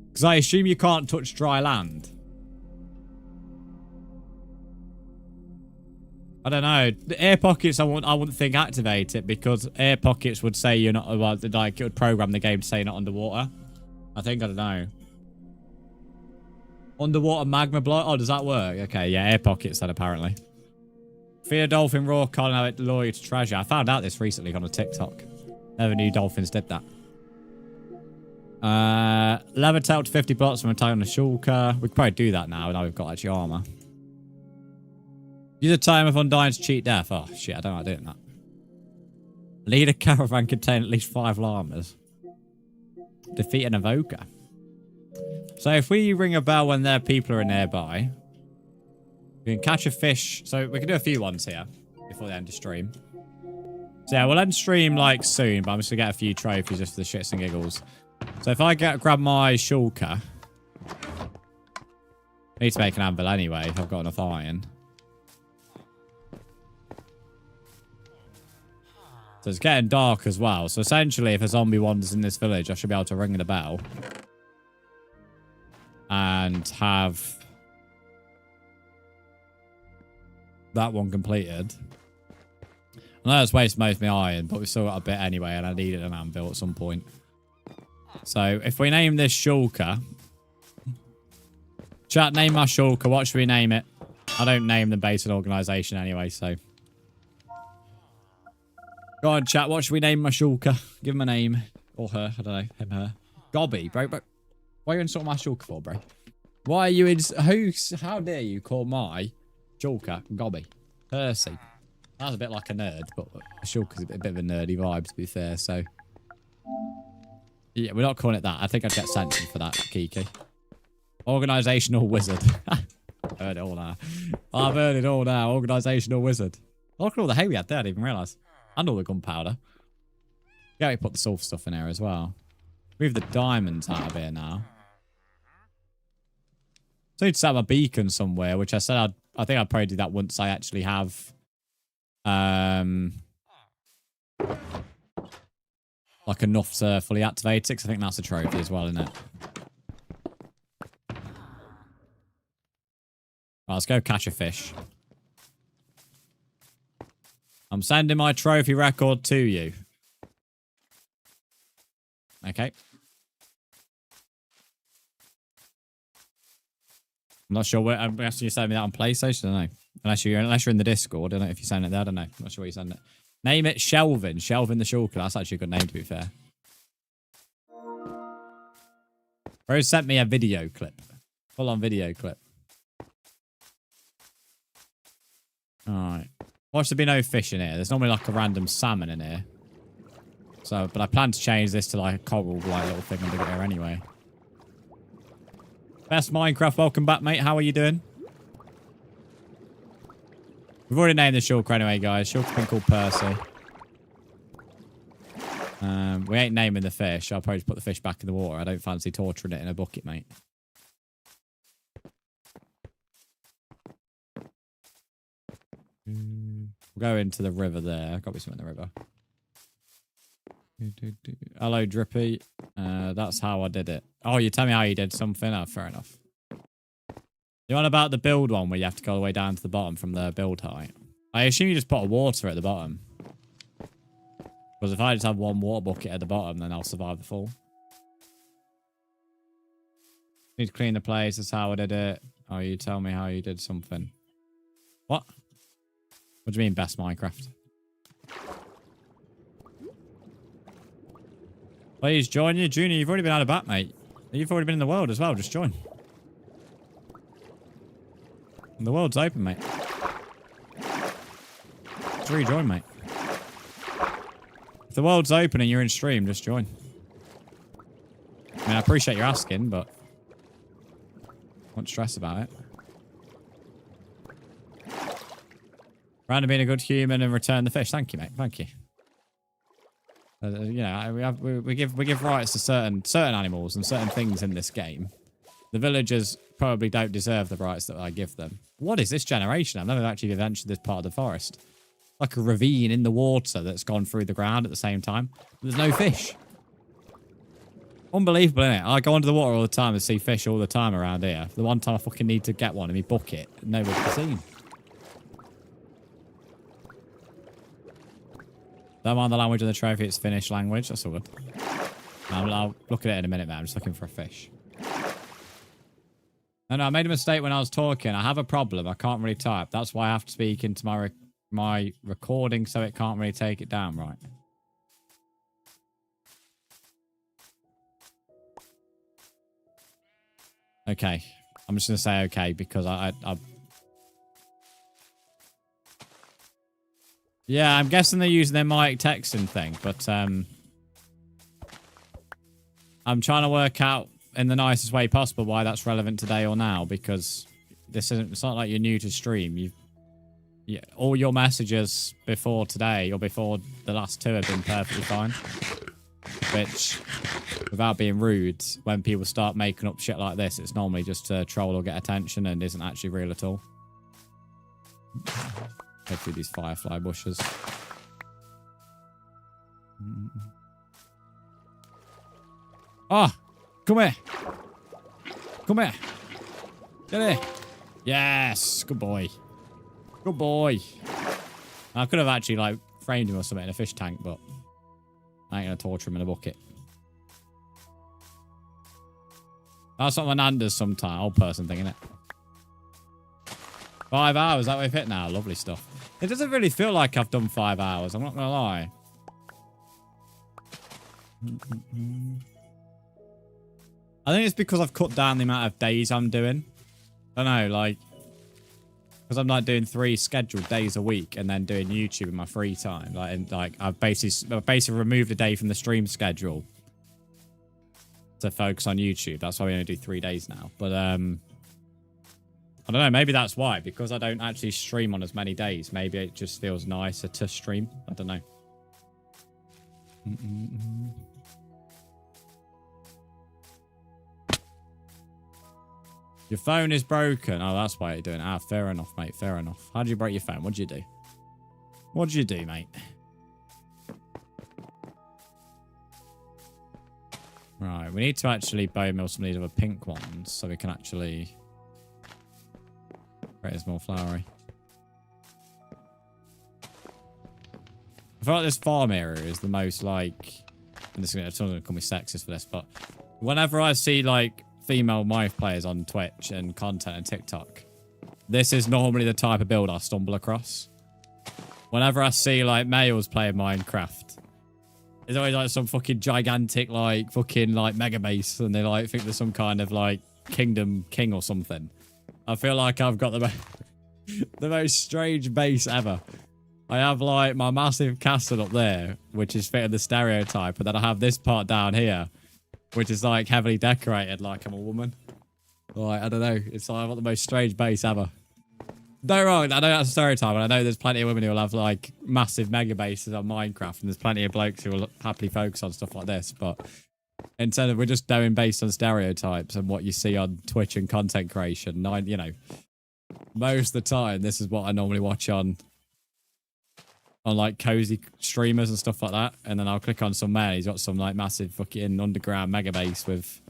Because I assume you can't touch dry land. I don't know. The air pockets, I wouldn't think activate it because air pockets would say you're not, like, it would program the game to say you're not underwater. I don't know. Underwater magma block. Oh, does that work? Okay, yeah, air pockets then apparently. Feed a dolphin raw cod and have it lure you to treasure. I found out this recently on a TikTok. Never knew dolphins did that. Levitate up to 50 blocks from a attack on the shulker. We could probably do that now we've got actually armor. Use a time of undying to cheat death. Oh shit, I don't like doing that. Lead a caravan containing at least 5 llamas. Defeat an evoker. So if we ring a bell when their people are nearby, we can catch a fish. So we can do a few ones here before the end of stream. So yeah, we'll end stream like soon, but I'm just gonna get a few trophies just for the shits and giggles. So if I grab my shulker, I need to make an anvil anyway if I've got enough iron. So it's getting dark as well. So essentially if a zombie wanders in this village, I should be able to ring the bell. And have that one completed. I know it's wasted most of my iron, but we've still got a bit anyway, and I needed an anvil at some point. So if we name this shulker, chat, name my shulker. What should we name it? I don't name them based on organisation anyway, so. Go on, chat. What should we name my shulker? Give him a name. Or her. I don't know. Him, her. Gobby, bro. Why are you insulting my shulker for, bro? Why are you how dare you call my shulker Gobby? Percy. That's a bit like a nerd, but shulker's a bit of a nerdy vibe, to be fair, so. Yeah, we're not calling it that. I think I'd get censored for that, Kiki. Organizational wizard. I've heard it all now. I've heard it all now. Organizational wizard. Look at all the hay we had there. I didn't even realise. And all the gunpowder. Yeah, we put the sulfur stuff in there as well. Move the diamonds out of here now. So I need to set up a beacon somewhere, which I said I think I'd probably do that once I actually have like enough to fully activate it, because I think that's a trophy as well, isn't it? Right, let's go catch a fish. I'm sending my trophy record to you. Okay. I'm not sure where. I'm guessing you sent me that on PlayStation. I don't know. Unless you're in the Discord. I don't know if you sent it there. I don't know. I'm not sure where you sent it. Name it Shelvin. Shelvin the Shulker. That's actually a good name, to be fair. Rose sent me a video clip. Full on video clip. Alright. Watch there be no fish in here. There's normally like a random salmon in here. So, but I plan to change this to like a coral like little thing under here anyway. Best Minecraft, welcome back, mate. How are you doing? We've already named the shulker anyway, guys. Shulker's been called Percy. We ain't naming the fish. I'll probably just put the fish back in the water. I don't fancy torturing it in a bucket, mate. We'll go into the river there. Got to be something in the river. Hello, Drippy. That's how I did it. Oh, you tell me how you did something? Oh, fair enough. You on about the build one where you have to go all the way down to the bottom from the build height? I assume you just put a water at the bottom. Because if I just have one water bucket at the bottom, then I'll survive the fall. Need to clean the place. That's how I did it. Oh, you tell me how you did something. What? What do you mean, best Minecraft? Please join you. Junior, you've already been out of bat, mate. You've already been in the world as well. Just join. The world's open, mate. Just rejoin, mate. If the world's open and you're in stream, just join. I mean, I appreciate you asking, but don't stress about it. Random being a good human and return the fish. Thank you, mate. Thank you. You know, we give rights to certain animals and certain things in this game. The villagers probably don't deserve the rights that I give them. What is this generation? I've never actually ventured this part of the forest. Like a ravine in the water that's gone through the ground at the same time. There's no fish. Unbelievable, isn't it? I go under the water all the time and see fish all the time around here. The one time I fucking need to get one in my bucket, nobody can see them. Don't mind the language of the trophy, it's Finnish language. That's all good. I'll look at it in a minute, man. I'm just looking for a fish. No, I made a mistake when I was talking. I have a problem. I can't really type. That's why I have to speak into my recording so it can't really take it down right. Okay. I'm just going to say okay because I yeah, I'm guessing they're using their mic texting thing, but I'm trying to work out in the nicest way possible why that's relevant today or now, because it's not like you're new to stream. All your messages before today or before the last two have been perfectly fine. Which, without being rude, when people start making up shit like this, it's normally just to troll or get attention and isn't actually real at all. Go through these firefly bushes. Ah! Come here! Come here! Get here! Yes! Good boy. Good boy. I could have actually, like, framed him or something in a fish tank, but I ain't gonna torture him in a bucket. That's what my nan does sometimes. Old person thing, innit? 5 hours, that we've hit now. Lovely stuff. It doesn't really feel like I've done 5 hours. I'm not gonna lie. I think it's because I've cut down the amount of days I'm doing. I don't know, like, because I'm like doing 3 scheduled days a week and then doing YouTube in my free time. Like I've basically removed a day from the stream schedule to focus on YouTube. That's why we only do 3 days now. But I don't know. Maybe that's why, because I don't actually stream on as many days. Maybe it just feels nicer to stream. I don't know. Your phone is broken. Oh, that's why you're doing it. Ah, fair enough, mate. Fair enough. How did you break your phone? What did you do? What did you do, mate? Right, we need to actually bone mill some of these other pink ones so we can actually create this more flowery. I feel like this farm area is the most like, and this is going to call me sexist for this, but whenever I see like female Minecraft players on Twitch and content and TikTok, this is normally the type of build I stumble across. Whenever I see like males playing Minecraft, there's always like some fucking gigantic like fucking like mega base, and they like think there's some kind of like kingdom king or something. I feel like I've got the most strange base ever. I have like my massive castle up there, which is fitting the stereotype, and then I have this part down here, which is like heavily decorated like I'm a woman. Like, I don't know. It's like I've got the most strange base ever. Don't wrong, I know that's a stereotype, and I know there's plenty of women who will have like massive mega bases on Minecraft, and there's plenty of blokes who will happily focus on stuff like this, but instead of, we're just going based on stereotypes and what you see on Twitch and content creation. You know, most of the time, this is what I normally watch on like cozy streamers and stuff like that, and then I'll click on some man, he's got some like massive fucking underground mega base with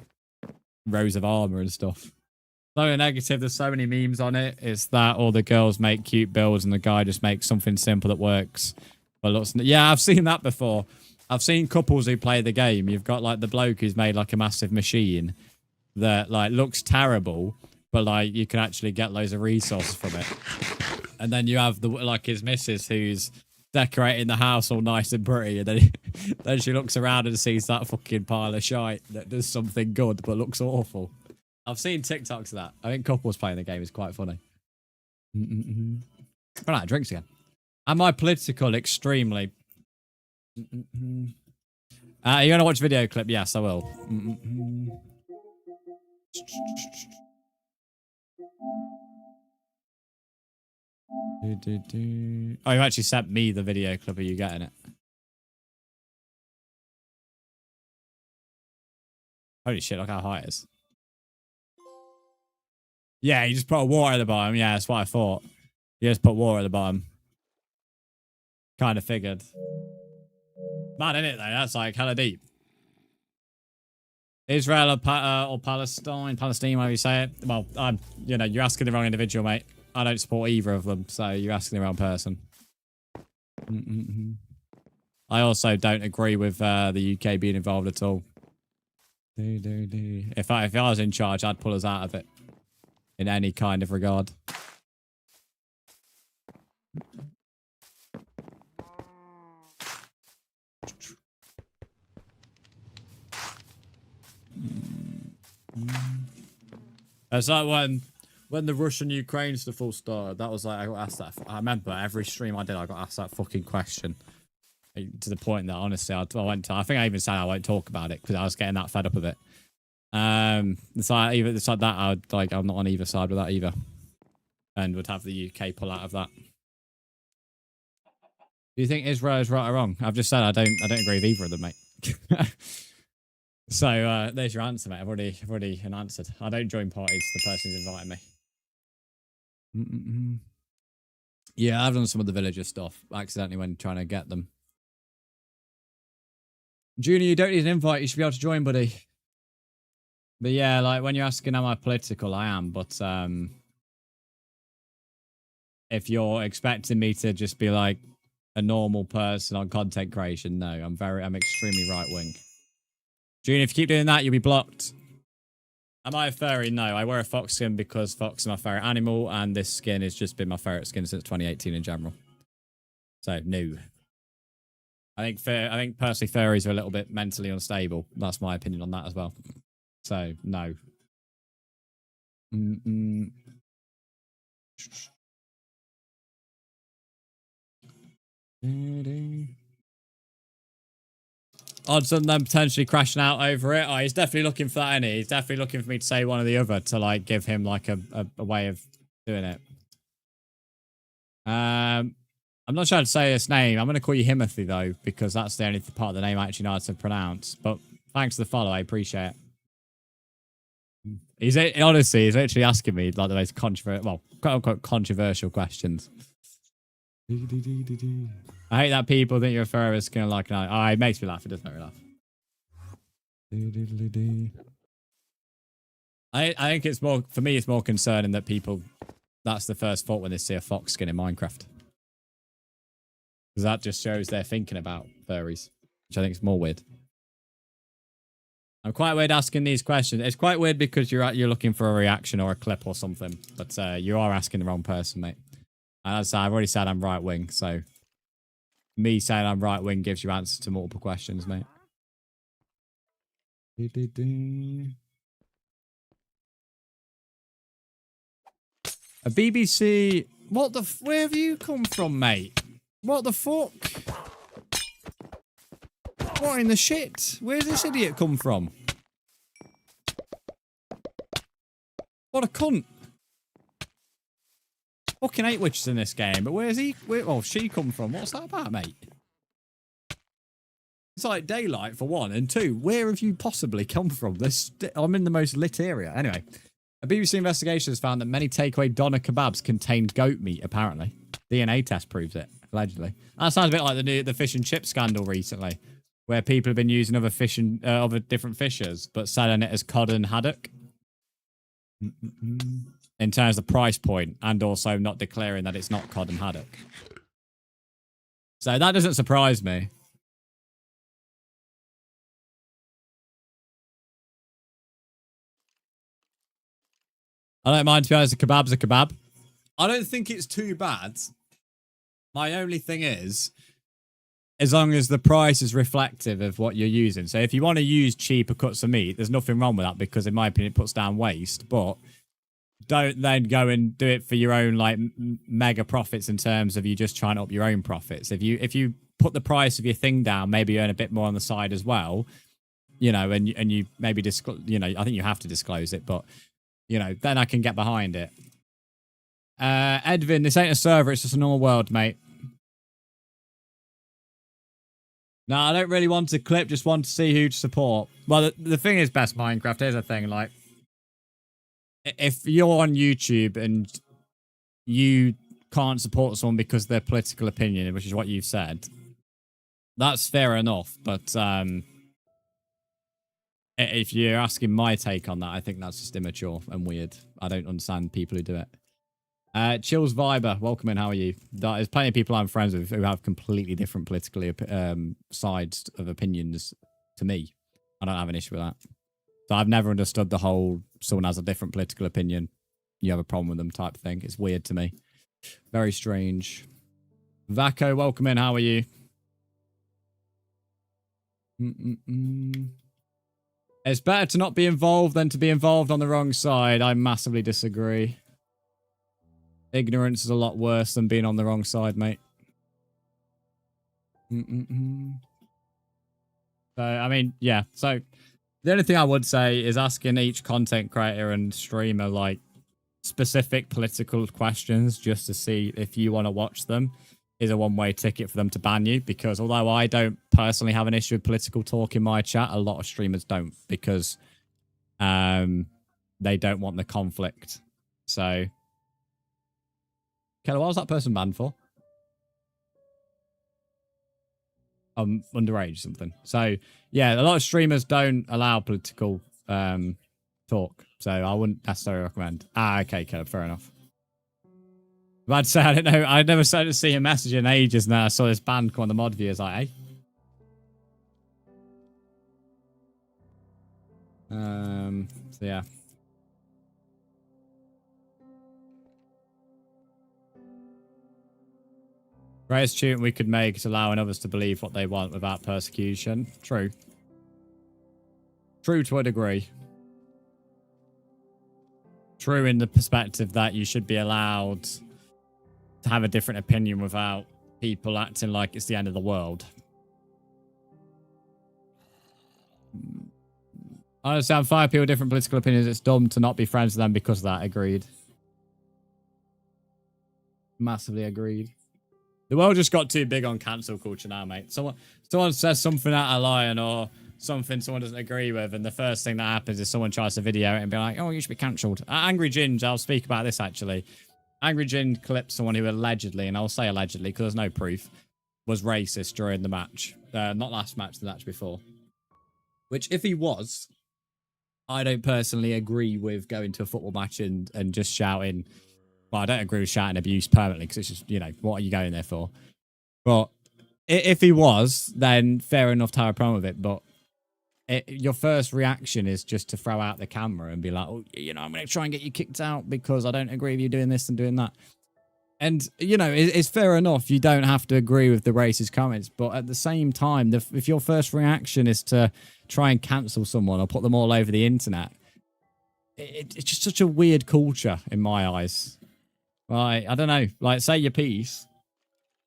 rows of armor and stuff. So negative, there's so many memes on it. It's that all the girls make cute builds and the guy just makes something simple that works. But looks, yeah, I've seen that before. I've seen couples who play the game. You've got like the bloke who's made like a massive machine that like looks terrible, but like you can actually get loads of resources from it. And then you have the like his missus who's decorating the house all nice and pretty, and then she looks around and sees that fucking pile of shite that does something good but looks awful. I've seen TikToks of that. I think couples playing the game is quite funny. Right, drinks again. Am I political? Extremely. Are you going to watch a video clip? Yes, I will. Oh, you actually sent me the video clip. Are you getting it? Holy shit, look how high it is. Yeah, you just put water at the bottom. Yeah, that's what I thought. You just put water at the bottom. Kind of figured. Mad, isn't it, though? That's like hella deep. Israel or Palestine, whatever you say it. Well, you know, you're asking the wrong individual, mate. I don't support either of them, so you're asking the wrong person. I also don't agree with the UK being involved at all. If I was in charge, I'd pull us out of it in any kind of regard. It's like when the Russian-Ukraine stuff all started, that was like, I got asked that. I remember every stream I did, I got asked that fucking question. To the point that, honestly, I think I even said I won't talk about it because I was getting that fed up of it. It's like that, I'm not on either side with that either. And would have the UK pull out of that. Do you think Israel is right or wrong? I've just said I don't agree with either of them, mate. So there's your answer, mate. I've already answered. I don't join parties. The person's inviting me. Yeah, I've done some of the villager stuff accidentally when trying to get them. Junior, you don't need an invite. You should be able to join, buddy. But yeah, like when you're asking am I political, I am. But if you're expecting me to just be like a normal person on content creation, no, I'm extremely right wing. Junior, if you keep doing that, you'll be blocked. Am I a furry? No, I wear a fox skin because fox is my favourite animal, and this skin has just been my favourite skin since 2018 in general. So, no. I think personally furries are a little bit mentally unstable. That's my opinion on that as well. So, no. odds on them potentially crashing out over it. Oh, he's definitely looking for that, isn't he? He's definitely looking for me to say one or the other to like give him like a way of doing it. I'm not sure how to say his name. I'm going to call you Himothy though, because that's the only part of the name I actually know how to pronounce. But thanks for the follow. I appreciate it. He's honestly, he's literally asking me like the most controversial, well, quote unquote controversial questions. I hate that people think you're a furry skin like an eye. Oh, it makes me laugh. It does make me laugh. I think it's more, for me, it's more concerning that people, that's the first thought when they see a fox skin in Minecraft. Because that just shows they're thinking about furries, which I think is more weird. I'm quite weird asking these questions. It's quite weird because you're looking for a reaction or a clip or something, but you are asking the wrong person, mate. And as I've already said, I'm right wing, so me saying I'm right wing gives you answers to multiple questions, mate. A BBC. What the? Where have you come from, mate? What the fuck? What in the shit? Where's this idiot come from? What a cunt. Fucking 8 witches in this game, but where's he? Oh, she come from? What's that about, mate? It's like daylight for one, and two, where have you possibly come from? I'm in the most lit area. Anyway, a BBC investigation has found that many takeaway doner kebabs contain goat meat, apparently. DNA test proves it, allegedly. That sounds a bit like the fish and chip scandal recently, where people have been using other fish and other different fishes, but selling it as cod and haddock. In terms of price point, and also not declaring that it's not cod and haddock. So that doesn't surprise me. I don't mind, to be honest, a kebab's a kebab. I don't think it's too bad. My only thing is, as long as the price is reflective of what you're using. So if you want to use cheaper cuts of meat, there's nothing wrong with that because, in my opinion, it puts down waste. But don't then go and do it for your own like mega profits in terms of you just trying to up your own profits. If you put the price of your thing down, maybe earn a bit more on the side as well, you know, and you maybe you know, I think you have to disclose it, but you know, then I can get behind it. Edvin, this ain't a server, it's just a normal world, mate. No, I don't really want to clip, just want to see who to support. Well, the thing is, Best Minecraft, here's the thing, like, if you're on YouTube and you can't support someone because of their political opinion, which is what you've said, that's fair enough. But if you're asking my take on that, I think that's just immature and weird. I don't understand people who do it. Chills Viber, welcome in. How are you? There's plenty of people I'm friends with who have completely different political sides of opinions to me. I don't have an issue with that. So I've never understood the whole someone has a different political opinion, you have a problem with them type of thing. It's weird to me. Very strange. Vaco, welcome in. How are you? It's better to not be involved than to be involved on the wrong side. I massively disagree. Ignorance is a lot worse than being on the wrong side, mate. So, I mean, yeah. So, the only thing I would say is asking each content creator and streamer, like, specific political questions just to see if you want to watch them is a one-way ticket for them to ban you. Because although I don't personally have an issue with political talk in my chat, a lot of streamers don't because they don't want the conflict. So, Keller, what was that person banned for? Underage or something. So, yeah, a lot of streamers don't allow political talk. So, I wouldn't necessarily recommend. Okay, Caleb, fair enough. I'd say, I don't know. I never started to see a message in ages now. I saw this band come on the mod view. I was like, hey. So, yeah. Greatest tune we could make is allowing others to believe what they want without persecution. True. True to a degree. True in the perspective that you should be allowed to have a different opinion without people acting like it's the end of the world. I understand 5 people with different political opinions. It's dumb to not be friends with them because of that. Agreed. Massively agreed. The world just got too big on cancel culture now, mate. Someone says something out of line or something someone doesn't agree with, and the first thing that happens is someone tries to video it and be like, oh, you should be cancelled. Angry Ginge, I'll speak about this actually. Angry Ginge clipped someone who allegedly, and I'll say allegedly because there's no proof, was racist during the match. Not last match, the match before. Which, if he was, I don't personally agree with going to a football match and just shouting. Well, I don't agree with shouting abuse permanently because it's just, you know, what are you going there for? But if he was, then fair enough to have a problem with it. But your first reaction is just to throw out the camera and be like, oh, you know, I'm going to try and get you kicked out because I don't agree with you doing this and doing that. And, you know, it's fair enough. You don't have to agree with the racist comments. But at the same time, if your first reaction is to try and cancel someone or put them all over the internet, it's just such a weird culture in my eyes. Like, I don't know. Like, say your piece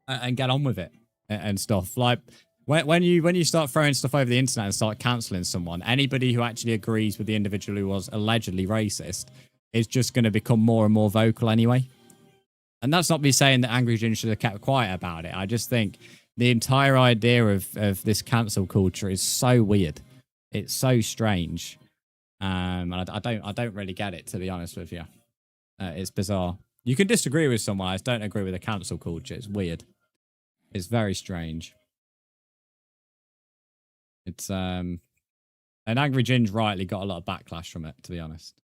and get on with it and stuff. Like, when you start throwing stuff over the internet and start cancelling someone, anybody who actually agrees with the individual who was allegedly racist is just going to become more and more vocal anyway. And that's not me saying that Angry Jin should have kept quiet about it. I just think the entire idea of this cancel culture is so weird. It's so strange. And I don't really get it, to be honest with you. It's bizarre. You can disagree with someone. I just don't agree with the cancel culture. It's weird. It's very strange. It's and Angry Ginge rightly got a lot of backlash from it, to be honest.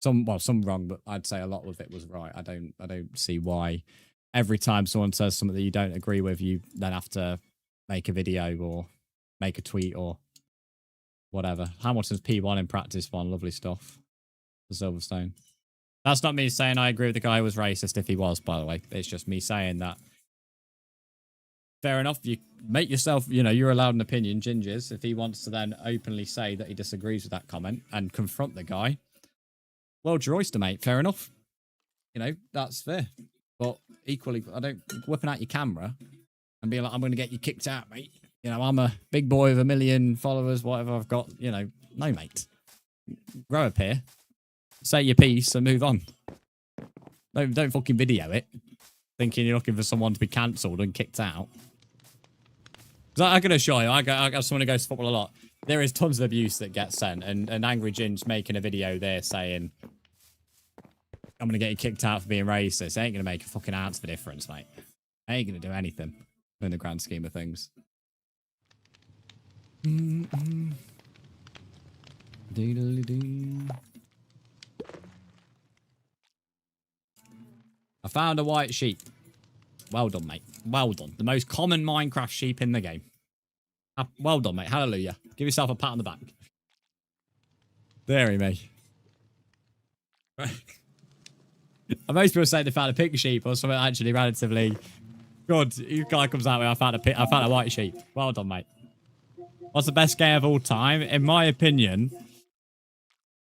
Some wrong, but I'd say a lot of it was right. I don't see why every time someone says something that you don't agree with, you then have to make a video or make a tweet or whatever. Hamilton's P1 in practice one, lovely stuff. The Silverstone. That's not me saying I agree with the guy who was racist if he was, by the way. It's just me saying that. Fair enough, you make yourself, you know, you're allowed an opinion, Gingers. If he wants to then openly say that he disagrees with that comment and confront the guy, well, your oyster, mate. Fair enough. You know, that's fair. But equally, I don't whipping out your camera and being like, I'm going to get you kicked out, mate. You know, I'm a big boy with 1 million followers, whatever I've got. You know, no, mate. Grow up here. Say your piece and move on. Don't fucking video it. Thinking you're looking for someone to be cancelled and kicked out. Because I can assure you, I got someone who goes to football a lot. There is tons of abuse that gets sent. And Angry Ginge making a video there saying, I'm going to get you kicked out for being racist. It ain't going to make a fucking ounce of a difference, mate. It ain't going to do anything in the grand scheme of things. I found a white sheep. Well done, mate. Well done. The most common Minecraft sheep in the game. Well done, mate. Hallelujah. Give yourself a pat on the back. Very me. Most people say they found a pink sheep or something actually relatively good. You guy comes out with I found a white sheep. Well done, mate. What's the best game of all time? In my opinion,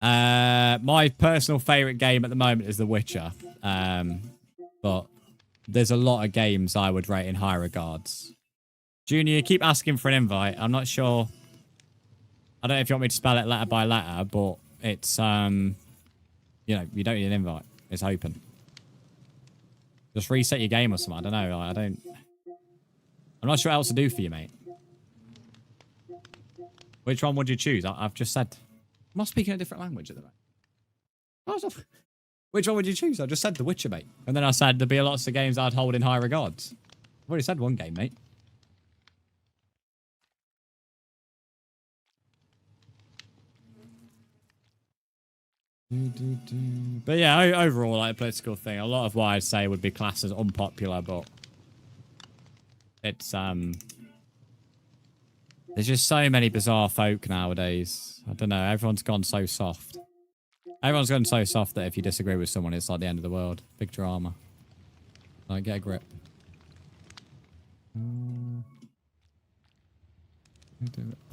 my personal favourite game at the moment is The Witcher. But there's a lot of games I would rate in high regards. Junior, keep asking for an invite. I'm not sure. I don't know if you want me to spell it letter by letter, but it's, you know, you don't need an invite. It's open. Just reset your game or something. I don't know. I'm not sure what else to do for you, mate. Which one would you choose? I've just said. Am I speaking a different language at the moment? Which one would you choose? I just said The Witcher, mate. And then I said there'd be lots of games I'd hold in high regards. I've already said one game, mate. But yeah, overall, like a political thing, a lot of what I'd say would be classed as unpopular, but it's, there's just so many bizarre folk nowadays. I don't know, everyone's gone so soft. Everyone's gone so soft that if you disagree with someone, it's like the end of the world. Big drama. Like, get a grip.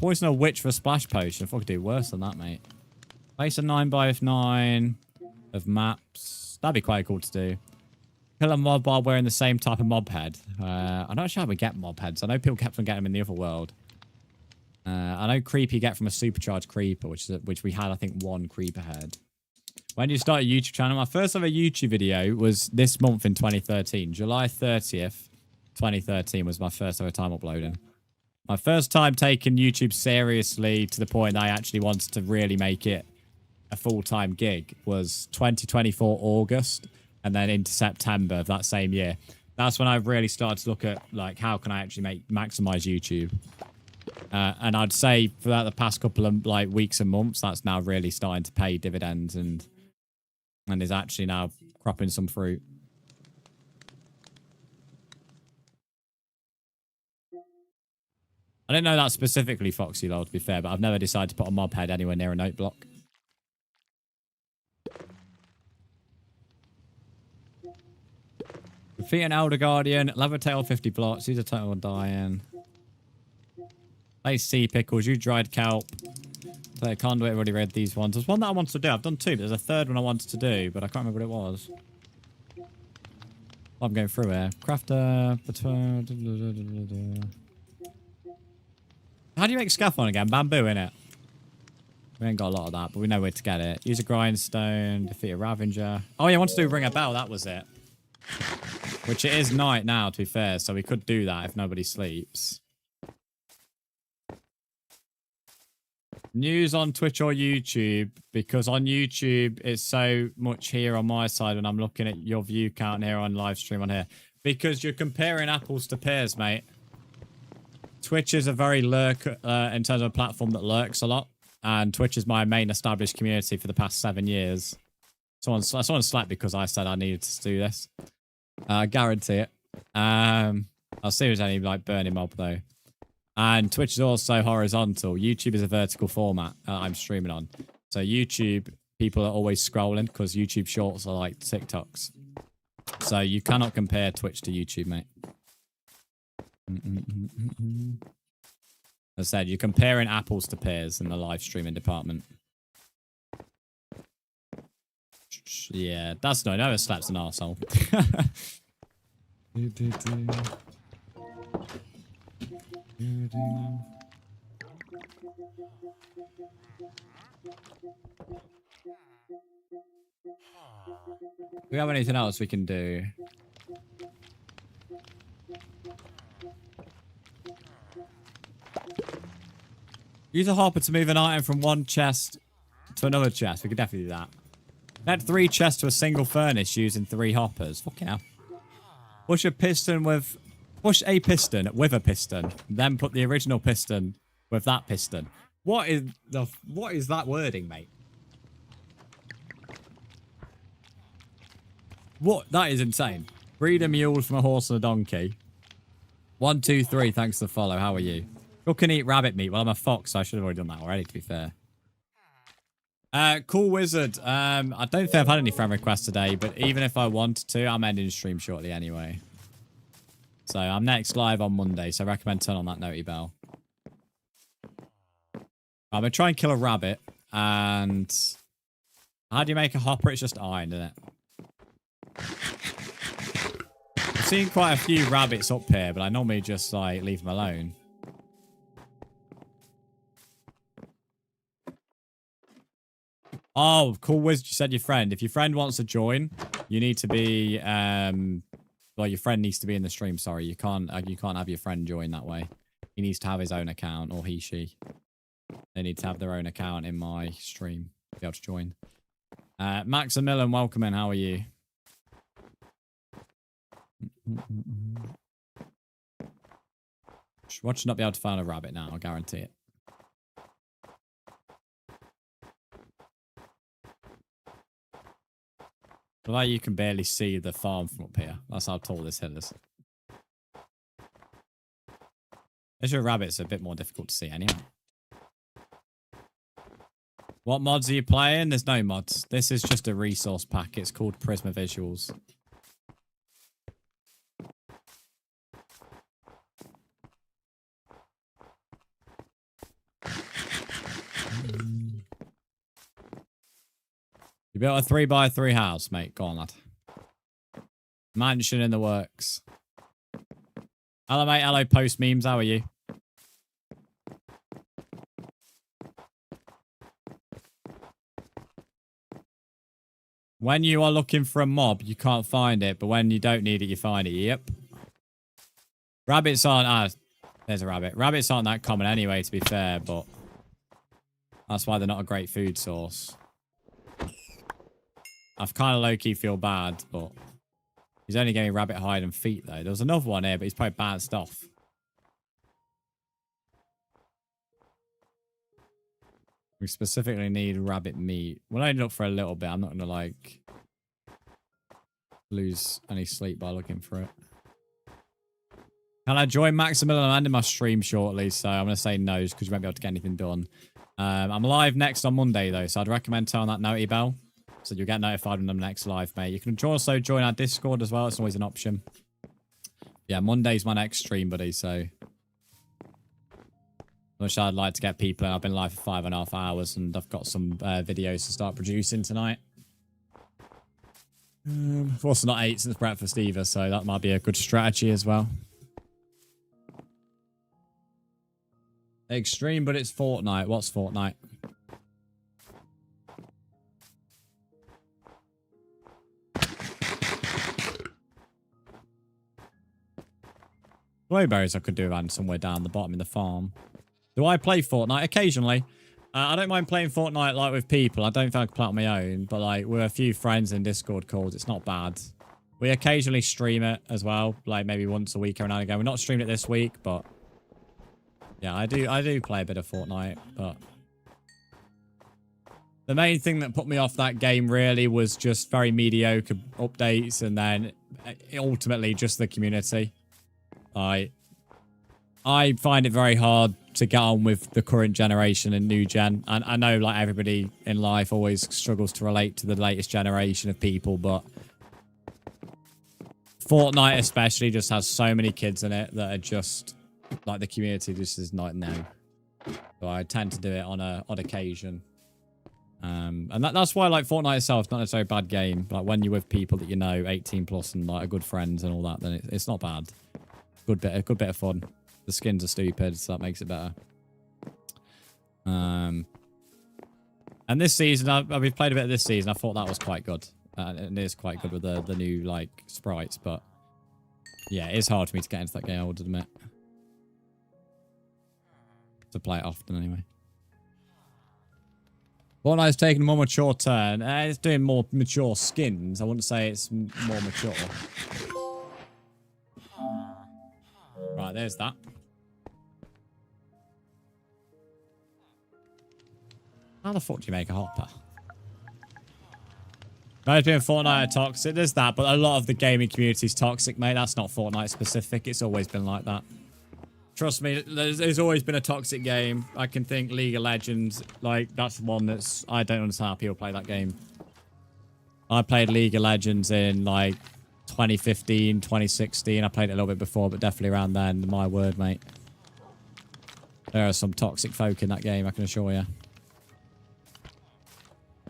Poison a witch for a splash potion. Fuck, do worse than that, mate. Place a 9x9 of maps. That'd be quite cool to do. Kill a mob while wearing the same type of mob head. I'm not sure how we get mob heads. I know people kept on getting them in the other world. I know creeper you get from a supercharged creeper, which we had, I think, 1 creeper head. When did you start a YouTube channel? My first ever YouTube video was this month in 2013. July 30th, 2013 was my first ever time uploading. My first time taking YouTube seriously to the point that I actually wanted to really make it a full-time gig was 2024 August, and then into September of that same year. That's when I really started to look at, like, how can I actually maximize YouTube. And I'd say throughout the past couple of, like, weeks and months, that's now really starting to pay dividends and is actually now cropping some fruit. I didn't know that specifically, Foxy Lol, to be fair, but I've never decided to put a mob head anywhere near a note block. Defeat an Elder Guardian, levitate 50 blocks, use a total dying. Place sea pickles, you dried kelp. Play a conduit, I've already read these ones. There's one that I wanted to do. I've done 2, but there's a 3rd one I wanted to do, but I can't remember what it was. I'm going through here. Crafter. How do you make scaffolding again? Bamboo, innit? We ain't got a lot of that, but we know where to get it. Use a grindstone, defeat a Ravenger. Oh, yeah, I wanted to do ring a bell. That was it. Which it is night now, to be fair, so we could do that if nobody sleeps. News on Twitch or YouTube, because on YouTube it's so much here on my side when I'm looking at your view count here on live stream on here. Because you're comparing apples to pears, mate. Twitch is a very in terms of a platform that lurks a lot. And Twitch is my main established community for the past 7 years. Someone slept because I said I needed to do this. I guarantee it. I'll see if there's any like burning mob though. And Twitch is also horizontal. YouTube is a vertical format I'm streaming on. So YouTube, people are always scrolling because YouTube shorts are like TikToks. So you cannot compare Twitch to YouTube, mate. As I said, you're comparing apples to pears in the live streaming department. Yeah, that's no, never slaps an arsehole. Do we have anything else we can do? Use a hopper to move an item from one chest to another chest. We could definitely do that. Add 3 chests to a single furnace using 3 hoppers. Fucking hell. Push a piston with a piston. Then put the original piston with that piston. What is that wording, mate? What? That is insane. Breed a mule from a horse and a donkey. 1, 2, 3. Thanks for the follow. How are you? Cook and eat rabbit meat. Well, I'm a fox, so I should have already done that already, to be fair. Cool Wizard. I don't think I've had any friend requests today, but even if I wanted to, I'm ending the stream shortly anyway. So I'm next live on Monday, so I recommend turn on that noti bell. I'm going to try and kill a rabbit, and... How do you make a hopper? It's just iron, isn't it? I've seen quite a few rabbits up here, but I normally just, like, leave them alone. Oh, cool Wizard, you said your friend. If your friend wants to join, you need to be, well, your friend needs to be in the stream, sorry. You can't have your friend join that way. He needs to have his own account, or he, she. They need to have their own account in my stream to be able to join. Maximilian, welcome in. How are you? Watch should not be able to find a rabbit now, I guarantee it. Like you can barely see the farm from up here. That's how tall this hill is. Azure rabbits are a bit more difficult to see anyway. What mods are you playing? There's no mods. This is just a resource pack. It's called Prisma Visuals. You built a 3x3 house, mate. Go on, lad. Mansion in the works. Hello, mate. Hello, post memes. How are you? When you are looking for a mob, you can't find it, but when you don't need it, you find it. Yep. Rabbits aren't... Ah, there's a rabbit. Rabbits aren't that common anyway, to be fair, but... That's why they're not a great food source. I've kind of low-key feel bad, but... He's only getting rabbit hide and feet, though. There was another one here, but he's probably bounced off. We specifically need rabbit meat. We'll only look for a little bit. I'm not going to, like, lose any sleep by looking for it. Can I join Maximilian? I'm ending my stream shortly, so I'm going to say no, because you won't be able to get anything done. I'm live next on Monday, though, so I'd recommend turning that noti bell, so you'll get notified when I'm next live, mate. You can also join our Discord as well. It's always an option. Yeah, Monday's my next stream, buddy, so... Which I'd like to get people in. I've been live for 5.5 hours and I've got some videos to start producing tonight. I've also not ate since breakfast either, so that might be a good strategy as well. Extreme, but it's Fortnite. What's Fortnite? Blueberries I could do around somewhere down the bottom in the farm. Do I play Fortnite? Occasionally. I don't mind playing Fortnite like with people. I don't think I can play it on my own. But like with a few friends in Discord calls, it's not bad. We occasionally stream it as well. Like maybe once a week or now and again. We're not streaming it this week, but... Yeah, I do play a bit of Fortnite, but... The main thing that put me off that game really was just very mediocre updates and then ultimately just the community. I find it very hard to get on with the current generation and new gen. And I know like everybody in life always struggles to relate to the latest generation of people, but Fortnite especially just has so many kids in it that are just like the community just is not known. So I tend to do it on a odd occasion. And that's why like Fortnite itself is not necessarily a bad game. Like when you're with people that you know, 18 plus and like are good friends and all that, then it's not bad. A good bit of fun. The skins are stupid, so that makes it better. And this season, I've played a bit of this season. I thought that was quite good. It is quite good with the new, like, sprites. But, yeah, it is hard for me to get into that game, I would admit. To play it often, anyway. Fortnite's taking a more mature turn. It's doing more mature skins. I wouldn't say it's more mature. Right, there's that. How the fuck do you make a hopper? Guys being Fortnite are toxic. There's that, but a lot of the gaming community is toxic, mate. That's not Fortnite specific. It's always been like that. Trust me, there's always been a toxic game. I can think League of Legends, like, that's one that's... I don't understand how people play that game. I played League of Legends in, like, 2015, 2016. I played it a little bit before, but definitely around then. My word, mate. There are some toxic folk in that game, I can assure you.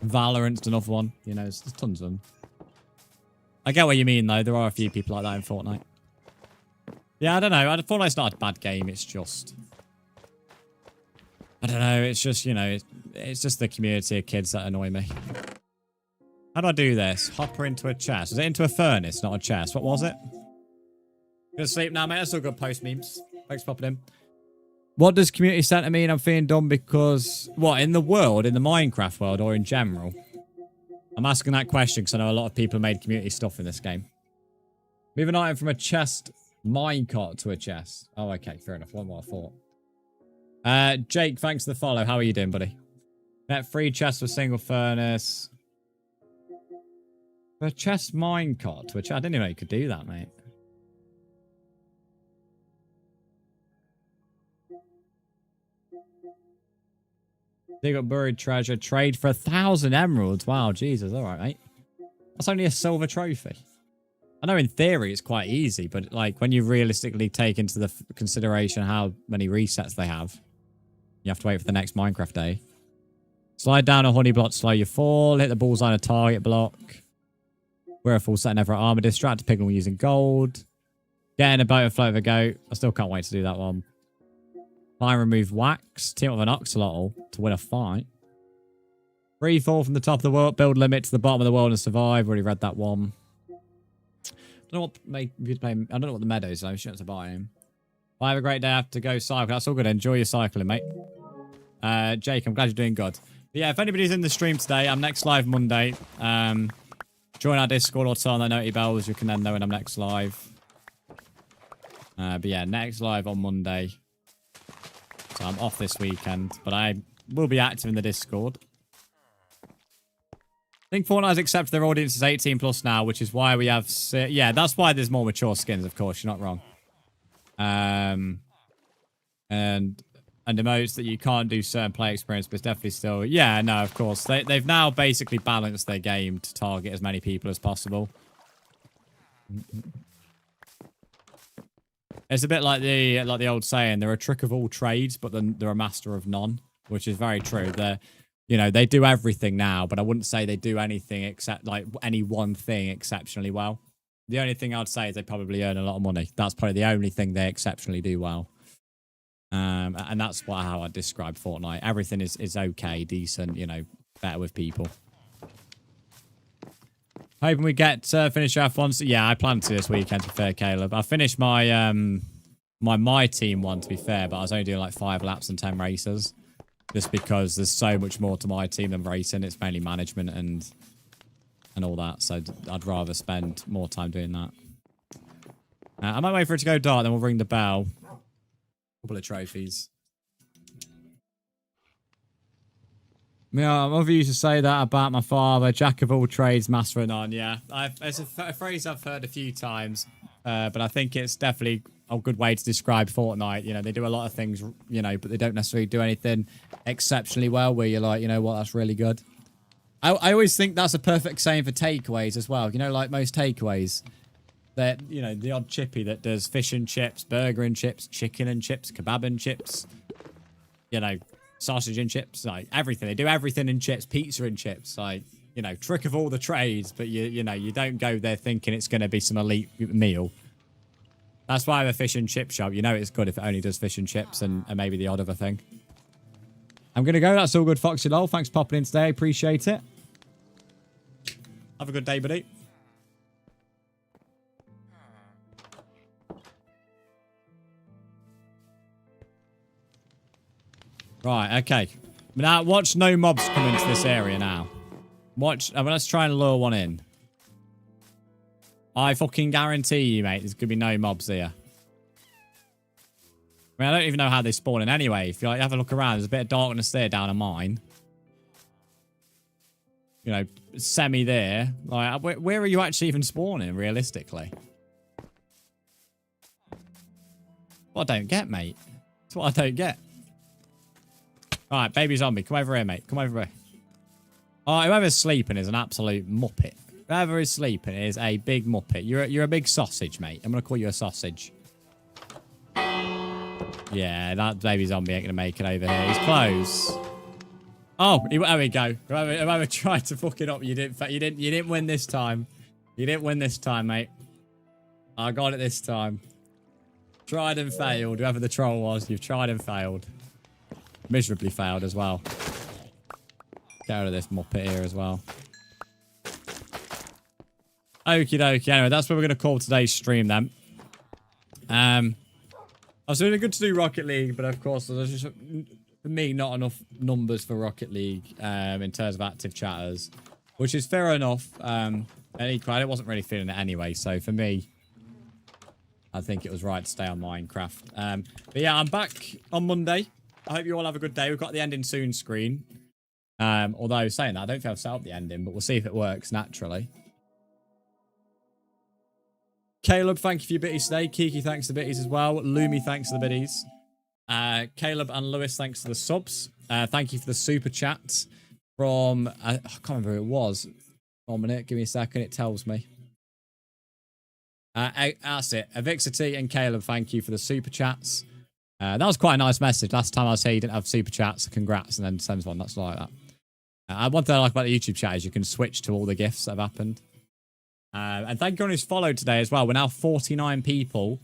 Valorant's another one. You know, there's tons of them. I get what you mean, though. There are a few people like that in Fortnite. Yeah, I don't know. Fortnite's not a bad game. It's just... I don't know. It's just, you know, it's just the community of kids that annoy me. How do I do this? Hopper into a chest. Was it into a furnace, not a chest? What was it? Gonna sleep now, mate. That's all good post memes. Thanks for popping in. What does community center mean? I'm feeling dumb because... What, in the world? In the Minecraft world or in general? I'm asking that question because I know a lot of people made community stuff in this game. Move an item from a chest minecart to a chest. Oh, okay. Fair enough. One more I thought. Jake, thanks for the follow. How are you doing, buddy? Net 3 chests for single furnace. For a chest minecart to a chest. I didn't even know you could do that, mate. Dig up buried treasure. Trade for 1,000 emeralds. Wow, Jesus. All right, mate. That's only a silver trophy. I know in theory it's quite easy, but like when you realistically take into the consideration how many resets they have, you have to wait for the next Minecraft day. Slide down a honey block, slow your fall. Hit the bullseye on a target block. Wear a full set, never armor. Distract a pigman using gold. Get in a boat and float with a goat. I still can't wait to do that one. Find remove wax. Team up with an oxalotl to win a fight. Free fall from the top of the world, build limit to the bottom of the world and survive. Already read that one. I don't know what I don't know what the meadows is. I shouldn't have to buy him. Well, have a great day. I have to go cycle. That's all good. Enjoy your cycling, mate. Jake, I'm glad you're doing good. But yeah, if anybody's in the stream today, I'm next live Monday. Join our Discord or turn on the noti bells. You can then know when I'm next live. But yeah, next live on Monday. So I'm off this weekend, but I will be active in the Discord. I think Fortnite's accepted their audience is 18 plus now, which is why we have... Yeah, that's why there's more mature skins, of course. You're not wrong. And emotes that you can't do certain play experience, but it's definitely still... Yeah, no, of course. They've now basically balanced their game to target as many people as possible. It's a bit like the old saying, they're a trick of all trades, but then they're a master of none, which is very true. They do everything now, but I wouldn't say they do anything except like any one thing exceptionally well. The only thing I'd say is they probably earn a lot of money. That's probably the only thing they exceptionally do well. And that's how I describe Fortnite. Everything is okay, decent, better with people. Hoping we get finish our F1. So yeah, I plan to this weekend, to be fair, Caleb. I finished my my team one, to be fair, but I was only doing like 5 laps and 10 races. Just because there's so much more to my team than racing. It's mainly management and all that. So I'd rather spend more time doing that. I might wait for it to go dark, then we'll ring the bell. Couple of trophies. Yeah, my mother used to say that about my father. Jack of all trades, master of none. Yeah, it's a phrase I've heard a few times. But I think it's definitely a good way to describe Fortnite. They do a lot of things, but they don't necessarily do anything exceptionally well where you're like, you know what, that's really good. I always think that's a perfect saying for takeaways as well. Like most takeaways. That, the odd chippy that does fish and chips, burger and chips, chicken and chips, kebab and chips, sausage and chips, like everything. They do everything in chips, pizza and chips, like, trick of all the trades, but you don't go there thinking it's going to be some elite meal. That's why I have a fish and chip shop. It's good if it only does fish and chips and maybe the odd other thing. I'm going to go. That's all good, Foxy Lol. Thanks for popping in today. Appreciate it. Have a good day, buddy. Right, okay. Now, watch no mobs come into this area now. Let's try and lure one in. I fucking guarantee you, mate, there's going to be no mobs here. I don't even know how they spawn in anyway. If you have a look around, there's a bit of darkness there down a mine. Semi there. Like, where are you actually even spawning, realistically? What I don't get, mate. That's what I don't get. Alright, baby zombie, come over here, mate. Come over here. Oh, whoever's sleeping is an absolute muppet. Whoever is sleeping is a big muppet. You're a big sausage, mate. I'm going to call you a sausage. Yeah, that baby zombie ain't going to make it over here. He's close. Oh, there we go. Whoever tried to fuck it up, you didn't win this time. You didn't win this time, mate. I got it this time. Tried and failed. Whoever the troll was, you've tried and failed. Miserably failed as well. Get out of this muppet here as well. Okie dokie. Anyway, that's what we're going to call today's stream then. I was really good to do Rocket League, but of course, there's just, for me, not enough numbers for Rocket League in terms of active chatters, which is fair enough. And equally, I wasn't really feeling it anyway, so for me, I think it was right to stay on Minecraft. But yeah, I'm back on Monday. I hope you all have a good day. We've got the ending soon screen. Although, saying that, I don't think I've set up the ending, but we'll see if it works naturally. Caleb, thank you for your bitties today. Kiki, thanks for the bitties as well. Lumi, thanks for the bitties. Caleb and Lewis, thanks for the subs. Thank you for the super chats from... I can't remember who it was. 1 minute, give me a second, it tells me. That's it. Avixity and Caleb, thank you for the super chats. That was quite a nice message. Last time I was here, you didn't have super chats. Congrats, and then sends one. That's like that. One thing I like about the YouTube chat is you can switch to all the gifts that have happened. And thank you everyone who's followed today as well. We're now 49 people,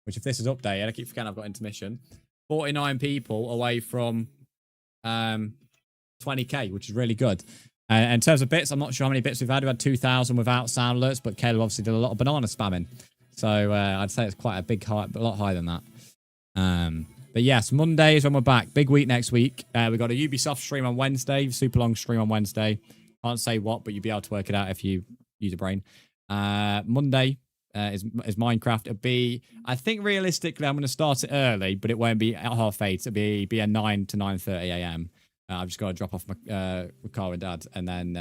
which if this is updated, I keep forgetting I've got intermission. 49 people away from 20k, which is really good. In terms of bits, I'm not sure how many bits we've had. We had 2,000 without sound alerts, but Caleb obviously did a lot of banana spamming. So I'd say it's quite a lot higher than that. But yes, Monday is when we're back. Big week next week. We've got a Ubisoft stream on Wednesday, super long stream on Wednesday. Can't say what, but you'll be able to work it out if you use a brain. Monday is Minecraft. It'll be, I think realistically, I'm going to start it early, but it won't be at 8:30. It'll be a 9 to 9:30 a.m. I've just got to drop off my car with Dad, and then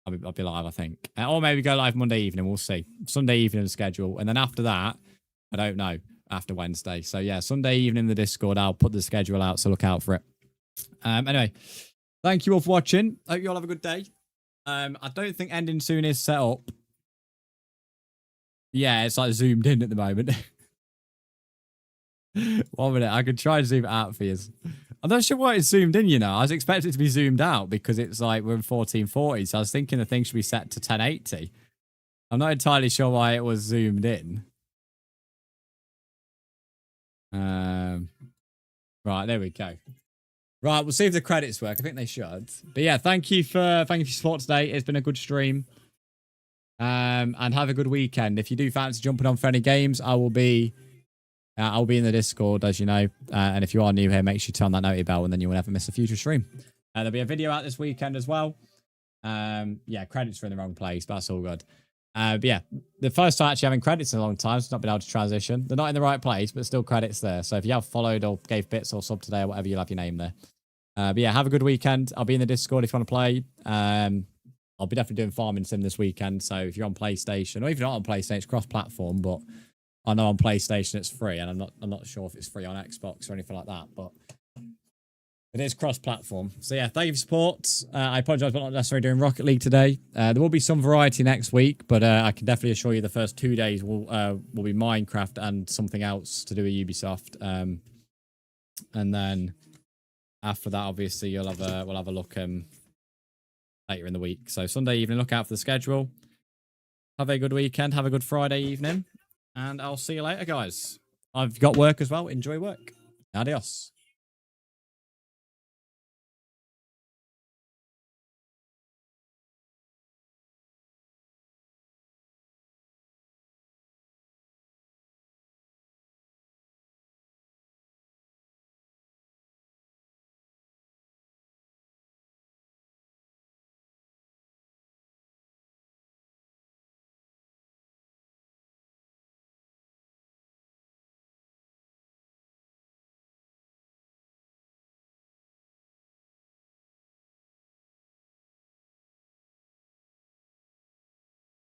I'll be live, I think. Or maybe go live Monday evening. We'll see. Sunday evening schedule, and then after that, I don't know. After Wednesday, so yeah, Sunday evening in the Discord, I'll put the schedule out, so look out for it. Anyway, thank you all for watching. Hope you all have a good day. I don't think ending soon is set up. Yeah, it's like zoomed in at the moment. 1 minute, I could try and zoom it out for you. I'm not sure why it's zoomed in, you know. I was expecting it to be zoomed out because it's like we're in 1440, so I was thinking the thing should be set to 1080. I'm not entirely sure why it was zoomed in. Right, there we go. Right, we'll see if the credits work. I think they should. But yeah, thank you for your support today. It's been a good stream. And have a good weekend. If you do fancy jumping on for any games, I'll be in the Discord, as you know. And if you are new here, make sure you turn that noti bell, and then you will never miss a future stream. There'll be a video out this weekend as well. Yeah, credits are in the wrong place, but that's all good. But yeah, the first time actually having credits in a long time, so not been able to transition. They're not in the right place, but still credits there. So if you have followed or gave bits or sub today or whatever, you'll have your name there. But yeah, have a good weekend. I'll be in the Discord if you want to play. I'll be definitely doing Farming Sim this weekend. So if you're on PlayStation, or if you're not on PlayStation, it's cross-platform. But I know on PlayStation it's free, and I'm not sure if it's free on Xbox or anything like that. But it is cross-platform. So yeah, thank you for support. I apologise for not necessarily doing Rocket League today. There will be some variety next week, but I can definitely assure you the first 2 days will be Minecraft and something else to do with Ubisoft. And then after that, obviously, we'll have a look later in the week. So Sunday evening, look out for the schedule. Have a good weekend. Have a good Friday evening. And I'll see you later, guys. I've got work as well. Enjoy work. Adios.